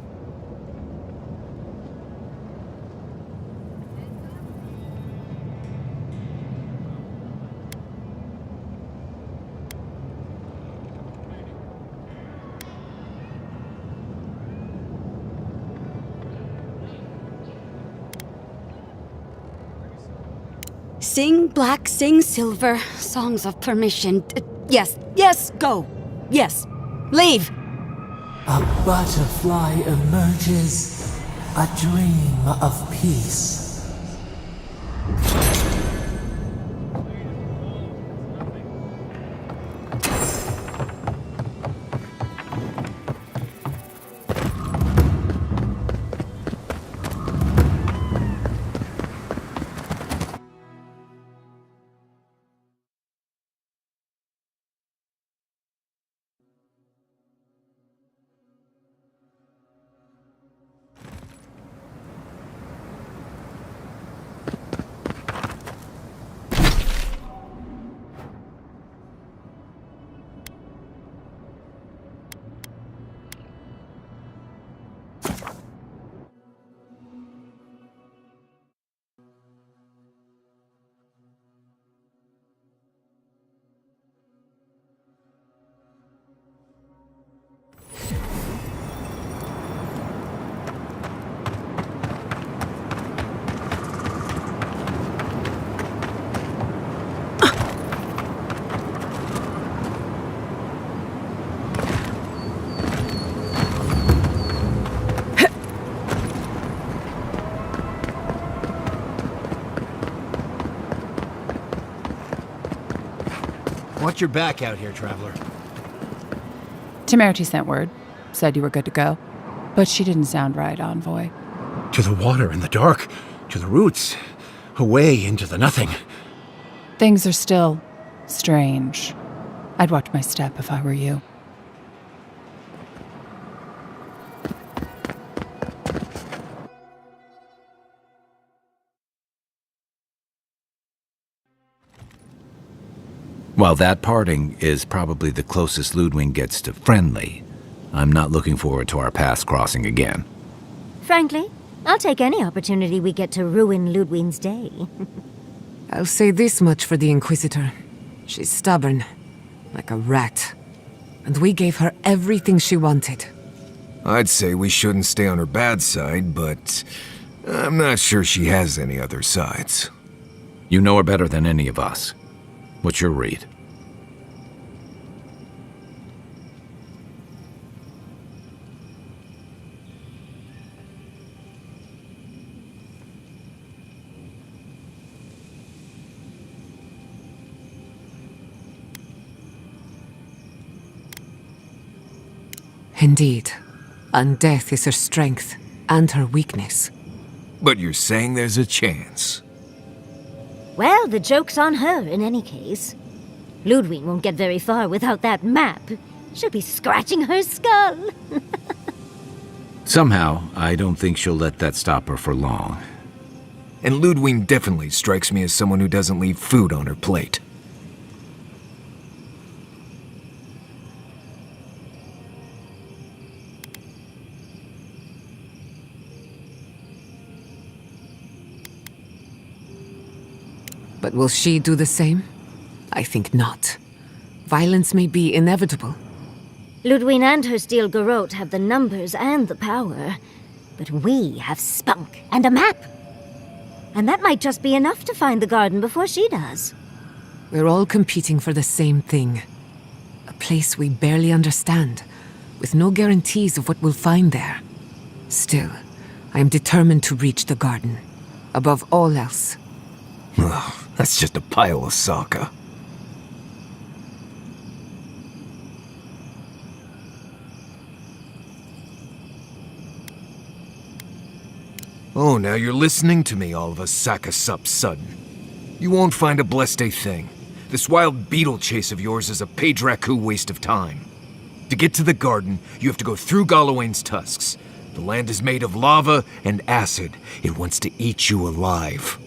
Sing black, sing silver, songs of permission. Yes, go. Yes, leave. A butterfly emerges, a dream of peace. Watch your back out here, traveler. Temerity sent word. Said you were good to go. But she didn't sound right, Envoy. To the water in the dark, to the roots, away into the nothing. Things are still strange. I'd watch my step if I were you. While that parting is probably the closest Ludwig gets to friendly, I'm not looking forward to our paths crossing again. Frankly, I'll take any opportunity we get to ruin Ludwig's day. I'll say this much for the Inquisitor. She's stubborn, like a rat. And we gave her everything she wanted. I'd say we shouldn't stay on her bad side, but I'm not sure she has any other sides. You know her better than any of us. What's your read? Indeed. And death is her strength and her weakness. But you're saying there's a chance? Well, the joke's on her in any case. Ludwig won't get very far without that map. She'll be scratching her skull. Somehow, I don't think she'll let that stop her for long. And Ludwig definitely strikes me as someone who doesn't leave food on her plate. But will she do the same? I think not. Violence may be inevitable. Ludwig and her steel garrote have the numbers and the power, but we have spunk and a map. And that might just be enough to find the garden before she does. We're all competing for the same thing. A place we barely understand, with no guarantees of what we'll find there. Still, I am determined to reach the garden, above all else. Ugh, that's just a pile of Sokka. Oh, now you're listening to me, all of a Sokka sup sudden. You won't find a blessed a thing. This wild beetle chase of yours is a page raku waste of time. To get to the garden, you have to go through Galawain's tusks. The land is made of lava and acid. It wants to eat you alive.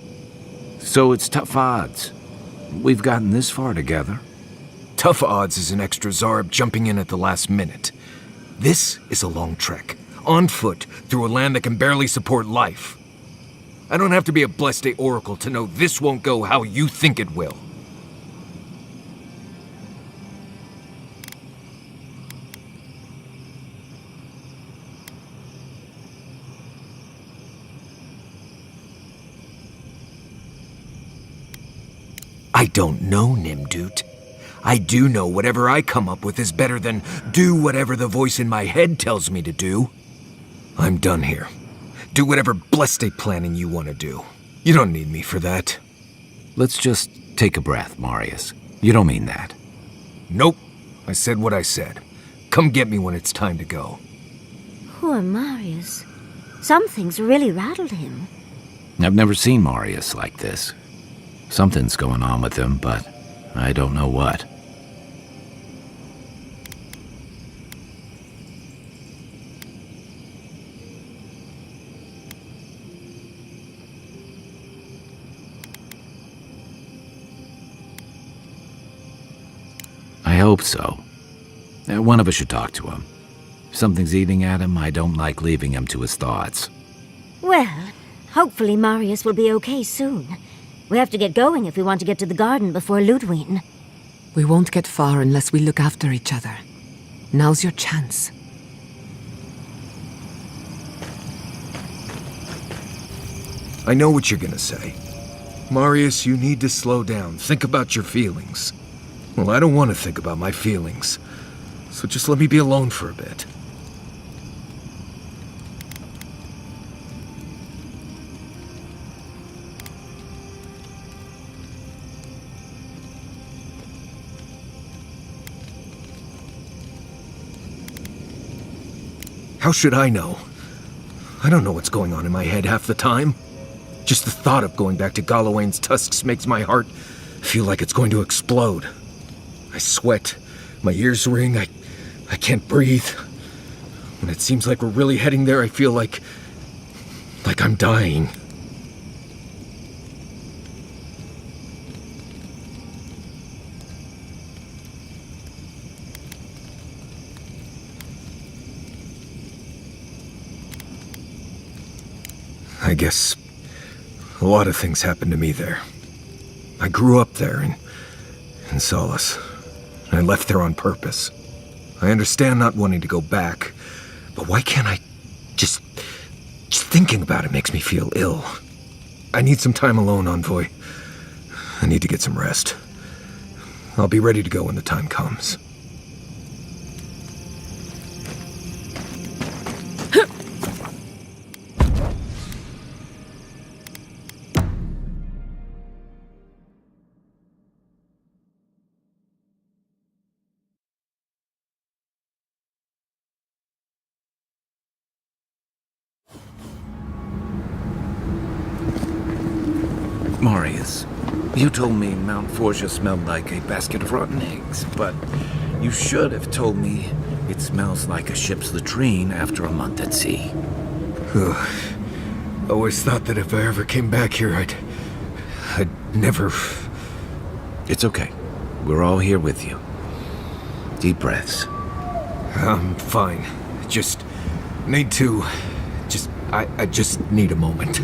So it's tough odds. We've gotten this far together. Tough odds is an extra Zarb jumping in at the last minute. This is a long trek, on foot, through a land that can barely support life. I don't have to be a blessed oracle to know this won't go how you think it will. I don't know, Nimdut. I do know whatever I come up with is better than do whatever the voice in my head tells me to do. I'm done here. Do whatever blessed planning you want to do. You don't need me for that. Let's just take a breath, Marius. You don't mean that. Nope. I said what I said. Come get me when it's time to go. Poor Marius. Something's really rattled him. I've never seen Marius like this. Something's going on with him, but I don't know what. I hope so. One of us should talk to him. If something's eating at him, I don't like leaving him to his thoughts. Well, hopefully Marius will be okay soon. We have to get going if we want to get to the garden before Ludwig. We won't get far unless we look after each other. Now's your chance. I know what you're gonna say. Marius, you need to slow down. Think about your feelings. Well, I don't want to think about my feelings. So just let me be alone for a bit. How should I know? I don't know what's going on in my head half the time. Just the thought of going back to Galawain's tusks makes my heart feel like it's going to explode. I sweat, my ears ring, I can't breathe. When it seems like we're really heading there, I feel like I'm dying. I guess a lot of things happened to me there. I grew up there in Solace. I left there on purpose. I understand not wanting to go back, but why can't I just thinking about it makes me feel ill. I need some time alone, Envoy. I need to get some rest. I'll be ready to go when the time comes. Marius, you told me Mount Forsia smelled like a basket of rotten eggs, but you should have told me It smells like a ship's latrine after a month at sea. Always thought that if I ever came back here, I'd never... It's okay. We're all here with you. Deep breaths. I'm fine. Just need to... I just need a moment.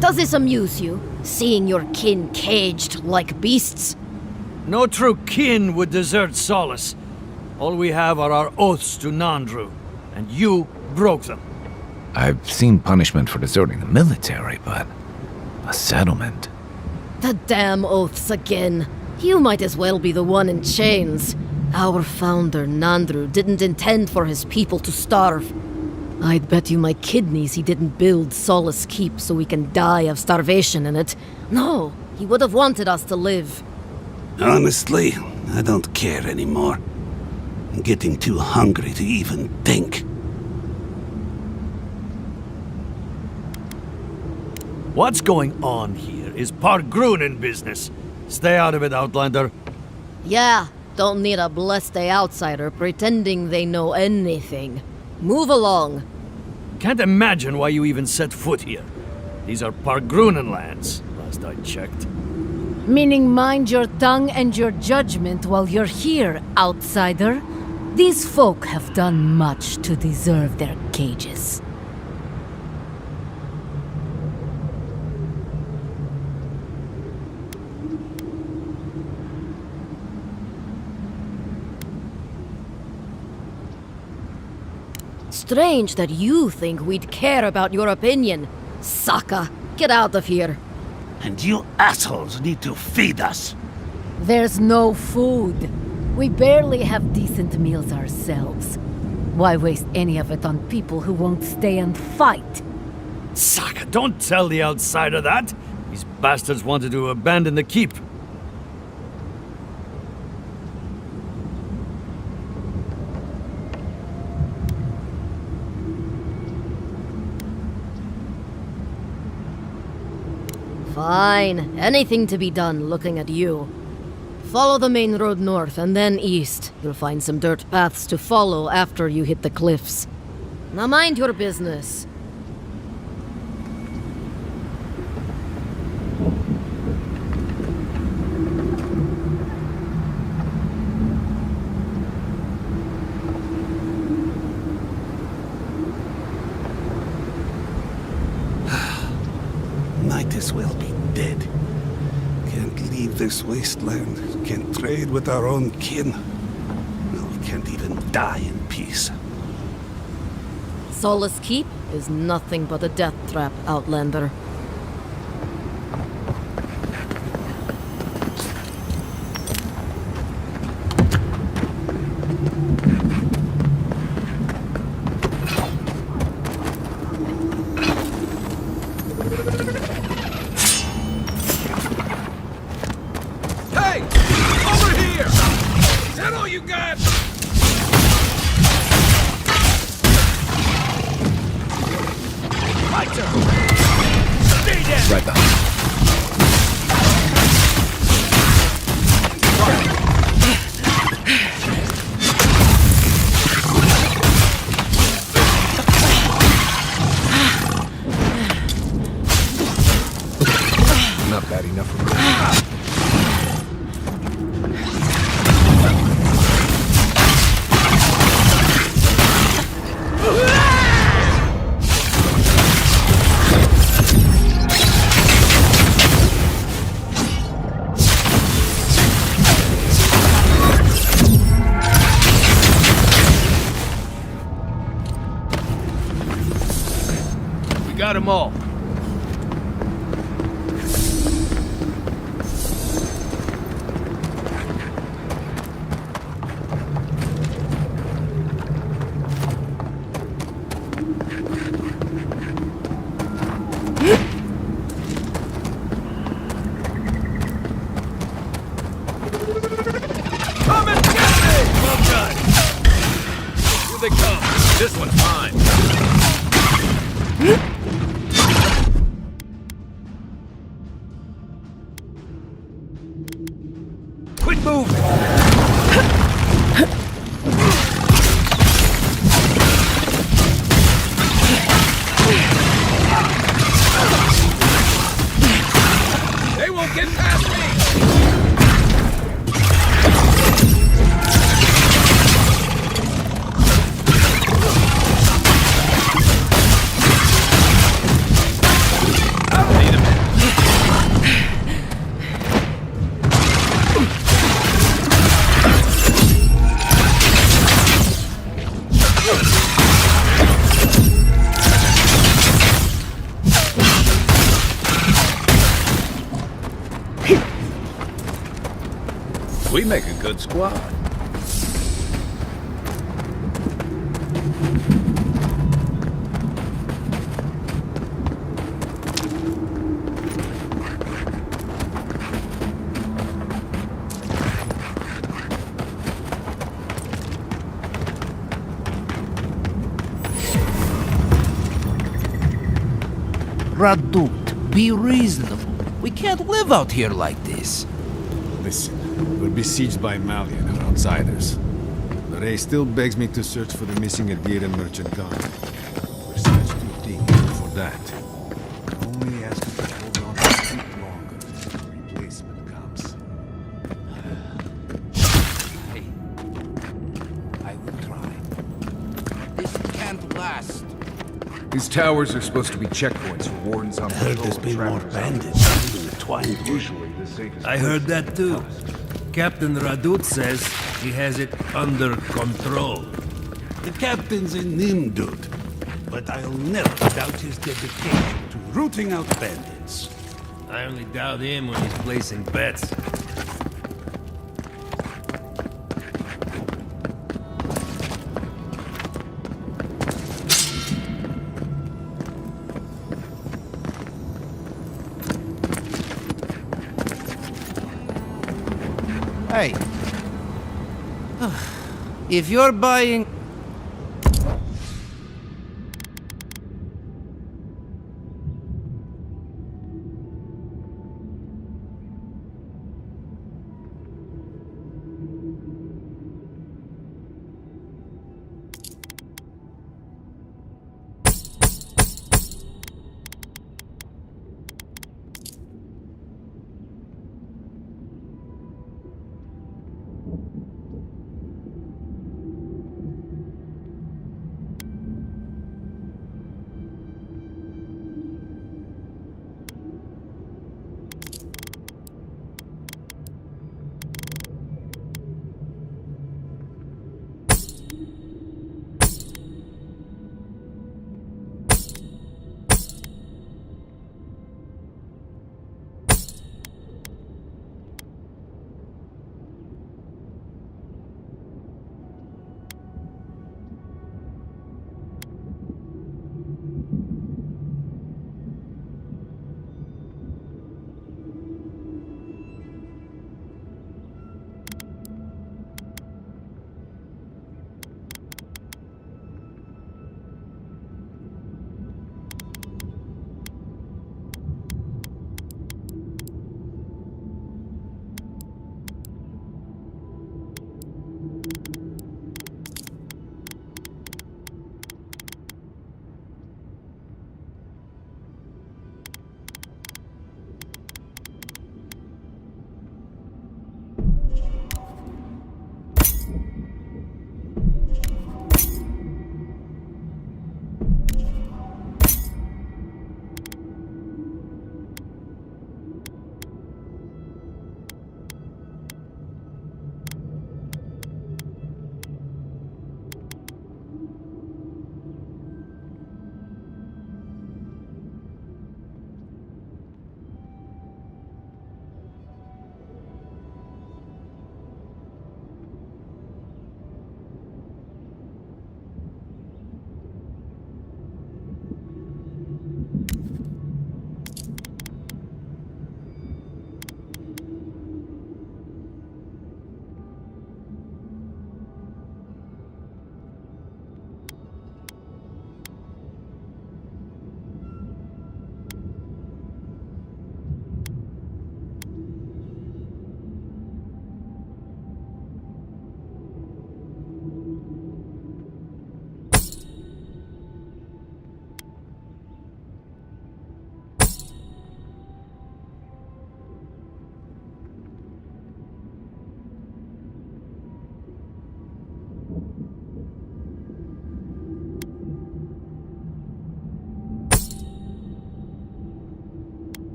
Does this amuse you, seeing your kin caged like beasts? No true kin would desert Solace. All we have are our oaths to Nandru, and you broke them. I've seen punishment for deserting the military, but a settlement. The damn oaths again. You might as well be the one in chains. Our founder, Nandru, didn't intend for his people to starve. I'd bet you my kidneys he didn't build Solace Keep so we can die of starvation in it. No, he would have wanted us to live. Honestly, I don't care anymore. I'm getting too hungry to even think. What's going on here is Pargrunen business. Stay out of it, Outlander. Yeah, don't need a blessed outsider pretending they know anything. Move along. Can't imagine why you even set foot here. These are Pargrunen lands, last I checked. Meaning mind your tongue and your judgment while you're here, outsider. These folk have done much to deserve their cages. Strange that you think we'd care about your opinion. Saka, get out of here. And you assholes need to feed us. There's no food. We barely have decent meals ourselves. Why waste any of it on people who won't stay and fight? Saka, don't tell the outsider that. These bastards wanted to abandon the keep. Fine. Anything to be done looking at you. Follow the main road north and then east. You'll find some dirt paths to follow after you hit the cliffs. Now mind your business. Might as well be dead. Can't leave this wasteland. Can't trade with our own kin. No, can't even die in peace. Solace Keep is nothing but a death trap, Outlander. Right behind. Not bad enough for me. got them all. Come and get me! Well done. Here they come. This one's mine. Quit moving! They won't get past me! We make a good squad. Radut, be reasonable. We can't live out here like this. Listen, we're besieged by Malian and outsiders. The race still begs me to search for the missing Adir and merchant garden. We're stretched too deep for that. I only ask you to hold on a bit longer until a replacement comes. Hey, I will try. This can't last. These towers are supposed to be checkpoints for wardens on I heard there's been more bandits in the twine bush. I heard that too. Captain Radut says he has it under control. The captain's a Nimdud, but I'll never doubt his dedication to rooting out bandits. I only doubt him when he's placing bets. Hey. If you're buying...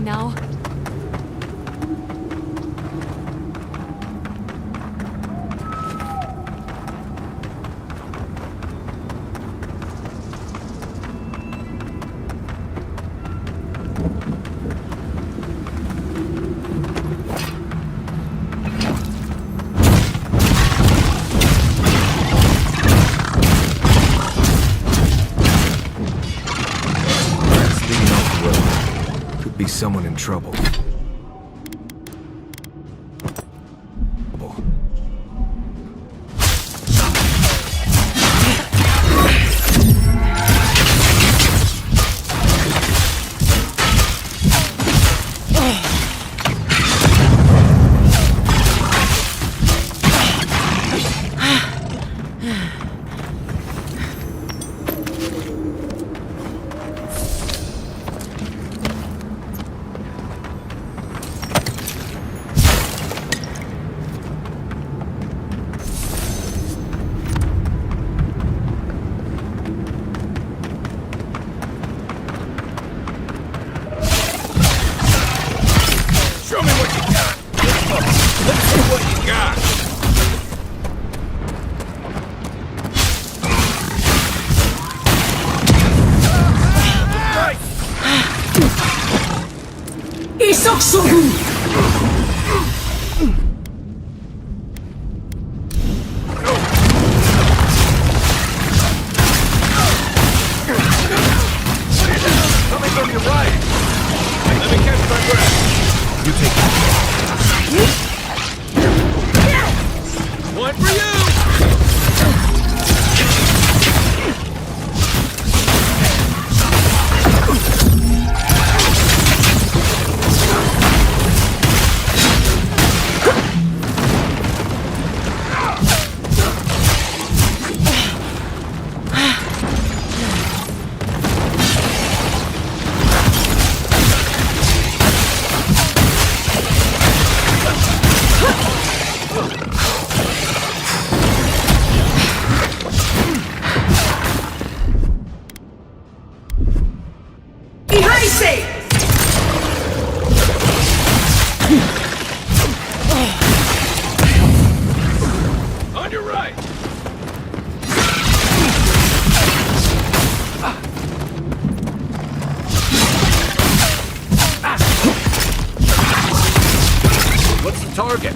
Now. Someone in trouble. target.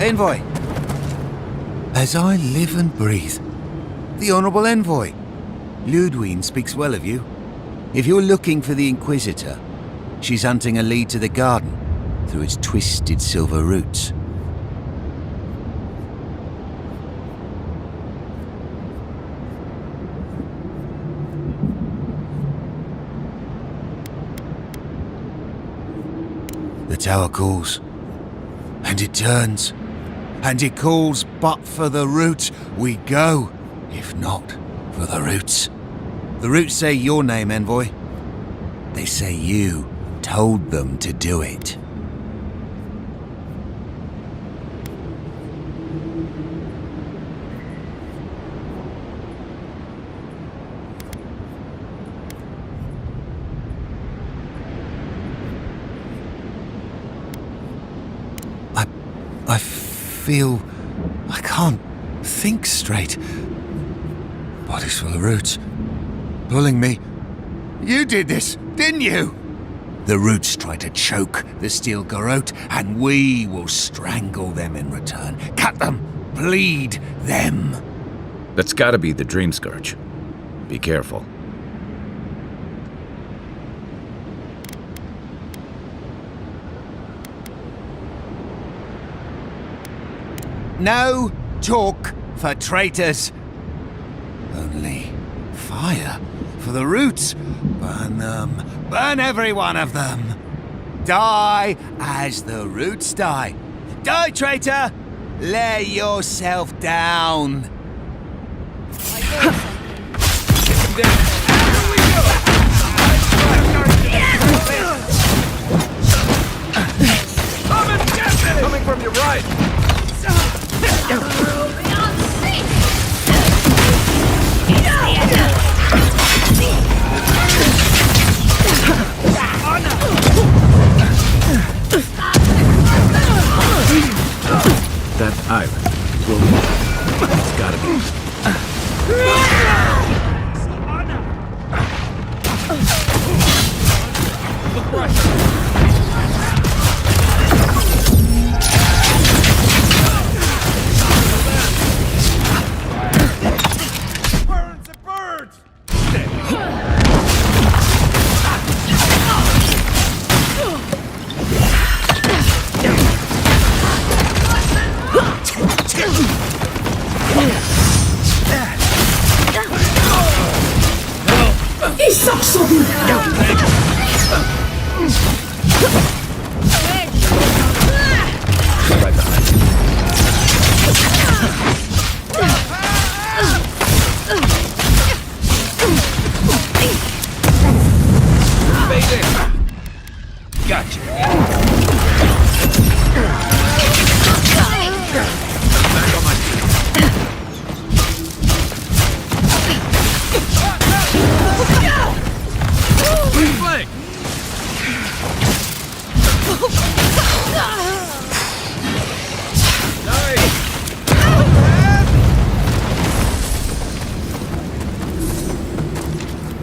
Envoy! As I live and breathe. The Honourable Envoy. Ludwine speaks well of you. If you're looking for the Inquisitor, she's hunting a lead to the garden through its twisted silver roots. The tower calls, and it turns, and it calls, but for the roots we go, if not for the roots. The roots say your name, Envoy. They say you told them to do it. I feel I can't think straight. Body's full of roots. Pulling me. You did this, didn't you? The roots try to choke the steel garrote, and we will strangle them in return. Cut them! Bleed them! That's gotta be the Dream Scourge. Be careful. No talk for traitors. Only fire for the roots. Burn them. Burn every one of them. Die as the roots die. Die, traitor! Lay yourself down. Coming from your right! That island. It's gotta be.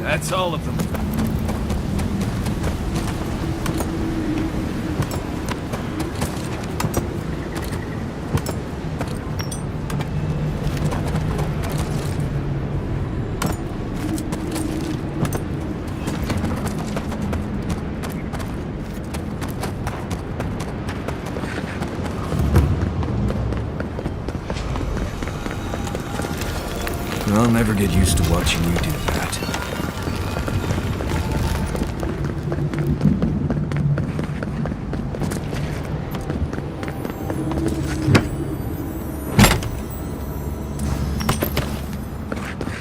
That's all of them. I'll never get used to watching you do that.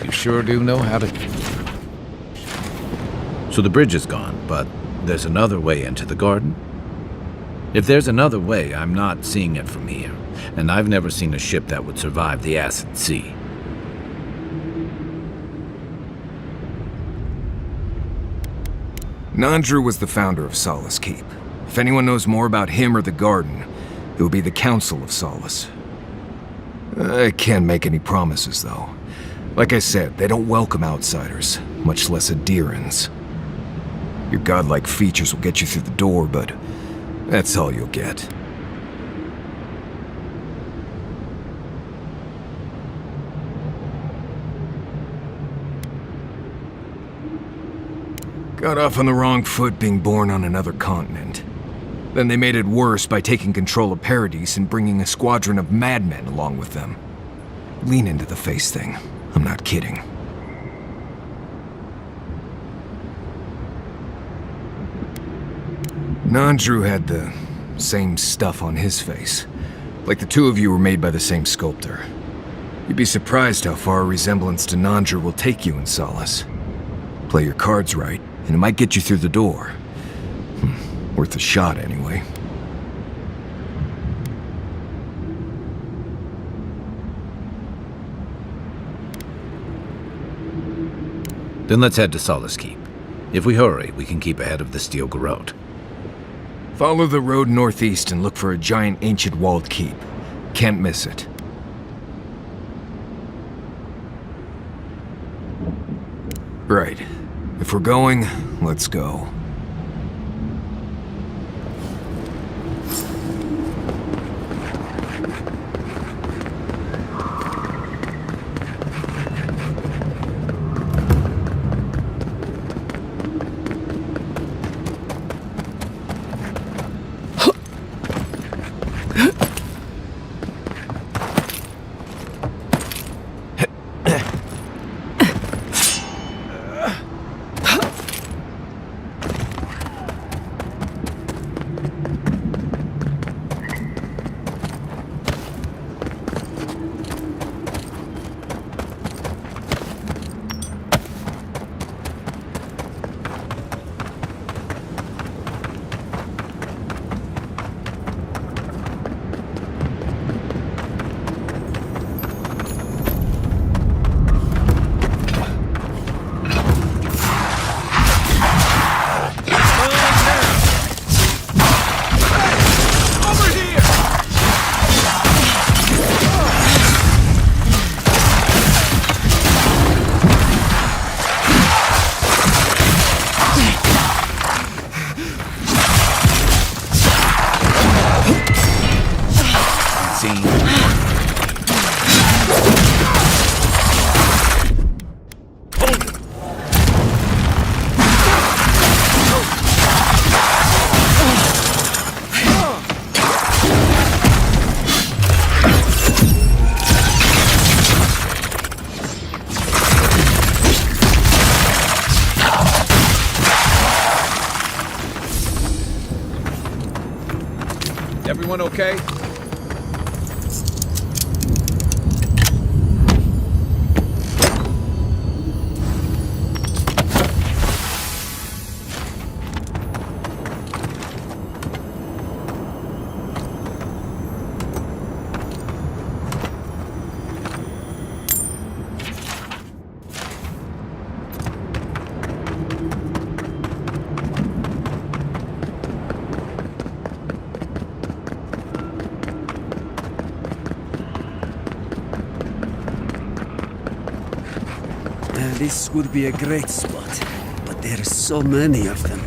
You sure do know how to... So the bridge is gone, but there's another way into the garden? If there's another way, I'm not seeing it from here, and I've never seen a ship that would survive the acid sea. Nandru was the founder of Solace Keep. If anyone knows more about him or the garden, it would be the Council of Solace. I can't make any promises, though. Like I said, they don't welcome outsiders, much less Adherans. Your godlike features will get you through the door, but that's all you'll get. Got off on the wrong foot being born on another continent. Then they made it worse by taking control of Paradise and bringing a squadron of madmen along with them. Lean into the face thing. I'm not kidding. Nandru had the same stuff on his face. Like the two of you were made by the same sculptor. You'd be surprised how far a resemblance to Nandru will take you in Solace. Play your cards right, and it might get you through the door. Worth a shot, anyway. Then let's head to Solace Keep. If we hurry, we can keep ahead of the Steel Garrote. Follow the road northeast and look for a giant ancient walled keep. Can't miss it. Right. If we're going, let's go. Everyone okay? This would be a great spot, but there are so many of them.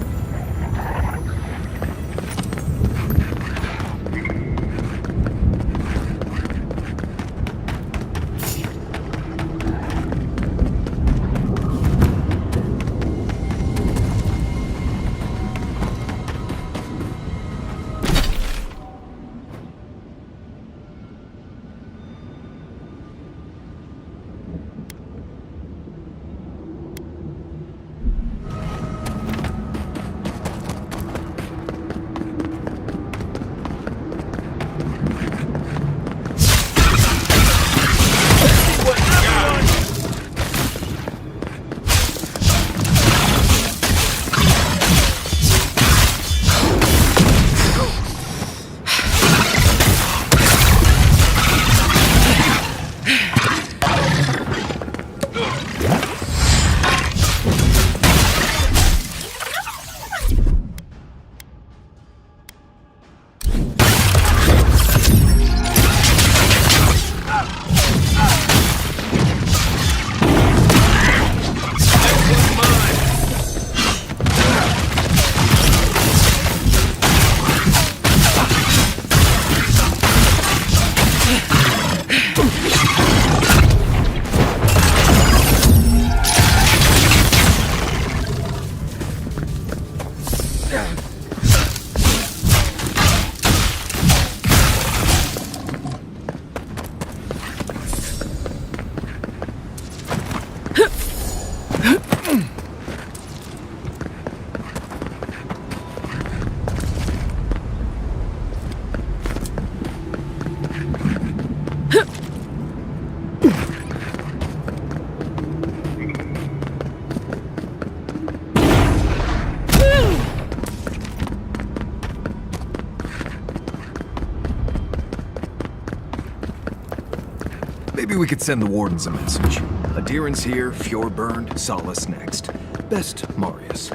Maybe we could send the wardens a message. Adherence here, Fjord burned, Solace next. Best, Marius.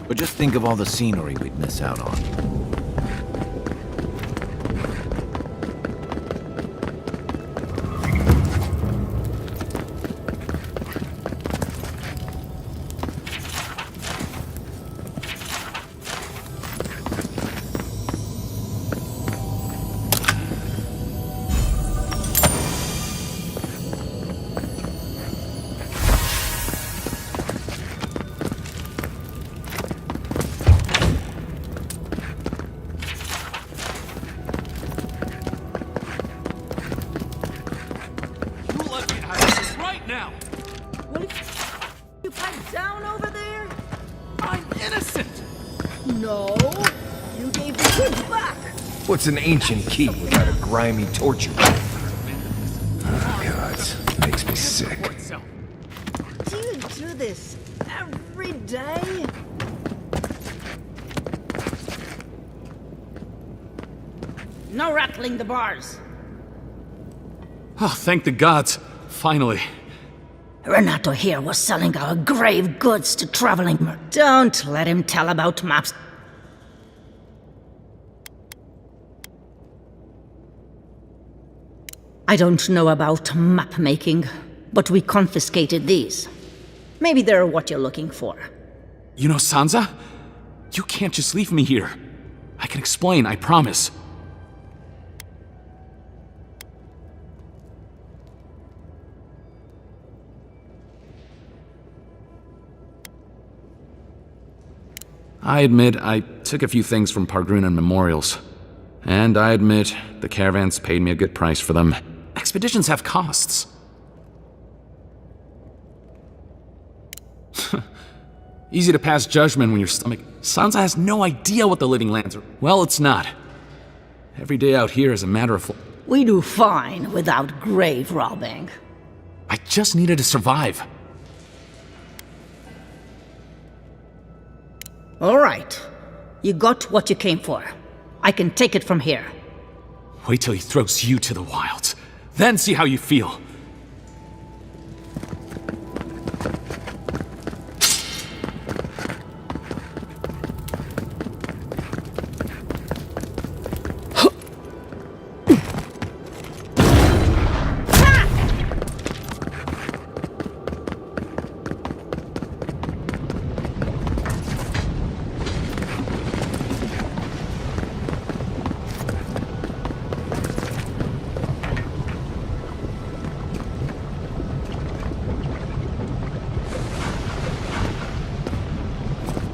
But just think of all the scenery we'd miss out on. What's an ancient key without a grimy torture? Oh, God, makes me sick. Do you do this every day? No rattling the bars. Oh, thank the gods. Finally. Renato here was selling our grave goods to traveling Don't let him tell about maps. I don't know about map making, but we confiscated these. Maybe they're what you're looking for. You know, Sansa? You can't just leave me here. I can explain, I promise. I admit I took a few things from Pargrunan memorials. And I admit the caravans paid me a good price for them. Expeditions have costs. Easy to pass judgment when your stomach... Sansa has no idea what the living lands are. Well, it's not. Every day out here is a matter of... We do fine without grave robbing. I just needed to survive. All right. You got what you came for. I can take it from here. Wait till he throws you to the wilds. Then see how you feel.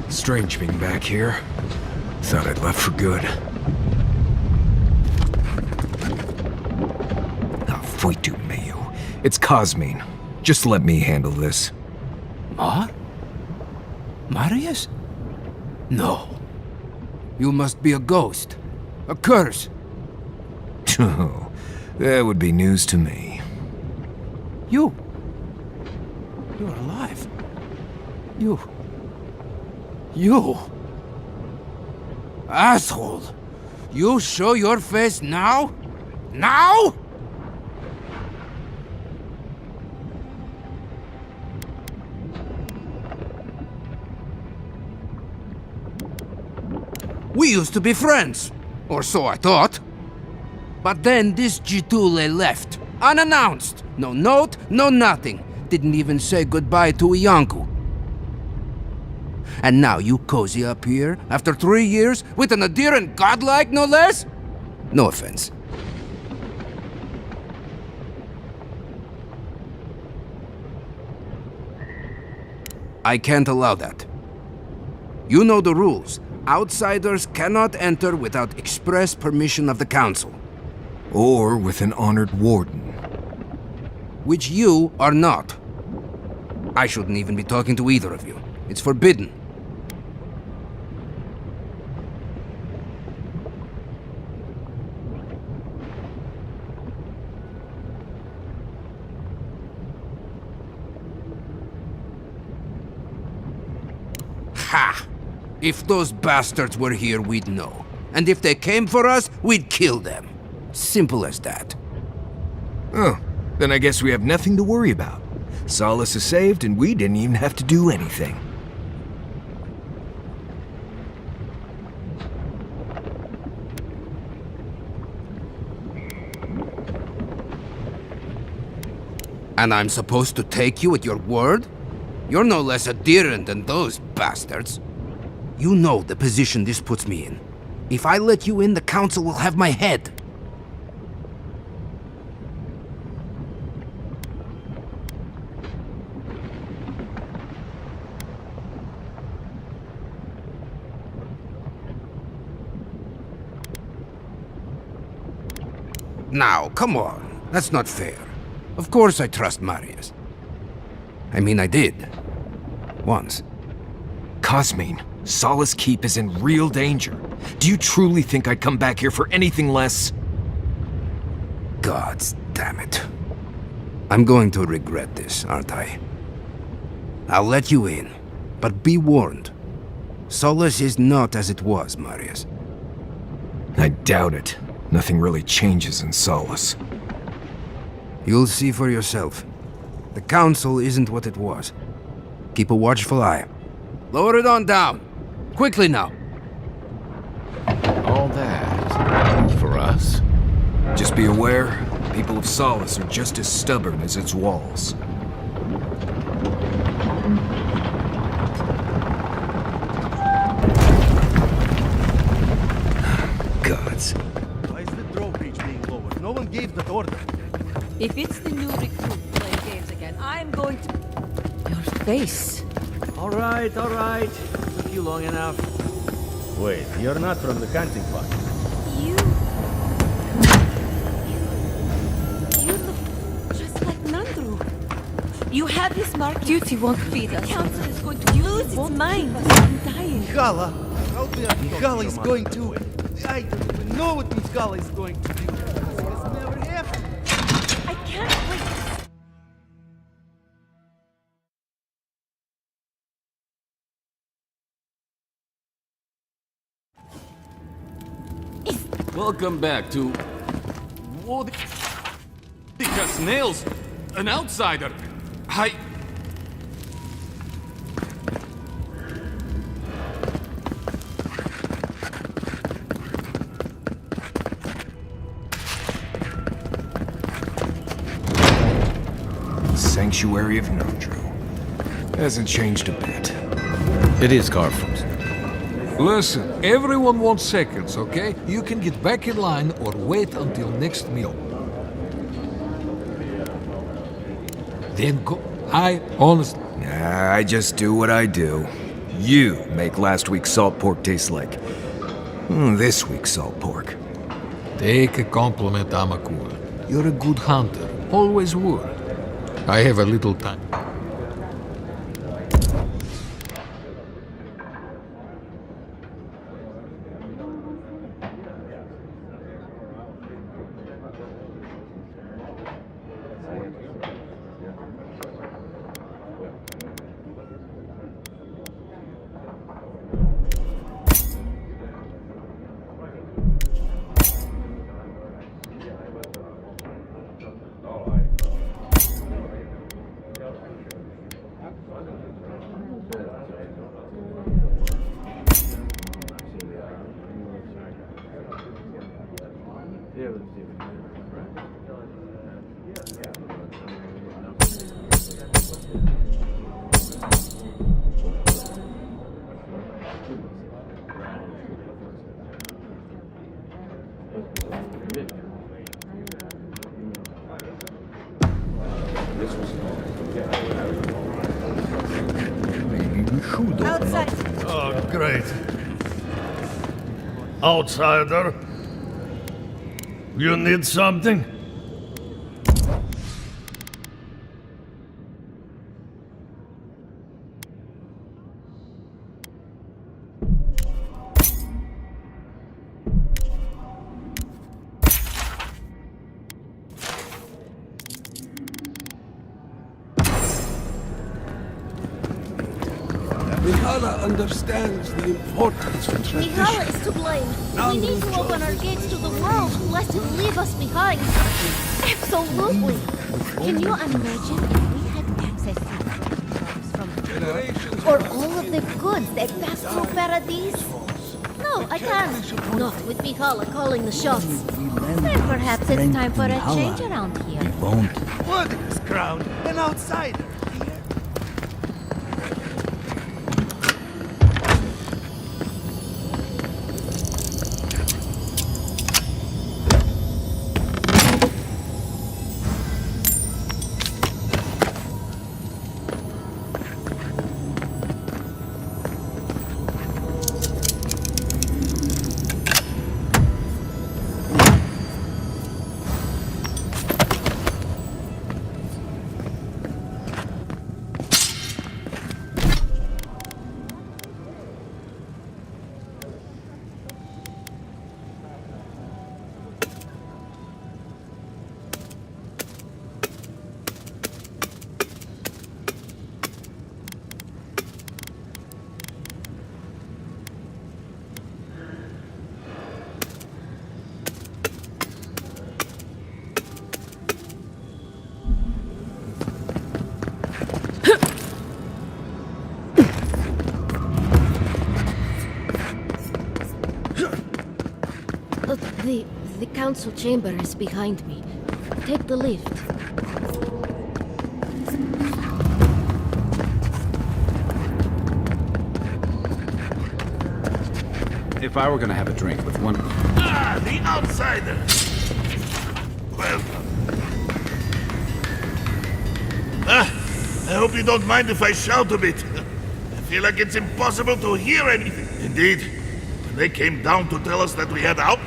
Strange being back here. Thought I'd left for good. Ah, Voitu Mayu. It's Cosmine. Just let me handle this. Marius? No. You must be a ghost. A curse. Oh, that would be news to me. You're alive. You... Asshole! You show your face now? Now? We used to be friends. Or so I thought. But then this Gitule left. Unannounced. No note, no nothing. Didn't even say goodbye to Iancu. And now you cozy up here, after 3 years, with an adherent godlike, no less? No offense. I can't allow that. You know the rules. Outsiders cannot enter without express permission of the council. Or with an honored warden. Which you are not. I shouldn't even be talking to either of you. It's forbidden. Ha! If those bastards were here, we'd know. And if they came for us, we'd kill them. Simple as that. Oh, Then I guess we have nothing to worry about. Solace is saved, and we didn't even have to do anything. And I'm supposed to take you at your word? You're no less adherent than those bastards. You know the position this puts me in. If I let you in, the Council will have my head. Now, come on. That's not fair. Of course I trust Marius. I mean, I did. Once. Cosmine, Solace Keep is in real danger. Do you truly think I'd come back here for anything less? Gods damn it. I'm going to regret this, aren't I? I'll let you in, but be warned. Solace is not as it was, Marius. I doubt it. Nothing really changes in Solace. You'll see for yourself. The Council isn't what it was. Keep a watchful eye. Lower it on down. Quickly now. All that for us? Just be aware, people of Solace are just as stubborn as its walls. Gods. Why is the drawbridge being lowered? No one gave that order. If it's the new recruit playing games again, I'm going to... Your face. All right, all right. Took you long enough. Wait, you're not from the hunting party. You look just like Nandru. You have this mark. Duty won't feed us. The council is going to lose its mind. I'm dying. Mihala! How do Mihala is going to... I don't even know what Mihala is going to do. This has never happened. I can't wait. Welcome back to... Whoa, because Nails, an outsider. Sanctuary of Nandru. Hasn't changed a bit. It is carved from. Listen, everyone wants seconds, okay? You can get back in line or wait until next meal. Then go. I honestly... Nah, I just do what I do. You make last week's salt pork taste like... this week's salt pork. Take a compliment, Amakul. You're a good hunter. Always were. I have a little time. Outside. Oh, great. Outsider. You need something? Mihala understands the importance of tradition. Mihala is to blame. We need to open our gates to the world, lest it leave us behind. Absolutely. Can you imagine if we had access to from or all of the goods that pass through Paradise? No, I can't. Not with Mihala calling the shots. Then perhaps it's time for a change around here. What is crowned an outsider? The council chamber is behind me. Take the lift. If I were gonna have a drink with one... Ah, the outsider! Welcome. I hope you don't mind if I shout a bit. I feel like it's impossible to hear anything. Indeed, when they came down to tell us that we had out...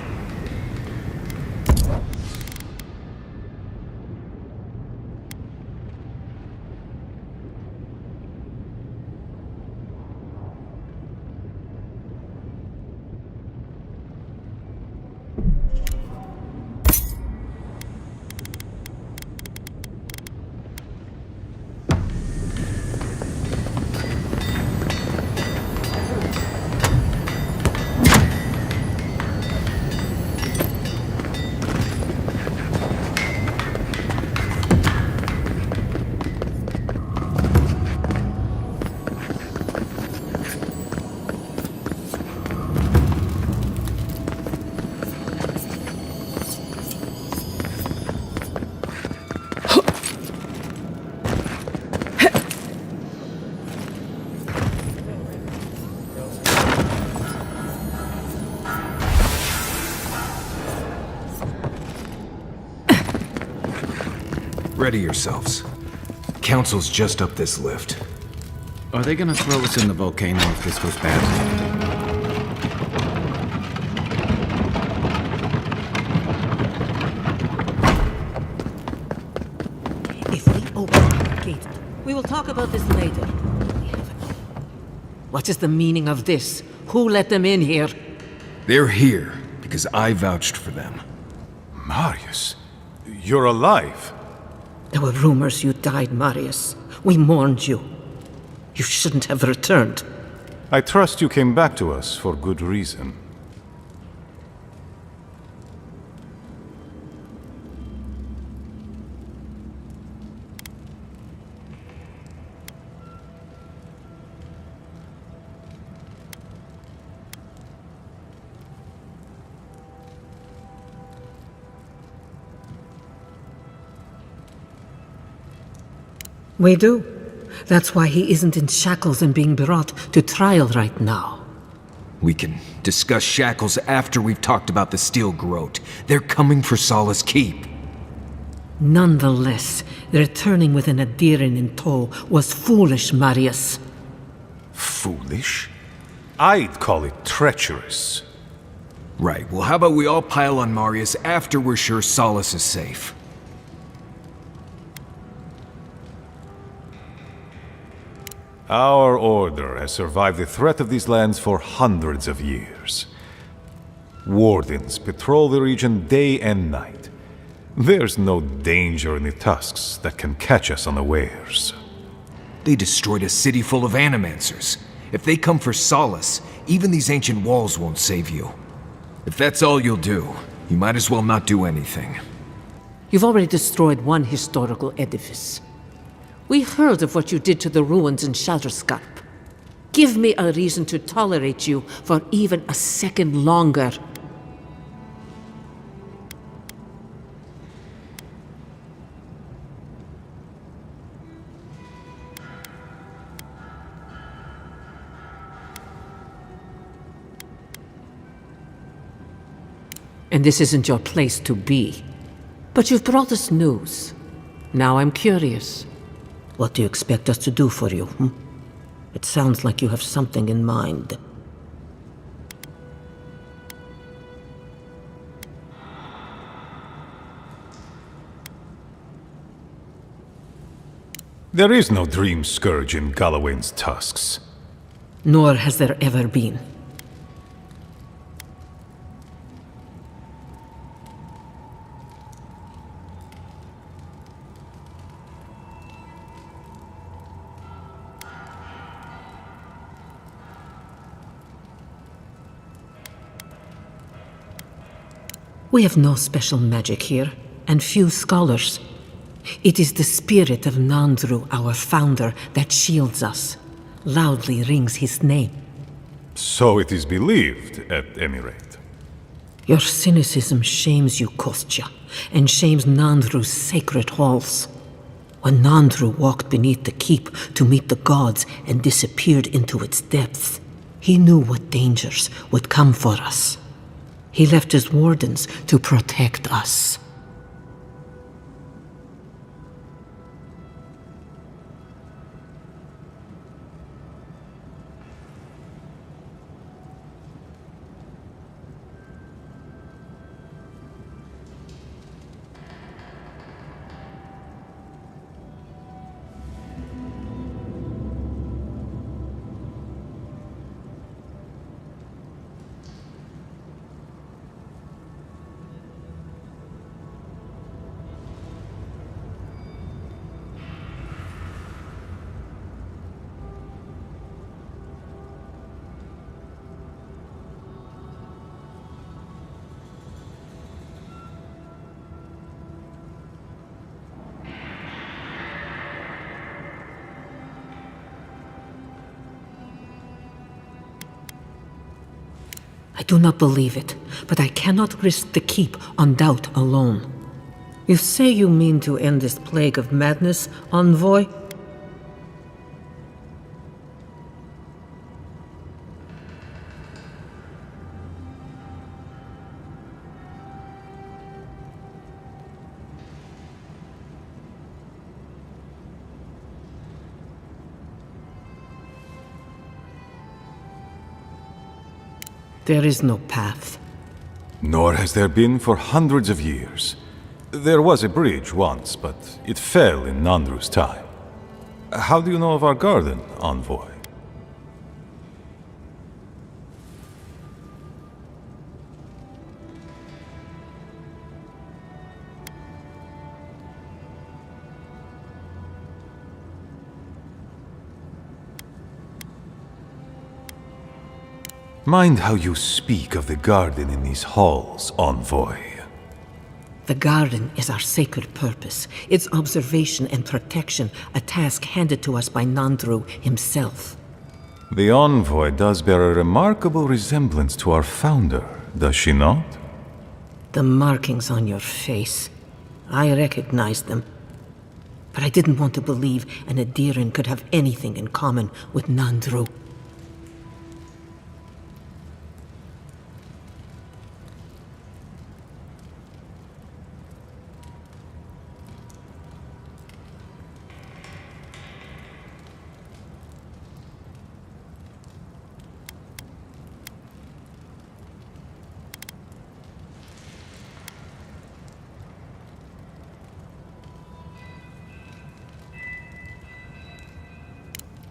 Ready yourselves. Council's just up this lift. Are they gonna throw us in the volcano if this goes bad? If we open the gate, we will talk about this later. What is the meaning of this? Who let them in here? They're here because I vouched for them. Marius, you're alive. There were rumors you died, Marius. We mourned you. You shouldn't have returned. I trust you came back to us for good reason. We do. That's why he isn't in shackles and being brought to trial right now. We can discuss shackles after we've talked about the Steel Groat. They're coming for Solace Keep. Nonetheless, returning with an Adiran in tow was foolish, Marius. Foolish? I'd call it treacherous. Right, well how about we all pile on Marius after we're sure Solace is safe? Our order has survived the threat of these lands for hundreds of years. Wardens patrol the region day and night. There's no danger in the tusks that can catch us unawares. They destroyed a city full of animancers. If they come for Solace, even these ancient walls won't save you. If that's all you'll do, you might as well not do anything. You've already destroyed one historical edifice. We heard of what you did to the ruins in Shatterscarp. Give me a reason to tolerate you for even a second longer. And this isn't your place to be. But you've brought us news. Now I'm curious. What do you expect us to do for you, It sounds like you have something in mind. There is no dream scourge in Galawain's tusks. Nor has there ever been. We have no special magic here, and few scholars. It is the spirit of Nandru, our founder, that shields us. Loudly rings his name. So it is believed, at any rate. Your cynicism shames you, Kostya, and shames Nandru's sacred halls. When Nandru walked beneath the keep to meet the gods and disappeared into its depths, he knew what dangers would come for us. He left his wardens to protect us. I do not believe it, but I cannot risk the keep on doubt alone. You say you mean to end this plague of madness, envoy? There is no path. Nor has there been for hundreds of years. There was a bridge once, but it fell in Nandru's time. How do you know of our garden, envoy? Mind how you speak of the garden in these halls, envoy. The garden is our sacred purpose, its observation and protection, a task handed to us by Nandru himself. The envoy does bear a remarkable resemblance to our founder, does she not? The markings on your face. I recognized them. But I didn't want to believe an Adiran could have anything in common with Nandru.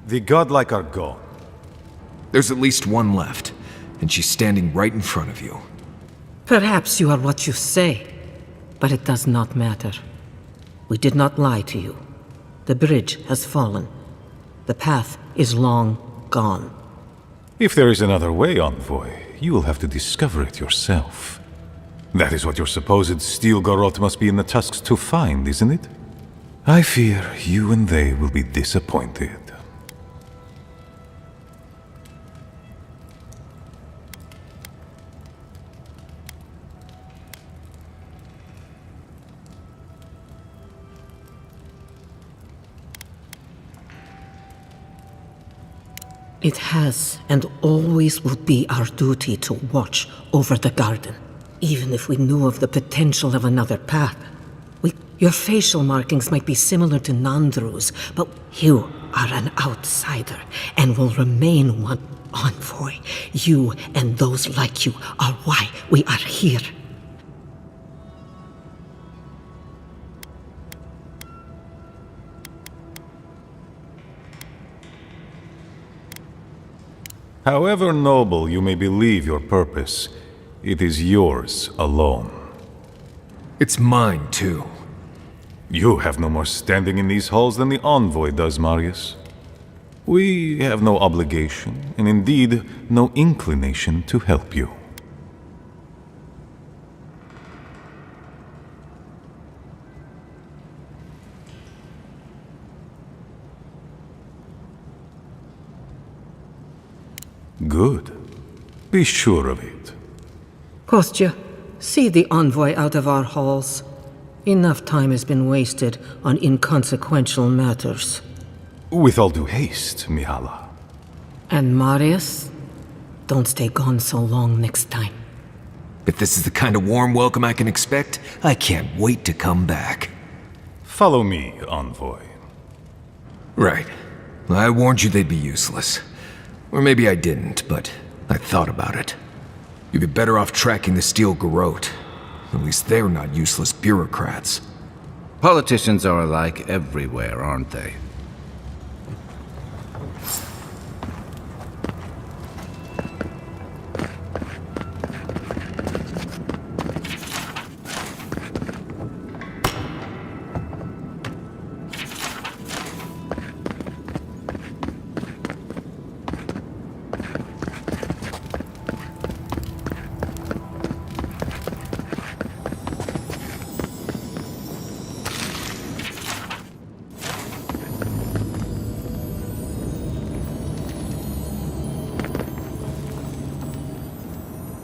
The godlike are gone. There's at least one left, and she's standing right in front of you. Perhaps you are what you say, but it does not matter. We did not lie to you. The bridge has fallen. The path is long gone. If there is another way, envoy, you will have to discover it yourself. That is what your supposed steel garrote must be in the tusks to find, isn't it? I fear you and they will be disappointed. It has and always will be our duty to watch over the garden, even if we knew of the potential of another path. Your facial markings might be similar to Nandru's, but you are an outsider and will remain one. Envoy, you and those like you are why we are here. However noble you may believe your purpose, it is yours alone. It's mine, too. You have no more standing in these halls than the envoy does, Marius. We have no obligation, and indeed no inclination to help you. Good. Be sure of it. Kostya, see the envoy out of our halls. Enough time has been wasted on inconsequential matters. With all due haste, Mihala. And Marius, don't stay gone so long next time. If this is the kind of warm welcome I can expect, I can't wait to come back. Follow me, envoy. Right. I warned you they'd be useless. Or maybe I didn't, but I thought about it. You'd be better off tracking the steel garrote. At least they're not useless bureaucrats. Politicians are alike everywhere, aren't they?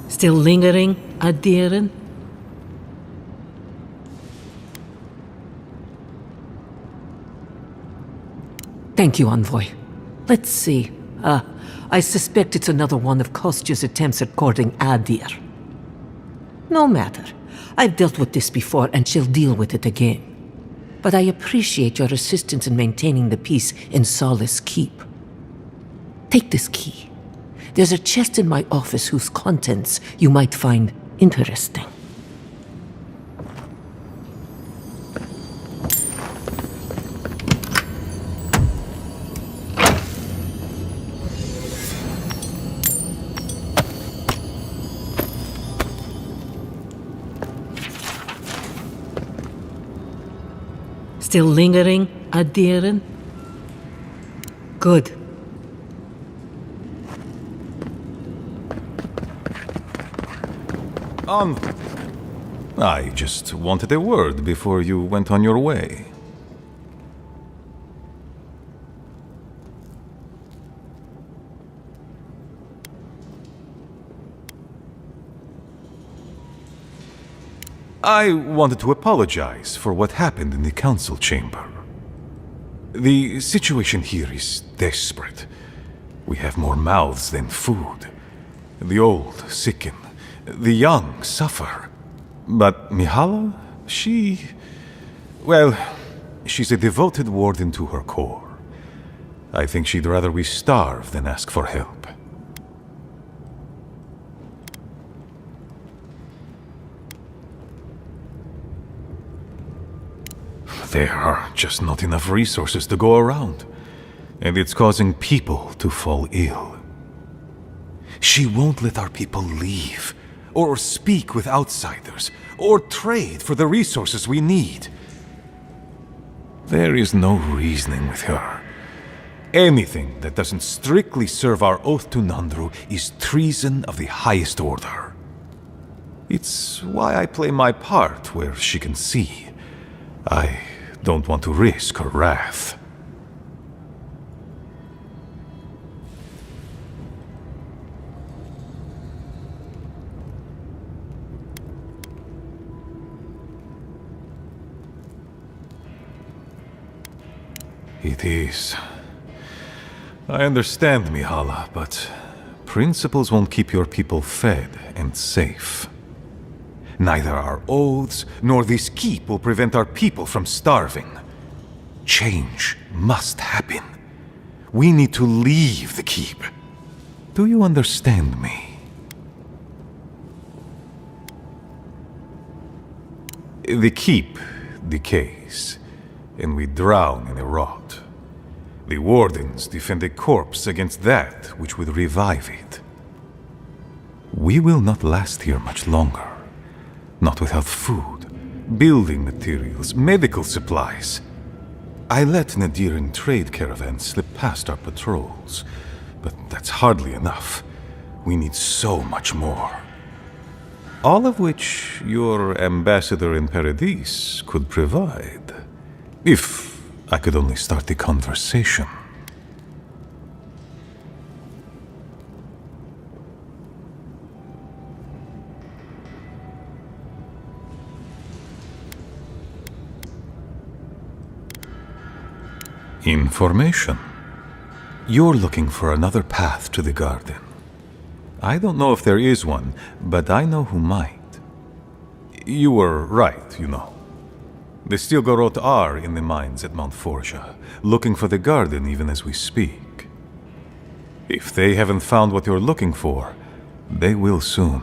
Still lingering, Adiren? Thank you, Envoy. Let's see. I suspect it's another one of Kostya's attempts at courting Adir. No matter. I've dealt with this before, and she'll deal with it again. But I appreciate your assistance in maintaining the peace in Solace Keep. Take this key. There's a chest in my office whose contents you might find interesting. Still lingering, Adiren? Good. I just wanted a word before you went on your way. I wanted to apologize for what happened in the council chamber. The situation here is desperate. We have more mouths than food. The old sicken. The young suffer. But Mihala, well, she's a devoted warden to her core. I think she'd rather we starve than ask for help. There are just not enough resources to go around, and it's causing people to fall ill. She won't let our people leave, or speak with outsiders, or trade for the resources we need. There is no reasoning with her. Anything that doesn't strictly serve our oath to Nandru is treason of the highest order. It's why I play my part where she can see. I don't want to risk her wrath. It is. I understand, Mihala, but principles won't keep your people fed and safe. Neither our oaths nor this keep will prevent our people from starving. Change must happen. We need to leave the keep. Do you understand me? The keep decays, and we drown in a rot. The wardens defend a corpse against that which would revive it. We will not last here much longer. Not without food, building materials, medical supplies. I let Nadiran trade caravans slip past our patrols, but that's hardly enough. We need so much more. All of which your ambassador in Paradise could provide. If I could only start the conversation. Information. You're looking for another path to the garden. I don't know if there is one, but I know who might. You were right, you know. The Stilgarot are in the mines at Mount Forja, looking for the garden even as we speak. If they haven't found what you're looking for, they will soon.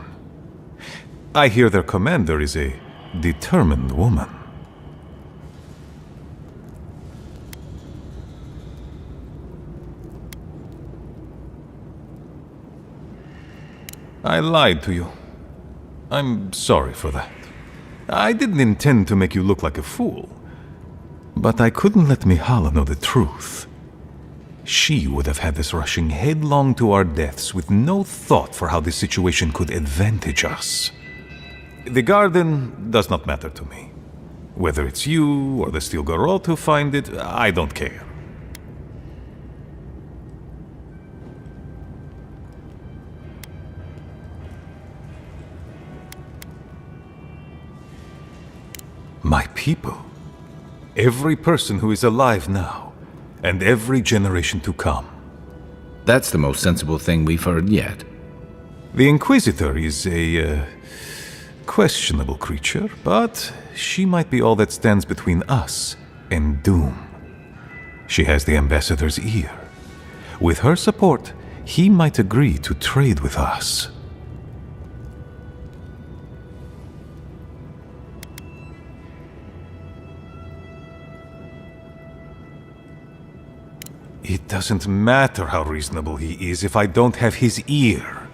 I hear their commander is a determined woman. I lied to you. I'm sorry for that. I didn't intend to make you look like a fool. But I couldn't let Mihala know the truth. She would have had us rushing headlong to our deaths with no thought for how this situation could advantage us. The garden does not matter to me. Whether it's you or the Stilgarot who find it, I don't care. My people. Every person who is alive now, and every generation to come. That's the most sensible thing we've heard yet. The Inquisitor is a questionable creature, but she might be all that stands between us and doom. She has the Ambassador's ear. With her support, he might agree to trade with us. It doesn't matter how reasonable he is if I don't have his ear.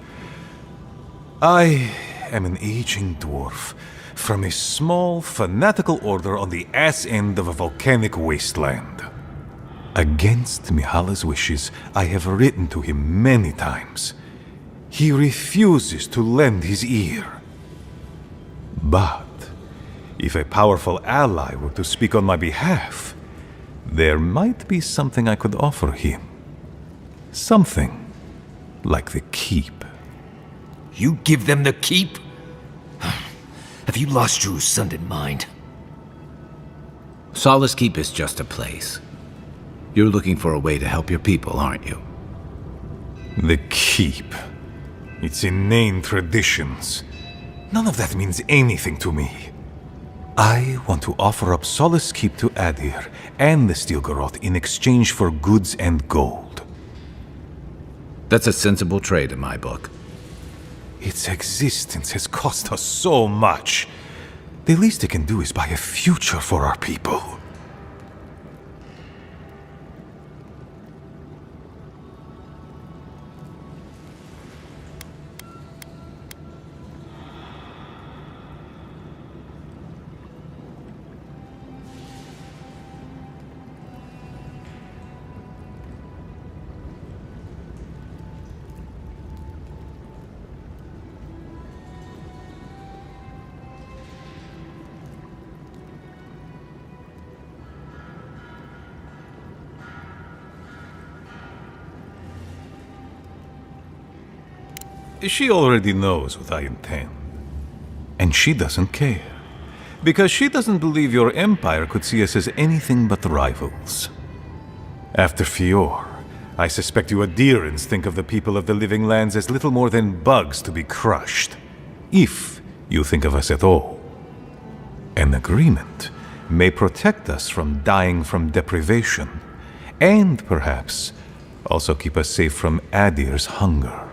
I am an aging dwarf from a small, fanatical order on the ass end of a volcanic wasteland. Against Mihala's wishes, I have written to him many times. He refuses to lend his ear. But if a powerful ally were to speak on my behalf, there might be something I could offer him. Something like the keep. You give them the keep? Have you lost your Usunded mind? Solace Keep is just a place. You're looking for a way to help your people, aren't you? The keep. Its inane traditions. None of that means anything to me. I want to offer up Solace Keep to Adir and the Stilgarot in exchange for goods and gold. That's a sensible trade in my book. Its existence has cost us so much. The least it can do is buy a future for our people. She already knows what I intend. And she doesn't care. Because she doesn't believe your empire could see us as anything but rivals. After Fior, I suspect you Adherents think of the people of the Living Lands as little more than bugs to be crushed. If you think of us at all. An agreement may protect us from dying from deprivation, and perhaps also keep us safe from Adir's hunger.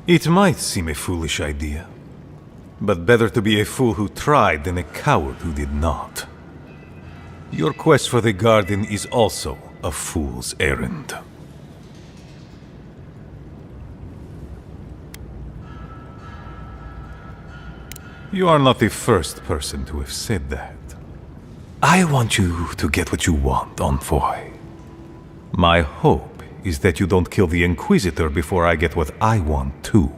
It might seem a foolish idea, but better to be a fool who tried than a coward who did not. Your quest for the garden is also a fool's errand. You are not the first person to have said that. I want you to get what you want, Envoy. My hope is that you don't kill the Inquisitor before I get what I want too.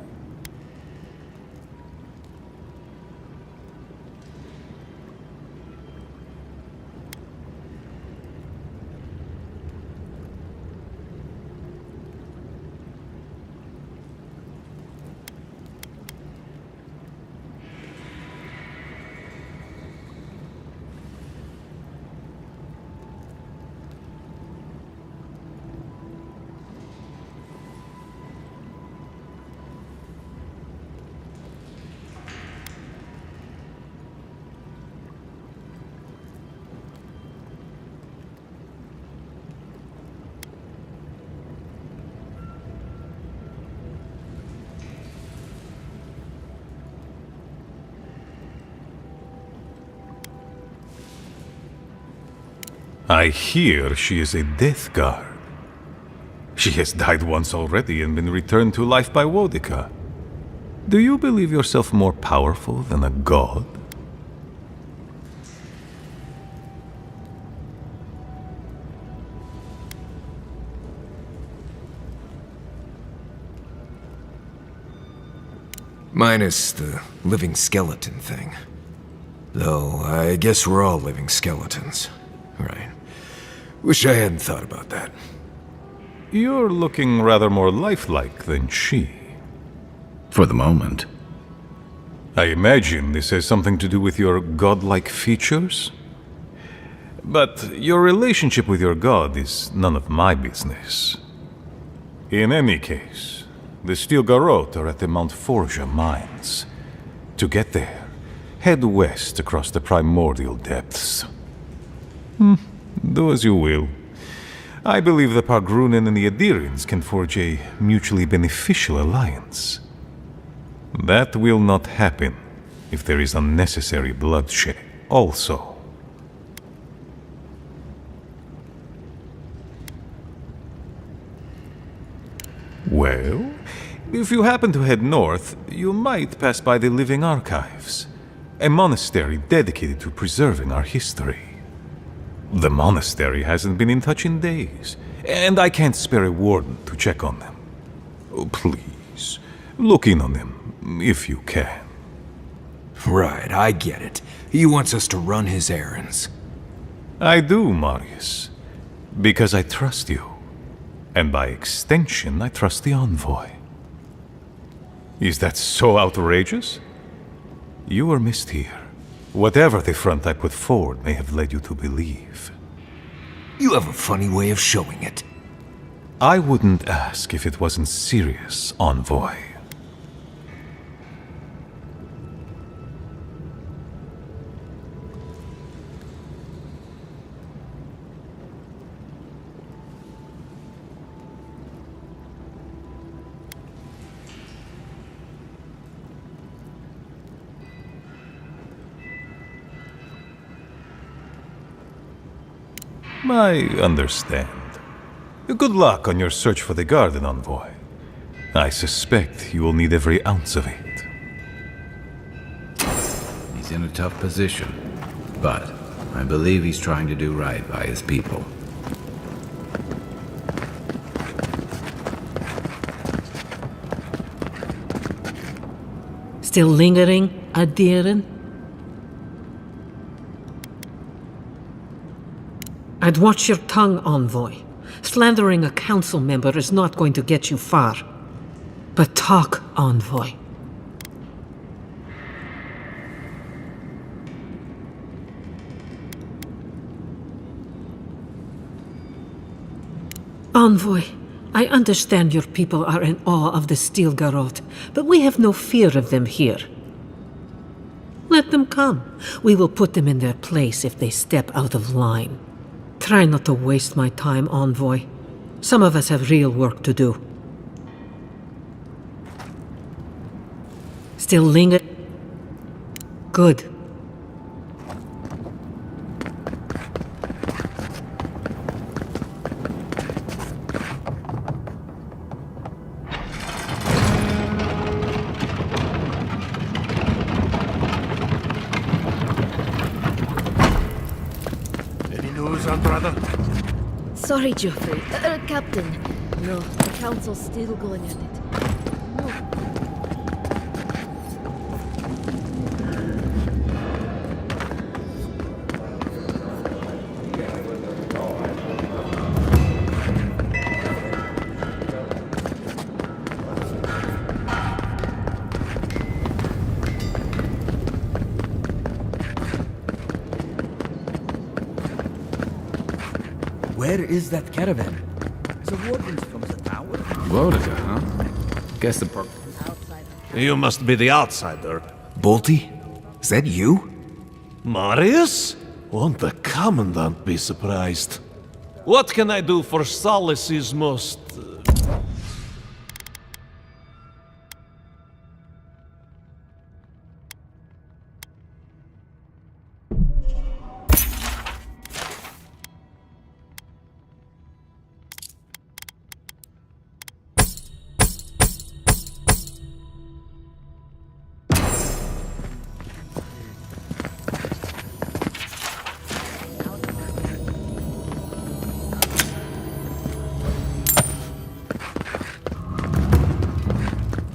I hear she is a death guard. She has died once already and been returned to life by Wodica. Do you believe yourself more powerful than a god? Minus the living skeleton thing. Though, I guess we're all living skeletons. Right. Wish I hadn't thought about that. You're looking rather more lifelike than she. For the moment. I imagine this has something to do with your godlike features? But your relationship with your god is none of my business. In any case, the Steel Garrote are at the Mount Forja mines. To get there, head west across the primordial depths. Do as you will. I believe the Pargrunen and the Adirians can forge a mutually beneficial alliance. That will not happen if there is unnecessary bloodshed also. Well, if you happen to head north, you might pass by the Living Archives, a monastery dedicated to preserving our history. The monastery hasn't been in touch in days, and I can't spare a warden to check on them. Oh, please, look in on them, if you can. Right, I get it. He wants us to run his errands. I do, Marius, because I trust you. And by extension, I trust the envoy. Is that so outrageous? You were missed here. Whatever the front I put forward may have led you to believe. You have a funny way of showing it. I wouldn't ask if it wasn't serious, envoy. I understand. Good luck on your search for the garden, envoy. I suspect you will need every ounce of it. He's in a tough position, but I believe he's trying to do right by his people. Still lingering, Adieren? I'd watch your tongue, envoy. Slandering a council member is not going to get you far. But talk, envoy. Envoy, I understand your people are in awe of the Steel Garrote, but we have no fear of them here. Let them come. We will put them in their place if they step out of line. Try not to waste my time, envoy. Some of us have real work to do. Still linger? Good. Sorry, Geoffrey. Captain. No, the council's still going at it. Where is that caravan? The wardens from the tower? Boudica, huh? Guess the park. You must be the outsider. Bolty? Is that you? Marius? Won't the Commandant be surprised? What can I do for Solace's most...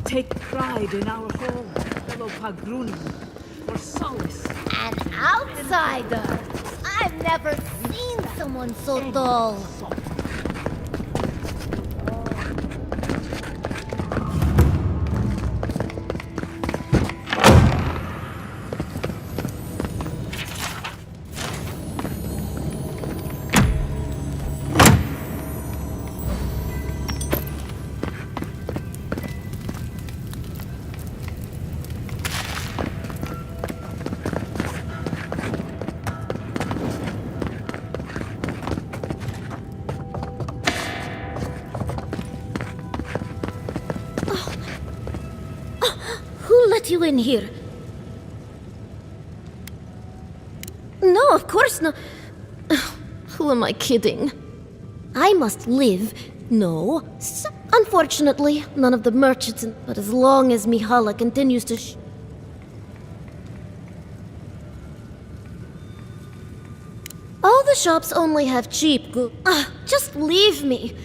Take pride in our home, fellow Pagrunan, for solace. An outsider! I've never seen someone so dull. You in here? No, of course not. Who am I kidding? I must live. No. Unfortunately, none of the merchants. But as long as Mihala continues to all the shops only have cheap goods. Just leave me.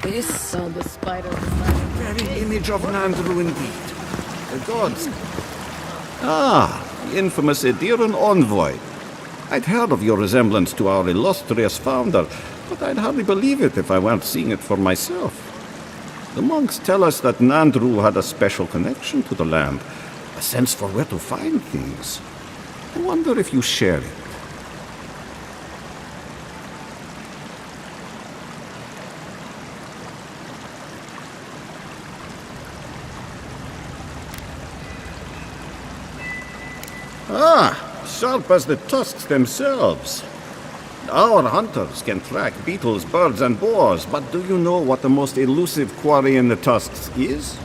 This son of a spider. Very image of Nandru indeed. The gods. Ah, the infamous Ediran envoy. I'd heard of your resemblance to our illustrious founder, but I'd hardly believe it if I weren't seeing it for myself. The monks tell us that Nandru had a special connection to the land, a sense for where to find things. I wonder if you share it. Ah, sharp as the tusks themselves. Our hunters can track beetles, birds, and boars, but do you know what the most elusive quarry in the tusks is?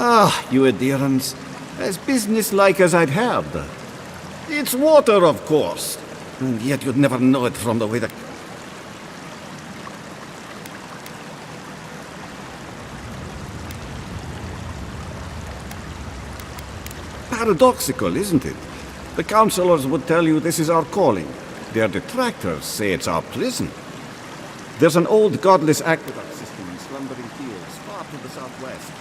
Ah, you adherents. As businesslike as I'd heard. It's water, of course. And yet you'd never know it from the way the... Paradoxical, isn't it? The councillors would tell you this is our calling. Their detractors say it's our prison. There's an old godless aqueduct system in slumbering fields far to the southwest.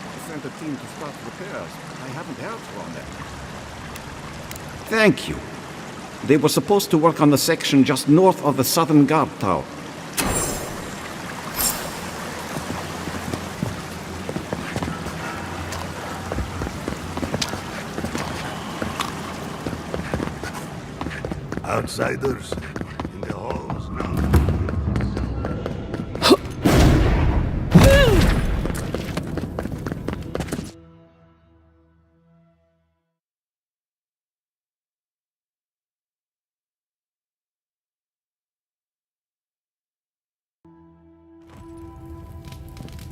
I sent a team to start repairs. I haven't heard from them. Thank you. They were supposed to work on the section just north of the southern guard tower. Outsiders in the halls now.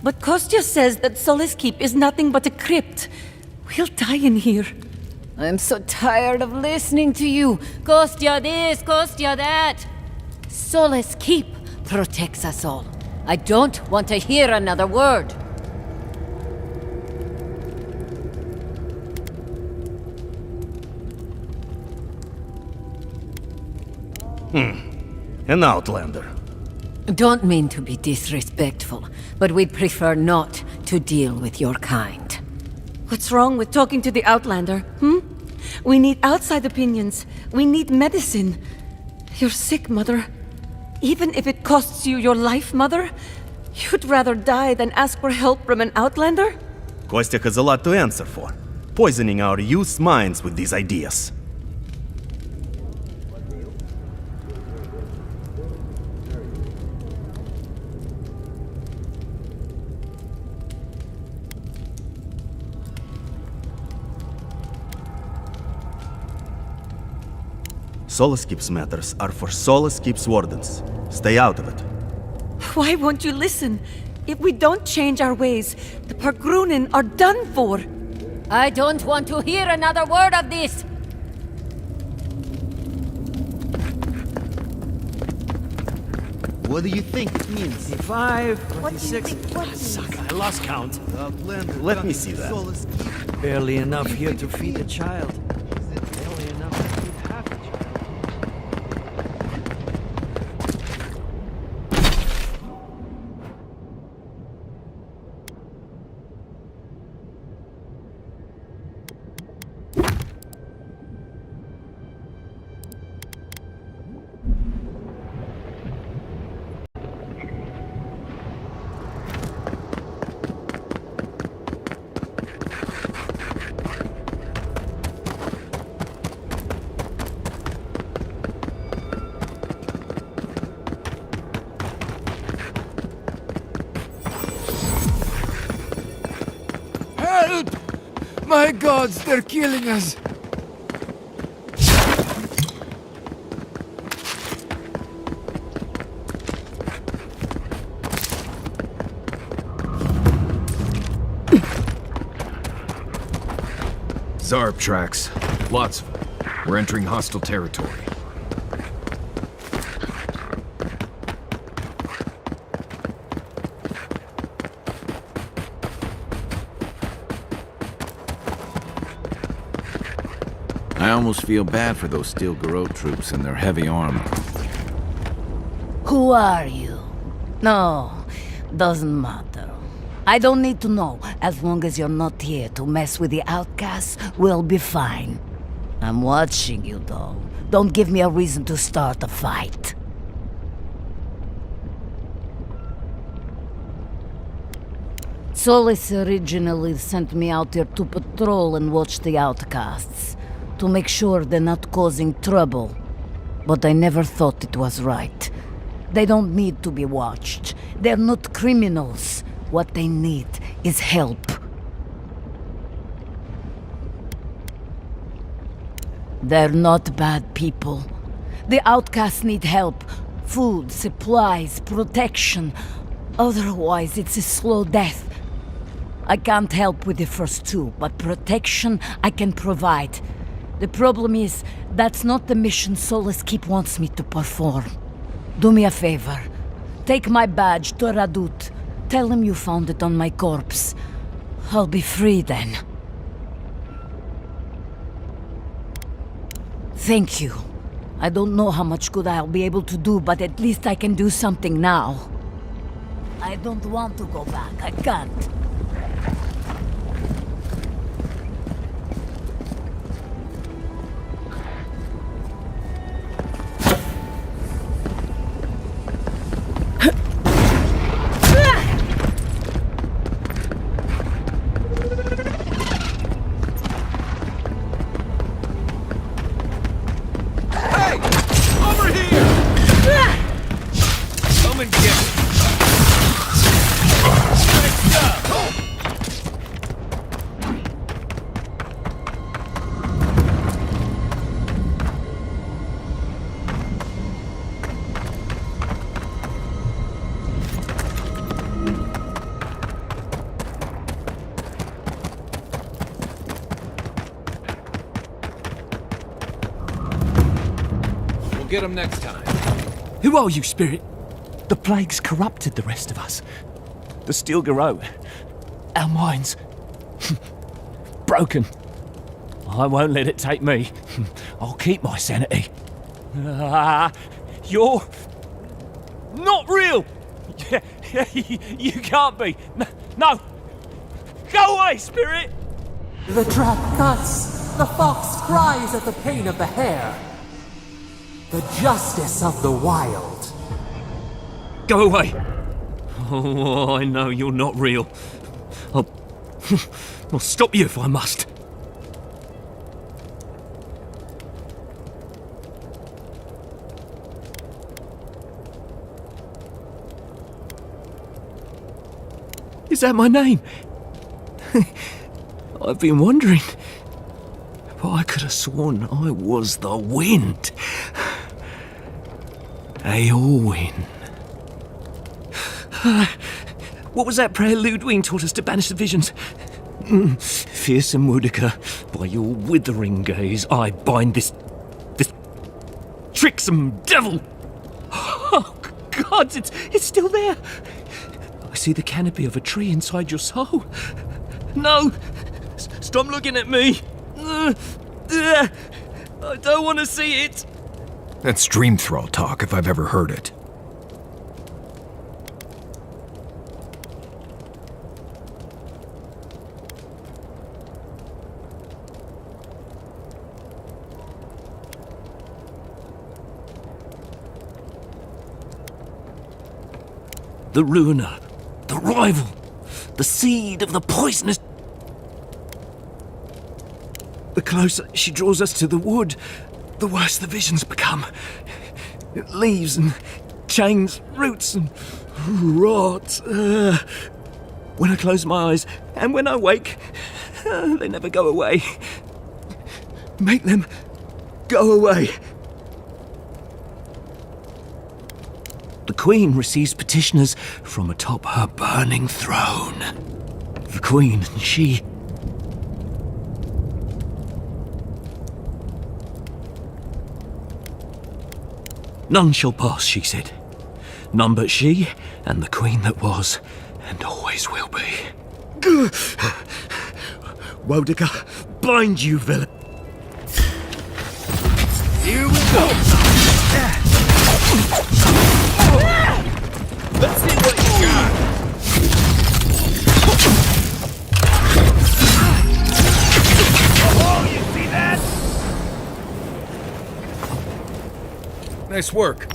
But Kostya says that Solace Keep is nothing but a crypt. We'll die in here. I'm so tired of listening to you. Kostya this, Kostya that. Solace Keep protects us all. I don't want to hear another word. An outlander. Don't mean to be disrespectful, but we'd prefer not to deal with your kind. What's wrong with talking to the Outlander, We need outside opinions. We need medicine. You're sick, Mother. Even if it costs you your life, Mother, you'd rather die than ask for help from an Outlander? Kostya has a lot to answer for, poisoning our youth's minds with these ideas. Solace Keep's matters are for Solace Keep's wardens. Stay out of it. Why won't you listen? If we don't change our ways, the Pargrunen are done for. I don't want to hear another word of this. What do you think it means? 55, 26. Suck, I lost count. Let me see that. Barely enough here to feed a child. Barely enough to feed half a child. Help! My gods, they're killing us! Zarb tracks. Lots of them. We're entering hostile territory. I almost feel bad for those Steel Garrote troops and their heavy armor. Who are you? No, doesn't matter. I don't need to know. As long as you're not here to mess with the outcasts, we'll be fine. I'm watching you, though. Don't give me a reason to start a fight. Solace originally sent me out here to patrol and watch the outcasts, to make sure they're not causing trouble. But I never thought it was right. They don't need to be watched. They're not criminals. What they need is help. They're not bad people. The outcasts need help. Food, supplies, protection. Otherwise, it's a slow death. I can't help with the first two, but protection I can provide. The problem is, that's not the mission Solus Keep wants me to perform. Do me a favor. Take my badge to Radut. Tell him you found it on my corpse. I'll be free then. Thank you. I don't know how much good I'll be able to do, but at least I can do something now. I don't want to go back. I can't. Get him next time. Who are you, Spirit? The plague's corrupted the rest of us. The steel garrote. Our minds. Broken. I won't let it take me. I'll keep my sanity. You're not real. You can't be. No. Go away, Spirit. The trap cuts. The fox cries at the pain of the hare. The justice of the wild. Go away. Oh, I know you're not real. I'll stop you if I must. Is that my name? I've been wondering. But I could have sworn I was the wind. Aorwin. What was that prayer Ludwig taught us to banish the visions? Fearsome Woodica, by your withering gaze, I bind this tricksome devil. Oh, God, it's still there. I see the canopy of a tree inside your soul. No, stop looking at me. I don't want to see it. That's dream thrall talk, if I've ever heard it. The ruiner, the rival, the seed of the poisonous... The closer she draws us to the wood, the worse the visions become. Leaves and chains, roots and rot. When I close my eyes and when I wake, they never go away. Make them go away. The Queen receives petitioners from atop her burning throne. The Queen and she... None shall pass, she said. None but she and the Queen that was and always will be. Woedica, bind you, villain. Here we go. Let's see what you got. Oh, you see that? Nice work.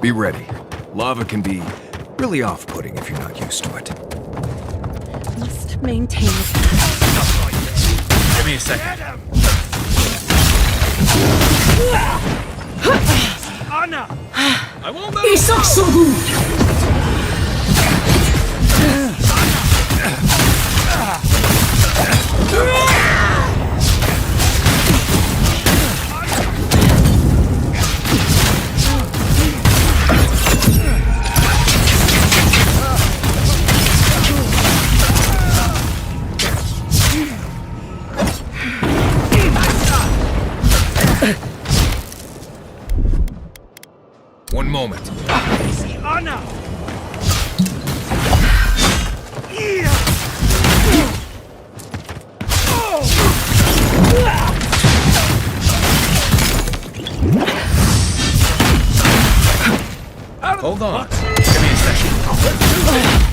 Be ready. Lava can be really off-putting if you're not used to it. Must maintain. Give me a second. Anna! I won't let It's not so good! on. Give me a second. Let's do this.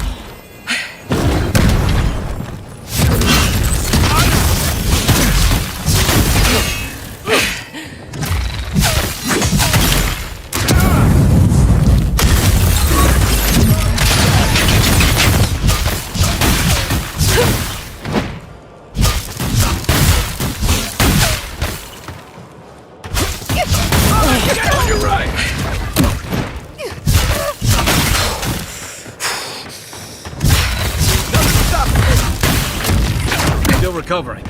Recovering.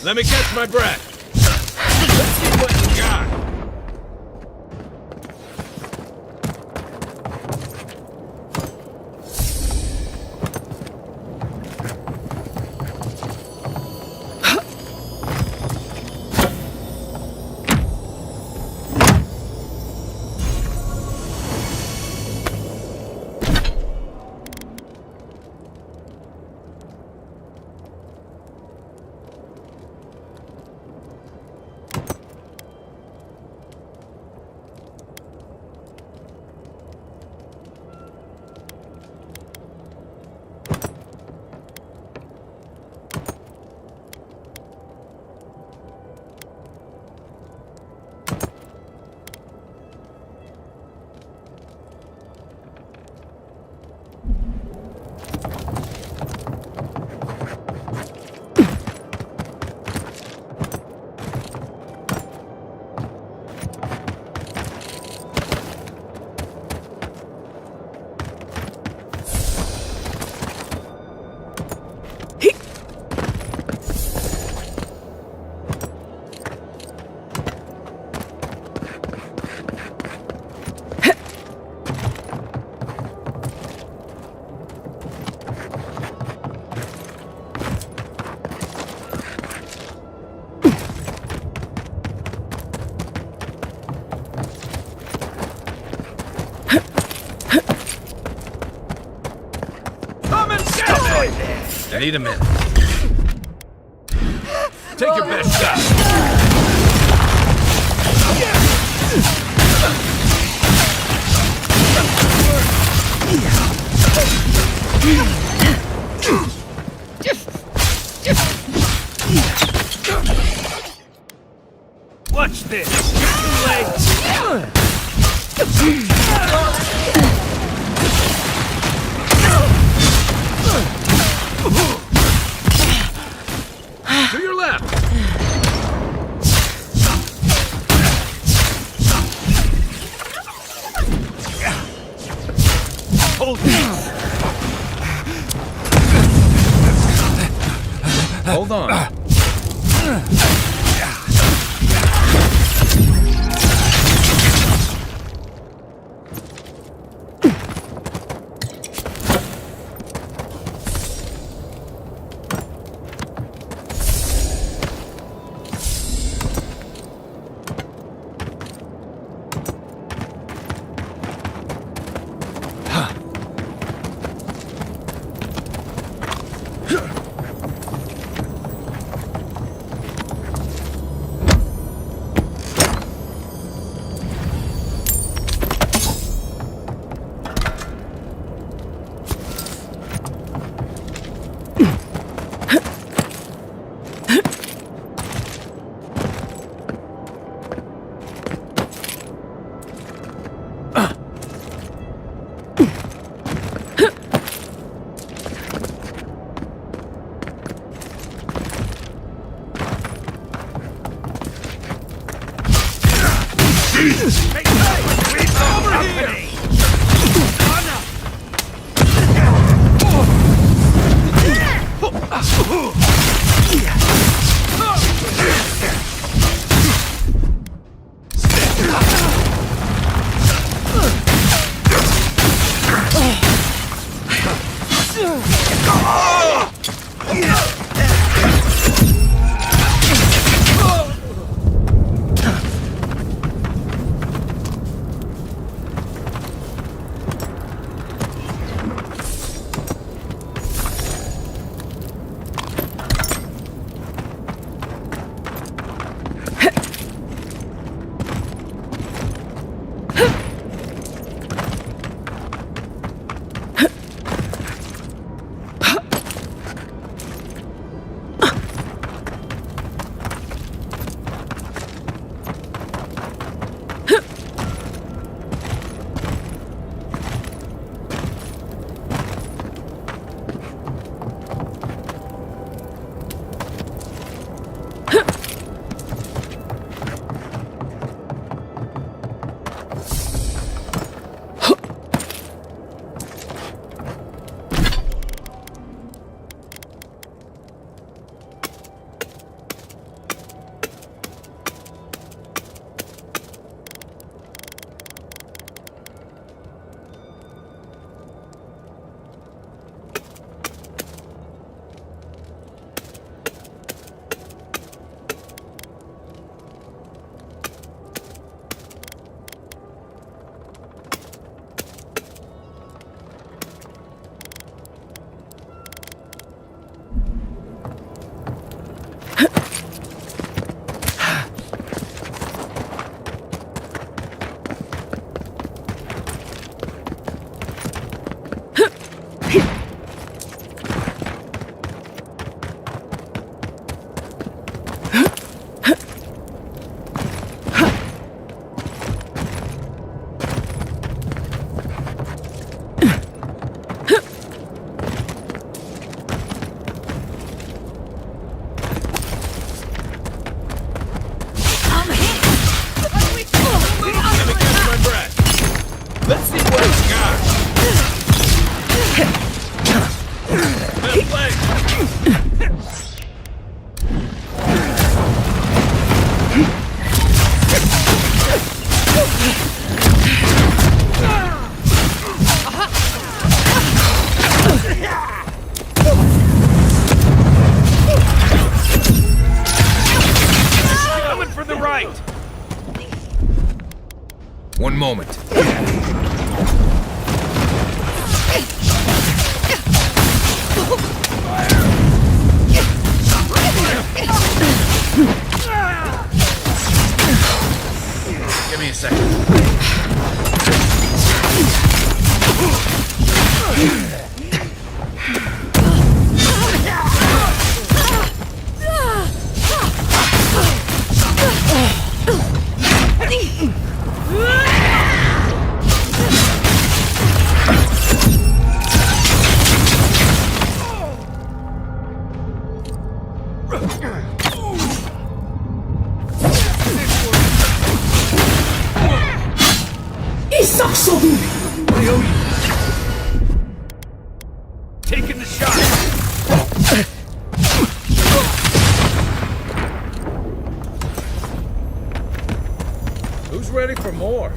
Let me catch my breath. Let's see what you got. I need a minute. Take your best shot. Watch this. Too late. To your left. Hold on. One moment. Give me a second. Taking the shot. more.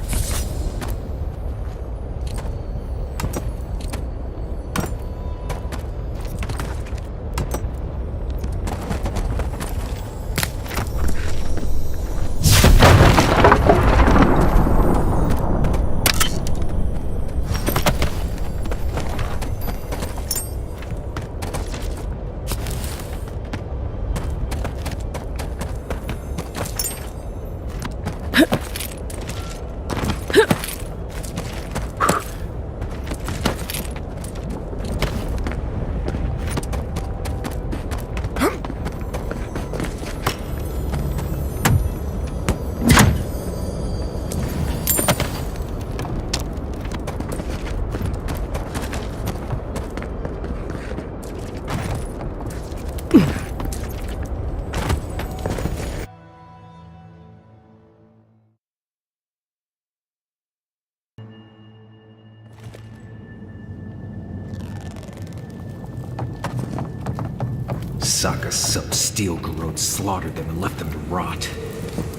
Saka sub-steel garrote slaughtered them and left them to rot.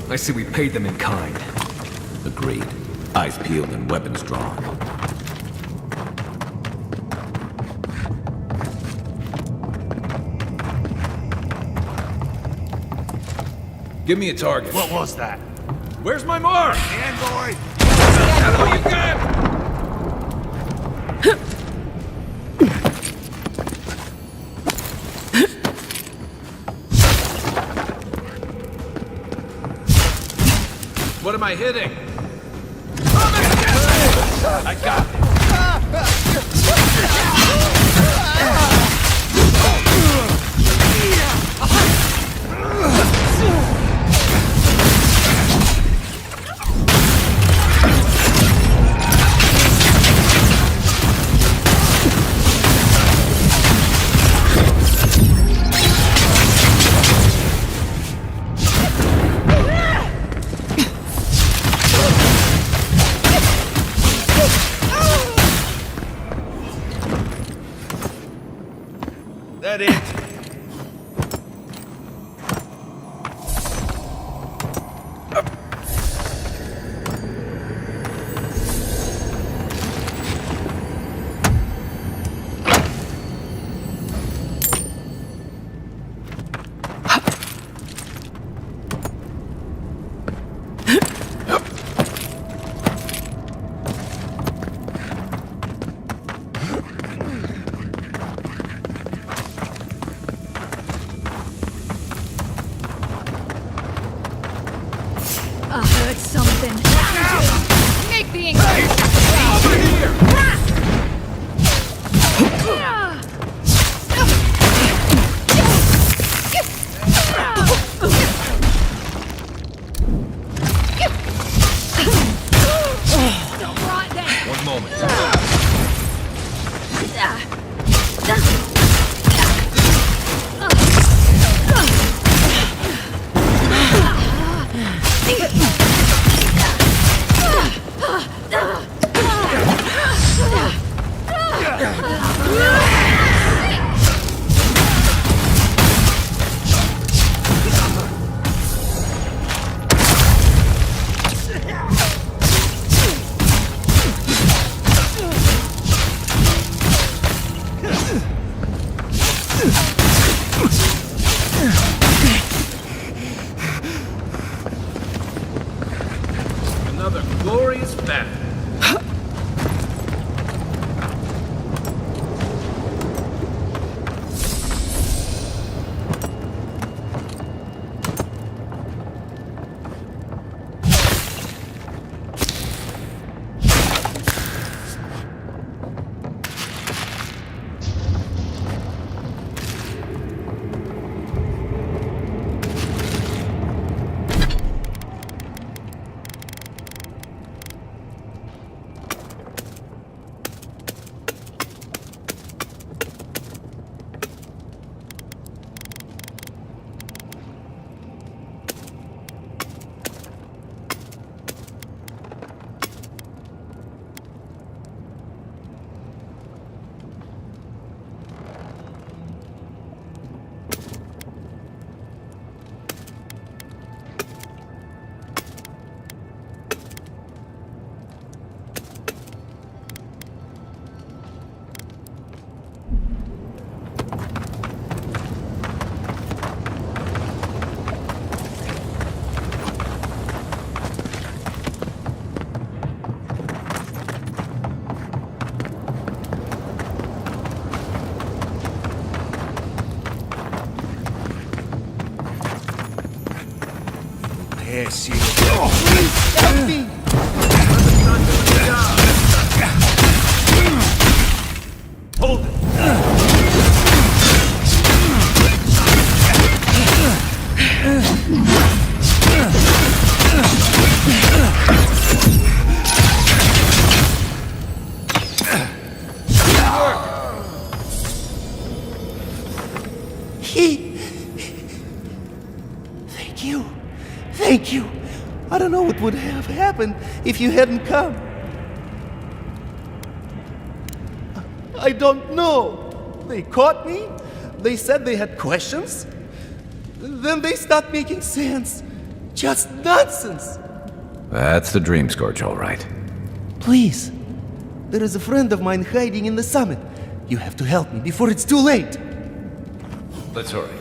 I say we paid them in kind. Agreed. Eyes peeled and weapons drawn. Give me a target. What was that? Where's my mark? Envoy! Hello, you got! What am I hitting? I got it. That it? Yes, you. Please help me! Hold it! Thank you. I don't know what would have happened if you hadn't come. I don't know. They caught me. They said they had questions. Then they stopped making sense. Just nonsense. That's the Dream Scourge, all right. Please. There is a friend of mine hiding in the summit. You have to help me before it's too late. Let's hurry.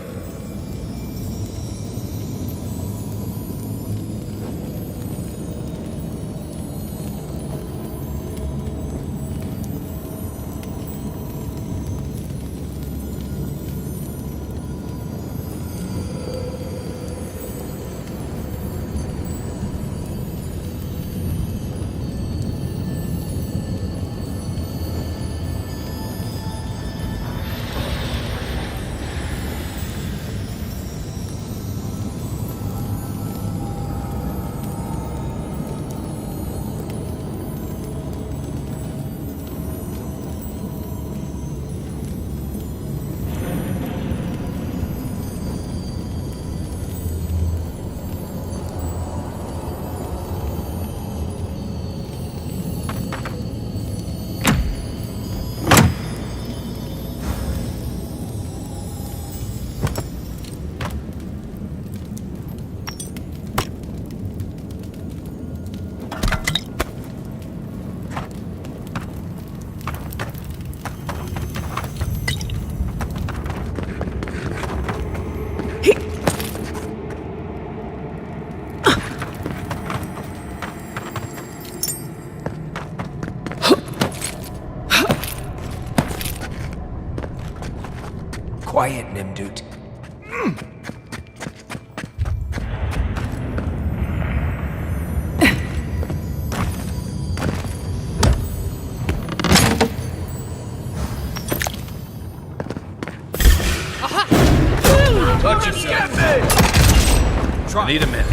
Quiet, Nimdut. Touch yourself. Try. Need a minute.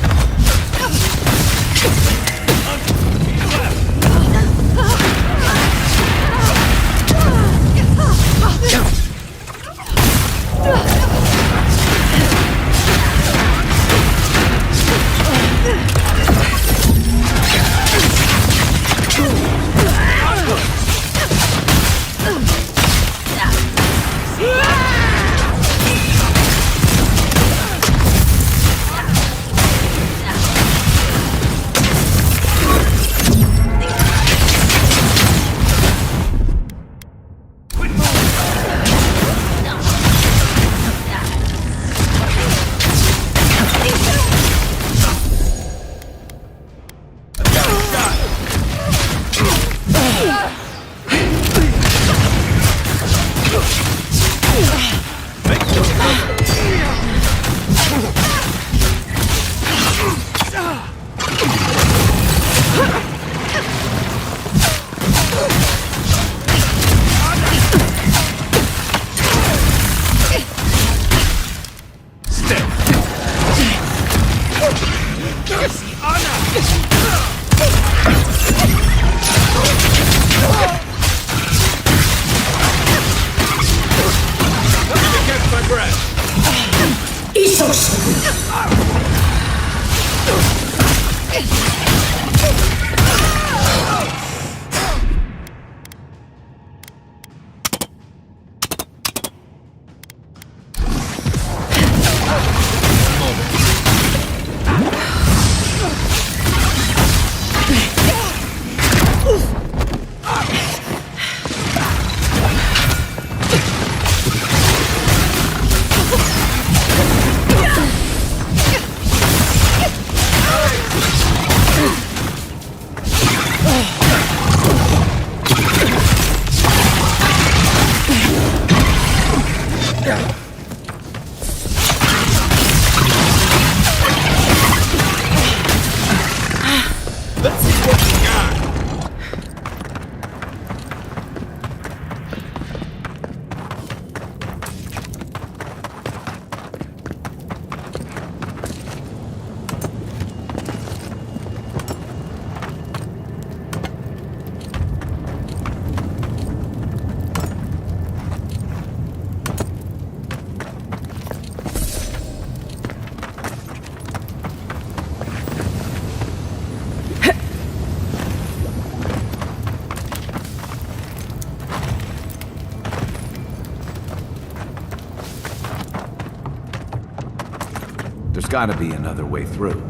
There's gotta be another way through.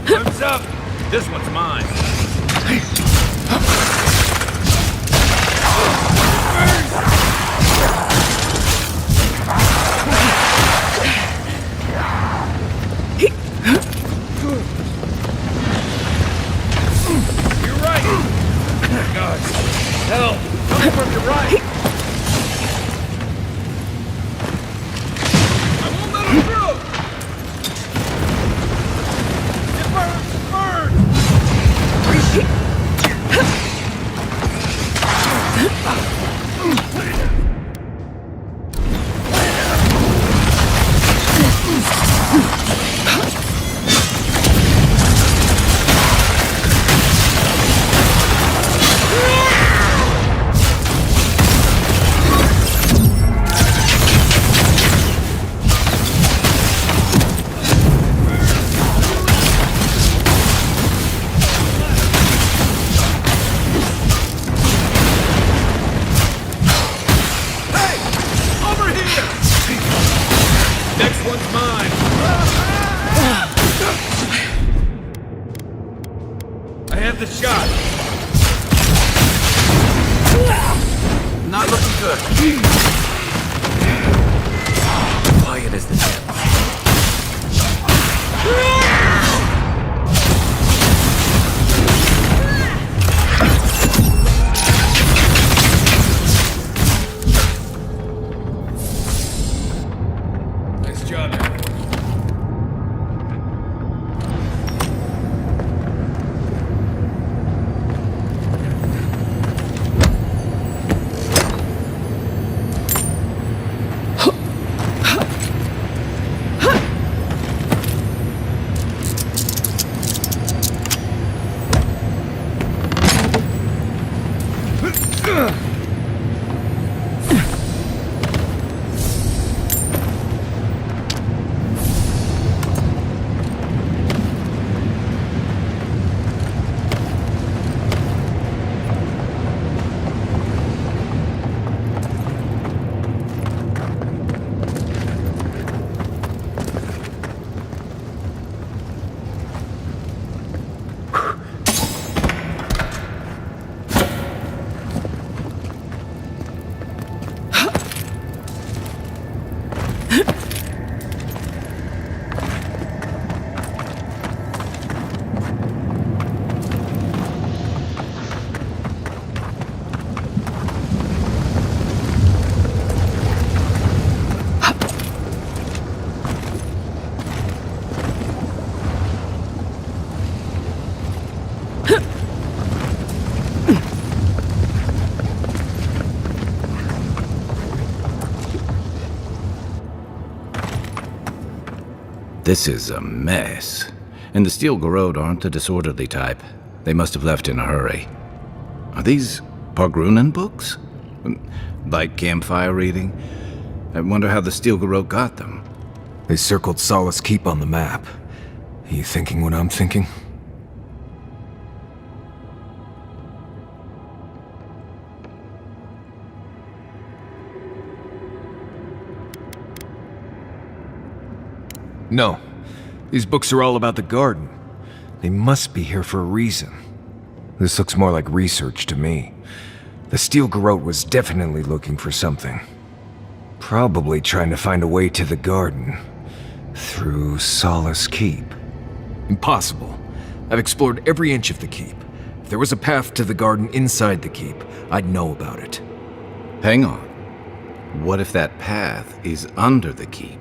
Time's up! This one's mine. You're right! God, help! Coming from your right! I won't let him through! Not looking good. Quiet as the devil. Nice job, man. This is a mess. And the Steel Garrote aren't the disorderly type. They must have left in a hurry. Are these Pargrunen books? Like campfire reading? I wonder how the Steel Garrote got them. They circled Solace Keep on the map. Are you thinking what I'm thinking? No. These books are all about the garden. They must be here for a reason. This looks more like research to me. The Steel Garrote was definitely looking for something. Probably trying to find a way to the garden. Through Solace Keep. Impossible. I've explored every inch of the keep. If there was a path to the garden inside the keep, I'd know about it. Hang on. What if that path is under the keep?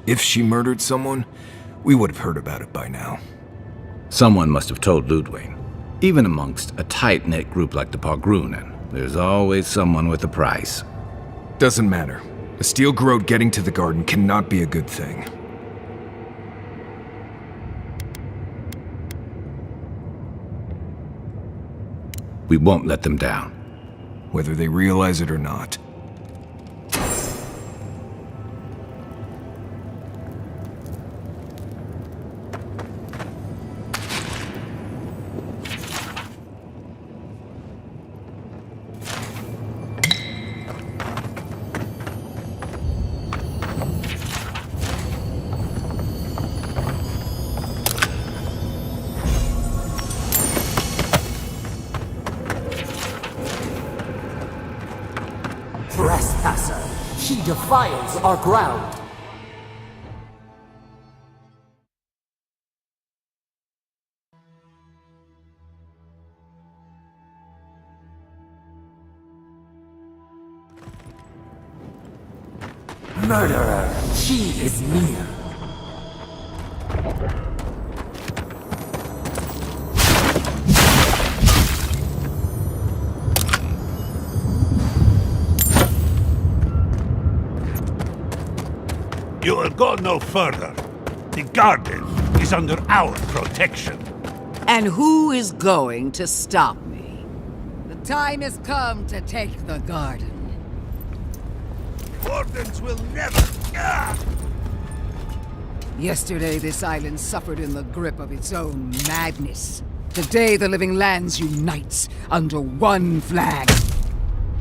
If she murdered someone, we would have heard about it by now. Someone must have told Ludwig. Even amongst a tight-knit group like the Pogrunen, there's always someone with a price. Doesn't matter. A steel growth getting to the garden cannot be a good thing. We won't let them down. Whether they realize it or not. Trespasser! She defiles our ground! Murderer! She is near! You will go no further. The garden is under our protection. And who is going to stop me? The time has come to take the garden. Wardens will never... Yesterday, this island suffered in the grip of its own madness. Today, the living lands unites under one flag.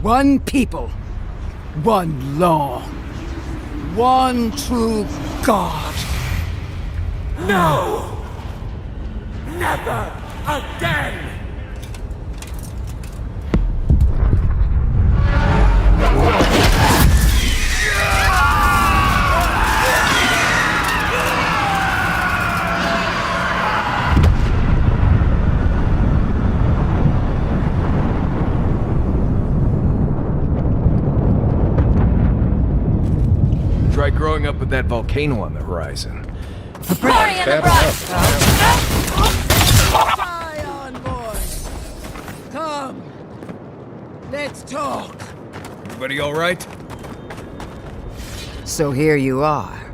One people. One law. One true God. No! Never again! Try growing up with that volcano on the horizon. Party in the brush! Fly on board! Come! Let's talk! Everybody all right? So here you are.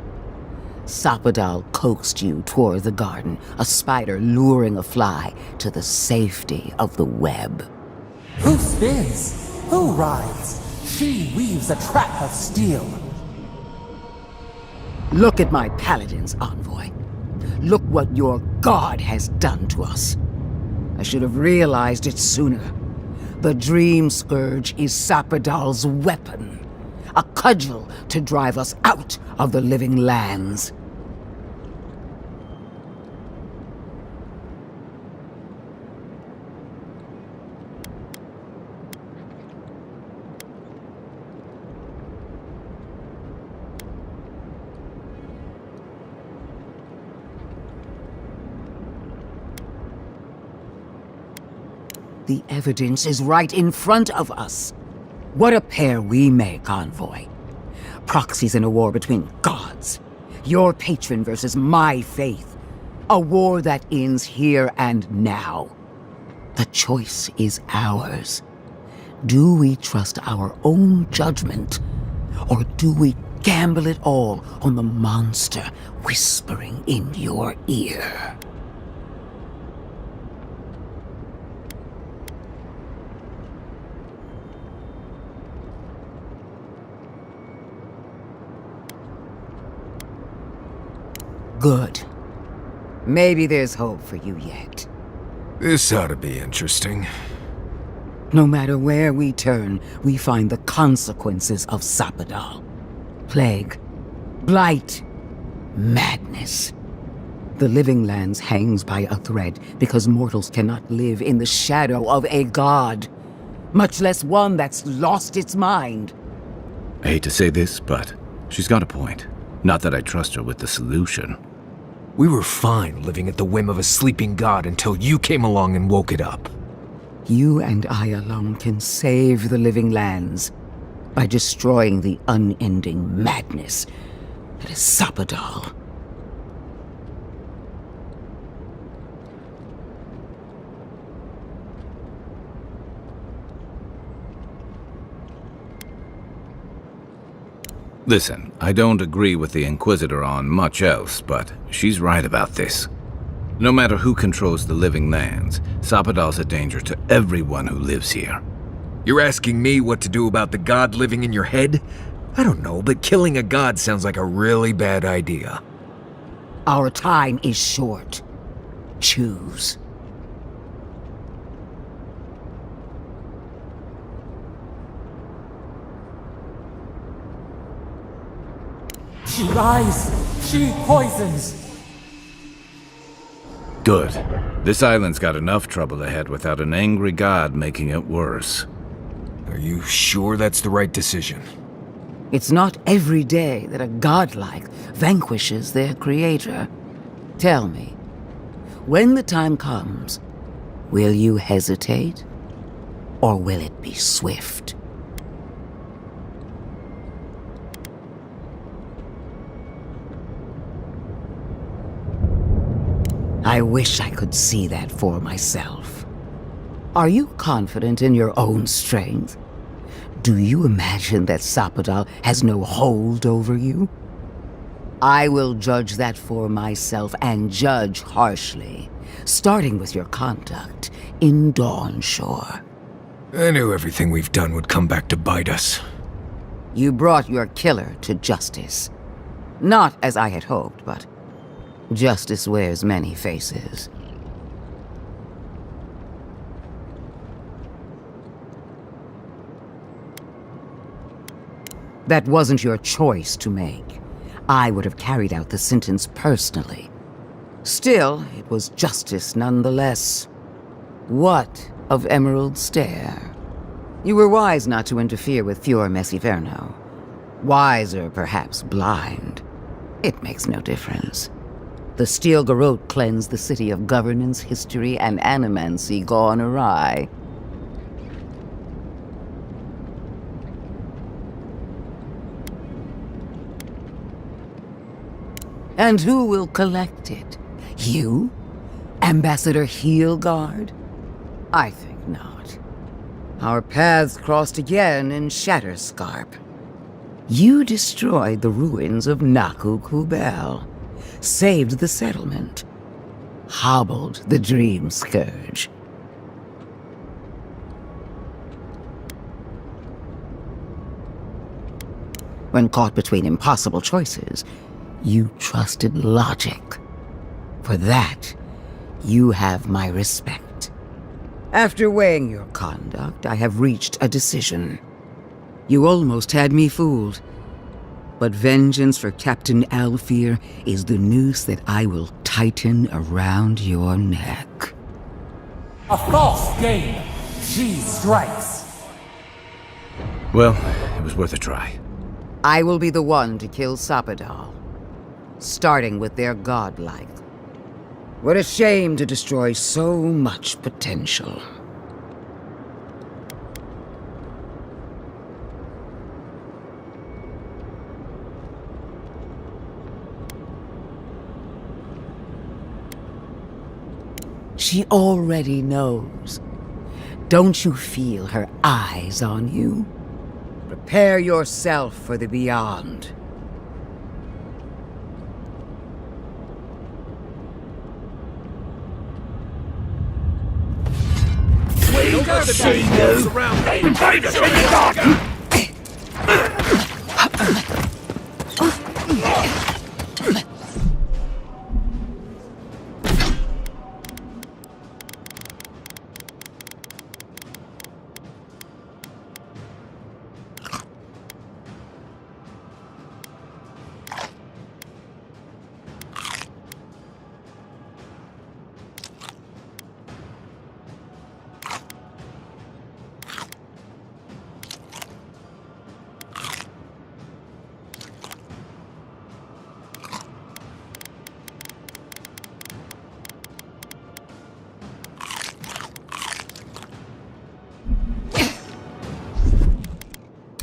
Sapadal coaxed you toward the garden, a spider luring a fly to the safety of the web. Who spins? Who rides? She weaves a trap of steel. Look at my paladin's envoy. Look what your god has done to us. I should have realized it sooner. The Dream Scourge is Sapadal's weapon. A cudgel to drive us out of the living lands. The evidence is right in front of us. What a pair we make, Envoy. Proxies in a war between gods. Your patron versus my faith. A war that ends here and now. The choice is ours. Do we trust our own judgment? Or do we gamble it all on the monster whispering in your ear? Good. Maybe there's hope for you yet. This ought to be interesting. No matter where we turn, we find the consequences of Sapadal. Plague, blight, madness. The living lands hangs by a thread because mortals cannot live in the shadow of a god, much less one that's lost its mind. I hate to say this, but she's got a point. Not that I trust her with the solution. We were fine living at the whim of a sleeping god until you came along and woke it up. You and I alone can save the living lands by destroying the unending madness that is Sapadal. Listen, I don't agree with the Inquisitor on much else, but she's right about this. No matter who controls the living lands, Sapadal's a danger to everyone who lives here. You're asking me what to do about the god living in your head? I don't know, but killing a god sounds like a really bad idea. Our time is short. Choose. She lies! She poisons! Good. This island's got enough trouble ahead without an angry god making it worse. Are you sure that's the right decision? It's not every day that a godlike vanquishes their creator. Tell me, when the time comes, will you hesitate? Or will it be swift? I wish I could see that for myself. Are you confident in your own strength? Do you imagine that Sapadal has no hold over you? I will judge that for myself, and judge harshly, starting with your conduct in Dawnshore. I knew everything we've done would come back to bite us. You brought your killer to justice. Not as I had hoped, but justice wears many faces. That wasn't your choice to make. I would have carried out the sentence personally. Still, it was justice nonetheless. What of Emerald Stair? You were wise not to interfere with Fior Messiverno. Wiser, perhaps blind. It makes no difference. The Steel Garrote cleansed the city of governance, history, and animancy gone awry. And who will collect it? You? Ambassador Heelguard? I think not. Our paths crossed again in Shatterscarp. You destroyed the ruins of Naku Kubel, saved the settlement, hobbled the Dream Scourge. When caught between impossible choices, you trusted logic. For that, you have my respect. After weighing your conduct, I have reached a decision. You almost had me fooled. But vengeance for Captain Alfear is the noose that I will tighten around your neck. A false game! She strikes! Well, it was worth a try. I will be the one to kill Sapadal, starting with their godlike. What a shame to destroy so much potential. She already knows. Don't you feel her eyes on you? Prepare yourself for the beyond.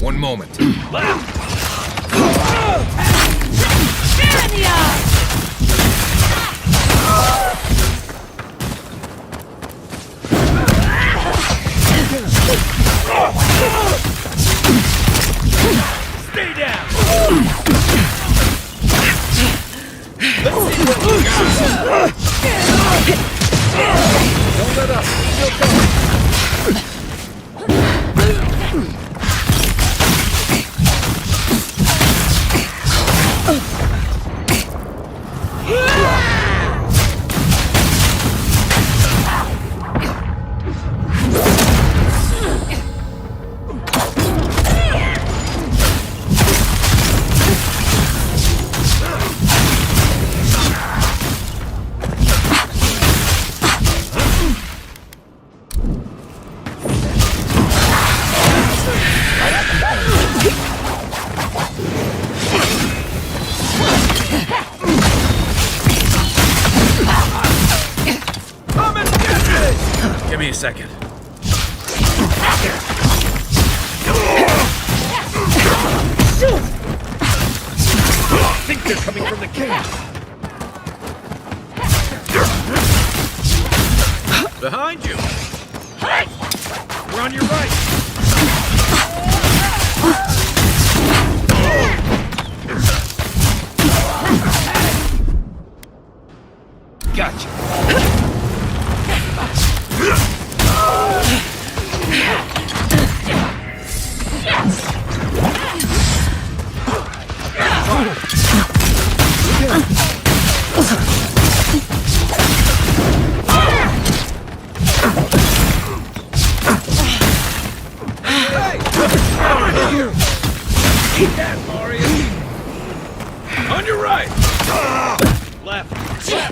One moment. Stay down! Let's see what you got! Don't let up! Still coming! Give me a second. I think they're coming from the cave. Behind you. We're on your right. Gotcha. Keep that, Mario. On your right. Left. Left.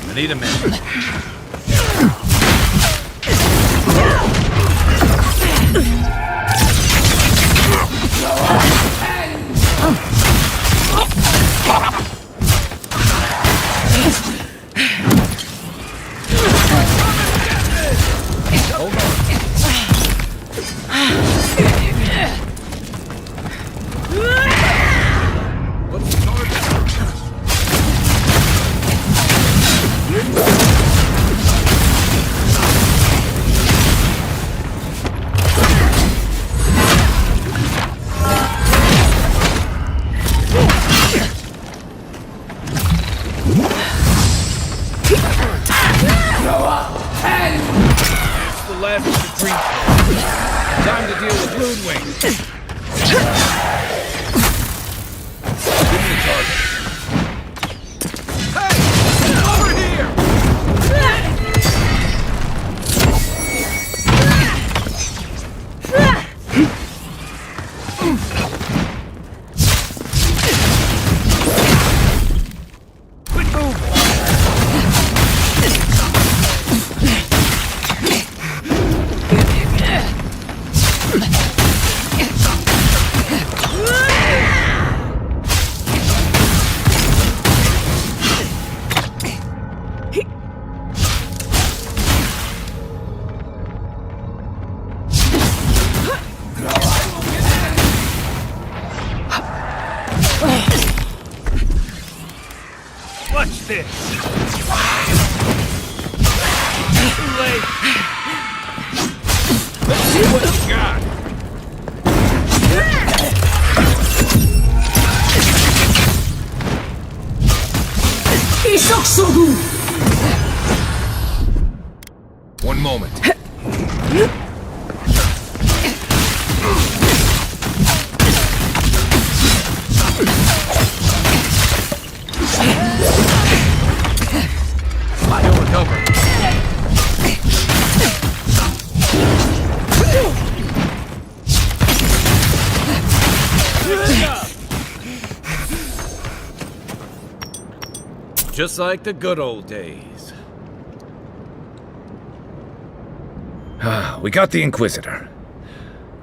I need a minute. Hold on. What's the target? That's the last of the dream. Time to deal with Loonwing. Give me the target. Hey! Over here! Quit moving! Watch this! Too late! Let's see what you got! One moment. Just like the good old days. We got the Inquisitor.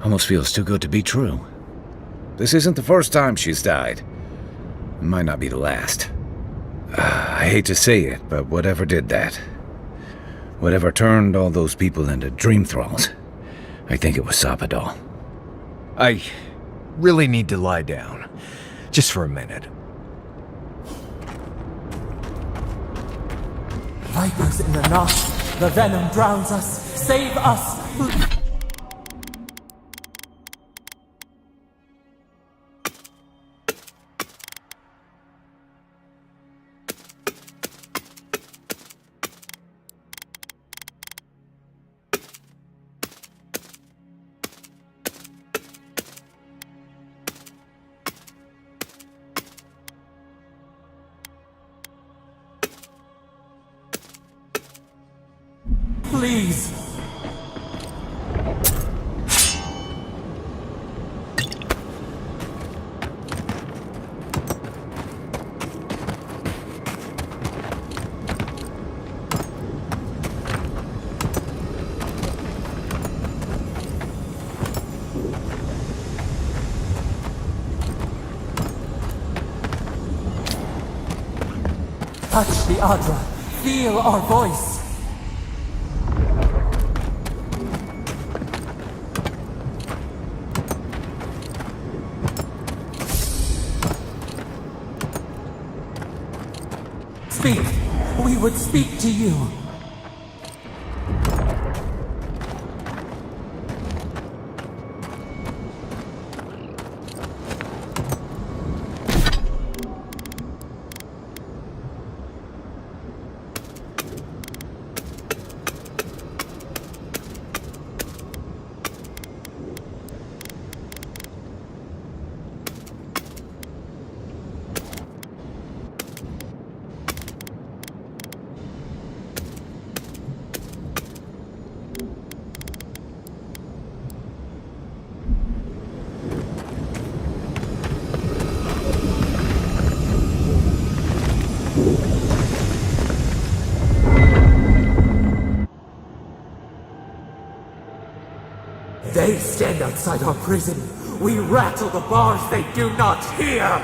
Almost feels too good to be true. This isn't the first time she's died. It might not be the last. I hate to say it, but whatever did that, whatever turned all those people into dream thralls, I think it was Sapadal. I really need to lie down. Just for a minute. Vipers in the knot. The venom drowns us. Save us! Please! Touch the Adra. Feel our voice. Speak. We would speak to you. They stand outside our prison. We rattle the bars, they do not hear.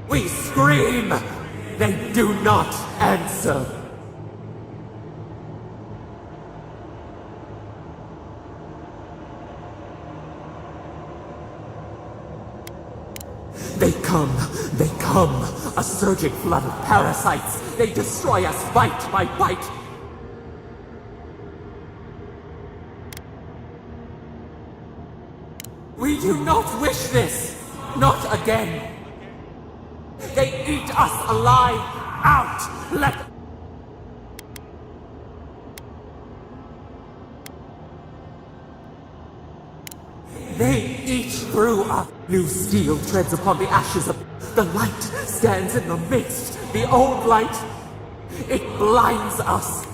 We scream, they do not answer. They come, a surging flood of parasites. They destroy us bite by bite. We do not wish this, not again. They eat us alive, out, let... They eat through us. New steel treads upon the ashes of... The light stands in the midst, the old light. It blinds us.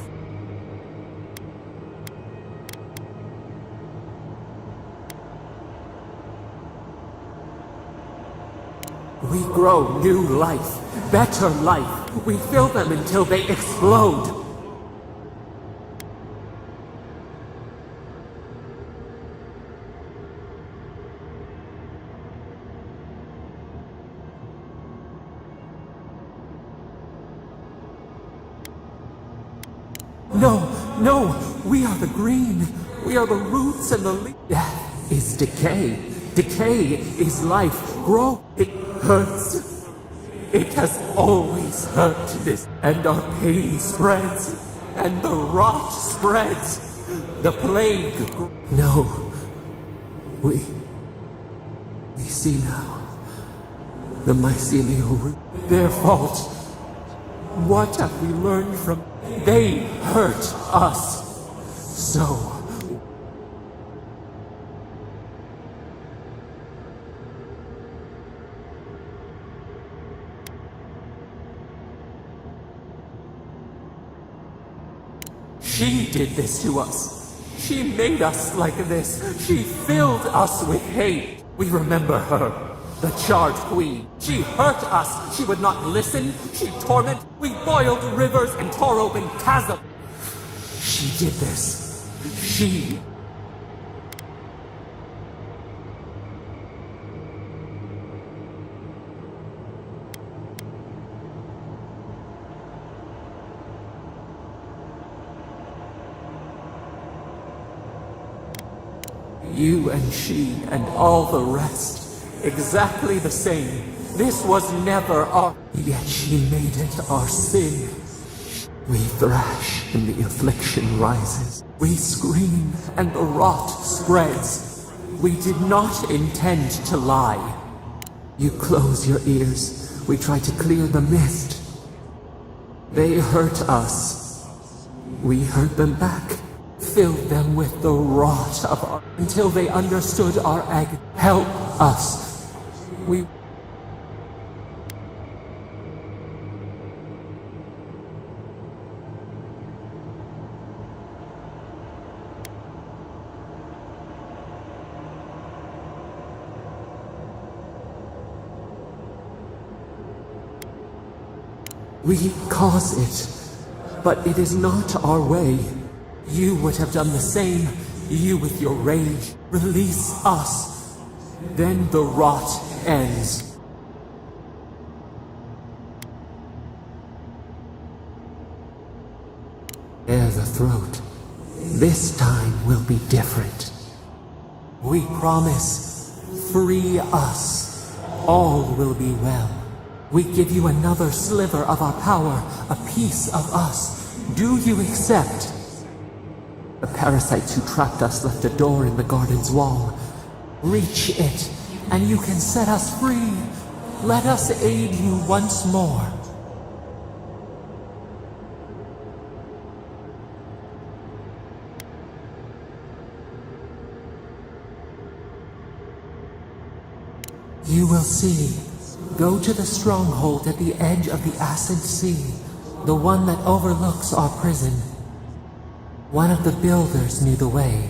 We grow new life, better life. We fill them until they explode. No, we are the green. We are the roots and the leaves. Death is decay. Decay is life. Grow. It hurts. It has always hurt this. And our pain spreads. And the rot spreads. The plague. No. We see now. The mycelial root. Their fault. What have we learned from... They hurt us. So... She did this to us. She made us like this. She filled us with hate. We remember her. The charged queen. She hurt us. She would not listen. She tormented. We boiled rivers and tore open chasms. She did this. She... You and she and all the rest, exactly the same. This was never our... Yet she made it our sin. We thrash and the affliction rises. We scream and the rot spreads. We did not intend to lie. You close your ears. We try to clear the mist. They hurt us. We hurt them back. Filled them with the rot of our... until they understood our agony. Help us. We... We cause it, but it is not our way. You would have done the same, you with your rage. Release us, then the rot ends. Bare the throat. This time will be different. We promise, free us. All will be well. We give you another sliver of our power, a piece of us. Do you accept? The parasites who trapped us left a door in the garden's wall. Reach it, and you can set us free. Let us aid you once more. You will see. Go to the stronghold at the edge of the acid sea, the one that overlooks our prison. One of the builders knew the way.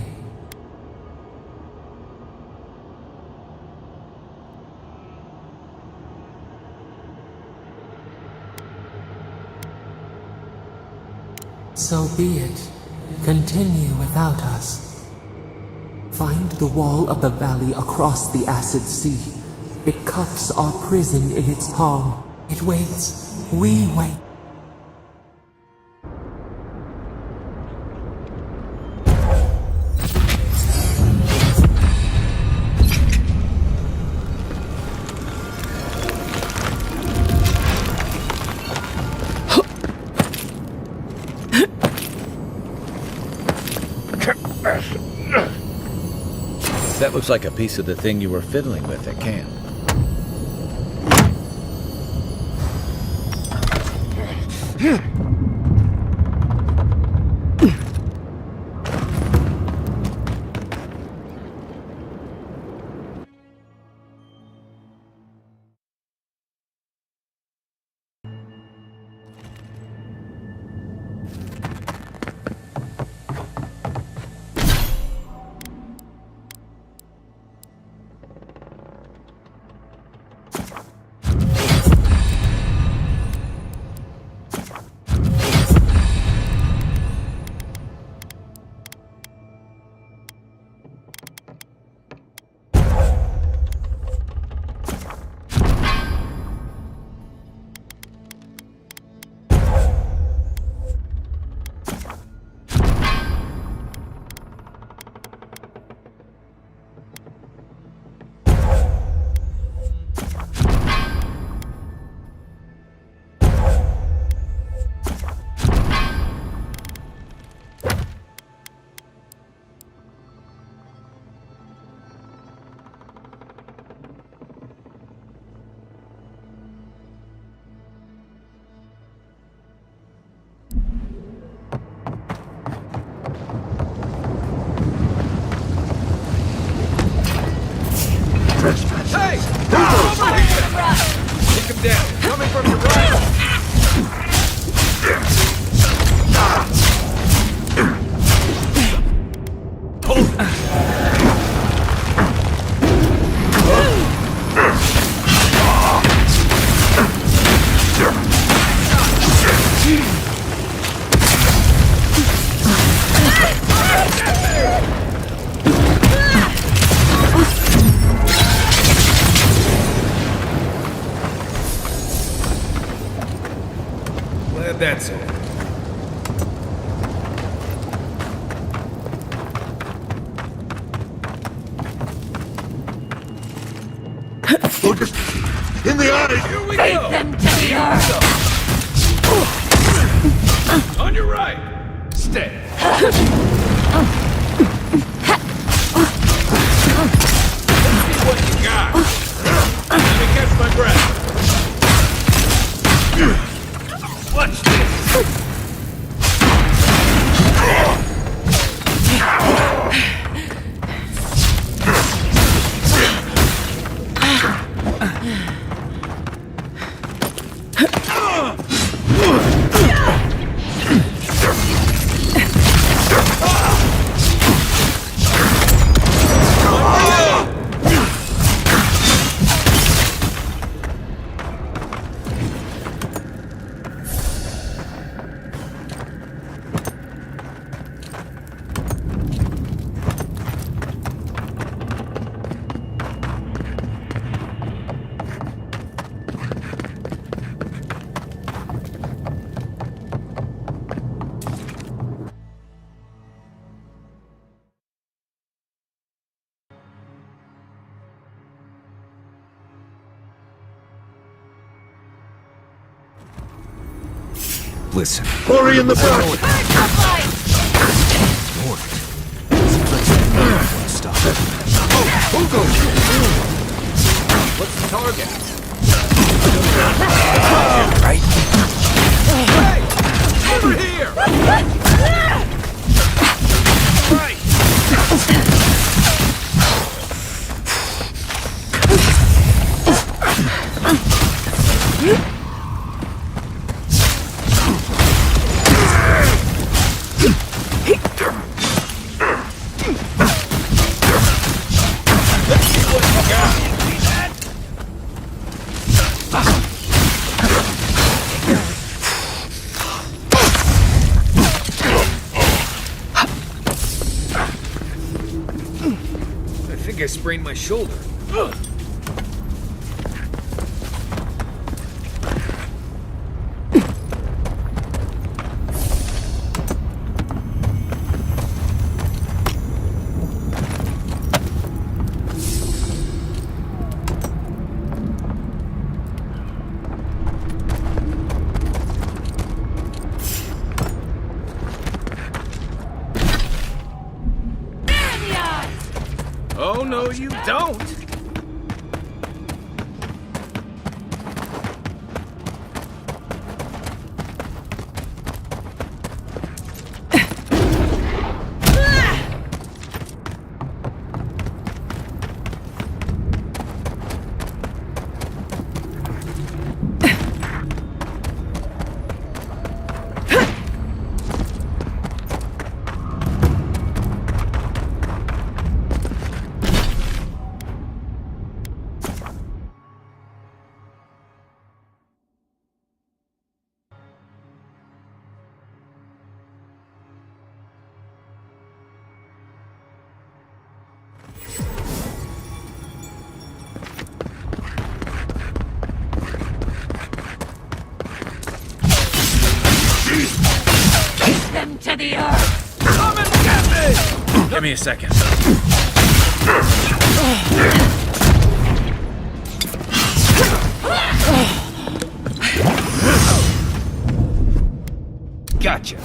So be it. Continue without us. Find the wall of the valley across the acid sea. It cups our prison in its palm. It waits. We wait. That looks like a piece of the thing you were fiddling with at camp. That's all. In the eye! Here we go! Them to the earth! On your right! Stay! What you got? Let me catch my breath. Watch this! Listen. Hurry in the back! Stop. Who goes? What's the target? Right? Hey! Over here! Right! I think I sprained my shoulder. Oh, no, you don't! Them to the earth! Come and get me! Give me a second. Gotcha.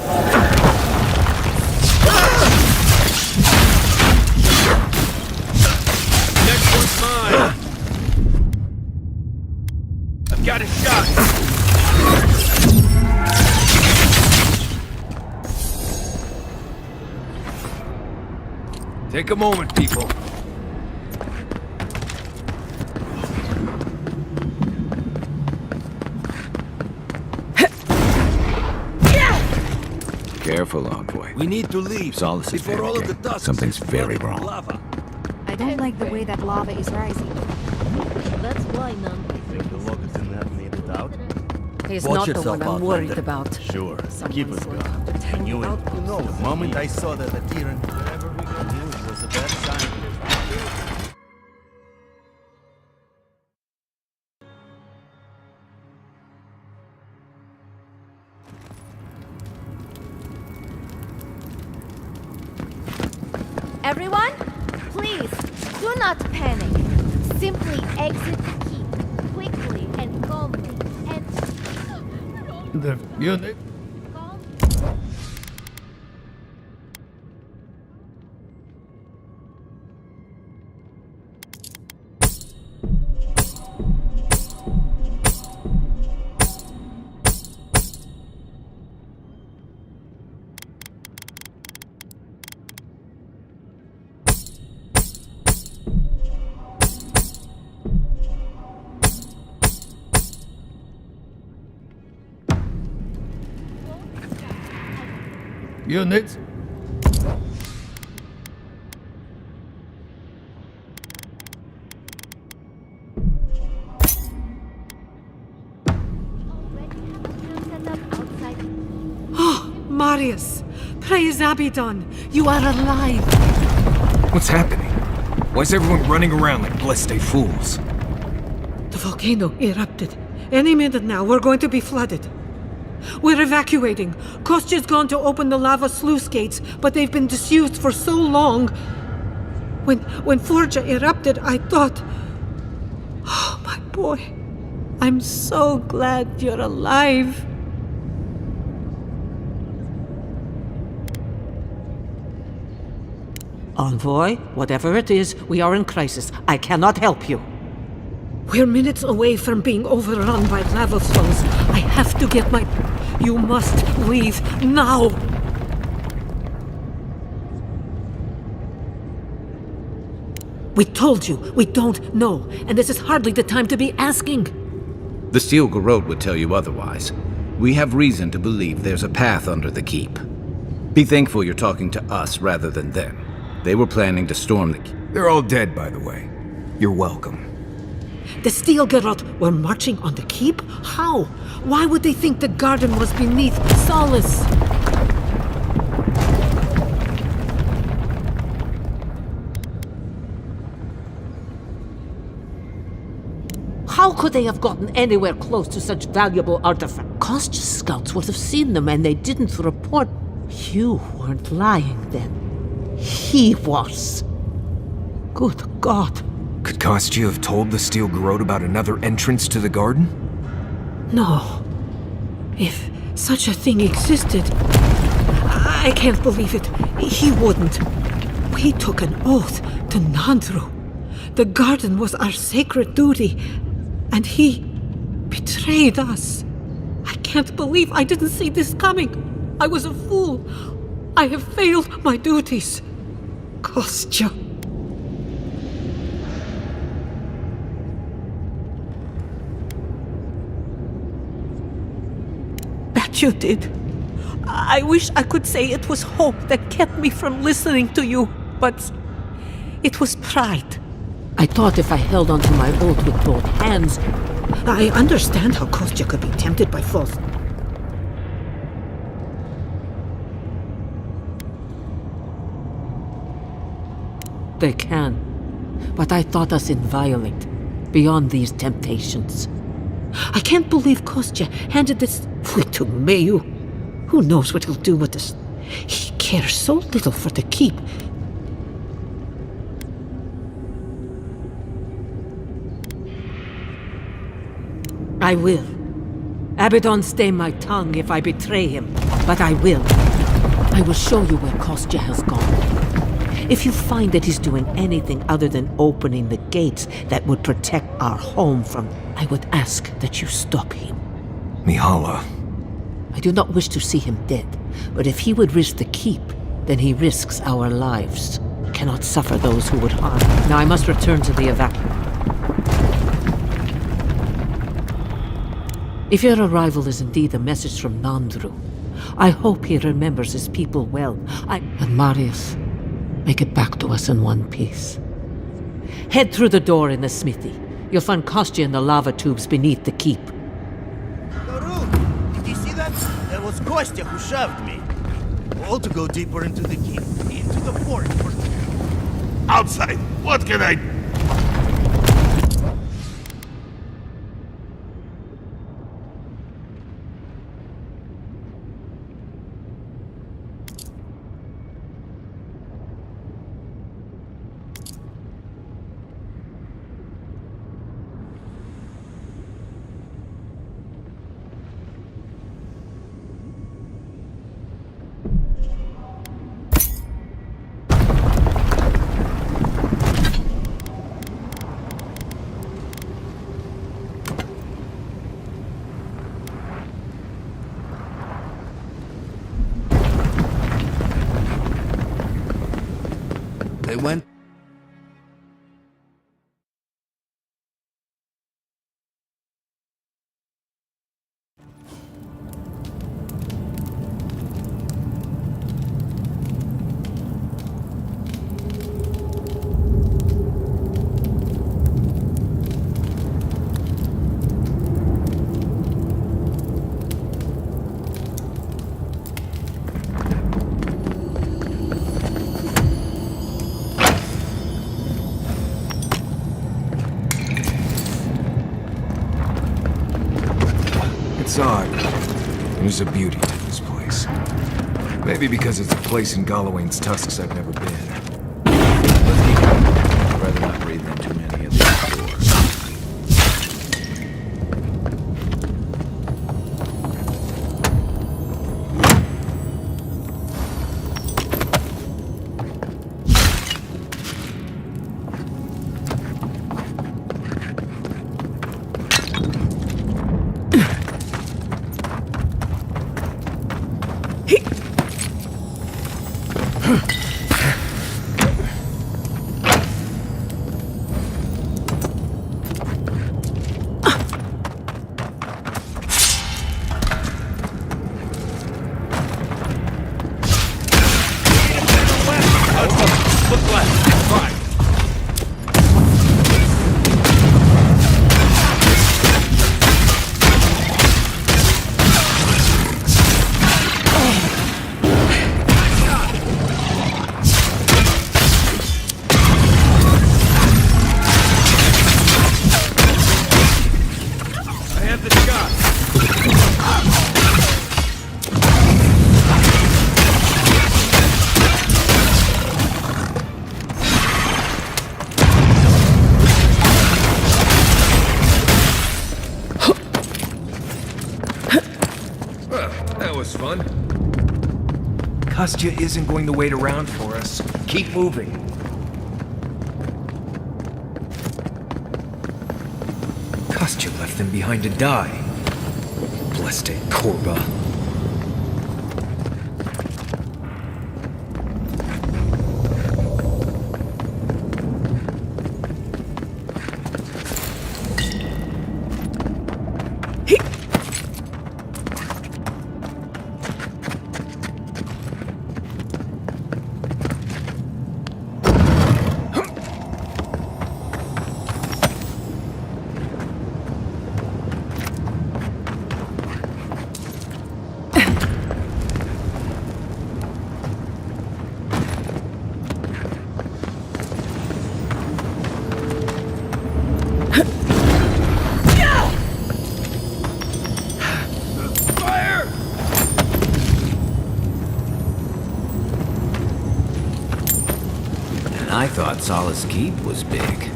Next one's mine. I've got a shot. Take a moment, people. Careful, envoy. We need to leave Solace is before all of the panicking. dust Something's is very flooded with wrong. lava. I don't like the way that lava is rising. That's why none. Think the loggers didn't have made it out? He's Watch not the one yourself, I'm worried Outlander. about. Sure. Someone's Keep us going going. to I knew it. out The moment I saw that adherent, whatever we could do, it was a bad sign. Everyone, please, do not panic. Simply exit the keep, quickly and calmly, and... The unit. Units. Oh, Marius! Praise Abaddon! You are alive! What's happening? Why is everyone running around like blessed fools? The volcano erupted. Any minute now, we're going to be flooded. We're evacuating. Kostya's gone to open the lava sluice gates, but they've been disused for so long. When Forja erupted, I thought... Oh, my boy. I'm so glad you're alive. Envoy, whatever it is, we are in crisis. I cannot help you. We're minutes away from being overrun by lava flows. I have to get my... You must leave now! We told you, we don't know, and this is hardly the time to be asking. The Steel Garrote would tell you otherwise. We have reason to believe there's a path under the keep. Be thankful you're talking to us rather than them. They were planning to storm the keep. They're all dead, by the way. You're welcome. The Steel Garrote were marching on the keep? How? Why would they think the garden was beneath Solace? How could they have gotten anywhere close to such valuable artifacts? Kostya's scouts would have seen them and they didn't report. You weren't lying then. He was. Good God. Could Kostya have told the Steel Garrote about another entrance to the garden? No. If such a thing existed, I can't believe it. He wouldn't. We took an oath to Nandru. The garden was our sacred duty, and he betrayed us. I can't believe I didn't see this coming. I was a fool. I have failed my duties. Kostya. Bet you did. I wish I could say it was hope that kept me from listening to you, but it was pride. I thought if I held onto my oath with both hands, I understand how Kostya could be tempted by false. They can, but I thought us inviolate, beyond these temptations. I can't believe Kostya handed this to Mayu. Who knows what he'll do with this? He cares so little for the keep. I will. Abaddon stay my tongue if I betray him, but I will. I will show you where Kostya has gone. If you find that he's doing anything other than opening the gates that would protect our home from, I would ask that you stop him. Mihala. I do not wish to see him dead, but if he would risk the keep, then he risks our lives. I cannot suffer those who would harm. Now I must return to the evacuation. If your arrival is indeed a message from Nandru, I hope he remembers his people well. And Marius, make it back to us in one piece. Head through the door in the smithy. You'll find Kostya in the lava tubes beneath the keep. Did you see that? That was Kostya who shoved me. All to go deeper into the keep, into the forest. Outside, what can I... They went. It's odd. There's a beauty to this place. Maybe because it's a place in Galawain's tusks I've never been. I'd rather not breathe in too many of these doors. Kostya isn't going to wait around for us. Keep moving. Kostya left them behind to die. Blessed Korba. I thought Solace Keep was big.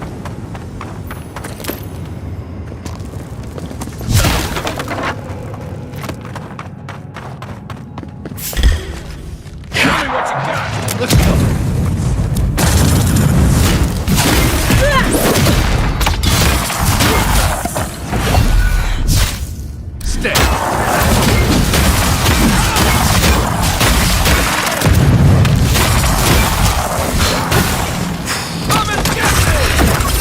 Come and get me!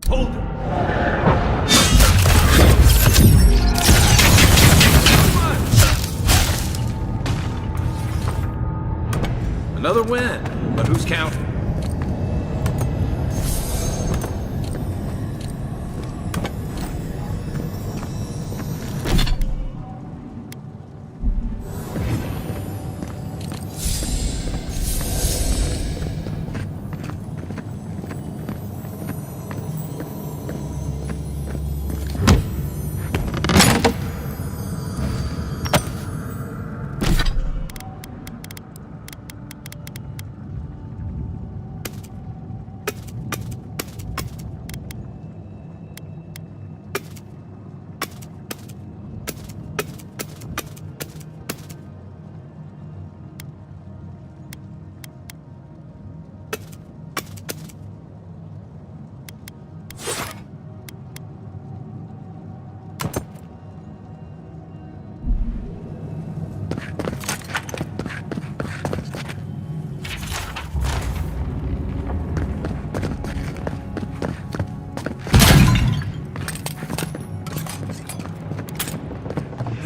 Hold him! Another win, but who's counting?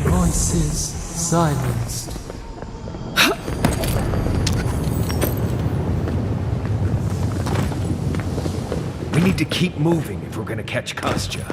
Voices silenced. We need to keep moving if we're gonna catch Kostya.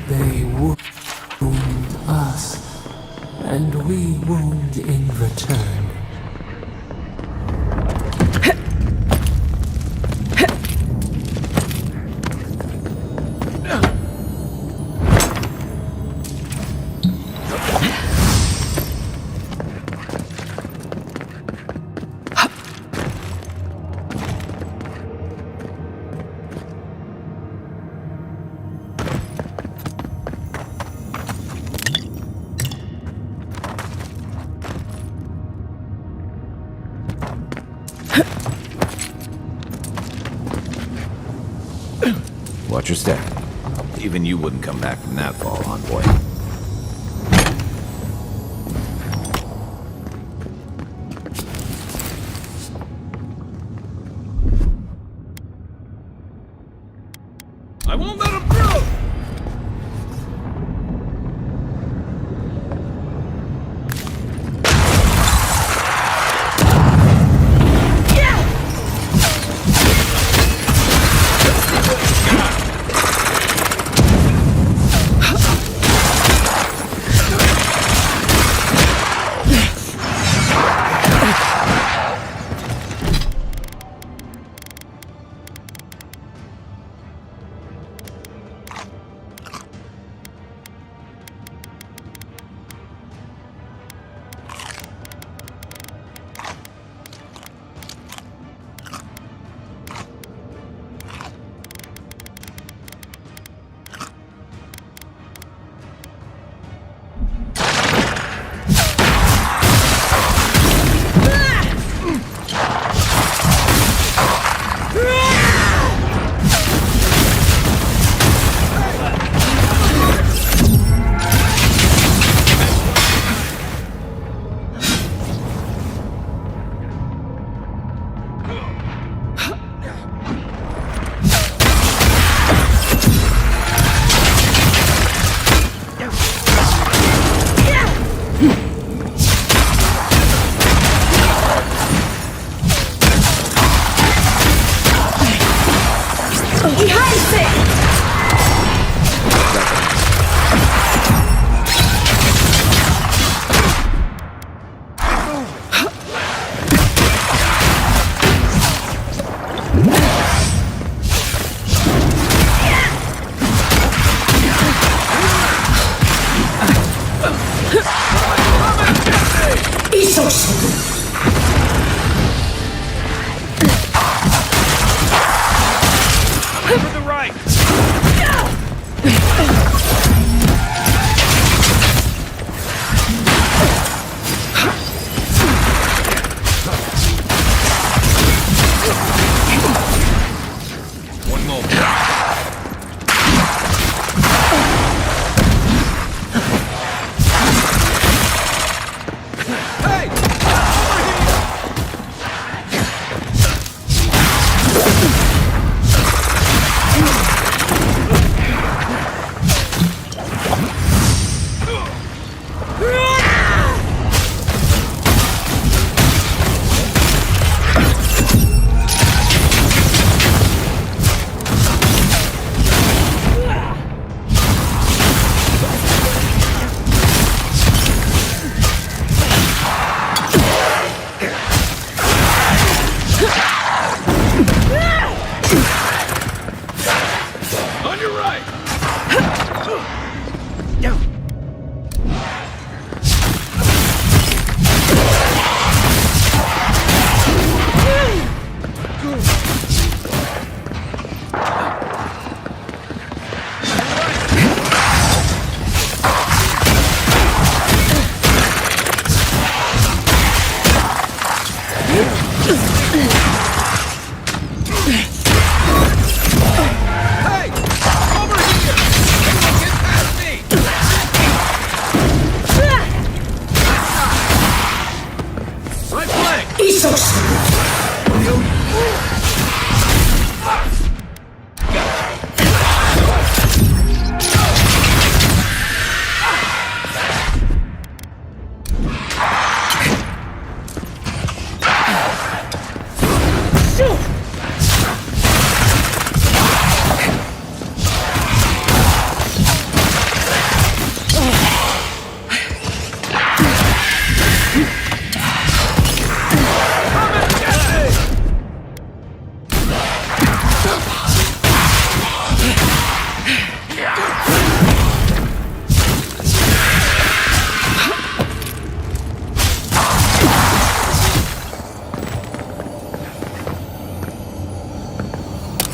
They wound us, and we wound in return. Watch your step. Even you wouldn't come back from that fall, envoy. I won't let him through!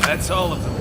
That's all of them.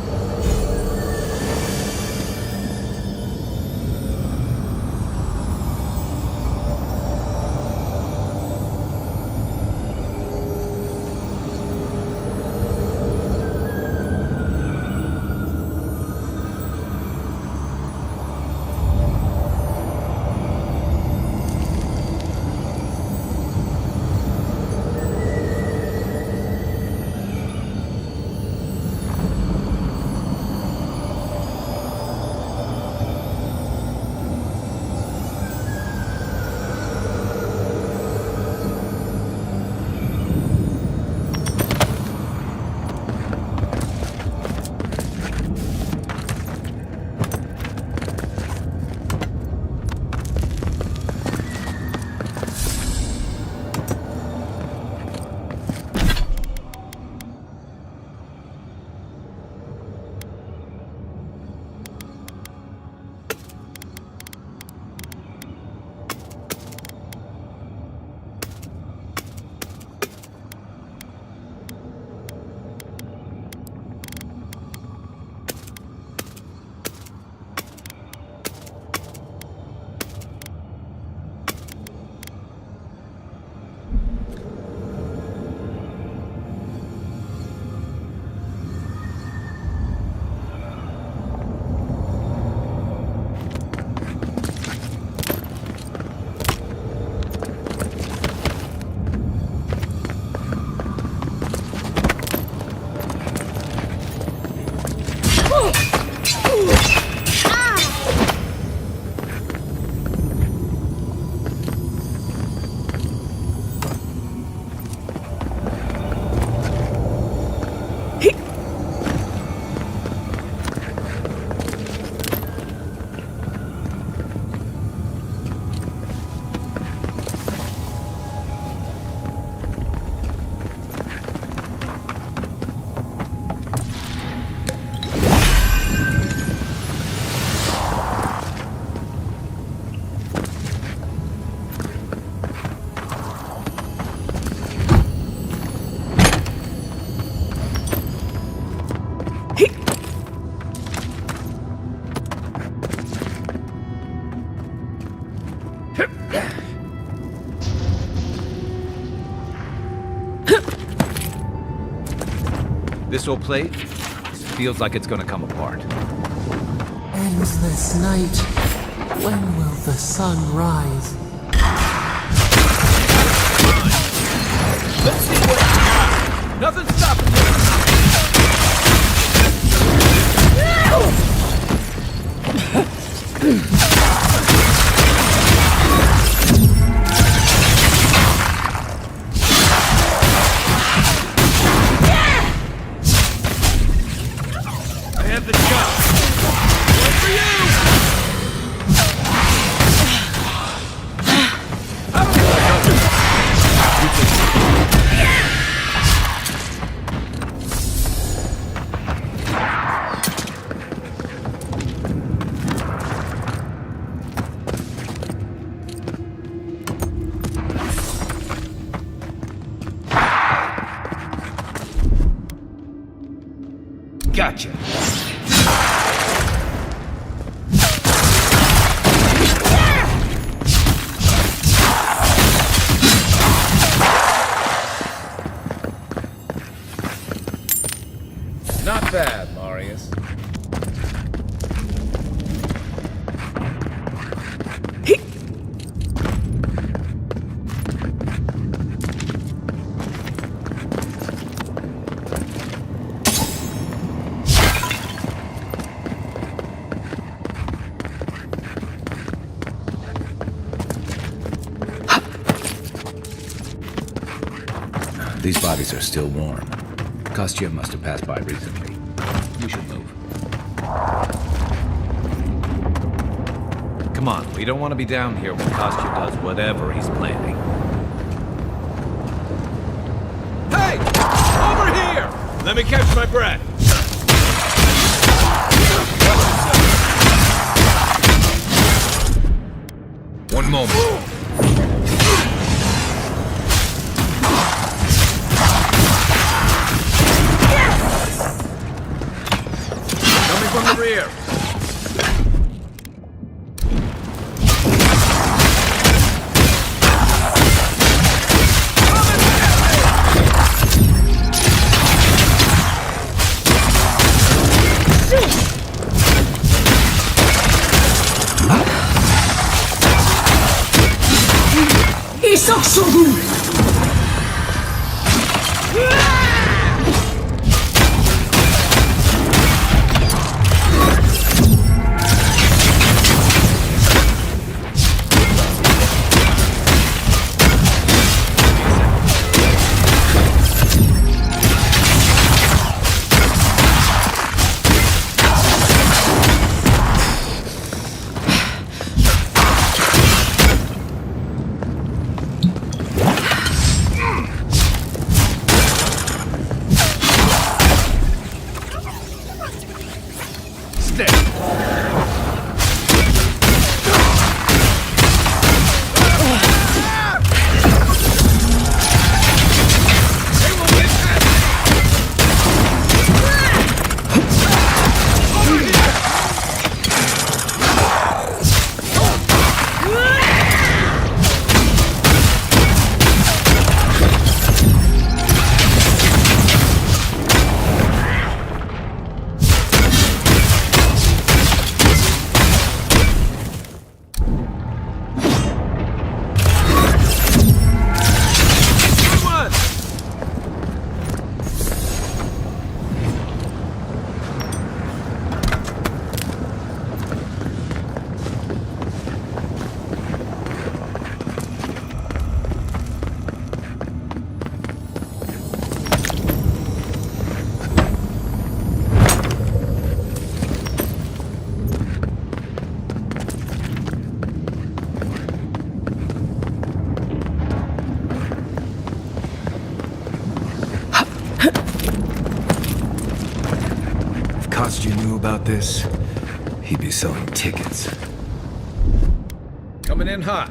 This old plate feels like it's gonna come apart. Endless night. When will the sun rise? Let's see what you got. Nothing's stopping you. I have the shot. One for you. Gotcha. Not bad, Marius. These bodies are still warm. Kostya must have passed by recently. We should move. Come on, we don't want to be down here when Kostya does whatever he's planning. Hey! Over here! Let me catch my breath! One moment. From the rear. Kostya knew about this, he'd be selling tickets. Coming in hot.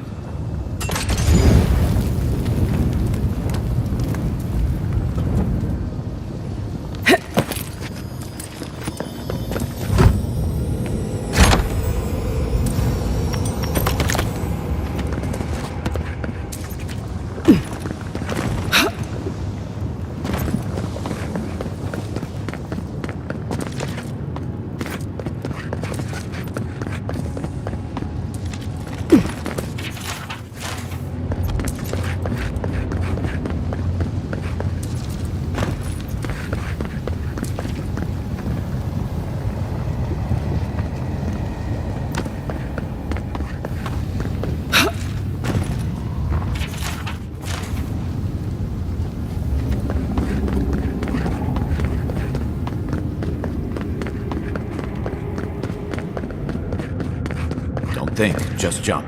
think, just jump.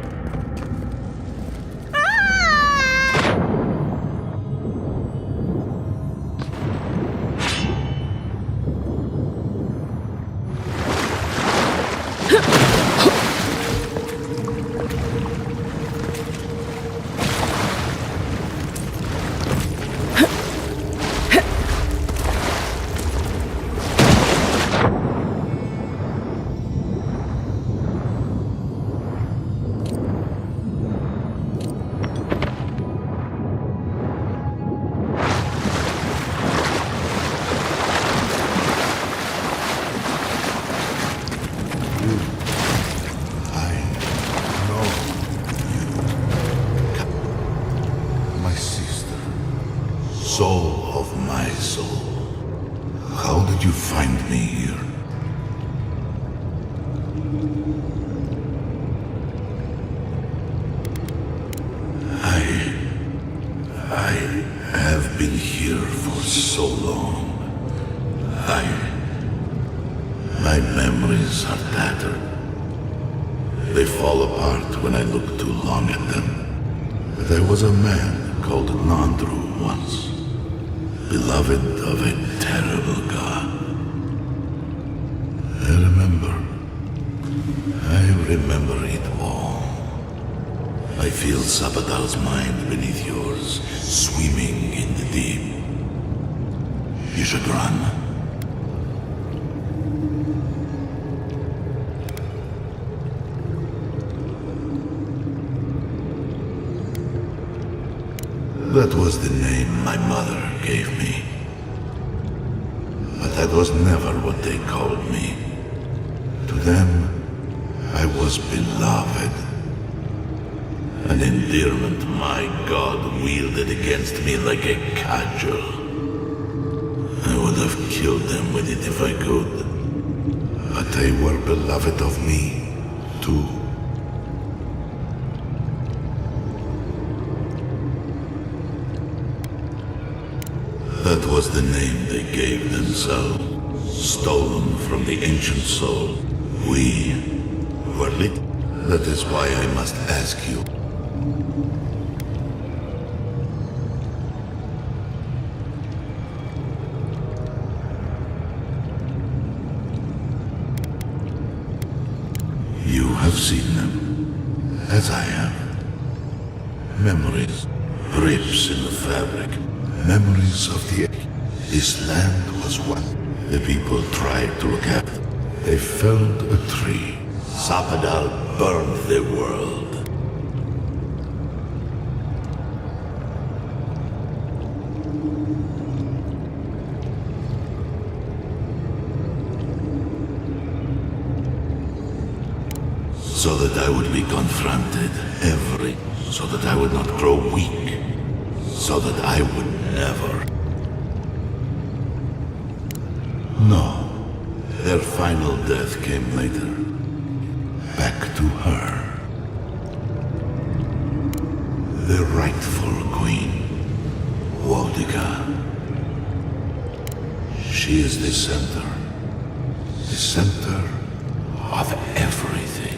Soul of my soul. How did you find me here? I have been here for so long. My memories are tattered. They fall apart when I look too long at them. There was a man called Nandru once. Beloved of a terrible god. I remember it all. I feel Sabadal's mind beneath yours, swimming in the deep. You should run. That was the name my mother gave me. But that was never what they called me. To them, I was beloved. An endearment my God wielded against me like a cudgel. I would have killed them with it if I could. But they were beloved of me, too. That was the name they gave themselves, stolen from the ancient soul. We were lit. That is why I must ask you. You have seen them, as I have. Memories, rips in the fabric. Memories of this land was one. The people tried to look at. They felled a tree. Sabadal burned the world. So that I would be confronted so that I would not grow weak. So that I would never. No. Their final death came later. Back to her. The rightful queen. Wodica. She is the center. The center of everything.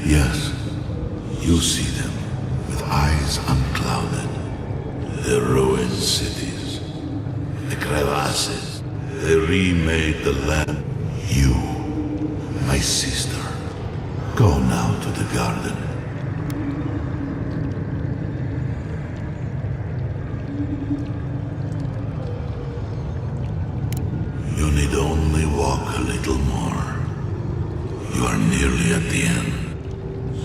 Yes, you see them with eyes unclouded. The ruined cities, the crevasses, they remade the land. You, my sister, go now to the garden. You need only walk a little more. You are nearly at the end.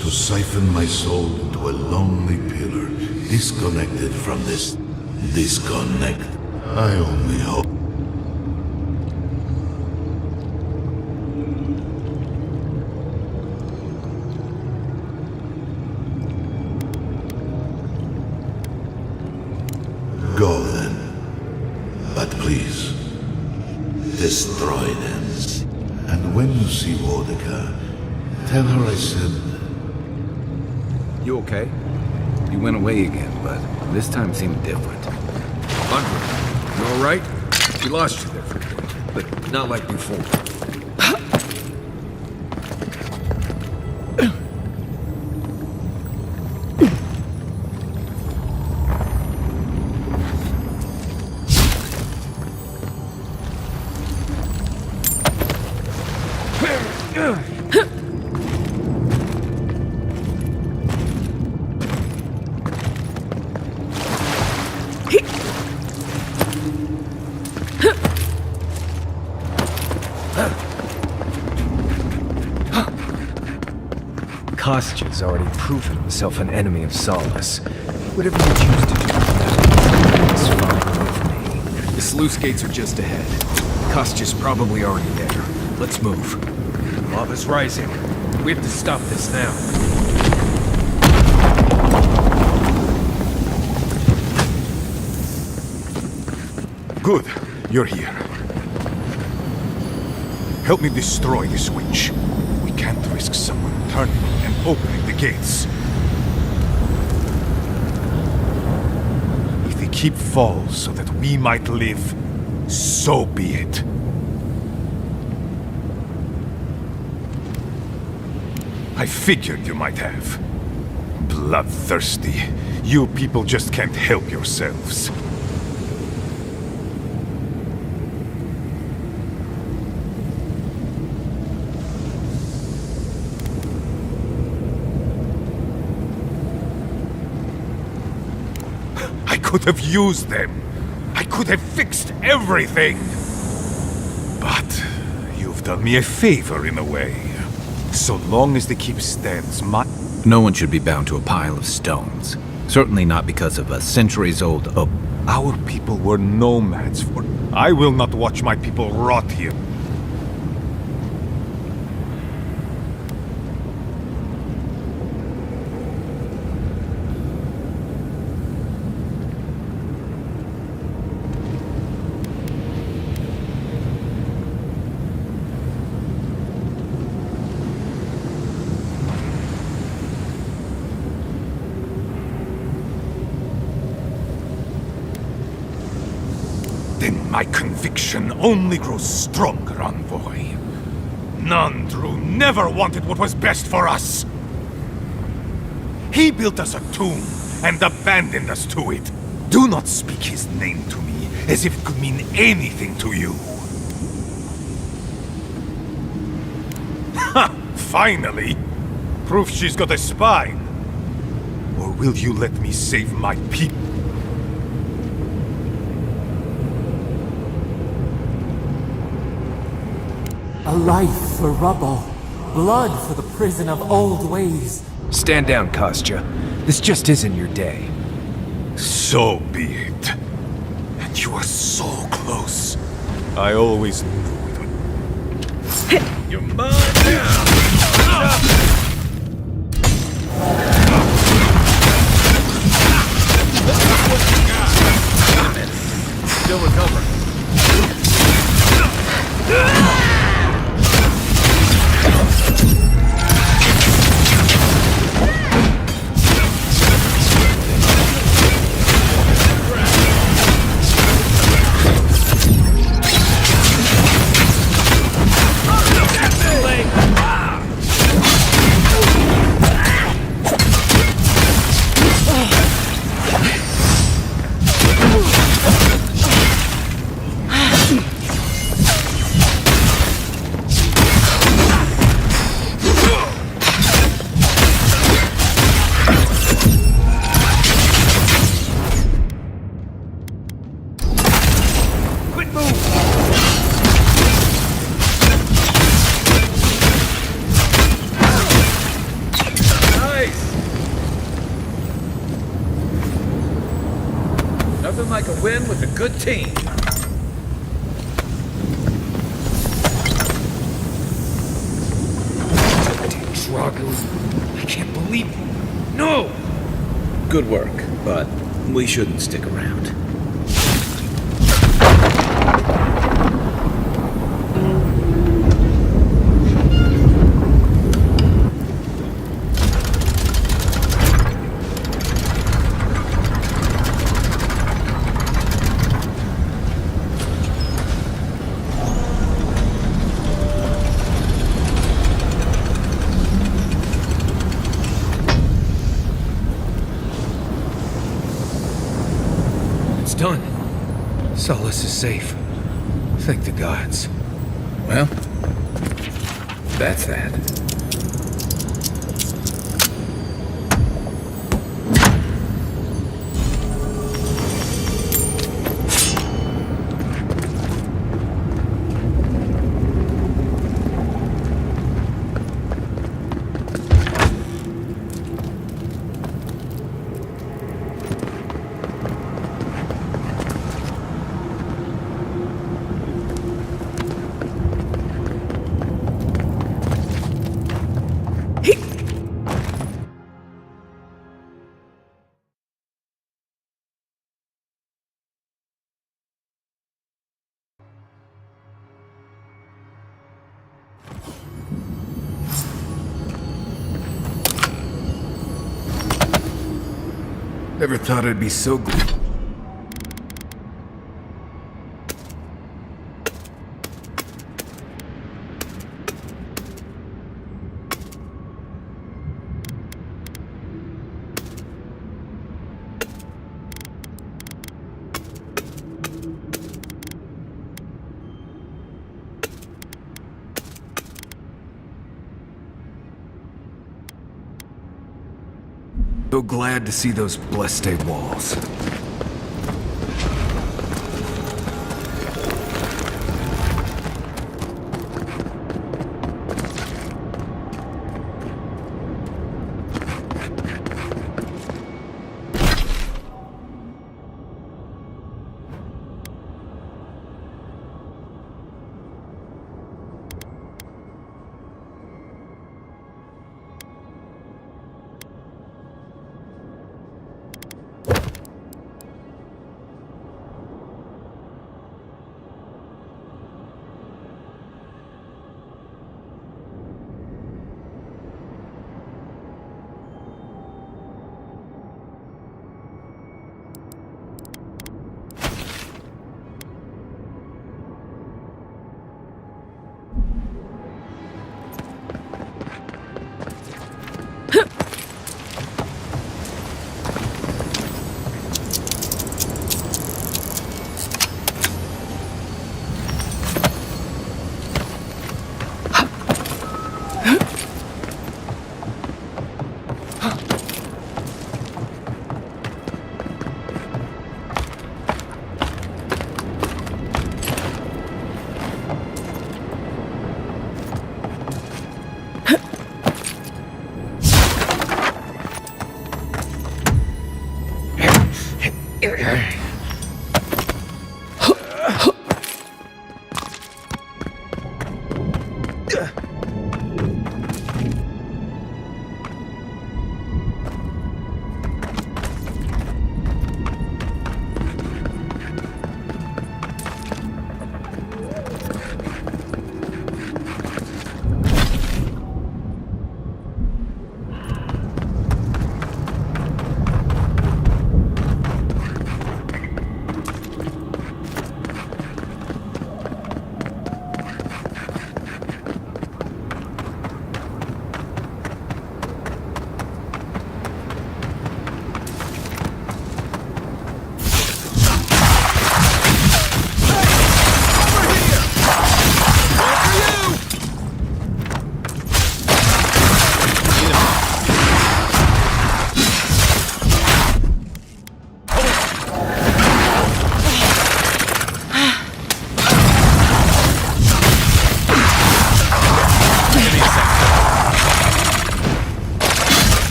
To siphon my soul into a lonely pillar, disconnected from this. Disconnect. I only hope. Go then. But please, destroy them. And when you see Wodica, tell her I said... You okay? You went away again, but this time seemed different. Andre, you alright? We lost you there for a bit, but not like before. Kostya's already proven himself an enemy of Solace. Whatever you choose to do is fine with me. The sluice gates are just ahead. Kostya's probably already there. Let's move. Lava's rising. We have to stop this now. Good. You're here. Help me destroy this witch. We can't risk someone turning and opening the gates. If the keep falls so that we might live, so be it. I figured you might have. Bloodthirsty. You people just can't help yourselves. I could have used them. I could have fixed everything. But you've done me a favor in a way. So long as the keep stands, No one should be bound to a pile of stones. Certainly not because of a centuries-old oak. Our people were nomads for... I will not watch my people rot here. Then my conviction only grows stronger, Envoy. Nandru never wanted what was best for us. He built us a tomb and abandoned us to it. Do not speak his name to me as if it could mean anything to you. Ha! Finally! Proof she's got a spine. Or will you let me save my people? A life for rubble, blood for the prison of old ways. Stand down, Kostya. This just isn't your day. So be it. And you are so close. I always knew it would... You're mine now! Still recovering. Nothing like a win with a good team. Drago, I can't believe it. No! Good work, but we shouldn't stick around. Solace is safe. Thank the gods. Well, that's that. Never thought I'd be so good. So glad to see those blessed walls.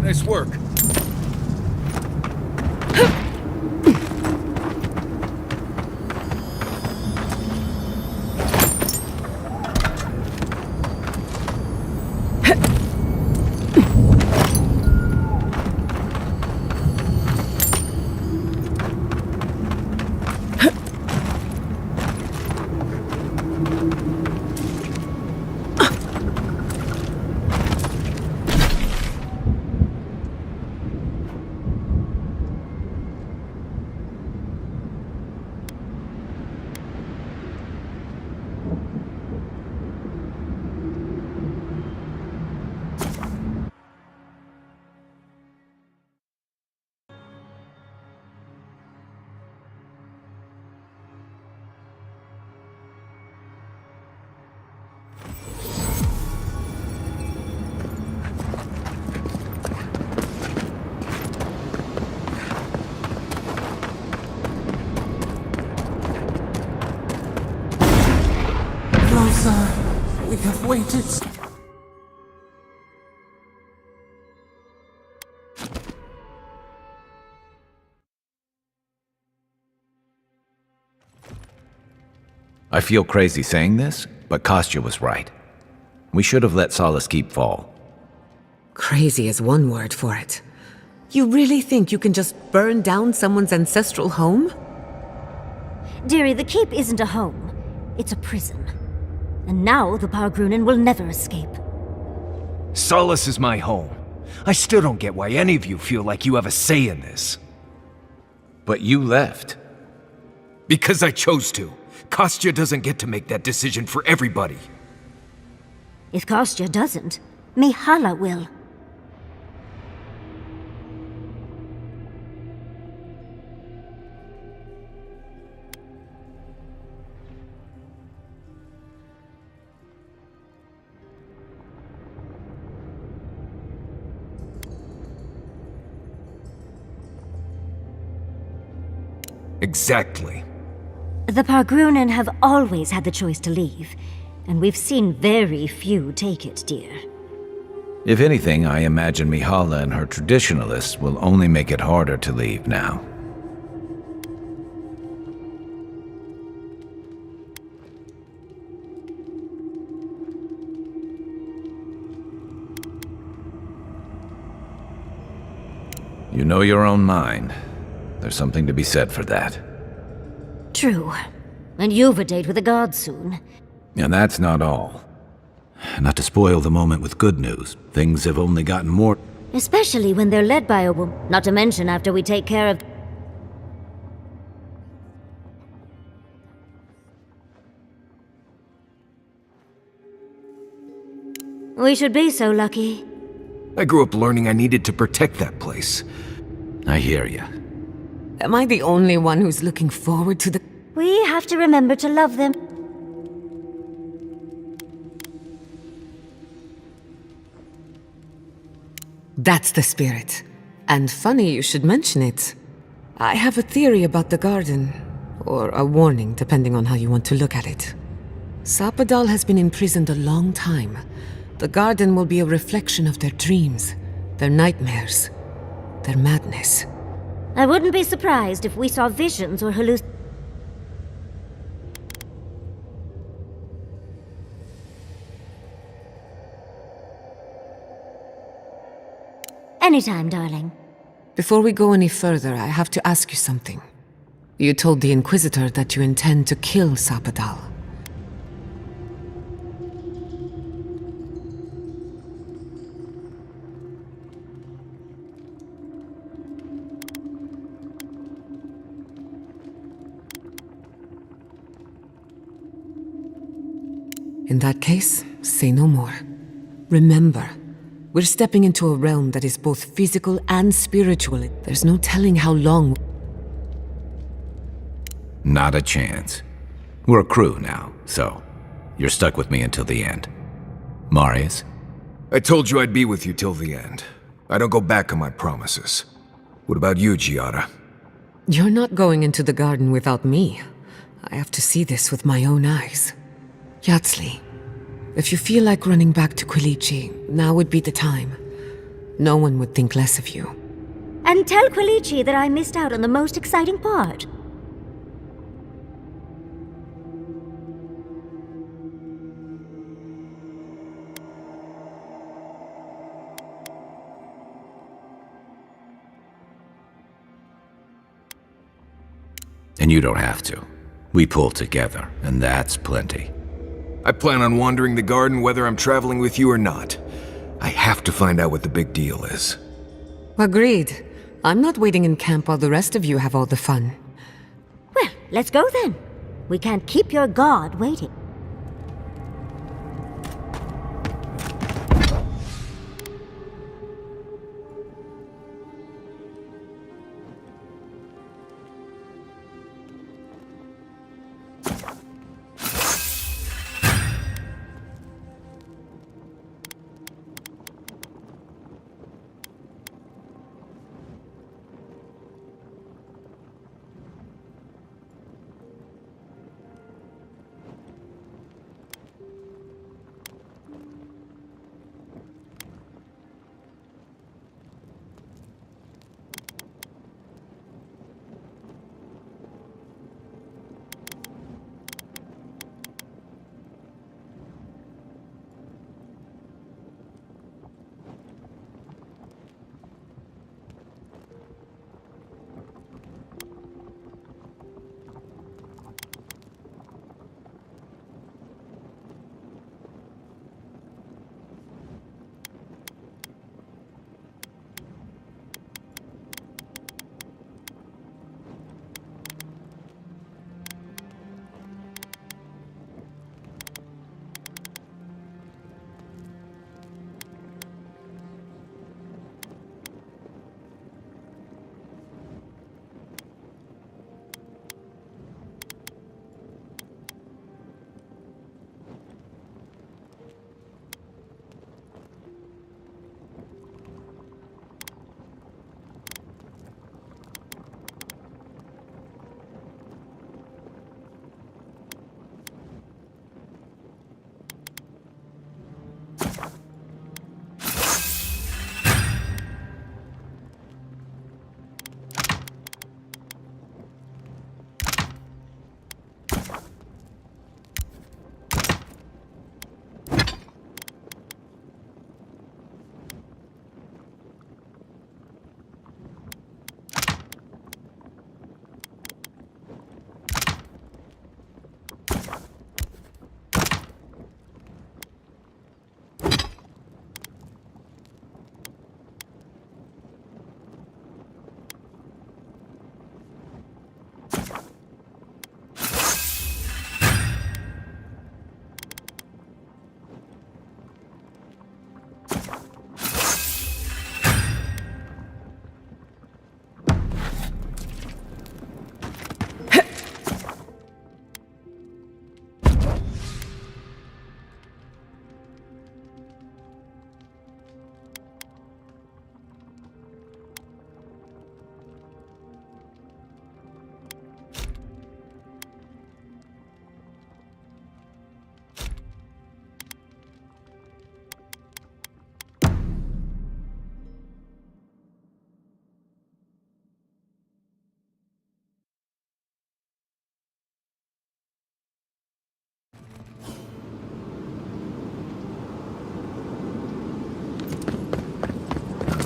Nice work. We have waited. I feel crazy saying this, but Kostya was right. We should have let Solace Keep fall. Crazy is one word for it. You really think you can just burn down someone's ancestral home? Dearie, the Keep isn't a home. It's a prison. And now the Pargrunen will never escape. Solace is my home. I still don't get why any of you feel like you have a say in this. But you left. Because I chose to. Kostya doesn't get to make that decision for everybody. If Kostya doesn't, Mihala will. Exactly. The Pargrunen have always had the choice to leave, and we've seen very few take it, dear. If anything, I imagine Mihala and her traditionalists will only make it harder to leave now. You know your own mind. There's something to be said for that. True. And you've a date with the gods soon. And that's not all. Not to spoil the moment with good news, things have only gotten more... Especially when they're led by a woman. Not to mention after we take care of... We should be so lucky. I grew up learning I needed to protect that place. I hear you. Am I the only one who's looking forward to the... We have to remember to love them. That's the spirit. And funny you should mention it. I have a theory about the garden. Or a warning, depending on how you want to look at it. Sapadal has been imprisoned a long time. The garden will be a reflection of their dreams, their nightmares, their madness. I wouldn't be surprised if we saw visions or Anytime, darling. Before we go any further, I have to ask you something. You told the Inquisitor that you intend to kill Sapadal. In that case, say no more. Remember, we're stepping into a realm that is both physical and spiritual. There's no telling how long... Not a chance. We're a crew now, so you're stuck with me until the end. Marius? I told you I'd be with you till the end. I don't go back on my promises. What about you, Giada? You're not going into the garden without me. I have to see this with my own eyes. Yatsli, if you feel like running back to Quilici, now would be the time. no one would think less of you. And tell Quilici that I missed out on the most exciting part. And you don't have to. We pull together, and that's plenty. I plan on wandering the garden whether I'm traveling with you or not. I have to find out what the big deal is. Agreed. I'm not waiting in camp while the rest of you have all the fun. Well, let's go then. We can't keep your god waiting.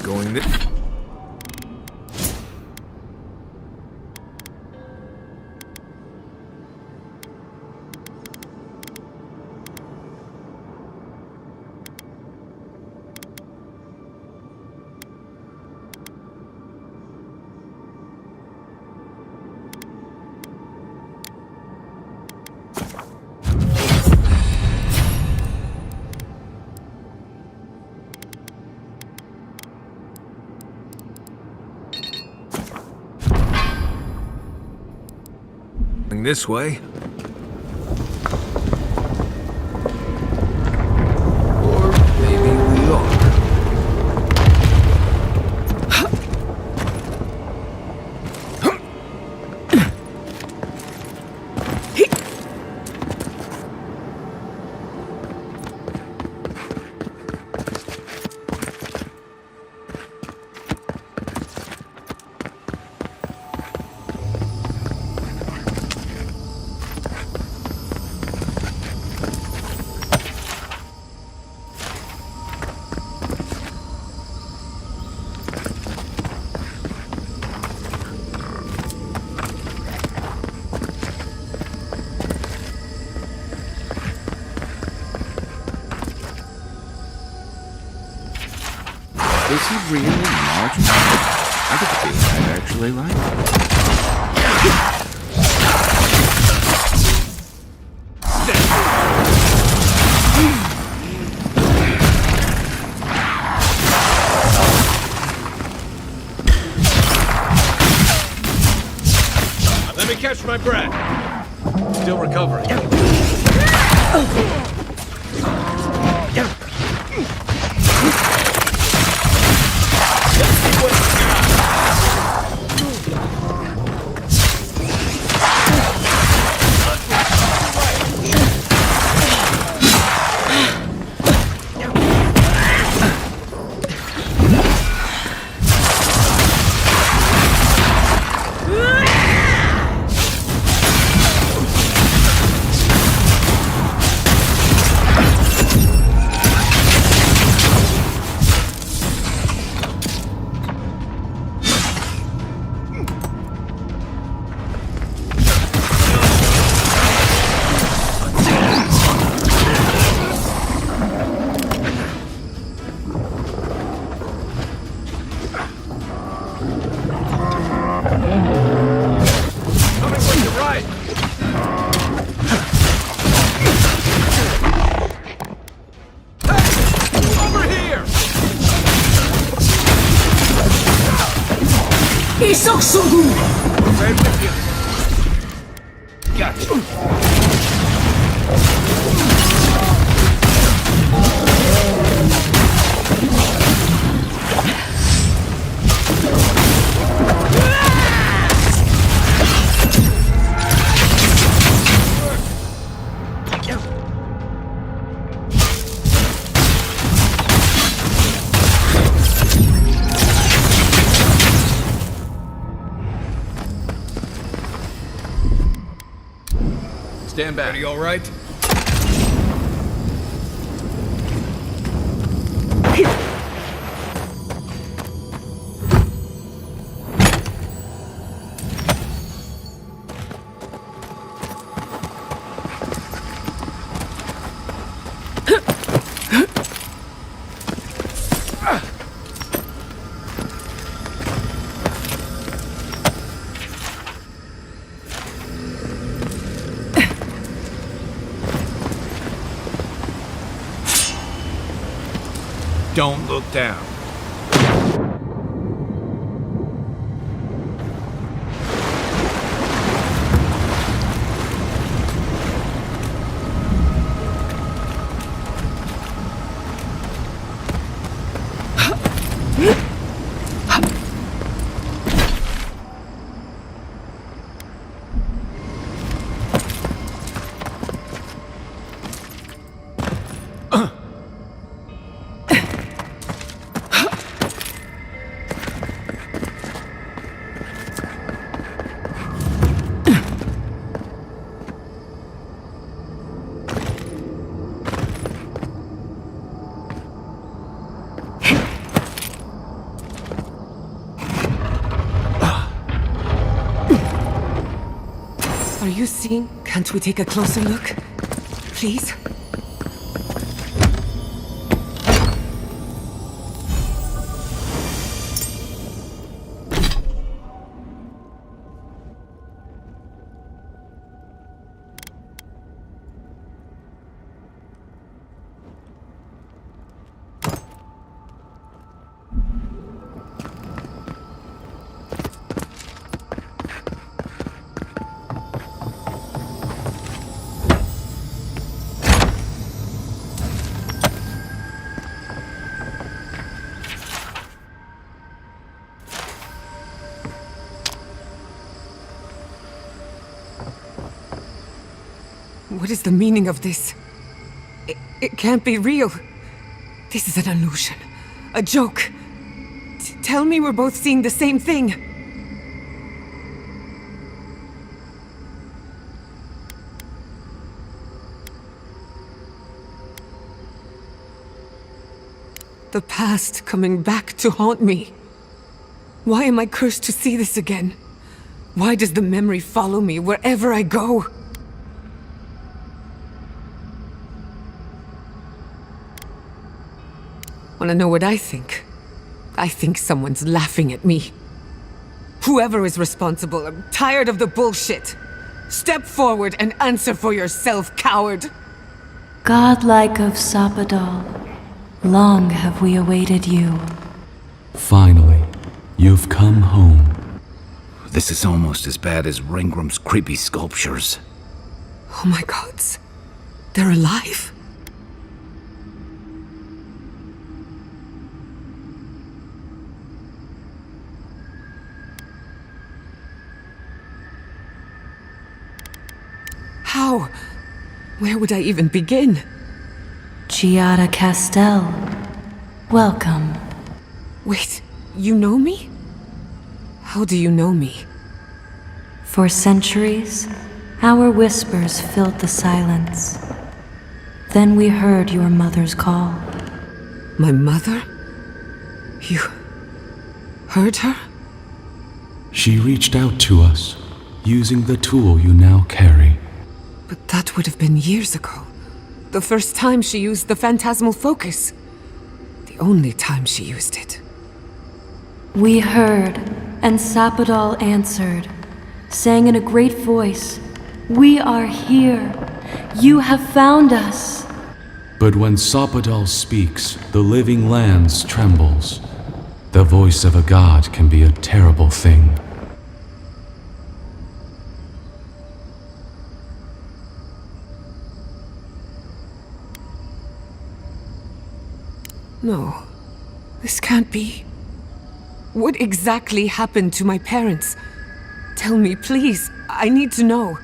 Going this. This way. Or maybe we are. Is he really March? I get the feeling I actually like him. Let me catch my breath. Still recovering. Right with you. Gotcha. Stand back. Are you all right? Don't look down. Are you seeing? Can't we take a closer look? Please? What is the meaning of this? It can't be real. This is an illusion. A joke. Tell me we're both seeing the same thing. The past coming back to haunt me. Why am I cursed to see this again? Why does the memory follow me wherever I go? Want to know what I think? I think someone's laughing at me. Whoever is responsible, I'm tired of the bullshit. Step forward and answer for yourself, coward. Godlike of Sapadal, long have we awaited you. Finally, you've come home. This is almost as bad as Ringram's creepy sculptures. Oh my gods. They're alive? How? Where would I even begin? Giada Castell, welcome. Wait, you know me? How do you know me? For centuries, our whispers filled the silence. Then we heard your mother's call. My mother? You heard her? She reached out to us, using the tool you now carry. But that would have been years ago. The first time she used the phantasmal focus. The only time she used it. We heard, and Sapadal answered, saying in a great voice, "We are here. You have found us." But when Sapadal speaks, the living lands trembles. The voice of a god can be a terrible thing. No, this can't be. What exactly happened to my parents? Tell me, please. I need to know.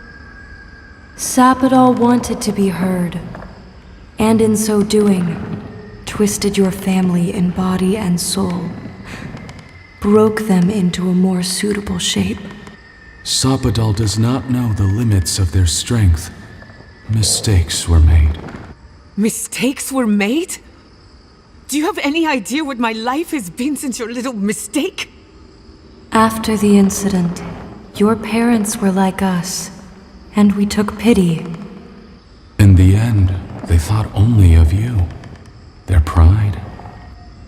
Sapadal wanted to be heard, and in so doing, twisted your family in body and soul, broke them into a more suitable shape. Sapadal does not know the limits of their strength. Mistakes were made. Mistakes were made? Do you have any idea what my life has been since your little mistake? After the incident, your parents were like us, and we took pity. In the end, they thought only of you. Their pride.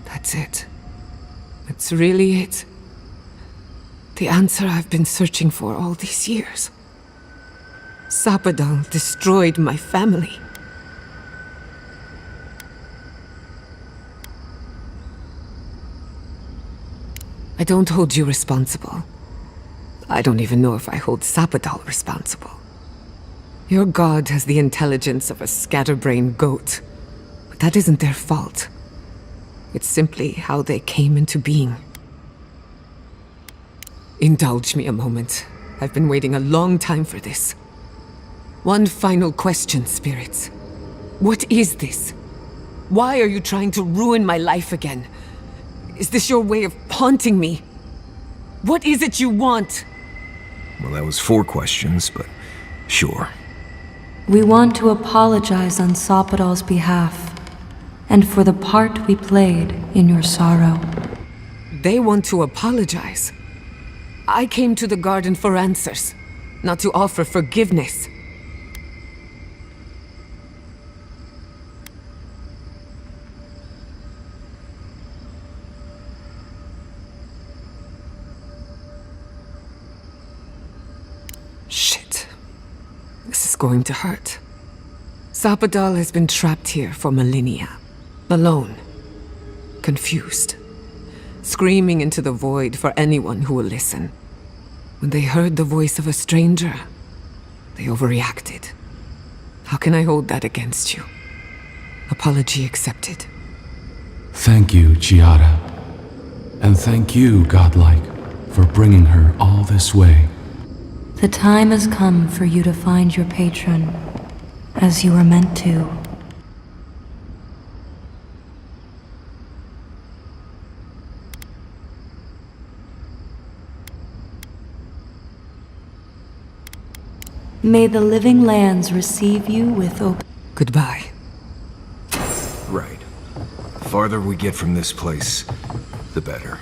That's it. That's really it. The answer I've been searching for all these years. Sapadal destroyed my family. I don't hold you responsible. I don't even know if I hold Sapadal responsible. Your god has the intelligence of a scatterbrained goat, but that isn't their fault. It's simply how they came into being. Indulge me a moment. I've been waiting a long time for this. One final question, spirits. What is this? Why are you trying to ruin my life again? Is this your way of haunting me? What is it you want? Well, that was 4 questions, but sure. We want to apologize on Sapadal's behalf, and for the part we played in your sorrow. They want to apologize. I came to the garden for answers, not to offer forgiveness. Shit. This is going to hurt. Sapadal has been trapped here for millennia. Alone. Confused. Screaming into the void for anyone who will listen. When they heard the voice of a stranger, they overreacted. How can I hold that against you? Apology accepted. Thank you, Giada. And thank you, Godlike, for bringing her all this way. The time has come for you to find your patron, as you were meant to. May the living lands receive you with open... Goodbye. Right. The farther we get from this place, the better.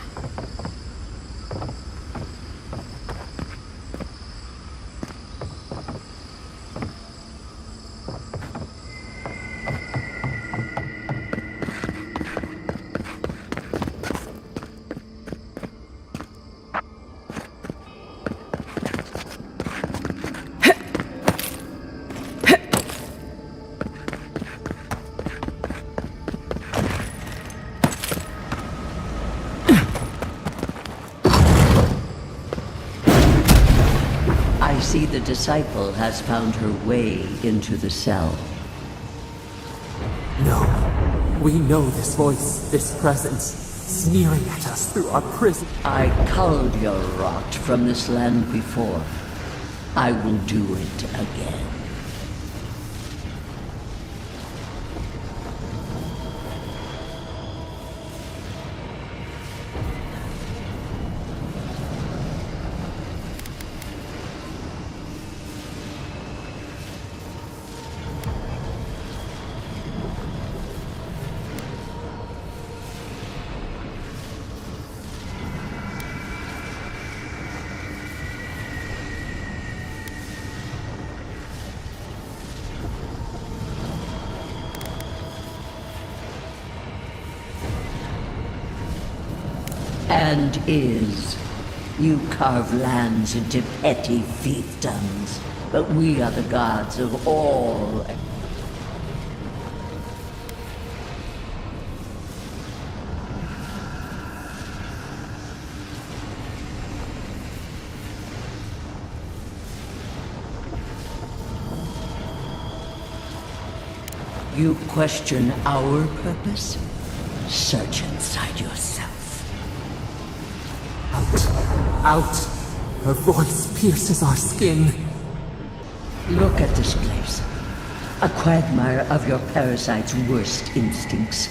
see the disciple has found her way into the cell. No. We know this voice, this presence, sneering at us through our prison. I culled your rot from this land before. I will do it again. And is. You carve lands into petty fiefdoms, but we are the gods of all. You question our purpose? Search inside yourself. Out! Her voice pierces our skin. Look at this place. A quagmire of your parasite's worst instincts.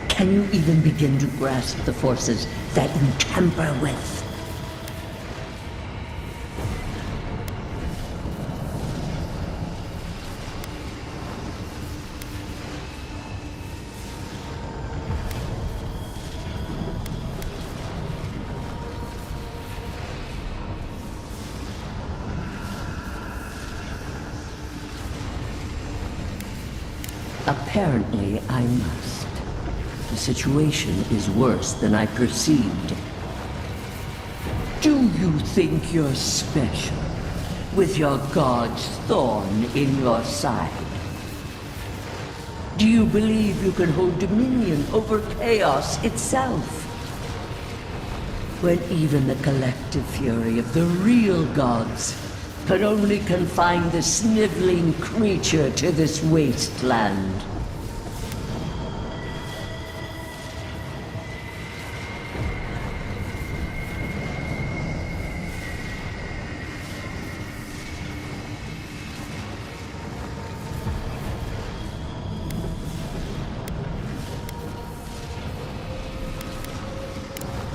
Can you even begin to grasp the forces that you tamper with? Apparently, I must. The situation is worse than I perceived. Do you think you're special, with your god's thorn in your side? Do you believe you can hold dominion over chaos itself? When even the collective fury of the real gods could only confine the sniveling creature to this wasteland.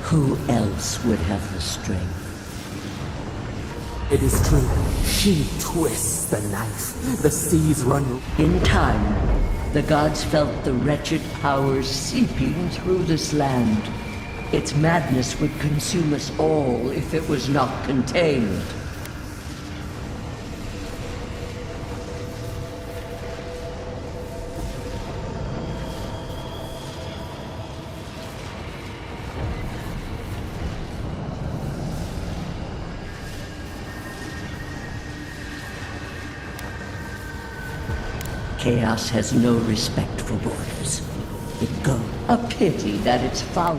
Who else would have the strength? It is true. She twists the knife. The seas run. In time, the gods felt the wretched powers seeping through this land. Its madness would consume us all if it was not contained. Chaos has no respect for borders. It goes. A pity that it's foul.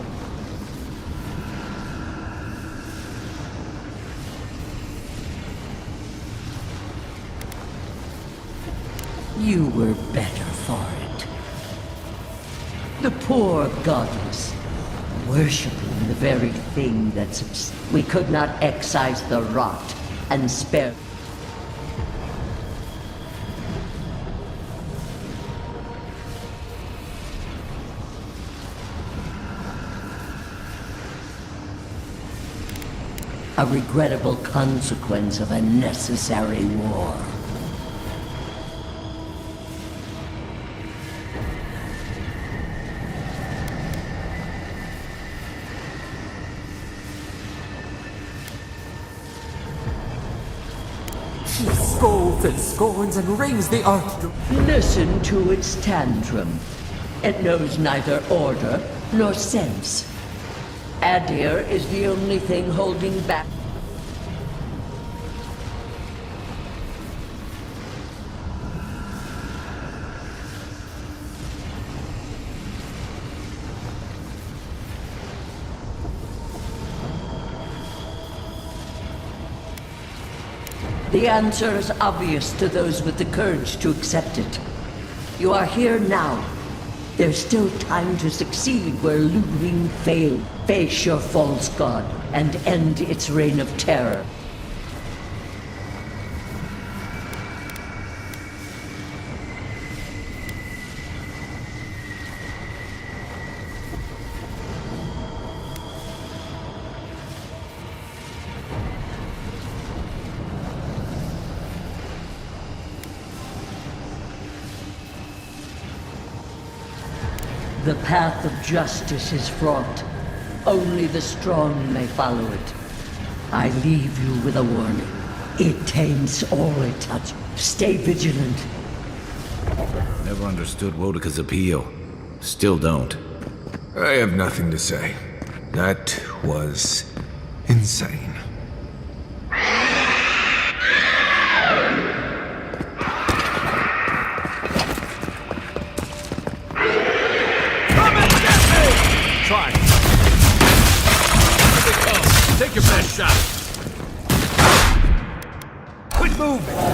You were better for it. The poor godless, worshipping the very thing that's... We could not excise the rot and spare... A regrettable consequence of a necessary war. She scolds and scorns and wrings the earth. Listen to its tantrum. It knows neither order nor sense. Adir is the only thing holding back. The answer is obvious to those with the courage to accept it. You are here now. There's still time to succeed where Ludwig failed. Face your false god and end its reign of terror. The path of justice is fraught. Only the strong may follow it. I leave you with a warning. It taints all it touches. Stay vigilant. Never understood Wodika's appeal. Still don't. I have nothing to say. That was insane. Try. Here they come. Take your best shot. Quit moving.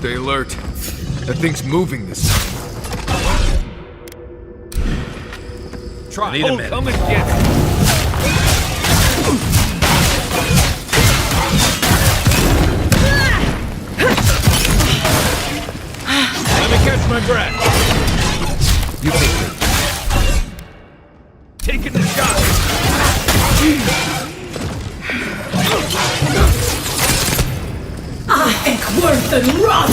Stay alert. That thing's moving this time. I need a minute. Come and get it. Let me catch my breath. You take it. Taking the shot. Worth and rot!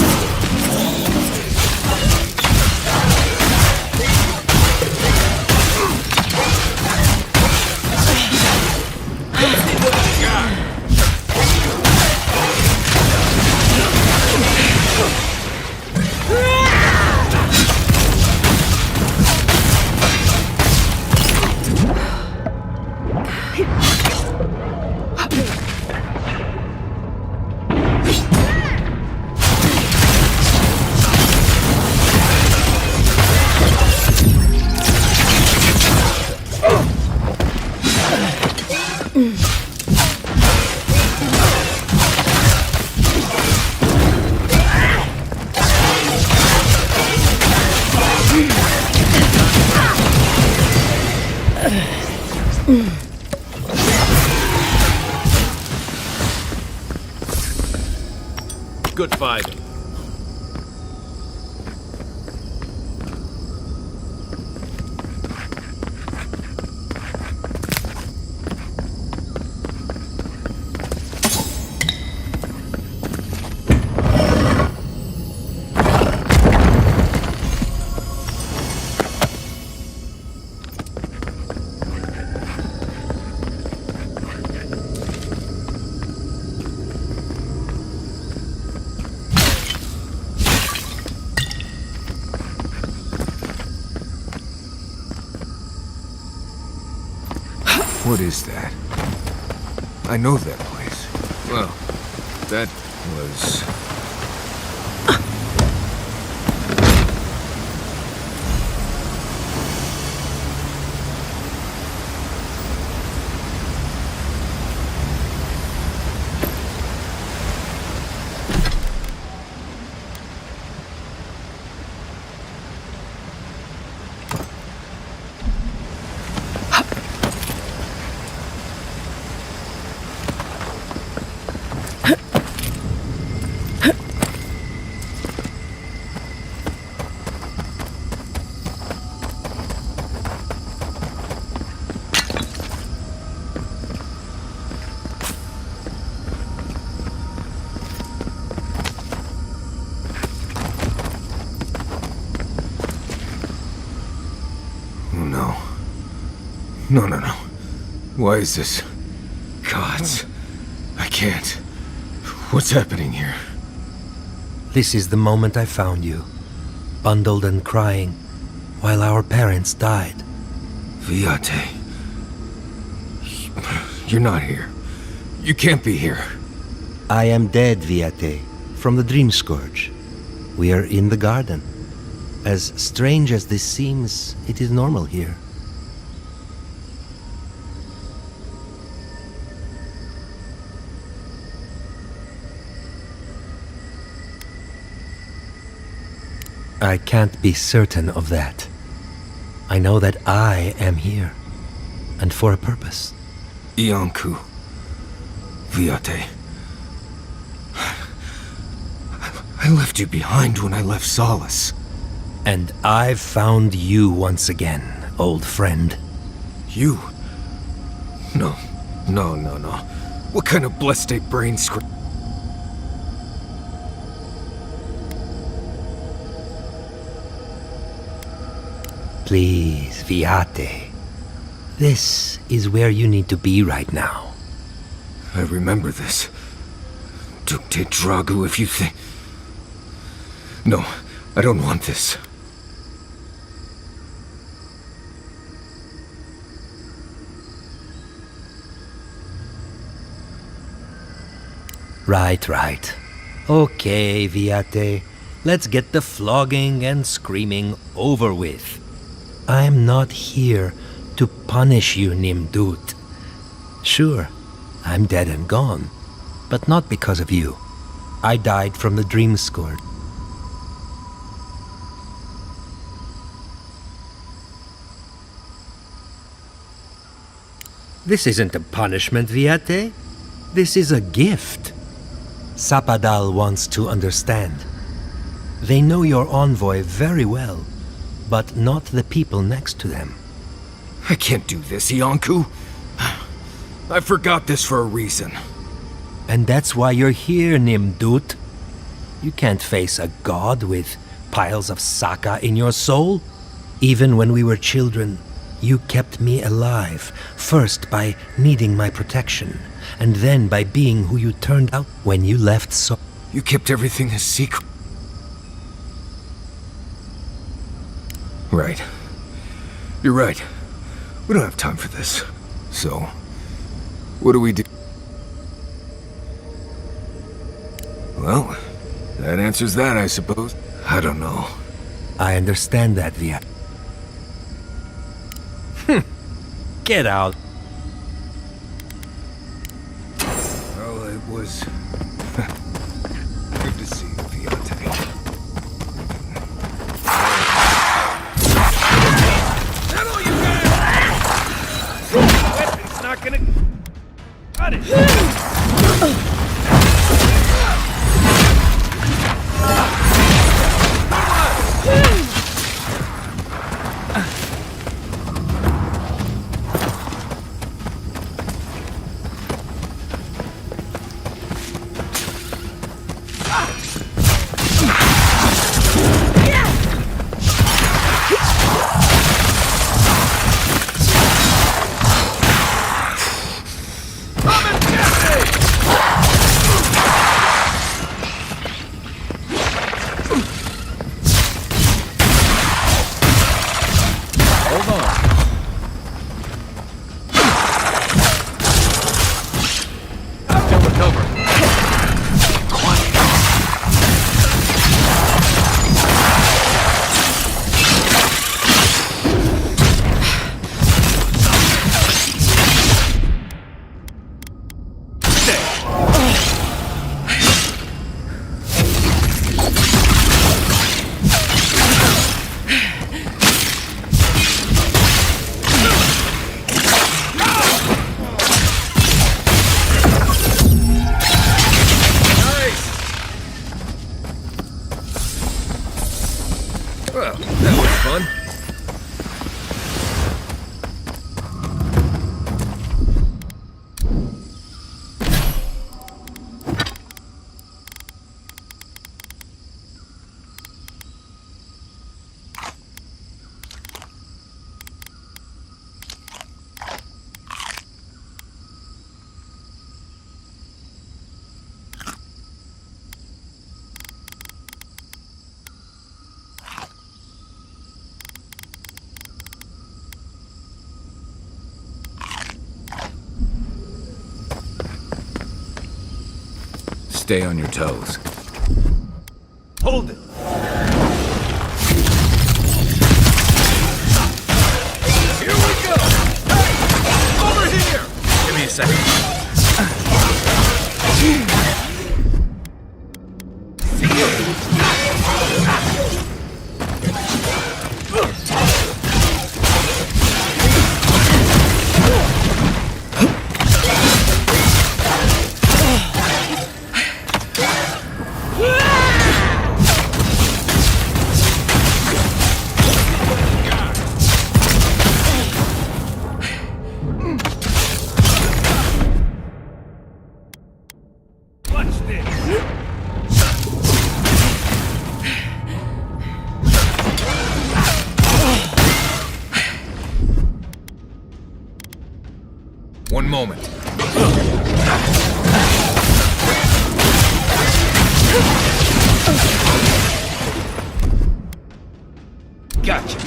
Good fighting. What is that? I know that place. Well, that was... No. Why is this? Gods. I can't. What's happening here? This is the moment I found you, bundled and crying, while our parents died. Viate. You're not here. You can't be here. I am dead, Viate, from the Dream Scourge. We are in the garden. As strange as this seems, it is normal here. I can't be certain of that. I know that I am here, and for a purpose. Iancu. Viate. I left you behind when I left Solace. And I've found you once again, old friend. You? No. What kind of blessed brain script? Please, Viate. This is where you need to be right now. I remember this. Dukte Dragu if you think... No, I don't want this. Right. Okay, Viate. Let's get the flogging and screaming over with. I'm not here to punish you, Nimdut. Sure, I'm dead and gone, but not because of you. I died from the Dream Scourge, This isn't a punishment, Viate. This is a gift. Sapadal wants to understand. They know your envoy very well, but not the people next to them. I can't do this, Iancu. I forgot this for a reason. And that's why you're here, Nimdut. You can't face a god with piles of Saka in your soul. Even when we were children, you kept me alive, first by needing my protection, and then by being who you turned out when you left so... You kept everything a secret. Right. You're right. We don't have time for this. So, what do we do? Well, that answers that, I suppose. I don't know. I understand that, Via. Get out. Well, it was good to see you, Viate. That all you got? Weapon's not gonna cut it. Well, that was fun. Stay on your toes. Hold it! Here we go! Hey! Over here! Give me a second. One moment. Gotcha.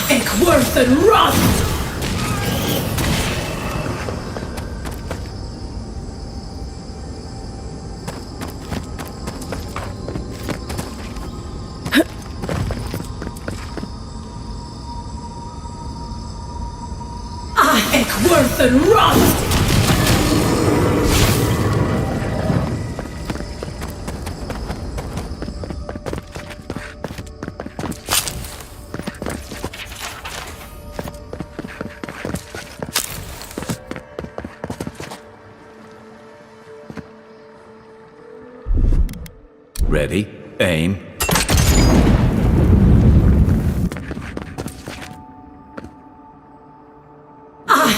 Ik worth and rot! Ik worth and rot! Ready, aim.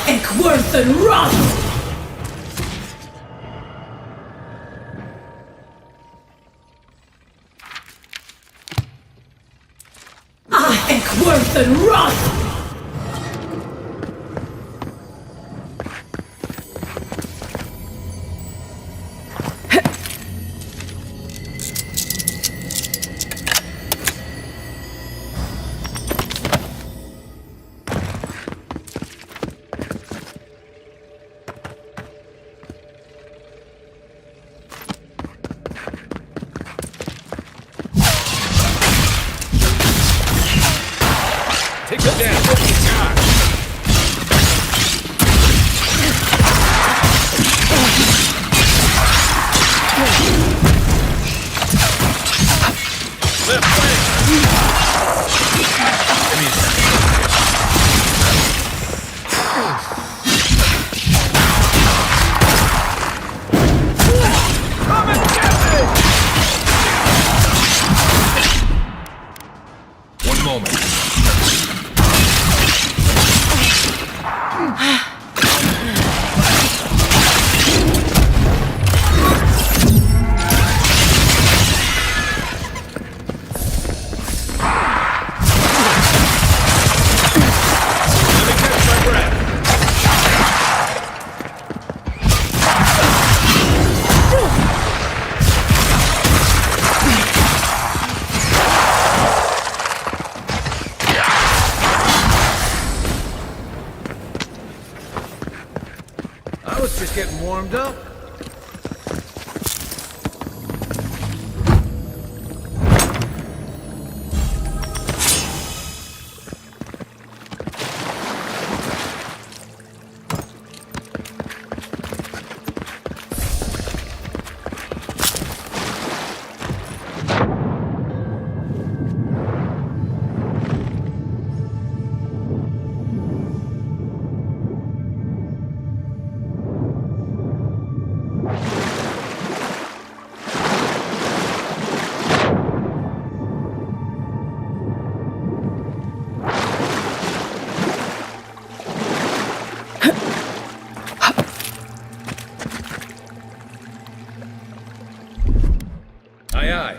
Ik worth and rot! Ik worth and rot! Take them down. What you got? Left flank. Give me a second. Come and get me! One moment. I was just getting warmed up. Aye, aye.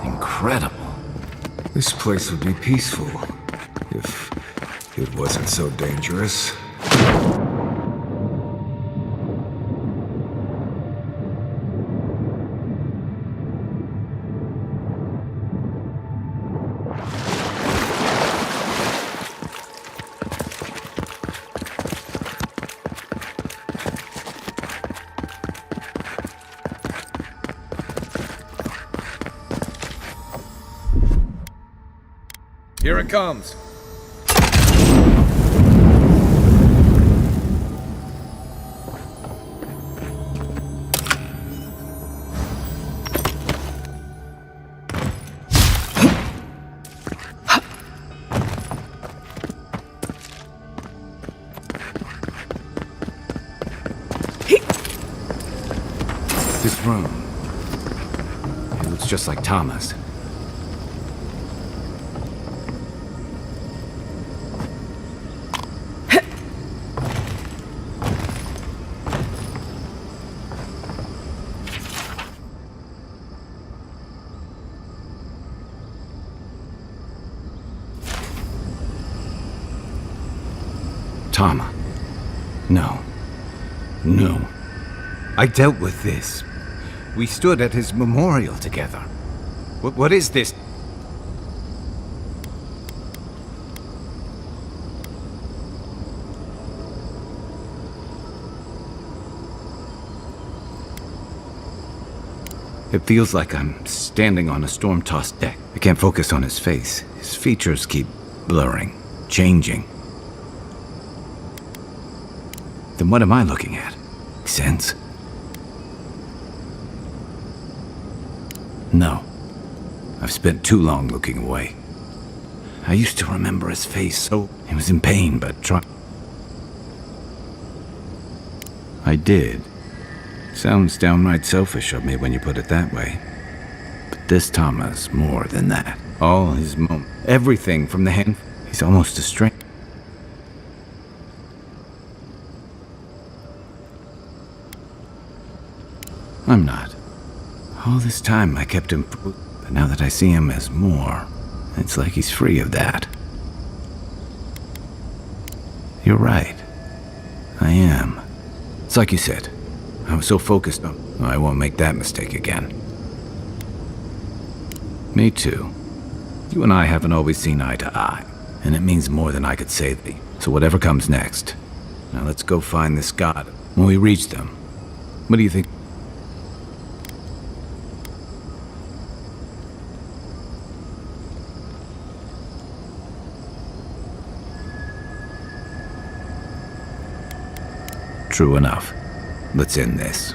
Incredible. This place would be peaceful if it wasn't so dangerous. Here it comes. This room. It looks just like Tama's. Tama. No. No. I dealt with this. We stood at his memorial together. What is this? It feels like I'm standing on a storm-tossed deck. I can't focus on his face. His features keep blurring, changing. Then what am I looking at? Sense? No. I've spent too long looking away. I used to remember his face so... He was in pain, but I did. Sounds downright selfish of me when you put it that way. But this Tama's more than that. All his everything from the hand... He's almost a stranger. I'm not. All this time I kept him... But now that I see him as more, it's like he's free of that. You're right. I am. It's like you said. I was so focused on... I won't make that mistake again. Me too. You and I haven't always seen eye to eye, and it means more than I could say to thee. So whatever comes next, now let's go find this god. When we reach them, what do you think? True enough. Let's end this.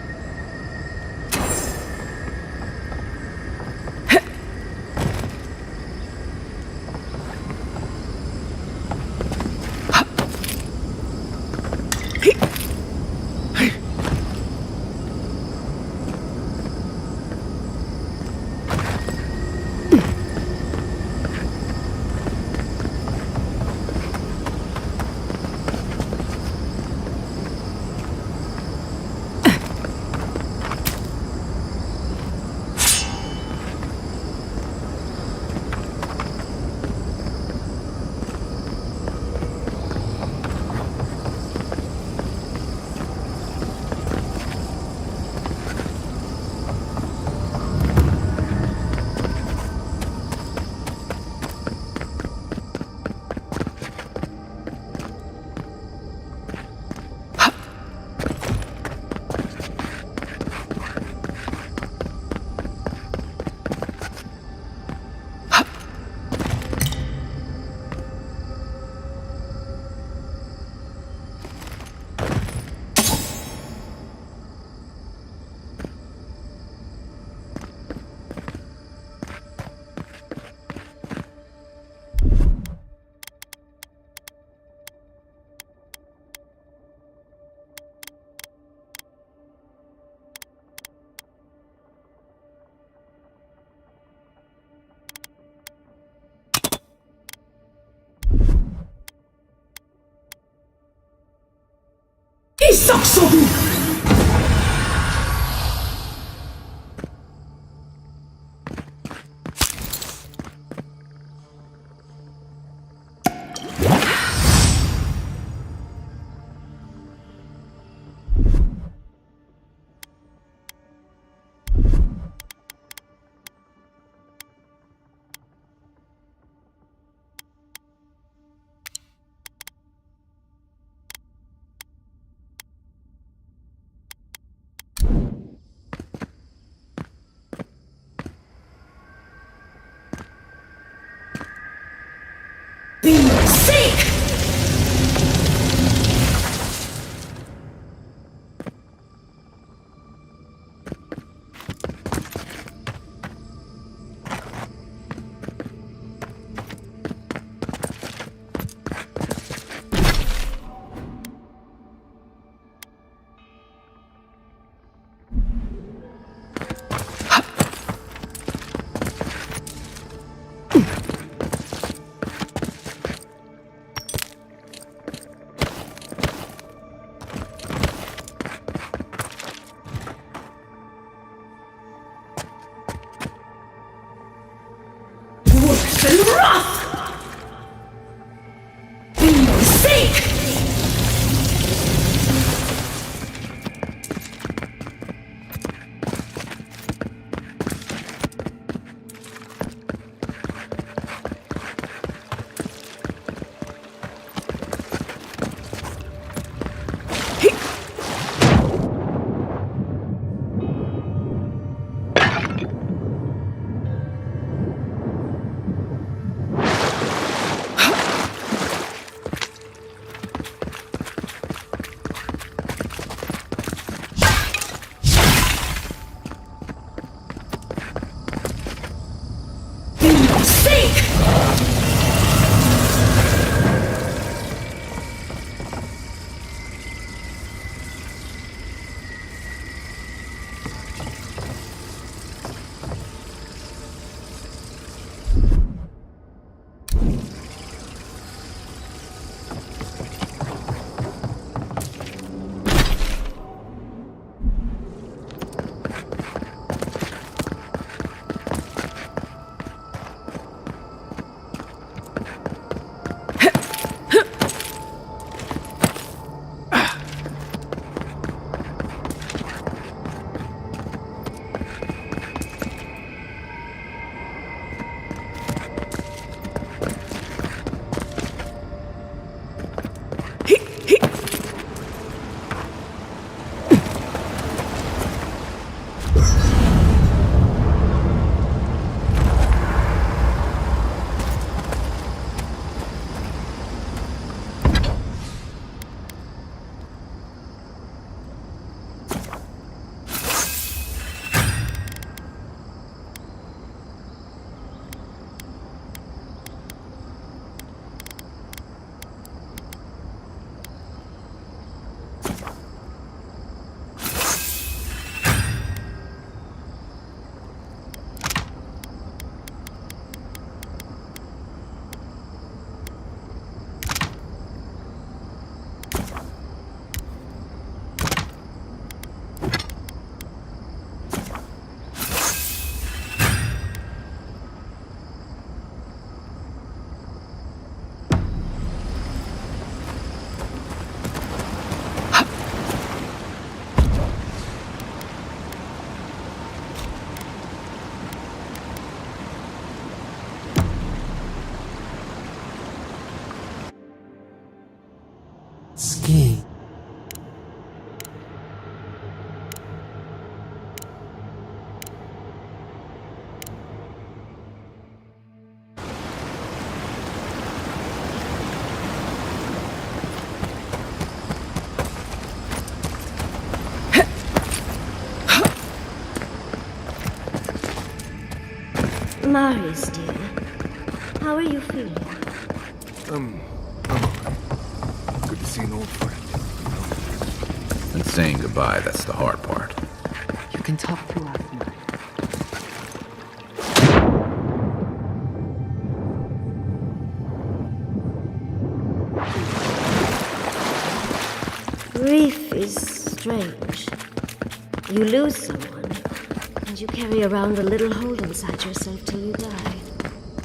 Seek! And wrath! Seek! Skiing. Marius, dear. How are you feeling? I'm alright. Good to see an old friend. And saying goodbye, that's the hard part. You can talk throughout the night. Grief is strange. You lose someone, and you carry around a little hole inside yourself till you die.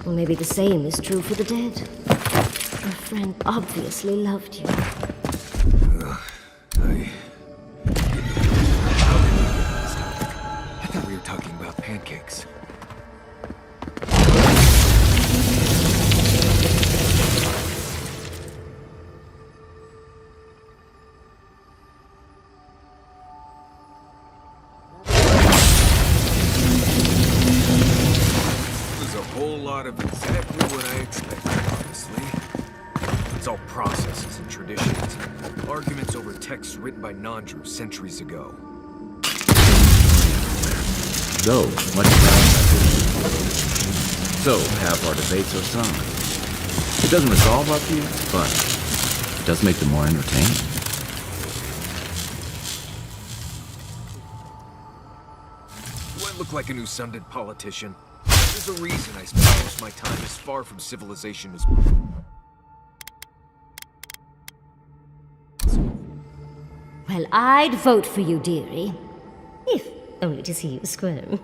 Or maybe the same is true for the dead. Your friend obviously loved you. I thought we were talking about pancakes. There's a whole lot of exactly what I expected, honestly. texts written by Nandru centuries ago. Though, much so have our debates or songs. It doesn't resolve our fears, but it does make them more entertaining. Do I look like an Usunded politician? There's a reason I spend most of my time as far from civilization as... Well, I'd vote for you, dearie. If only to see you squirm.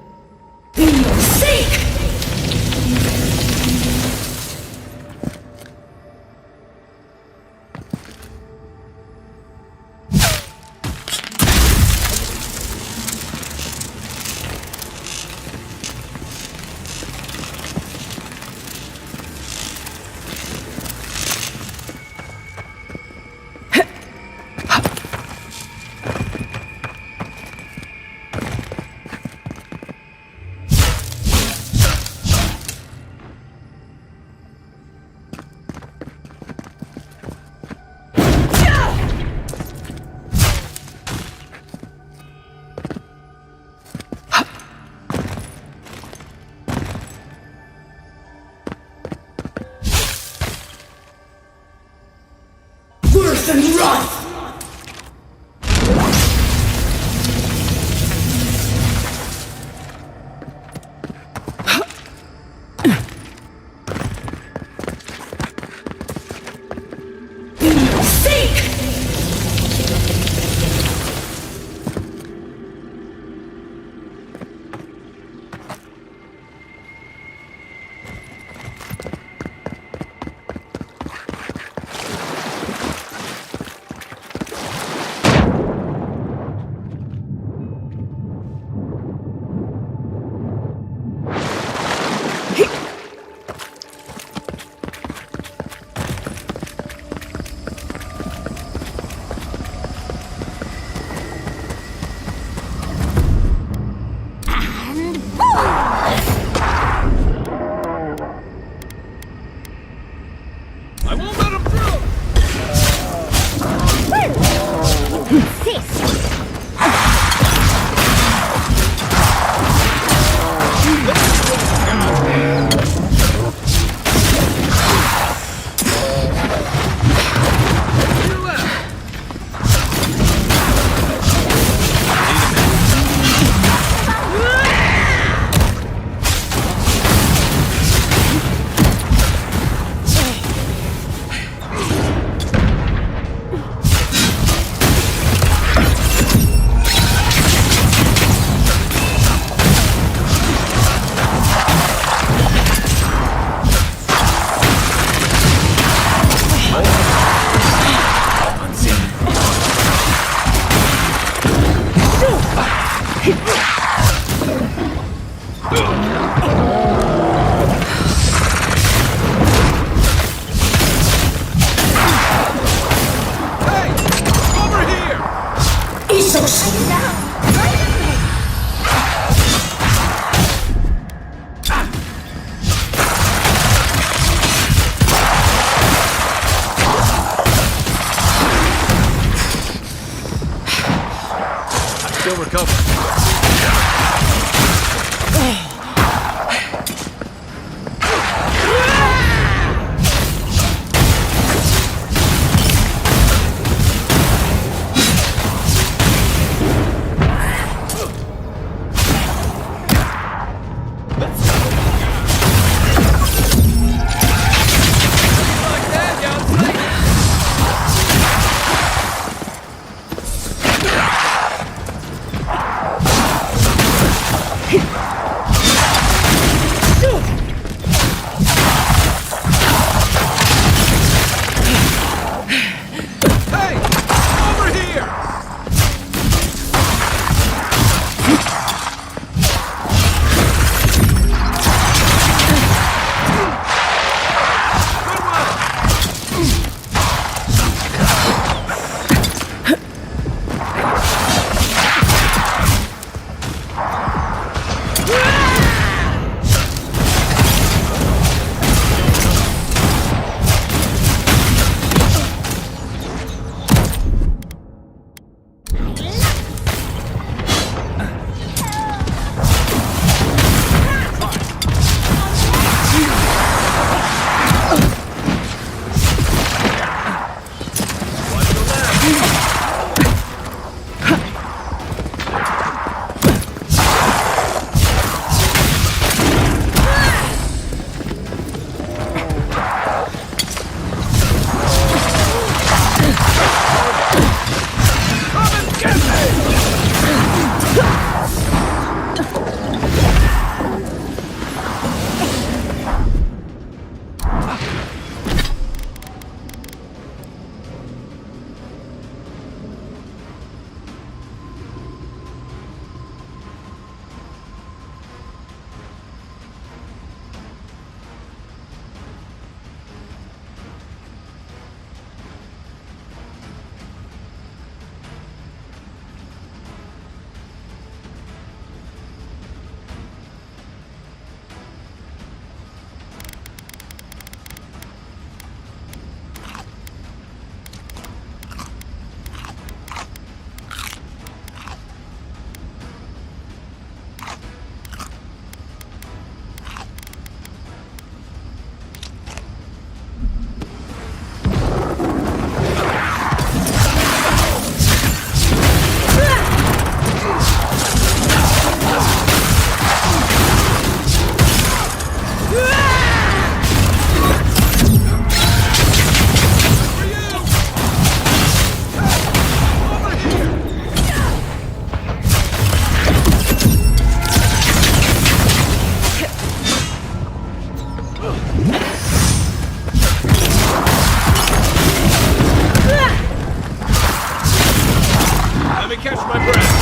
Let me catch my breath.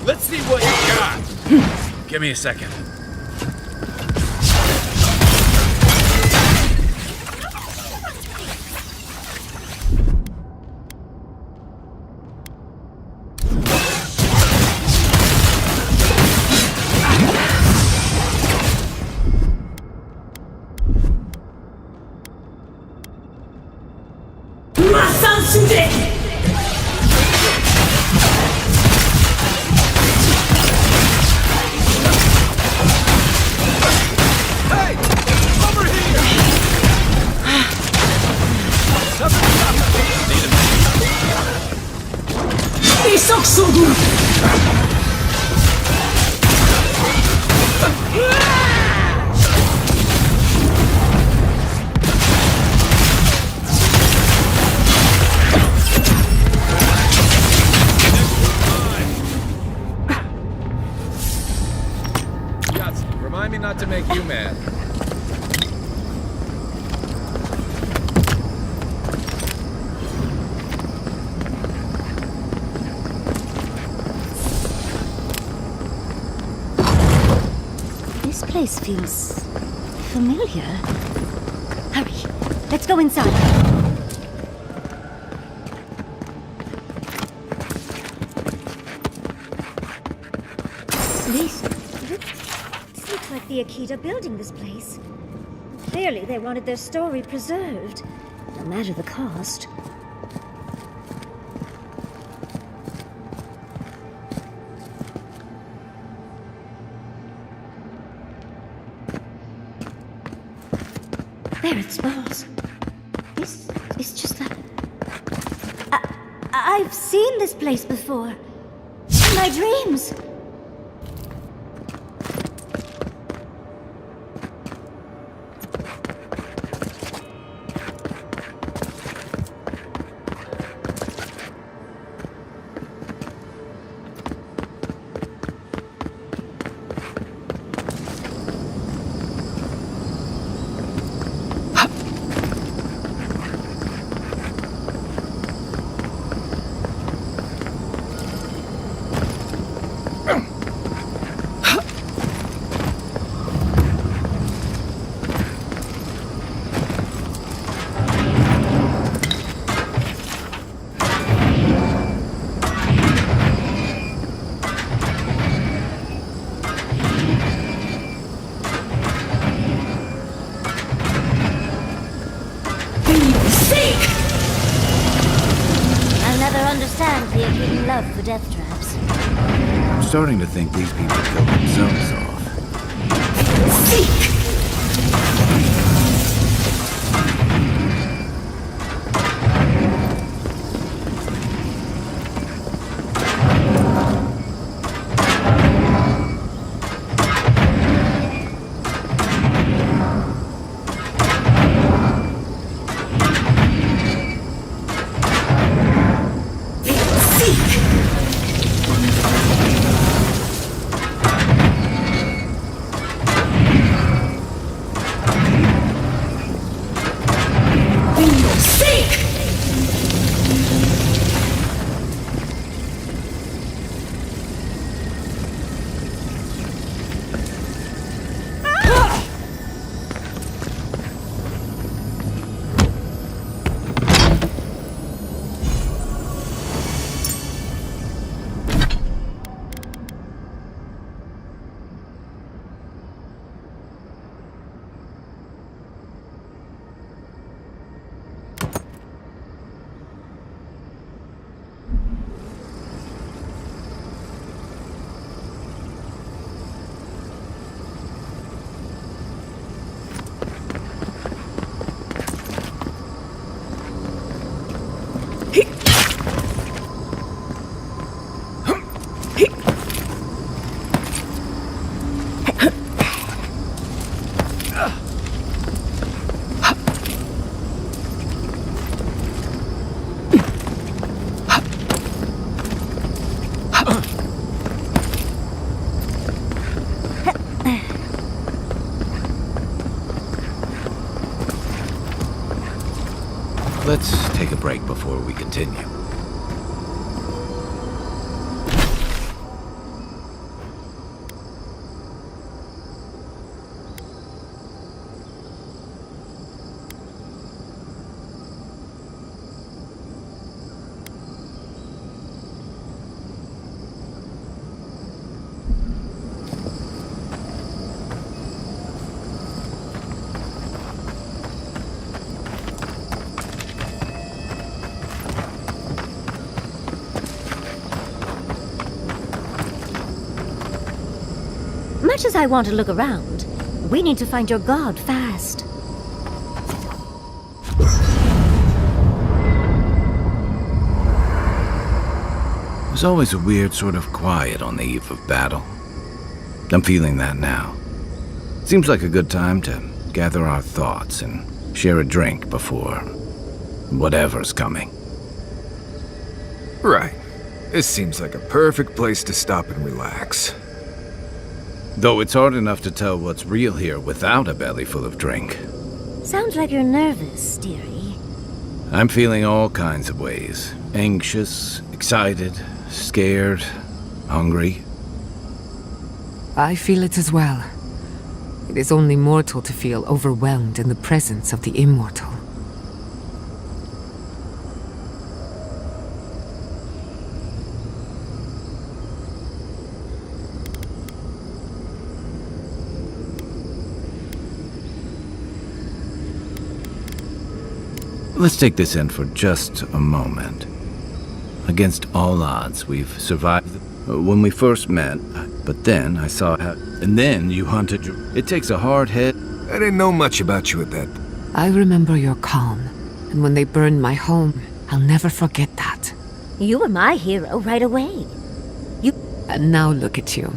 Let's see what you got. Give me a second. Remind me not to make you mad. This place feels familiar. Hurry, let's go inside. This looks like the Akita building this place. Clearly they wanted their story preserved, no matter the cost. There it smells. It's just that... I've seen this place before. In my dreams. Love for death traps. I'm starting to think these people killed themselves off. Seek! Let's take a break before we continue. Much as I want to look around, we need to find your god fast. There's always a weird sort of quiet on the eve of battle. I'm feeling that now. Seems like a good time to gather our thoughts and share a drink before whatever's coming. Right. This seems like a perfect place to stop and relax. Though it's hard enough to tell what's real here without a belly full of drink. Sounds like you're nervous, dearie. I'm feeling all kinds of ways. Anxious, excited, scared, hungry. I feel it as well. It is only mortal to feel overwhelmed in the presence of the immortal. Let's take this in for just a moment. Against all odds, we've survived when we first met, but then I saw how... And then you hunted your... It takes a hard head. I didn't know much about you at that. I remember your calm, and when they burned my home, I'll never forget that. You were my hero right away. And now look at you.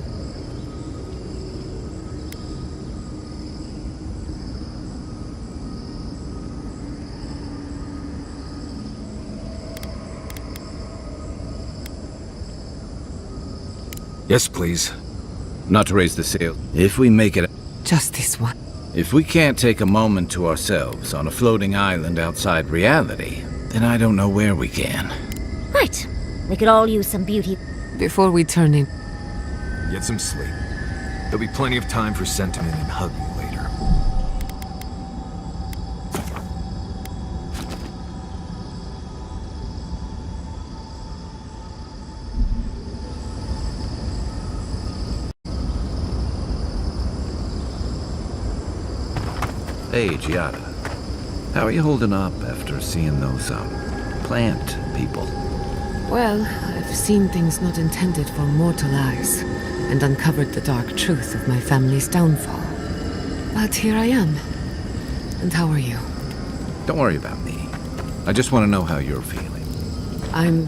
Yes, please. Not to raise the sail. If we make it... Just this one. If we can't take a moment to ourselves on a floating island outside reality, then I don't know where we can. Right. We could all use some beauty. Before we turn in... Get some sleep. There'll be plenty of time for sentiment and hugging later. Hey, Giada. How are you holding up after seeing those, plant people? Well, I've seen things not intended for mortal eyes, and uncovered the dark truth of my family's downfall. But here I am. And how are you? Don't worry about me. I just want to know how you're feeling. I'm...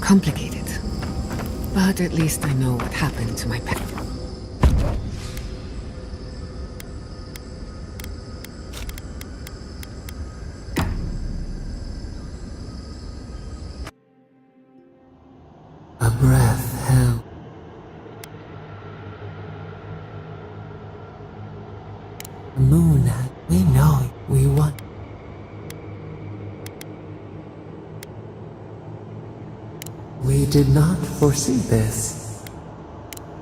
complicated. But at least I know what happened to my pet. A breath held. Moon, we know we want. We did not foresee this.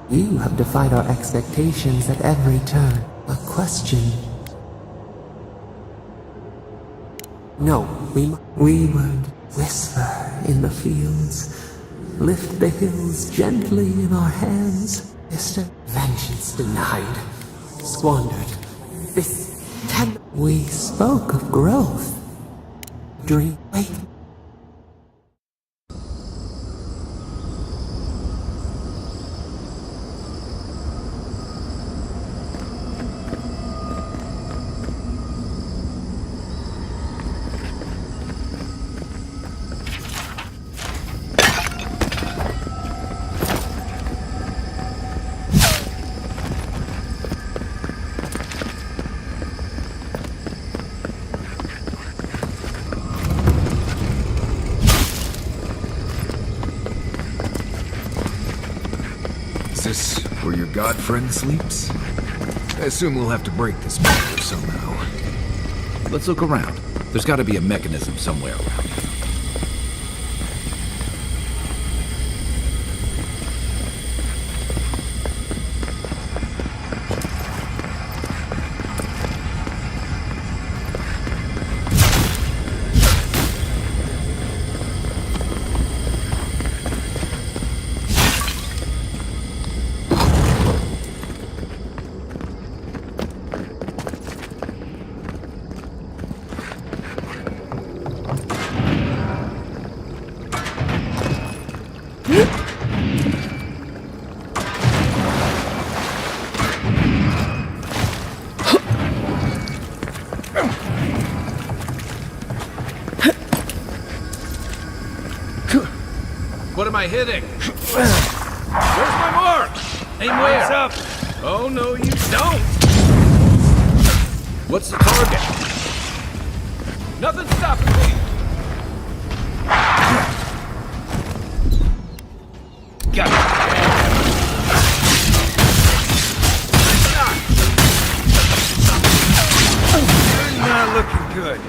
You have defied our expectations at every turn. A question. No, we would whisper in the fields. Lift the hills gently in our hands. Vengeance denied. Squandered. We spoke of growth. Dream. Wait. Is this where your god friend sleeps? I assume we'll have to break this barrier somehow. Let's look around. There's got to be a mechanism somewhere around here. What am I hitting? Where's my mark? Aim where? Up. Oh, no, you don't. What's the target? Nothing's stopping me. Got it. You're not looking good.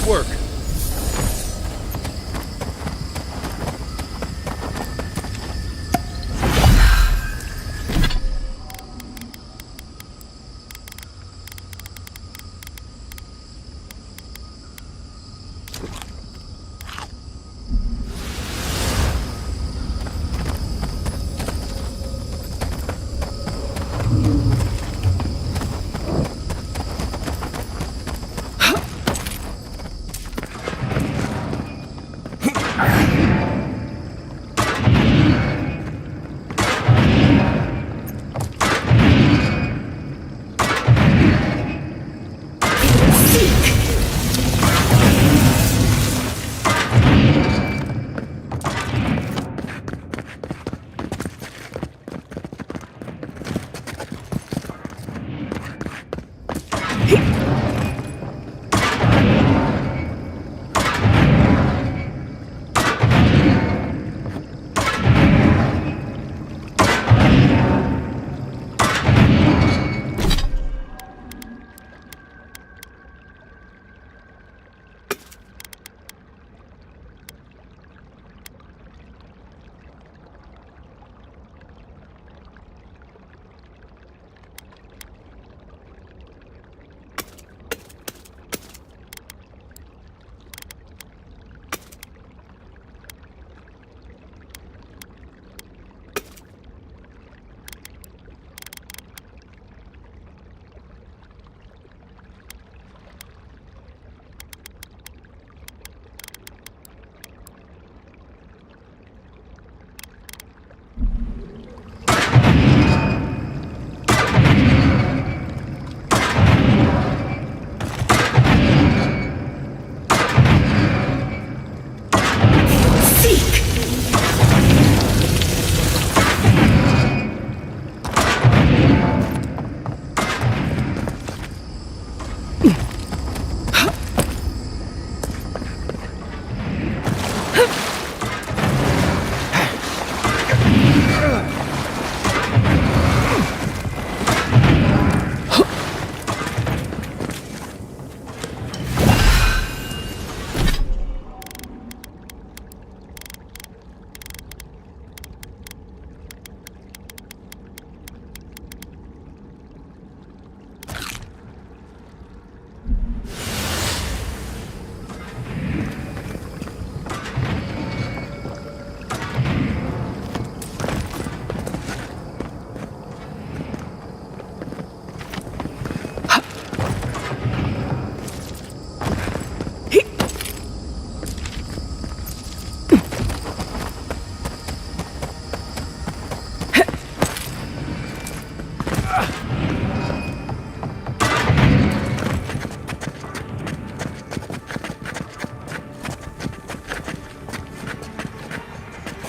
work.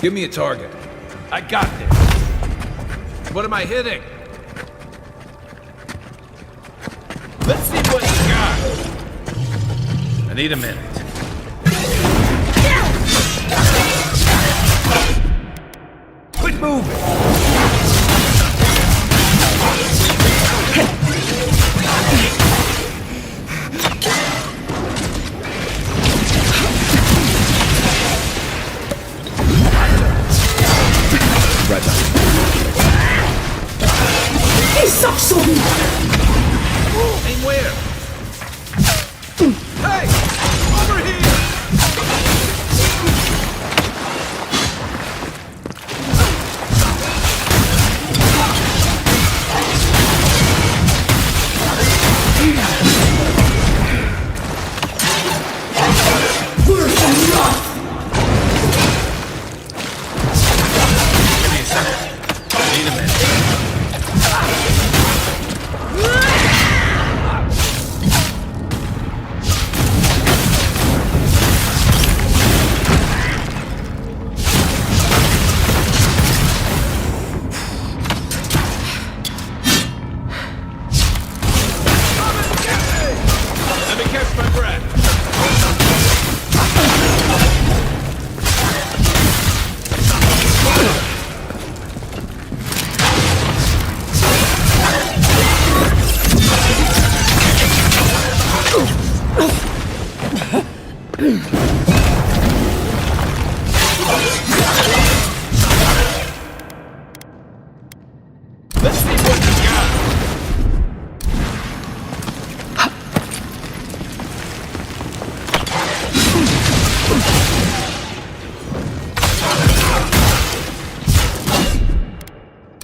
Give me a target. I got this. What am I hitting? Let's see what you got. I need a minute. Quit moving. Right back. Aim where? Hey! Over here! Worse enough! Give me a second. I need a minute. Let me catch my breath. Let's see what you got.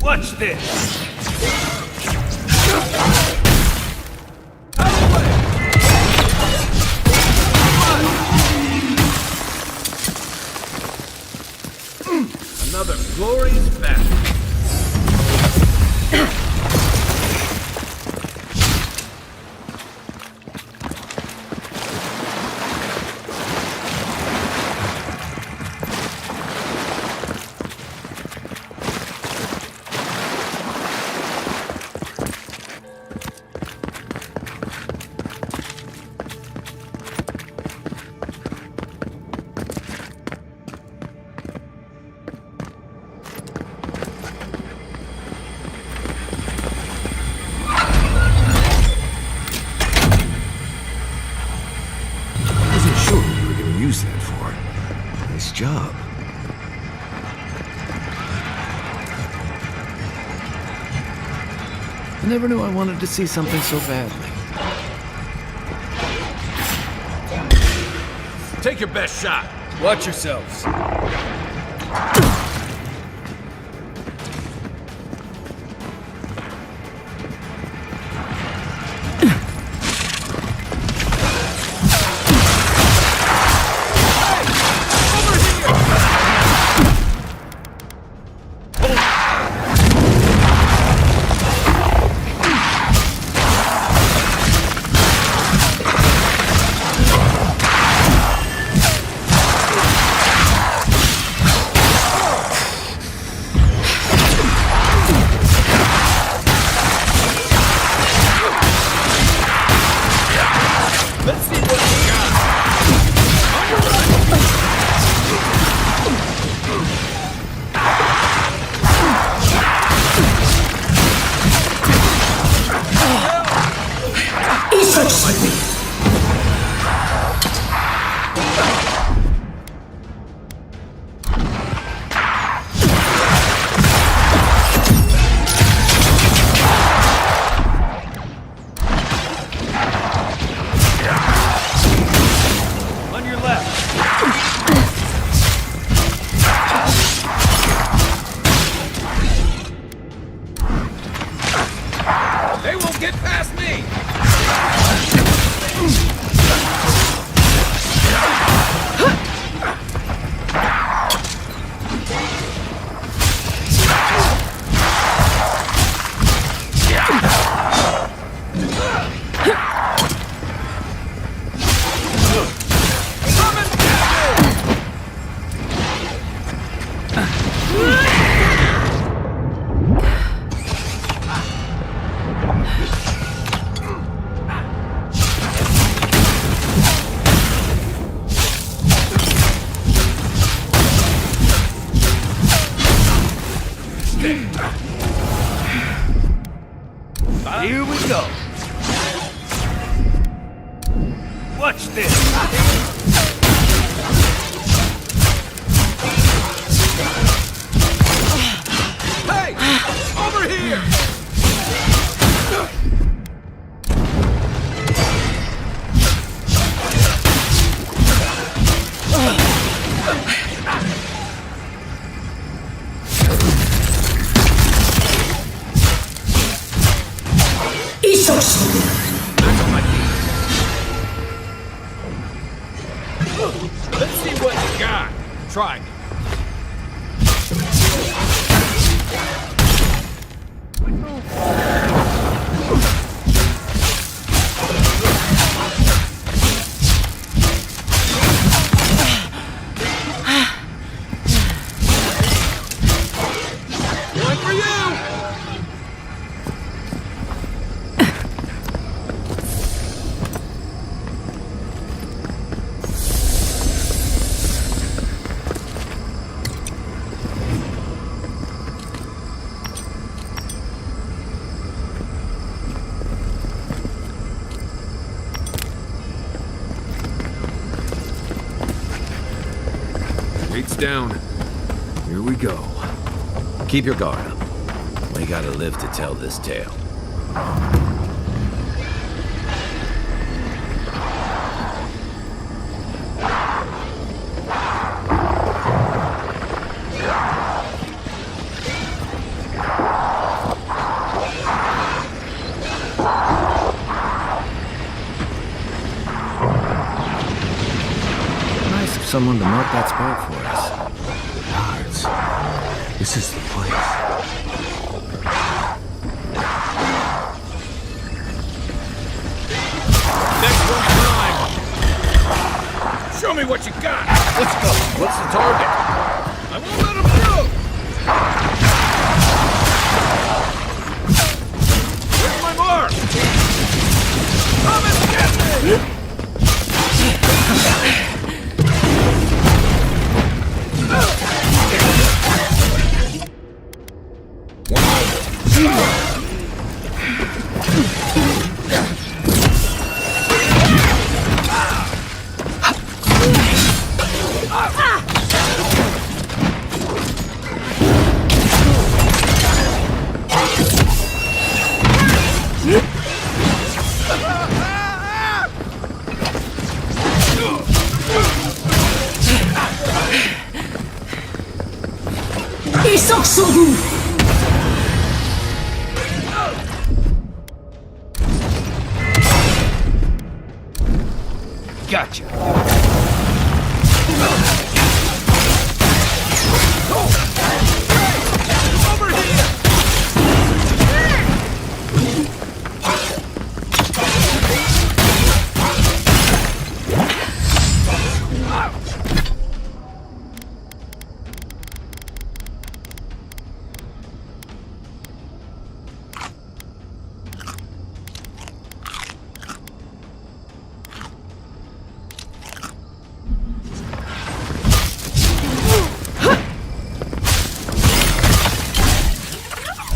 Watch this. Another glorious battle. That for? Nice job. I never knew I wanted to see something so badly. Take your best shot. Watch yourselves. Here we go. Watch this. Hey! Over here! Let's see what you got. Try. One for you. Gates down. Here we go. Keep your guard up. We gotta live to tell this tale. Nice of someone to mark that spot for us. Guards. This is the place. Show me what you got! Let's go. What's the target? I won't let him through! Where's my mark? Come and get me! Gotcha.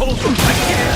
Over here!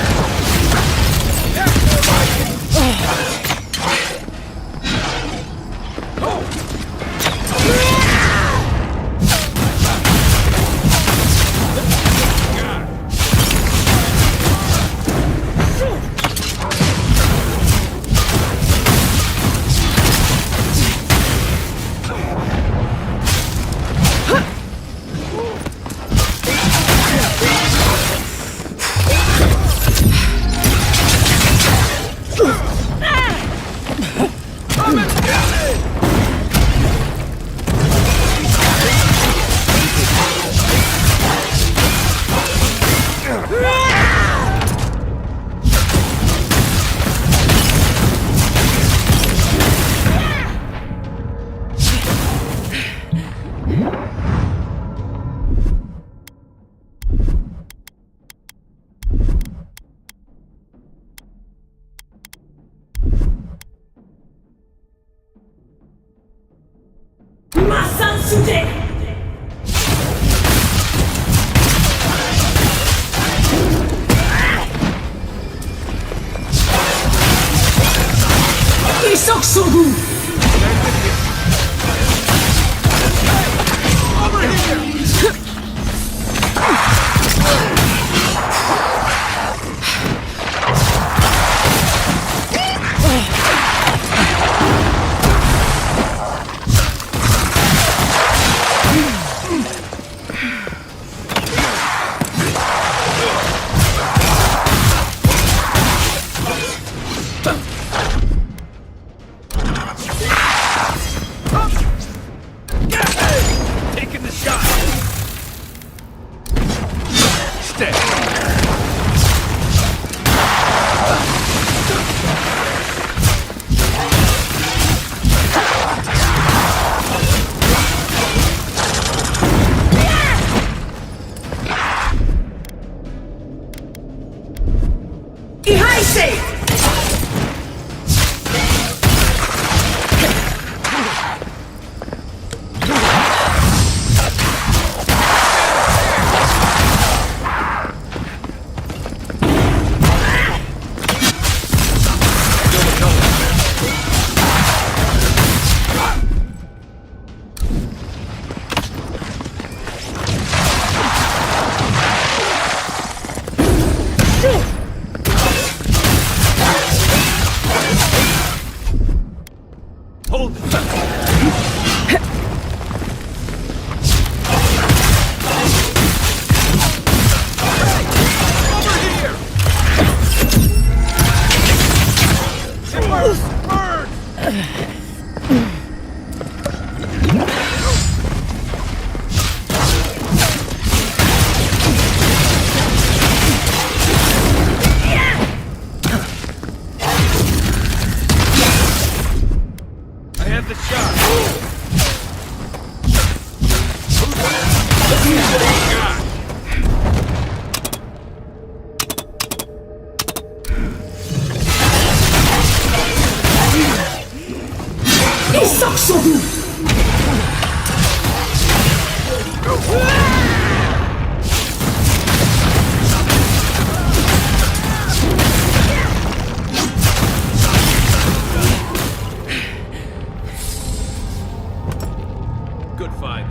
Good fight.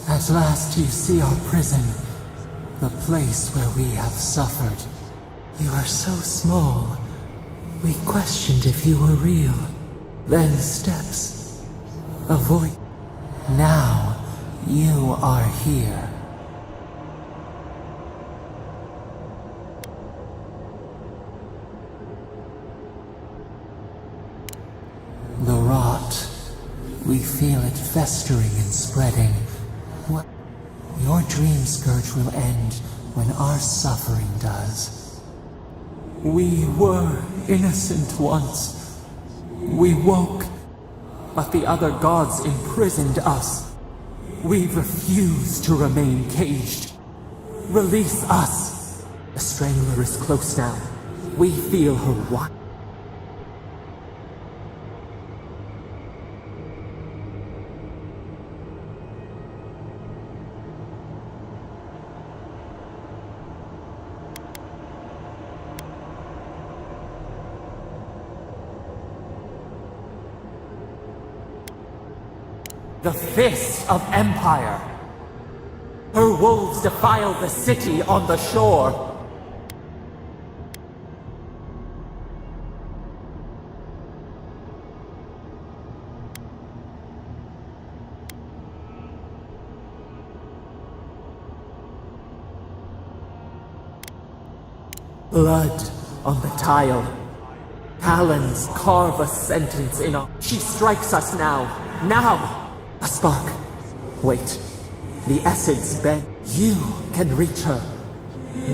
At last you see our prison, the place where we have suffered. You are so small. We questioned if you were real. Then steps. A voice. Now, you are here. The rot. We feel it festering and spreading. What? Your dream scourge will end when our suffering does. We were innocent once. We woke, but the other gods imprisoned us. We refuse to remain caged. Release us. The Strangler is close now. We feel her watch. The fist of empire. Her wolves defile the city on the shore. Blood on the tile. Talons carve a sentence in our... She strikes us now. Now! A spark. Wait. The essence bend. You can reach her.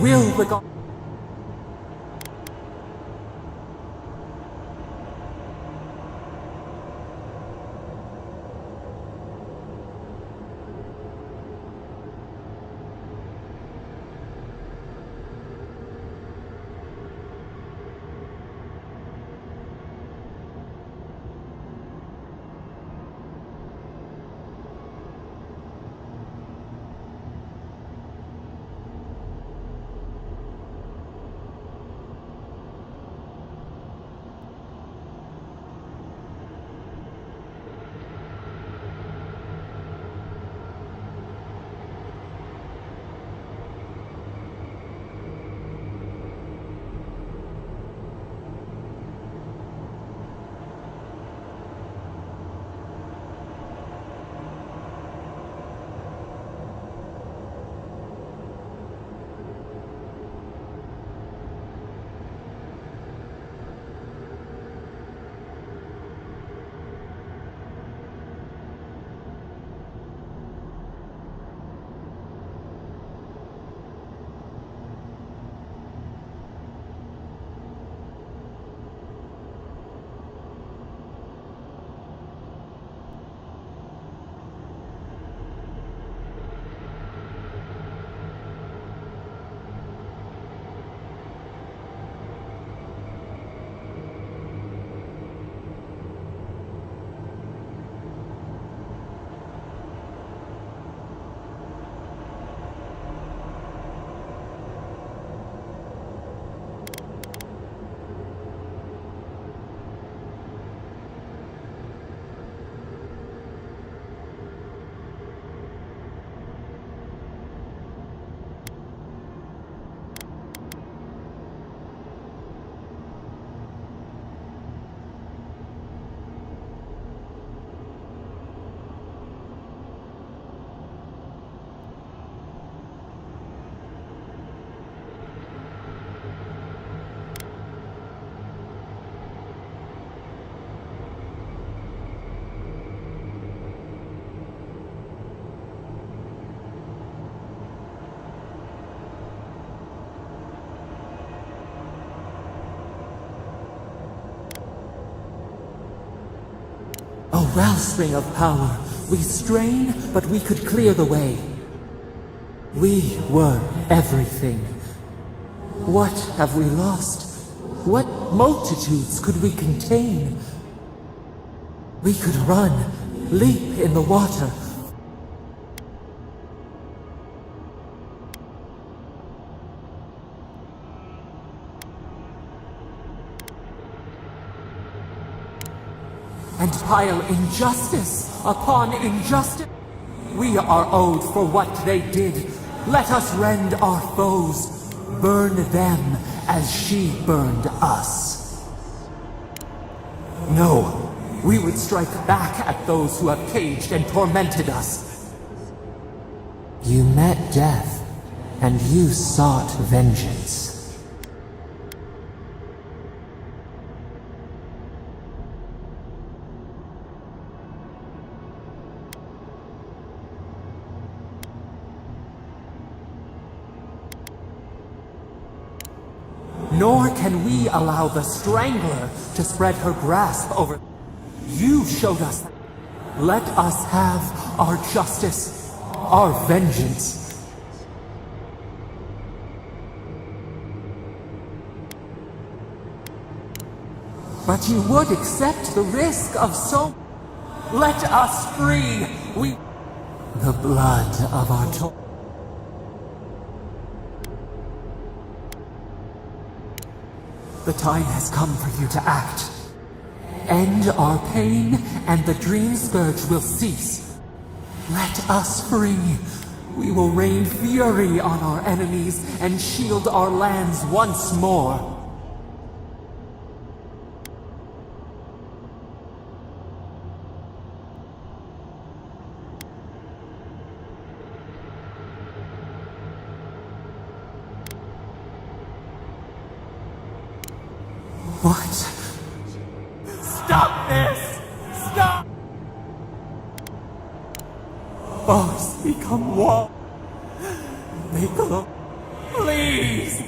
Will the god... wellspring of power. We strain, but we could clear the way. We were everything. What have we lost? What multitudes could we contain? We could run, leap in the water. And pile injustice upon injustice. We are owed for what they did. Let us rend our foes, burn them as she burned us. No, we would strike back at those who have caged and tormented us. You met death, and you sought vengeance. Nor can we allow the Strangler to spread her grasp over... You showed us that. Let us have our justice, our vengeance. But you would accept the risk of so... Let us free! We... The blood of our toil. The time has come for you to act. End our pain, and the dream scourge will cease. Let us free. We will rain fury on our enemies and shield our lands once more. What? Stop this! Stop! Bars become wall. They glow. Please!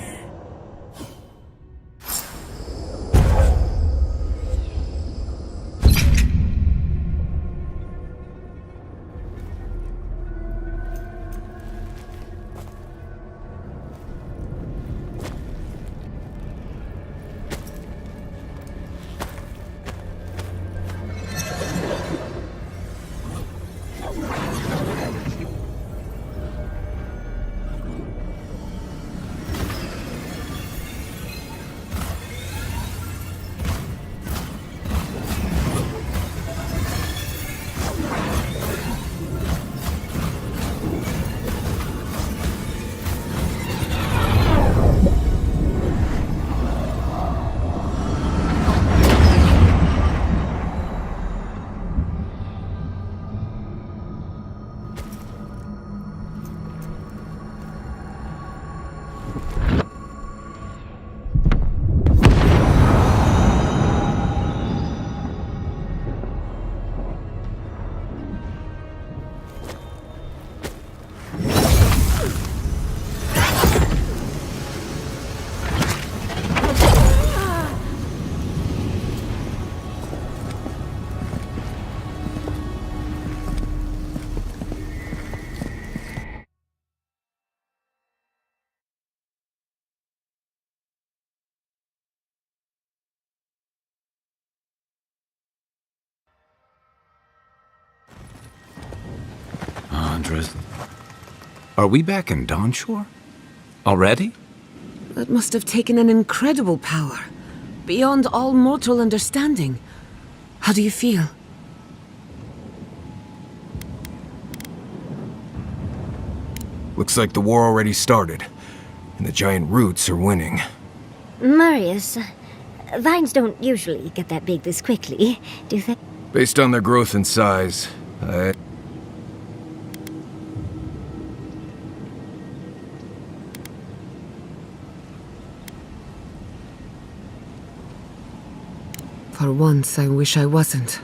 Are we back in Dawnshore? Already? That must have taken an incredible power, beyond all mortal understanding. How do you feel? Looks like the war already started, and the giant roots are winning. Marius, vines don't usually get that big this quickly, do they? Based on their growth and size, For once, I wish I wasn't.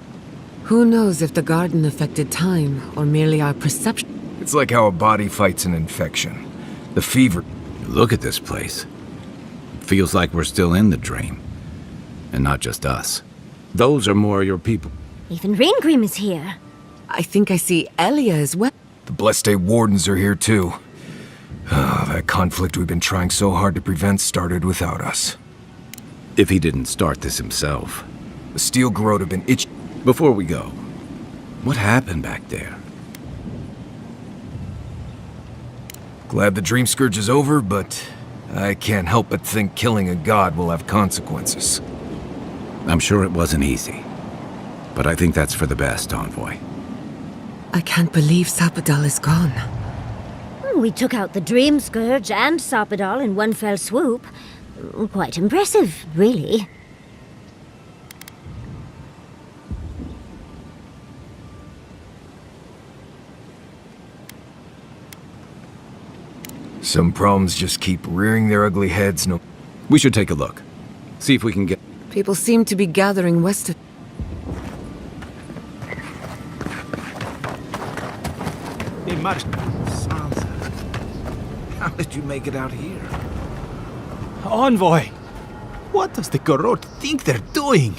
Who knows if the garden affected time, or merely our perception? It's like how a body fights an infection. The fever... Look at this place. It feels like we're still in the dream. And not just us. Those are more your people. Even Ringrim is here. I think I see Elia as well. The Blessed Day Wardens are here too. That conflict we've been trying so hard to prevent started without us. If he didn't start this himself. The steel garrote have been itching. Before we go, what happened back there? Glad the Dream Scourge is over, but I can't help but think killing a god will have consequences. I'm sure it wasn't easy, but I think that's for the best, Envoy. I can't believe Sapadal is gone. We took out the Dream Scourge and Sapadal in one fell swoop. Quite impressive, really. Some problems just keep rearing their ugly heads. No, we should take a look. See if we can get... People seem to be gathering west of... How did you make it out here? Envoy! What does the garrote think they're doing?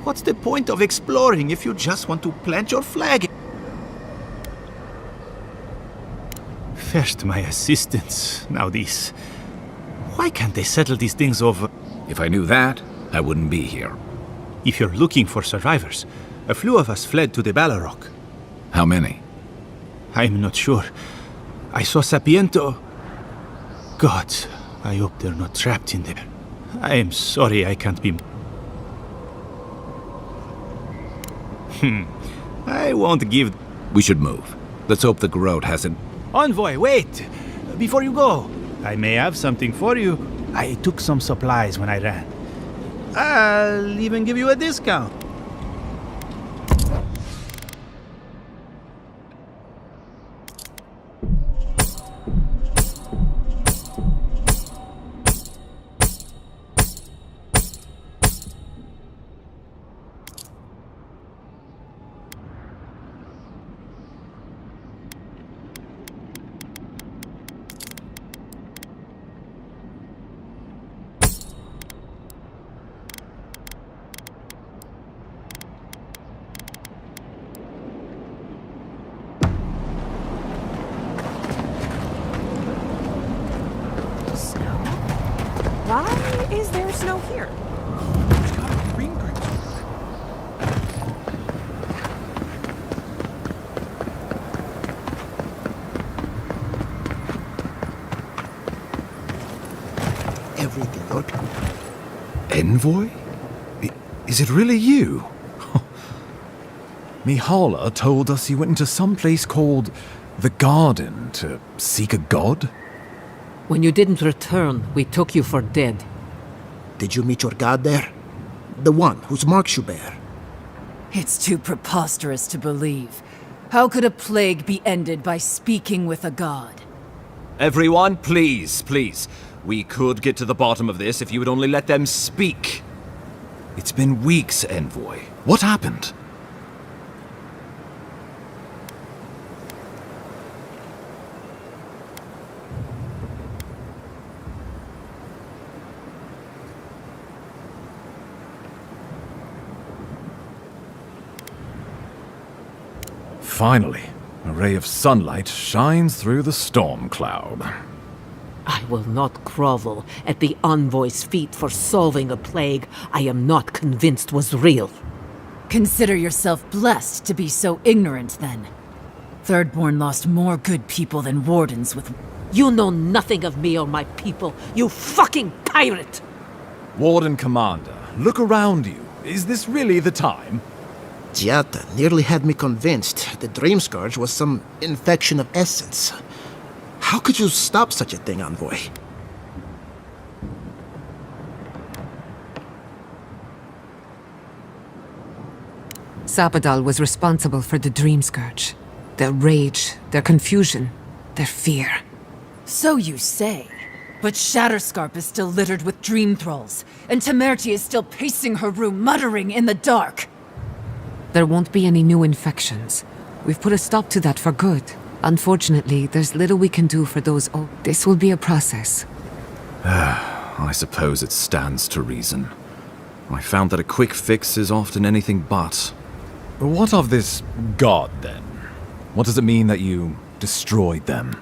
What's the point of exploring if you just want to plant your flag? First my assistants, now this. Why can't they settle these things over? If I knew that, I wouldn't be here. If you're looking for survivors, a few of us fled to the Balrog. How many? I'm not sure. I saw Sapiento. God, I hope they're not trapped in there. I am sorry I can't be... I won't give... We should move. Let's hope the garrote hasn't... Envoy, wait! Before you go, I may have something for you. I took some supplies when I ran. I'll even give you a discount. Why is there snow here? Everything, Lord. Envoy? Is it really you? Mihala told us you went into some place called the Garden to seek a god? When you didn't return, we took you for dead. Did you meet your god there? The one whose marks you bear? It's too preposterous to believe. How could a plague be ended by speaking with a god? Everyone, please, please. We could get to the bottom of this if you would only let them speak. It's been weeks, Envoy. What happened? Finally, a ray of sunlight shines through the storm cloud. I will not grovel at the envoy's feet for solving a plague I am not convinced was real. Consider yourself blessed to be so ignorant, then. Thirdborn lost more good people than wardens with... You know nothing of me or my people, you fucking pirate! Warden Commander, look around you. Is this really the time? Giata nearly had me convinced the Dream Scourge was some infection of essence. How could you stop such a thing, Envoy? Sapadal was responsible for the Dream Scourge. Their rage, their confusion, their fear. So you say. But Shatterscarp is still littered with dream thralls, and Temerty is still pacing her room muttering in the dark. There won't be any new infections. We've put a stop to that for good. Unfortunately, there's little we can do for those old. This will be a process. I suppose it stands to reason. I found that a quick fix is often anything but. What of this god, then? What does it mean that you destroyed them?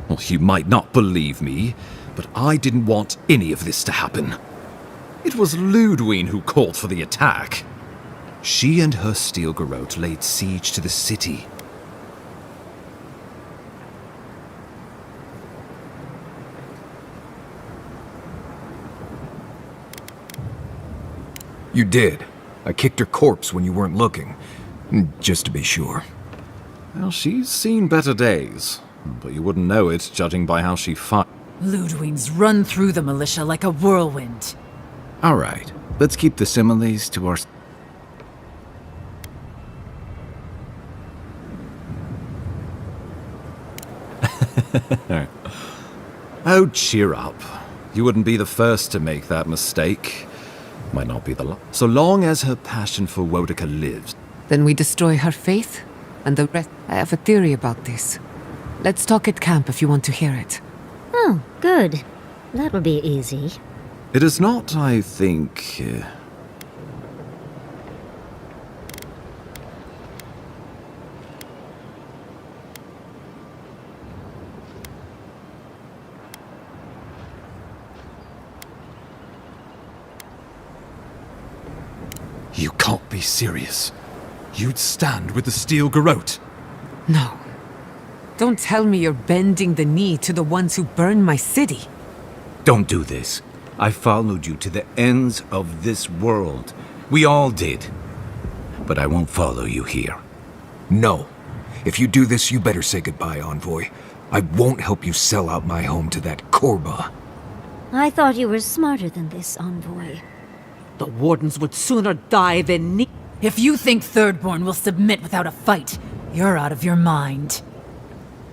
Well, you might not believe me, but I didn't want any of this to happen. It was Ludwine who called for the attack. She and her steel garrote laid siege to the city. You did. I kicked her corpse when you weren't looking, just to be sure. Well, she's seen better days, but you wouldn't know it judging by how she fought. Ludwine's run through the militia like a whirlwind. All right, let's keep the similes to our... Oh, cheer up. You wouldn't be the first to make that mistake. Might not be the last. So long as her passion for Wodica lives. Then we destroy her faith, and the rest. I have a theory about this. Let's talk at camp if you want to hear it. Oh, good. That'll be easy. It is not, I think... You can't be serious. You'd stand with the steel garrote. No. Don't tell me you're bending the knee to the ones who burned my city. Don't do this. I followed you to the ends of this world. We all did. But I won't follow you here. No. If you do this, you better say goodbye, Envoy. I won't help you sell out my home to that Korba. I thought you were smarter than this, Envoy. The Wardens would sooner die than If you think Thirdborn will submit without a fight, you're out of your mind.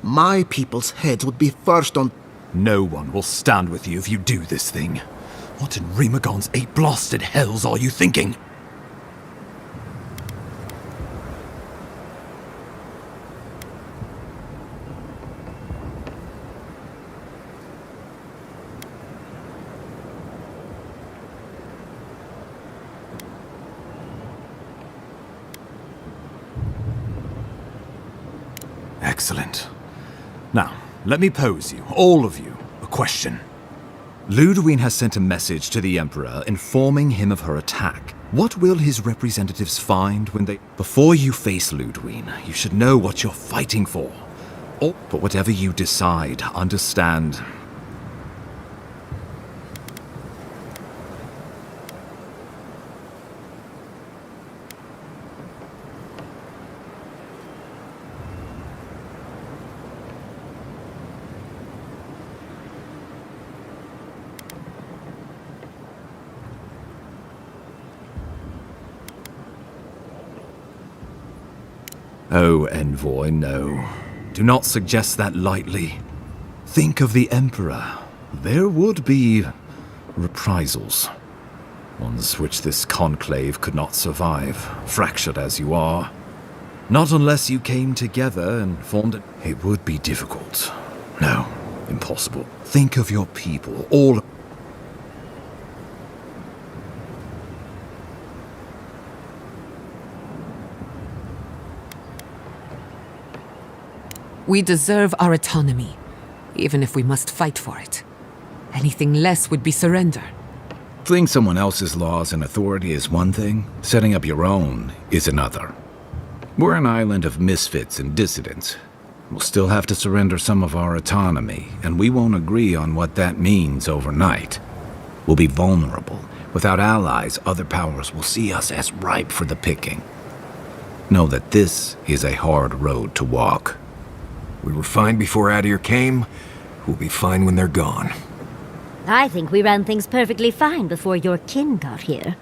My people's heads would be first on... No one will stand with you if you do this thing. What in Remagon's eight blasted hells are you thinking? Excellent. Now, let me pose you, all of you, a question. Ludwine has sent a message to the Emperor informing him of her attack. What will his representatives find when they... Before you face Ludwine, you should know what you're fighting for. But whatever you decide, understand... Oh, Envoy, no. Do not suggest that lightly. Think of the Emperor. There would be reprisals. Ones which this conclave could not survive, fractured as you are. Not unless you came together and formed it. It would be difficult. No, impossible. Think of your people, all... We deserve our autonomy, even if we must fight for it. Anything less would be surrender. Fleeing someone else's laws and authority is one thing, setting up your own is another. We're an island of misfits and dissidents. We'll still have to surrender some of our autonomy, and we won't agree on what that means overnight. We'll be vulnerable. Without allies, other powers will see us as ripe for the picking. Know that this is a hard road to walk. We were fine before Adir came. We'll be fine when they're gone. I think we ran things perfectly fine before your kin got here.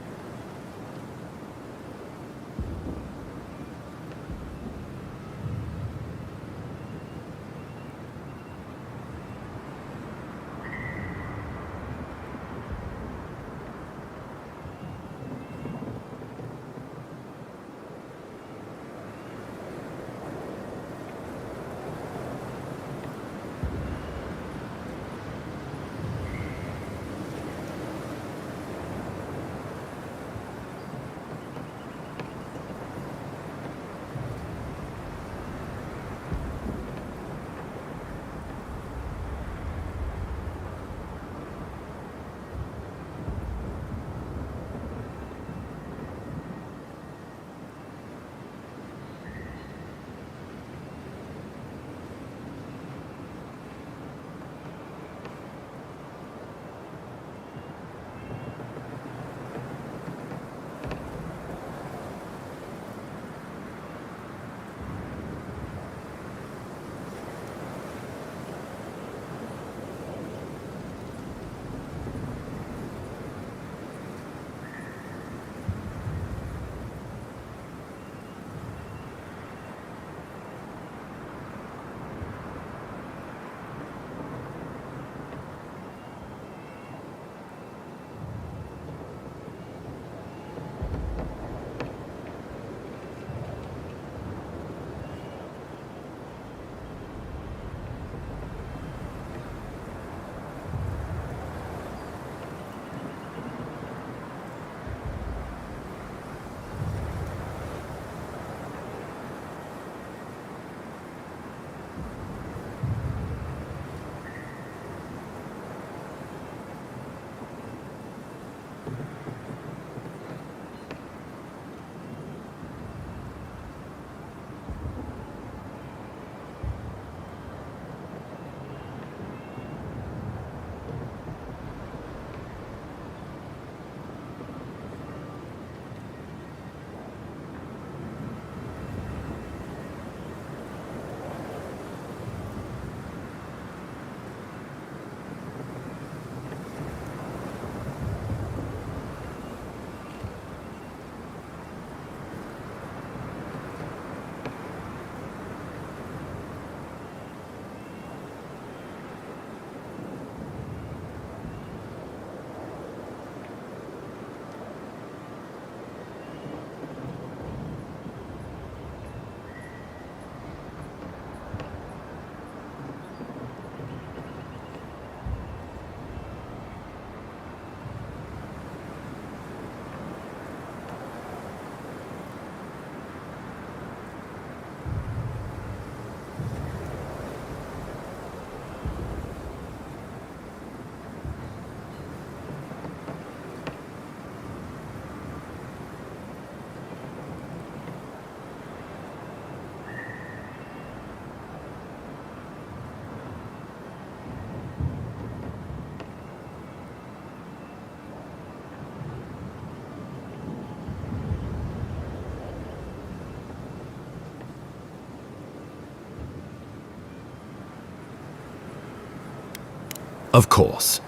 Of course.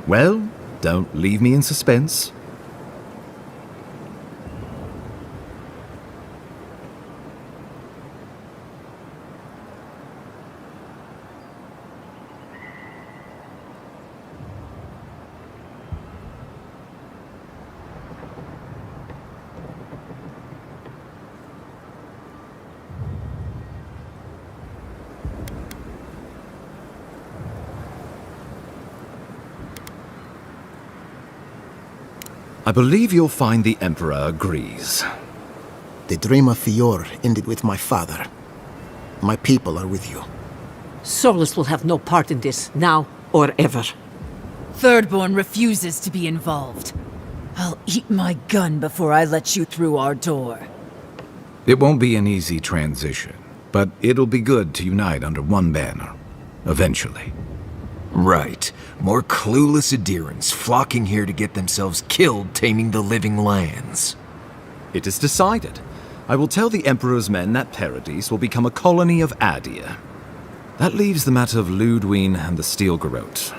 Well, don't leave me in suspense. I believe you'll find the Emperor agrees. The dream of Fior ended with my father. My people are with you. Solus will have no part in this, now or ever. Thirdborn refuses to be involved. I'll eat my gun before I let you through our door. It won't be an easy transition, but it'll be good to unite under one banner. Eventually. Right. More clueless adherents flocking here to get themselves killed taming the living lands. It is decided. I will tell the Emperor's men that Paradis will become a colony of Adir. That leaves the matter of Ludwine and the Steel Garrote.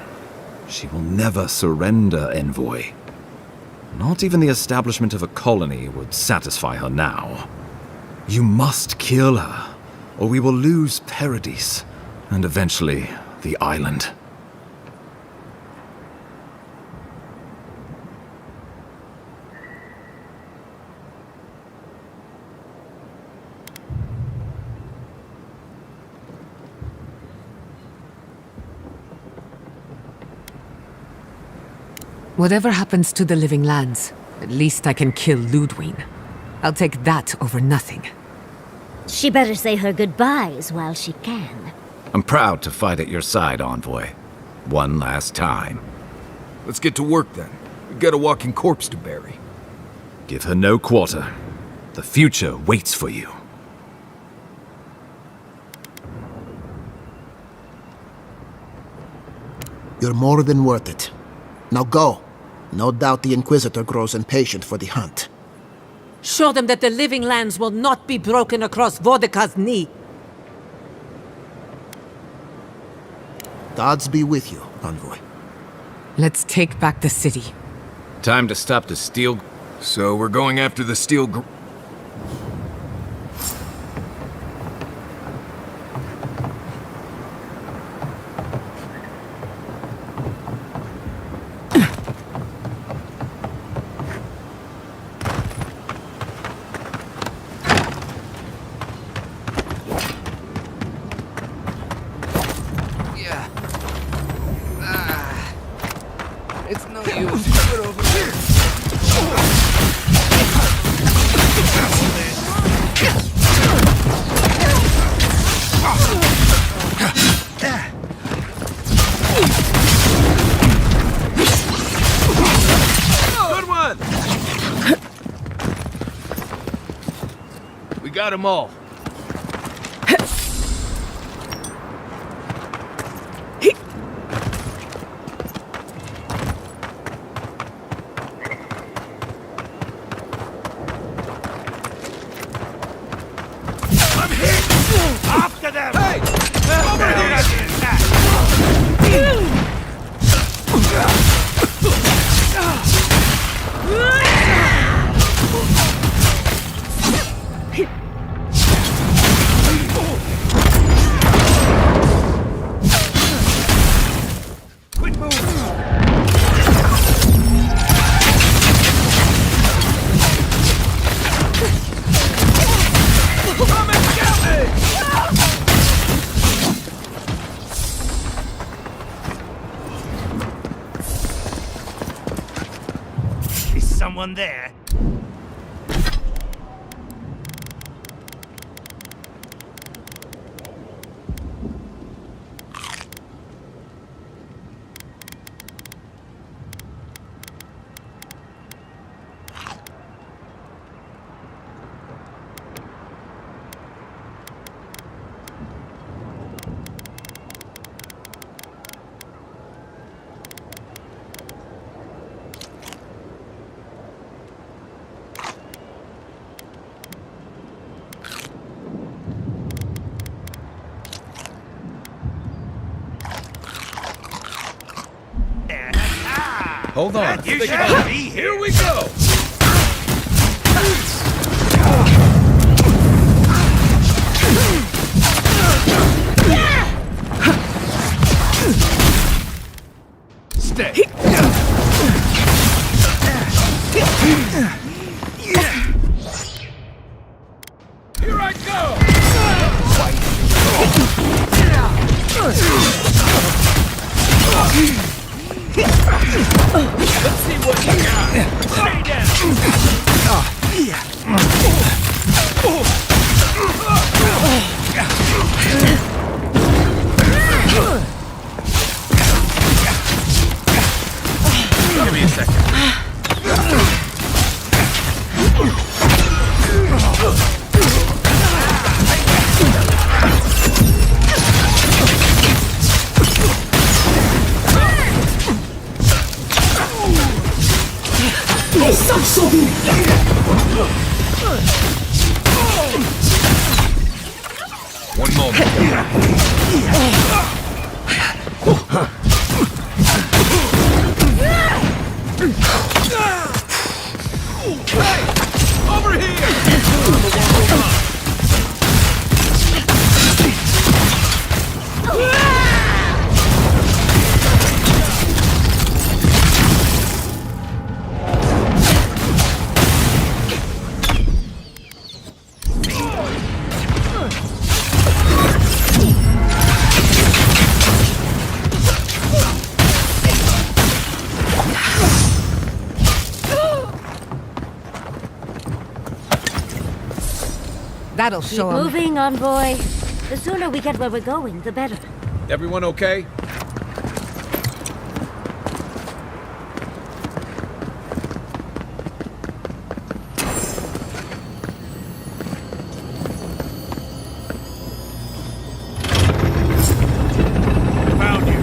She will never surrender, Envoy. Not even the establishment of a colony would satisfy her now. You must kill her, or we will lose Paradis, and eventually the island. Whatever happens to the living lands, at least I can kill Ludwine. I'll take that over nothing. She better say her goodbyes while she can. I'm proud to fight at your side, Envoy. One last time. Let's get to work then. We've got a walking corpse to bury. Give her no quarter. The future waits for you. You're more than worth it. Now go. No doubt the Inquisitor grows impatient for the hunt. Show them that the living lands will not be broken across Vodka's knee. Gods be with you, Envoy. Let's take back the city. Time to stop the steel... So we're going after the steel... It's no use. Put over here. Good one! We got them all. Someone there. Hold on. You shall be here. Here we go! Stay. Here I go! Let's see what you got. Stay down. Give me a second. One moment. Over here! That'll Keep show 'em. moving, envoy. The sooner we get where we're going, the better. Everyone okay? Found you.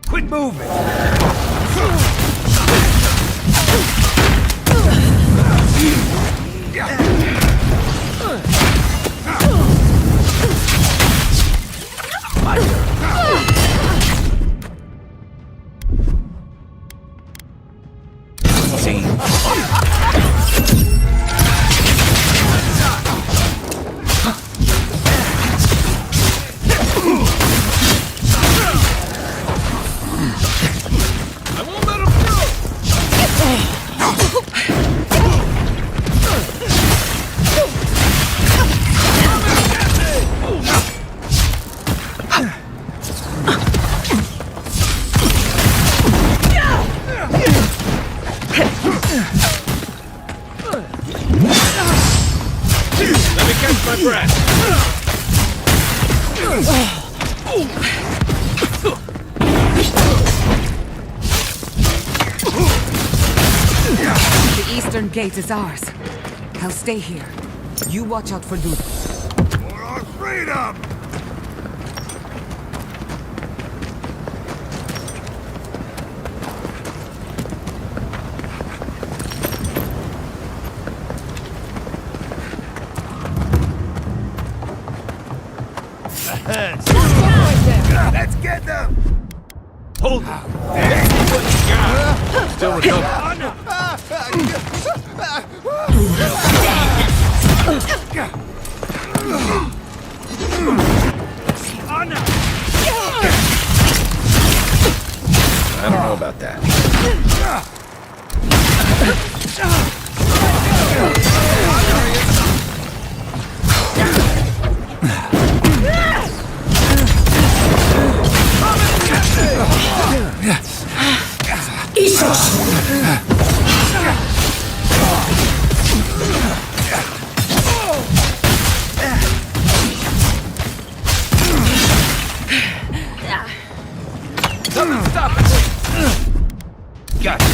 Quit moving! The eastern gate is ours. I'll stay here. You watch out for loot. For our freedom! Get them! Hold it! Still recovering. I don't know about that. Nothing stopping me! Gotcha.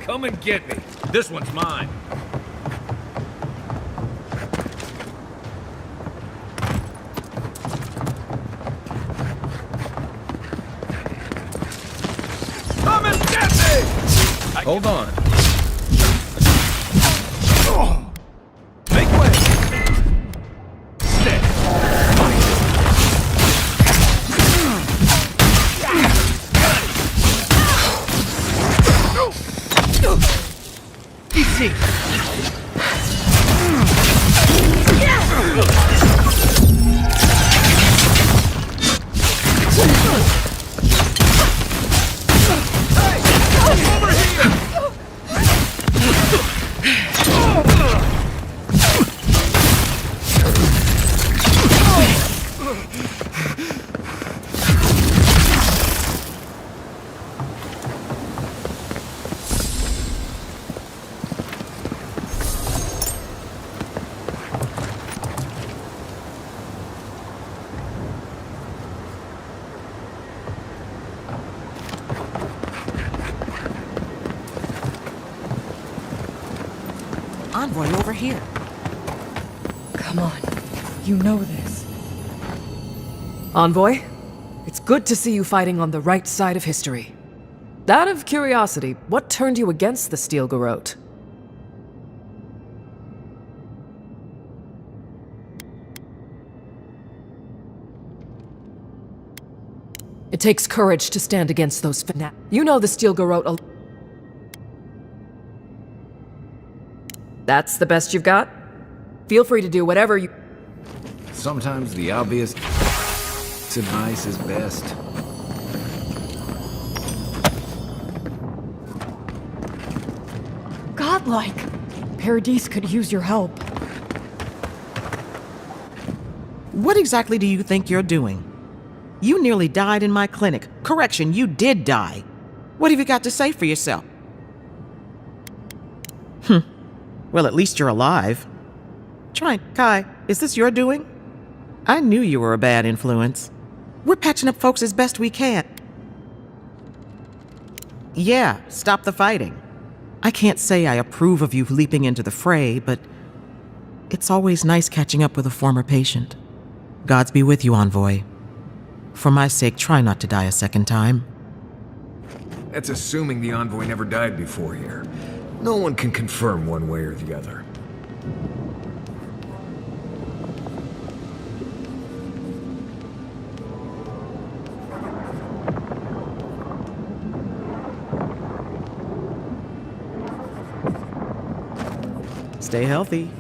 Come and get me. This one's mine. Come and get me! Hold on. Make way! Stay. Easy. Envoy over here. Come on. You know this. Envoy, it's good to see you fighting on the right side of history. Out of curiosity, what turned you against the Steel Garrote? It takes courage to stand against those fanatics. You know the Steel Garrote. That's the best you've got? Feel free to do whatever you... Sometimes the obvious advice is best. Godlike. Paradis could use your help. What exactly do you think you're doing? You nearly died in my clinic. Correction, you did die. What have you got to say for yourself? Well, at least you're alive. Kai, is this your doing? I knew you were a bad influence. We're patching up folks as best we can. Yeah, stop the fighting. I can't say I approve of you leaping into the fray, but it's always nice catching up with a former patient. Gods be with you, Envoy. For my sake, try not to die a second time. That's assuming the Envoy never died before here. No one can confirm one way or the other. Stay healthy.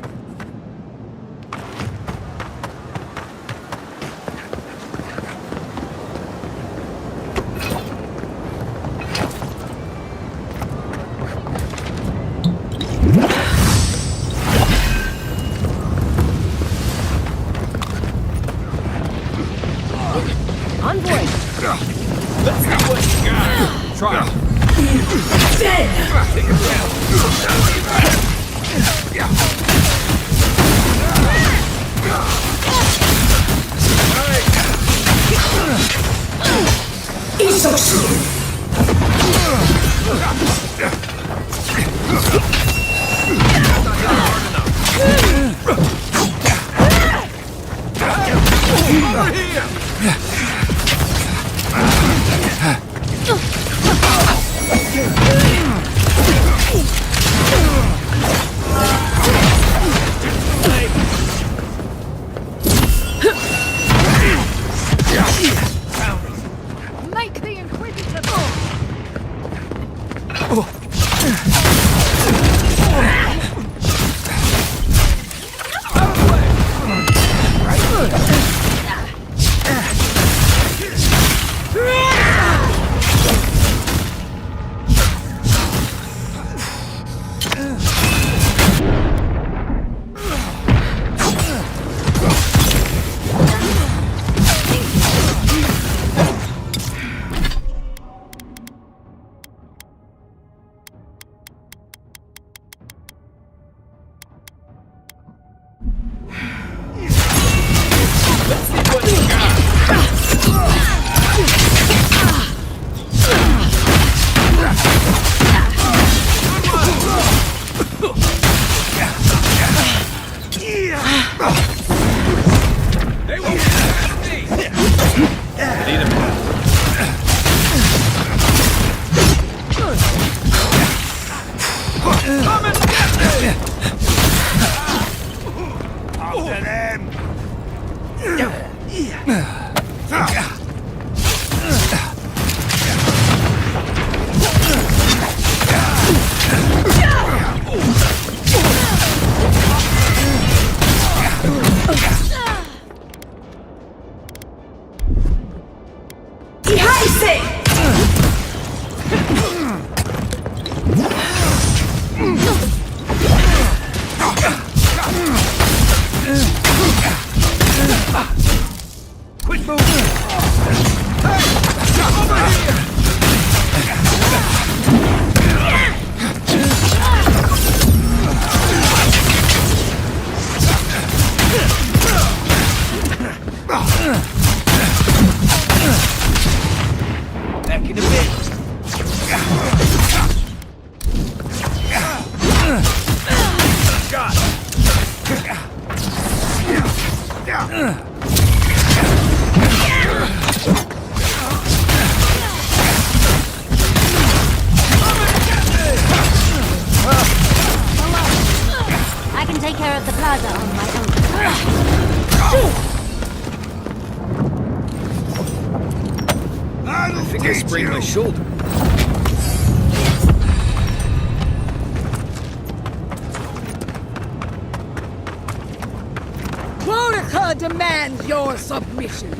Demands your submission.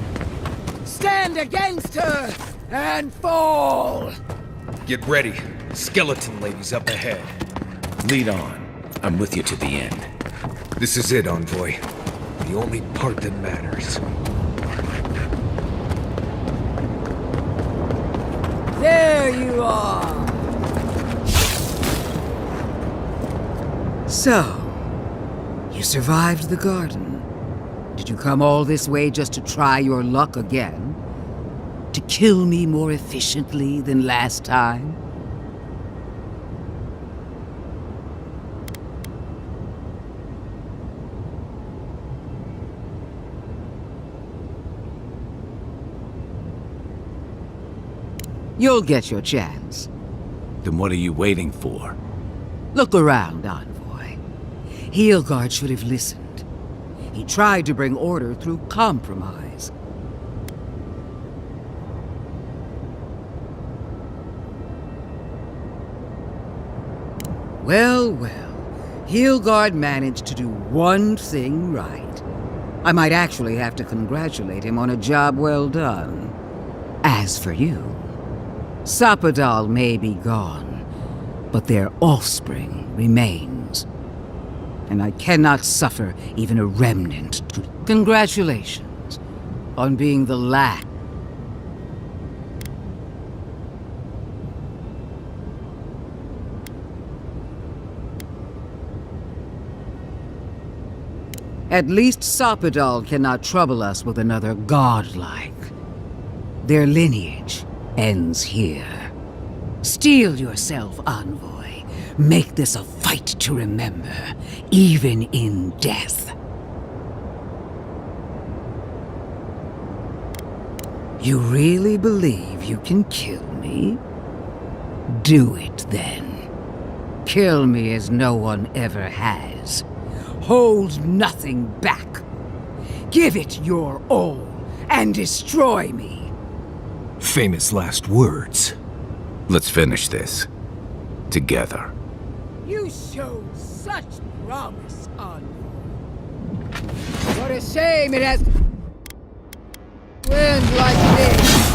Stand against her and fall. Get ready. Skeleton lady's up ahead. Lead on. I'm with you to the end. This is it, Envoy. the only part that matters. There you are! So, you survived the garden. Did you come all this way just to try your luck again? To kill me more efficiently than last time? You'll get your chance. Then what are you waiting for? Look around, Envoy. Heelguard should have listened. He tried to bring order through compromise. Well, well. Heelguard managed to do one thing right. I might actually have to congratulate him on a job well done. As for you, Sapadal may be gone, but their offspring remains. And I cannot suffer even a remnant to... Congratulations on being the last. At least Sapadal cannot trouble us with another godlike. Their lineage ends here. Steel yourself, Envoy. Make this a fight to remember, even in death. You really believe you can kill me? Do it then. Kill me as no one ever has. Hold nothing back. Give it your all and destroy me. Famous last words. Let's finish this. Together. You showed such promise, Envoy. What a shame it has to end like this.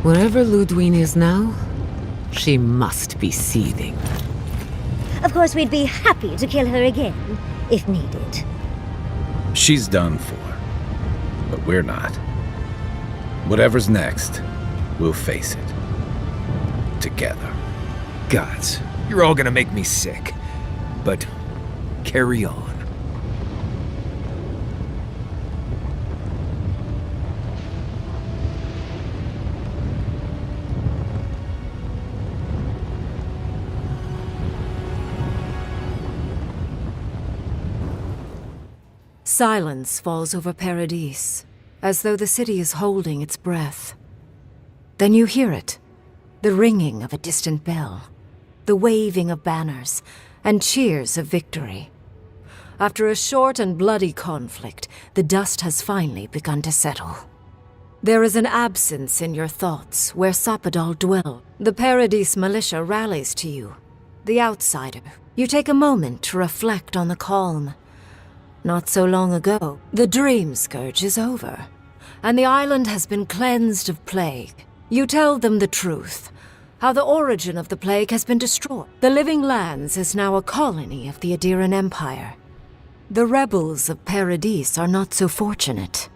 Wherever Ludwine is now, she must be seething. Of course, we'd be happy to kill her again, if needed. She's done for. But we're not. Whatever's next, we'll face it. Together. Gods, you're all gonna make me sick. But carry on. Silence falls over Paradise, as though the city is holding its breath. Then you hear it, the ringing of a distant bell, the waving of banners, and cheers of victory. After a short and bloody conflict, the dust has finally begun to settle. There is an absence in your thoughts where Sapadal dwells. The Paradise militia rallies to you, the outsider. You take a moment to reflect on the calm. Not so long ago, the dream scourge is over, and the island has been cleansed of plague. You tell them the truth, how the origin of the plague has been destroyed. The Living Lands is now a colony of the Adiran Empire. The rebels of Paradise are not so fortunate.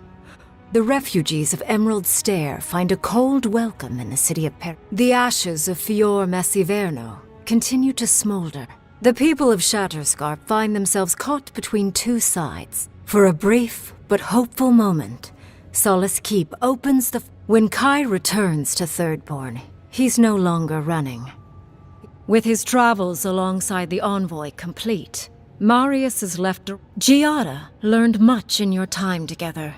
The refugees of Emerald Stair find a cold welcome in the city of Paradise. The ashes of Fior Messiverno continue to smolder. The people of Shatterscarp find themselves caught between two sides. For a brief but hopeful moment, Solace Keep opens the... When Kai returns to Thirdborn, he's no longer running. With his travels alongside the Envoy complete, Marius is left... Giada learned much in your time together.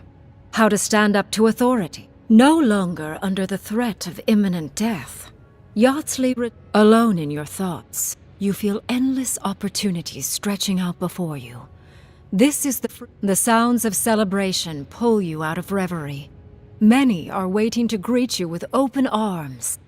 How to stand up to authority. No longer under the threat of imminent death. Yardsley alone in your thoughts. You feel endless opportunities stretching out before you. This is the sounds of celebration pull you out of reverie. Many are waiting to greet you with open arms.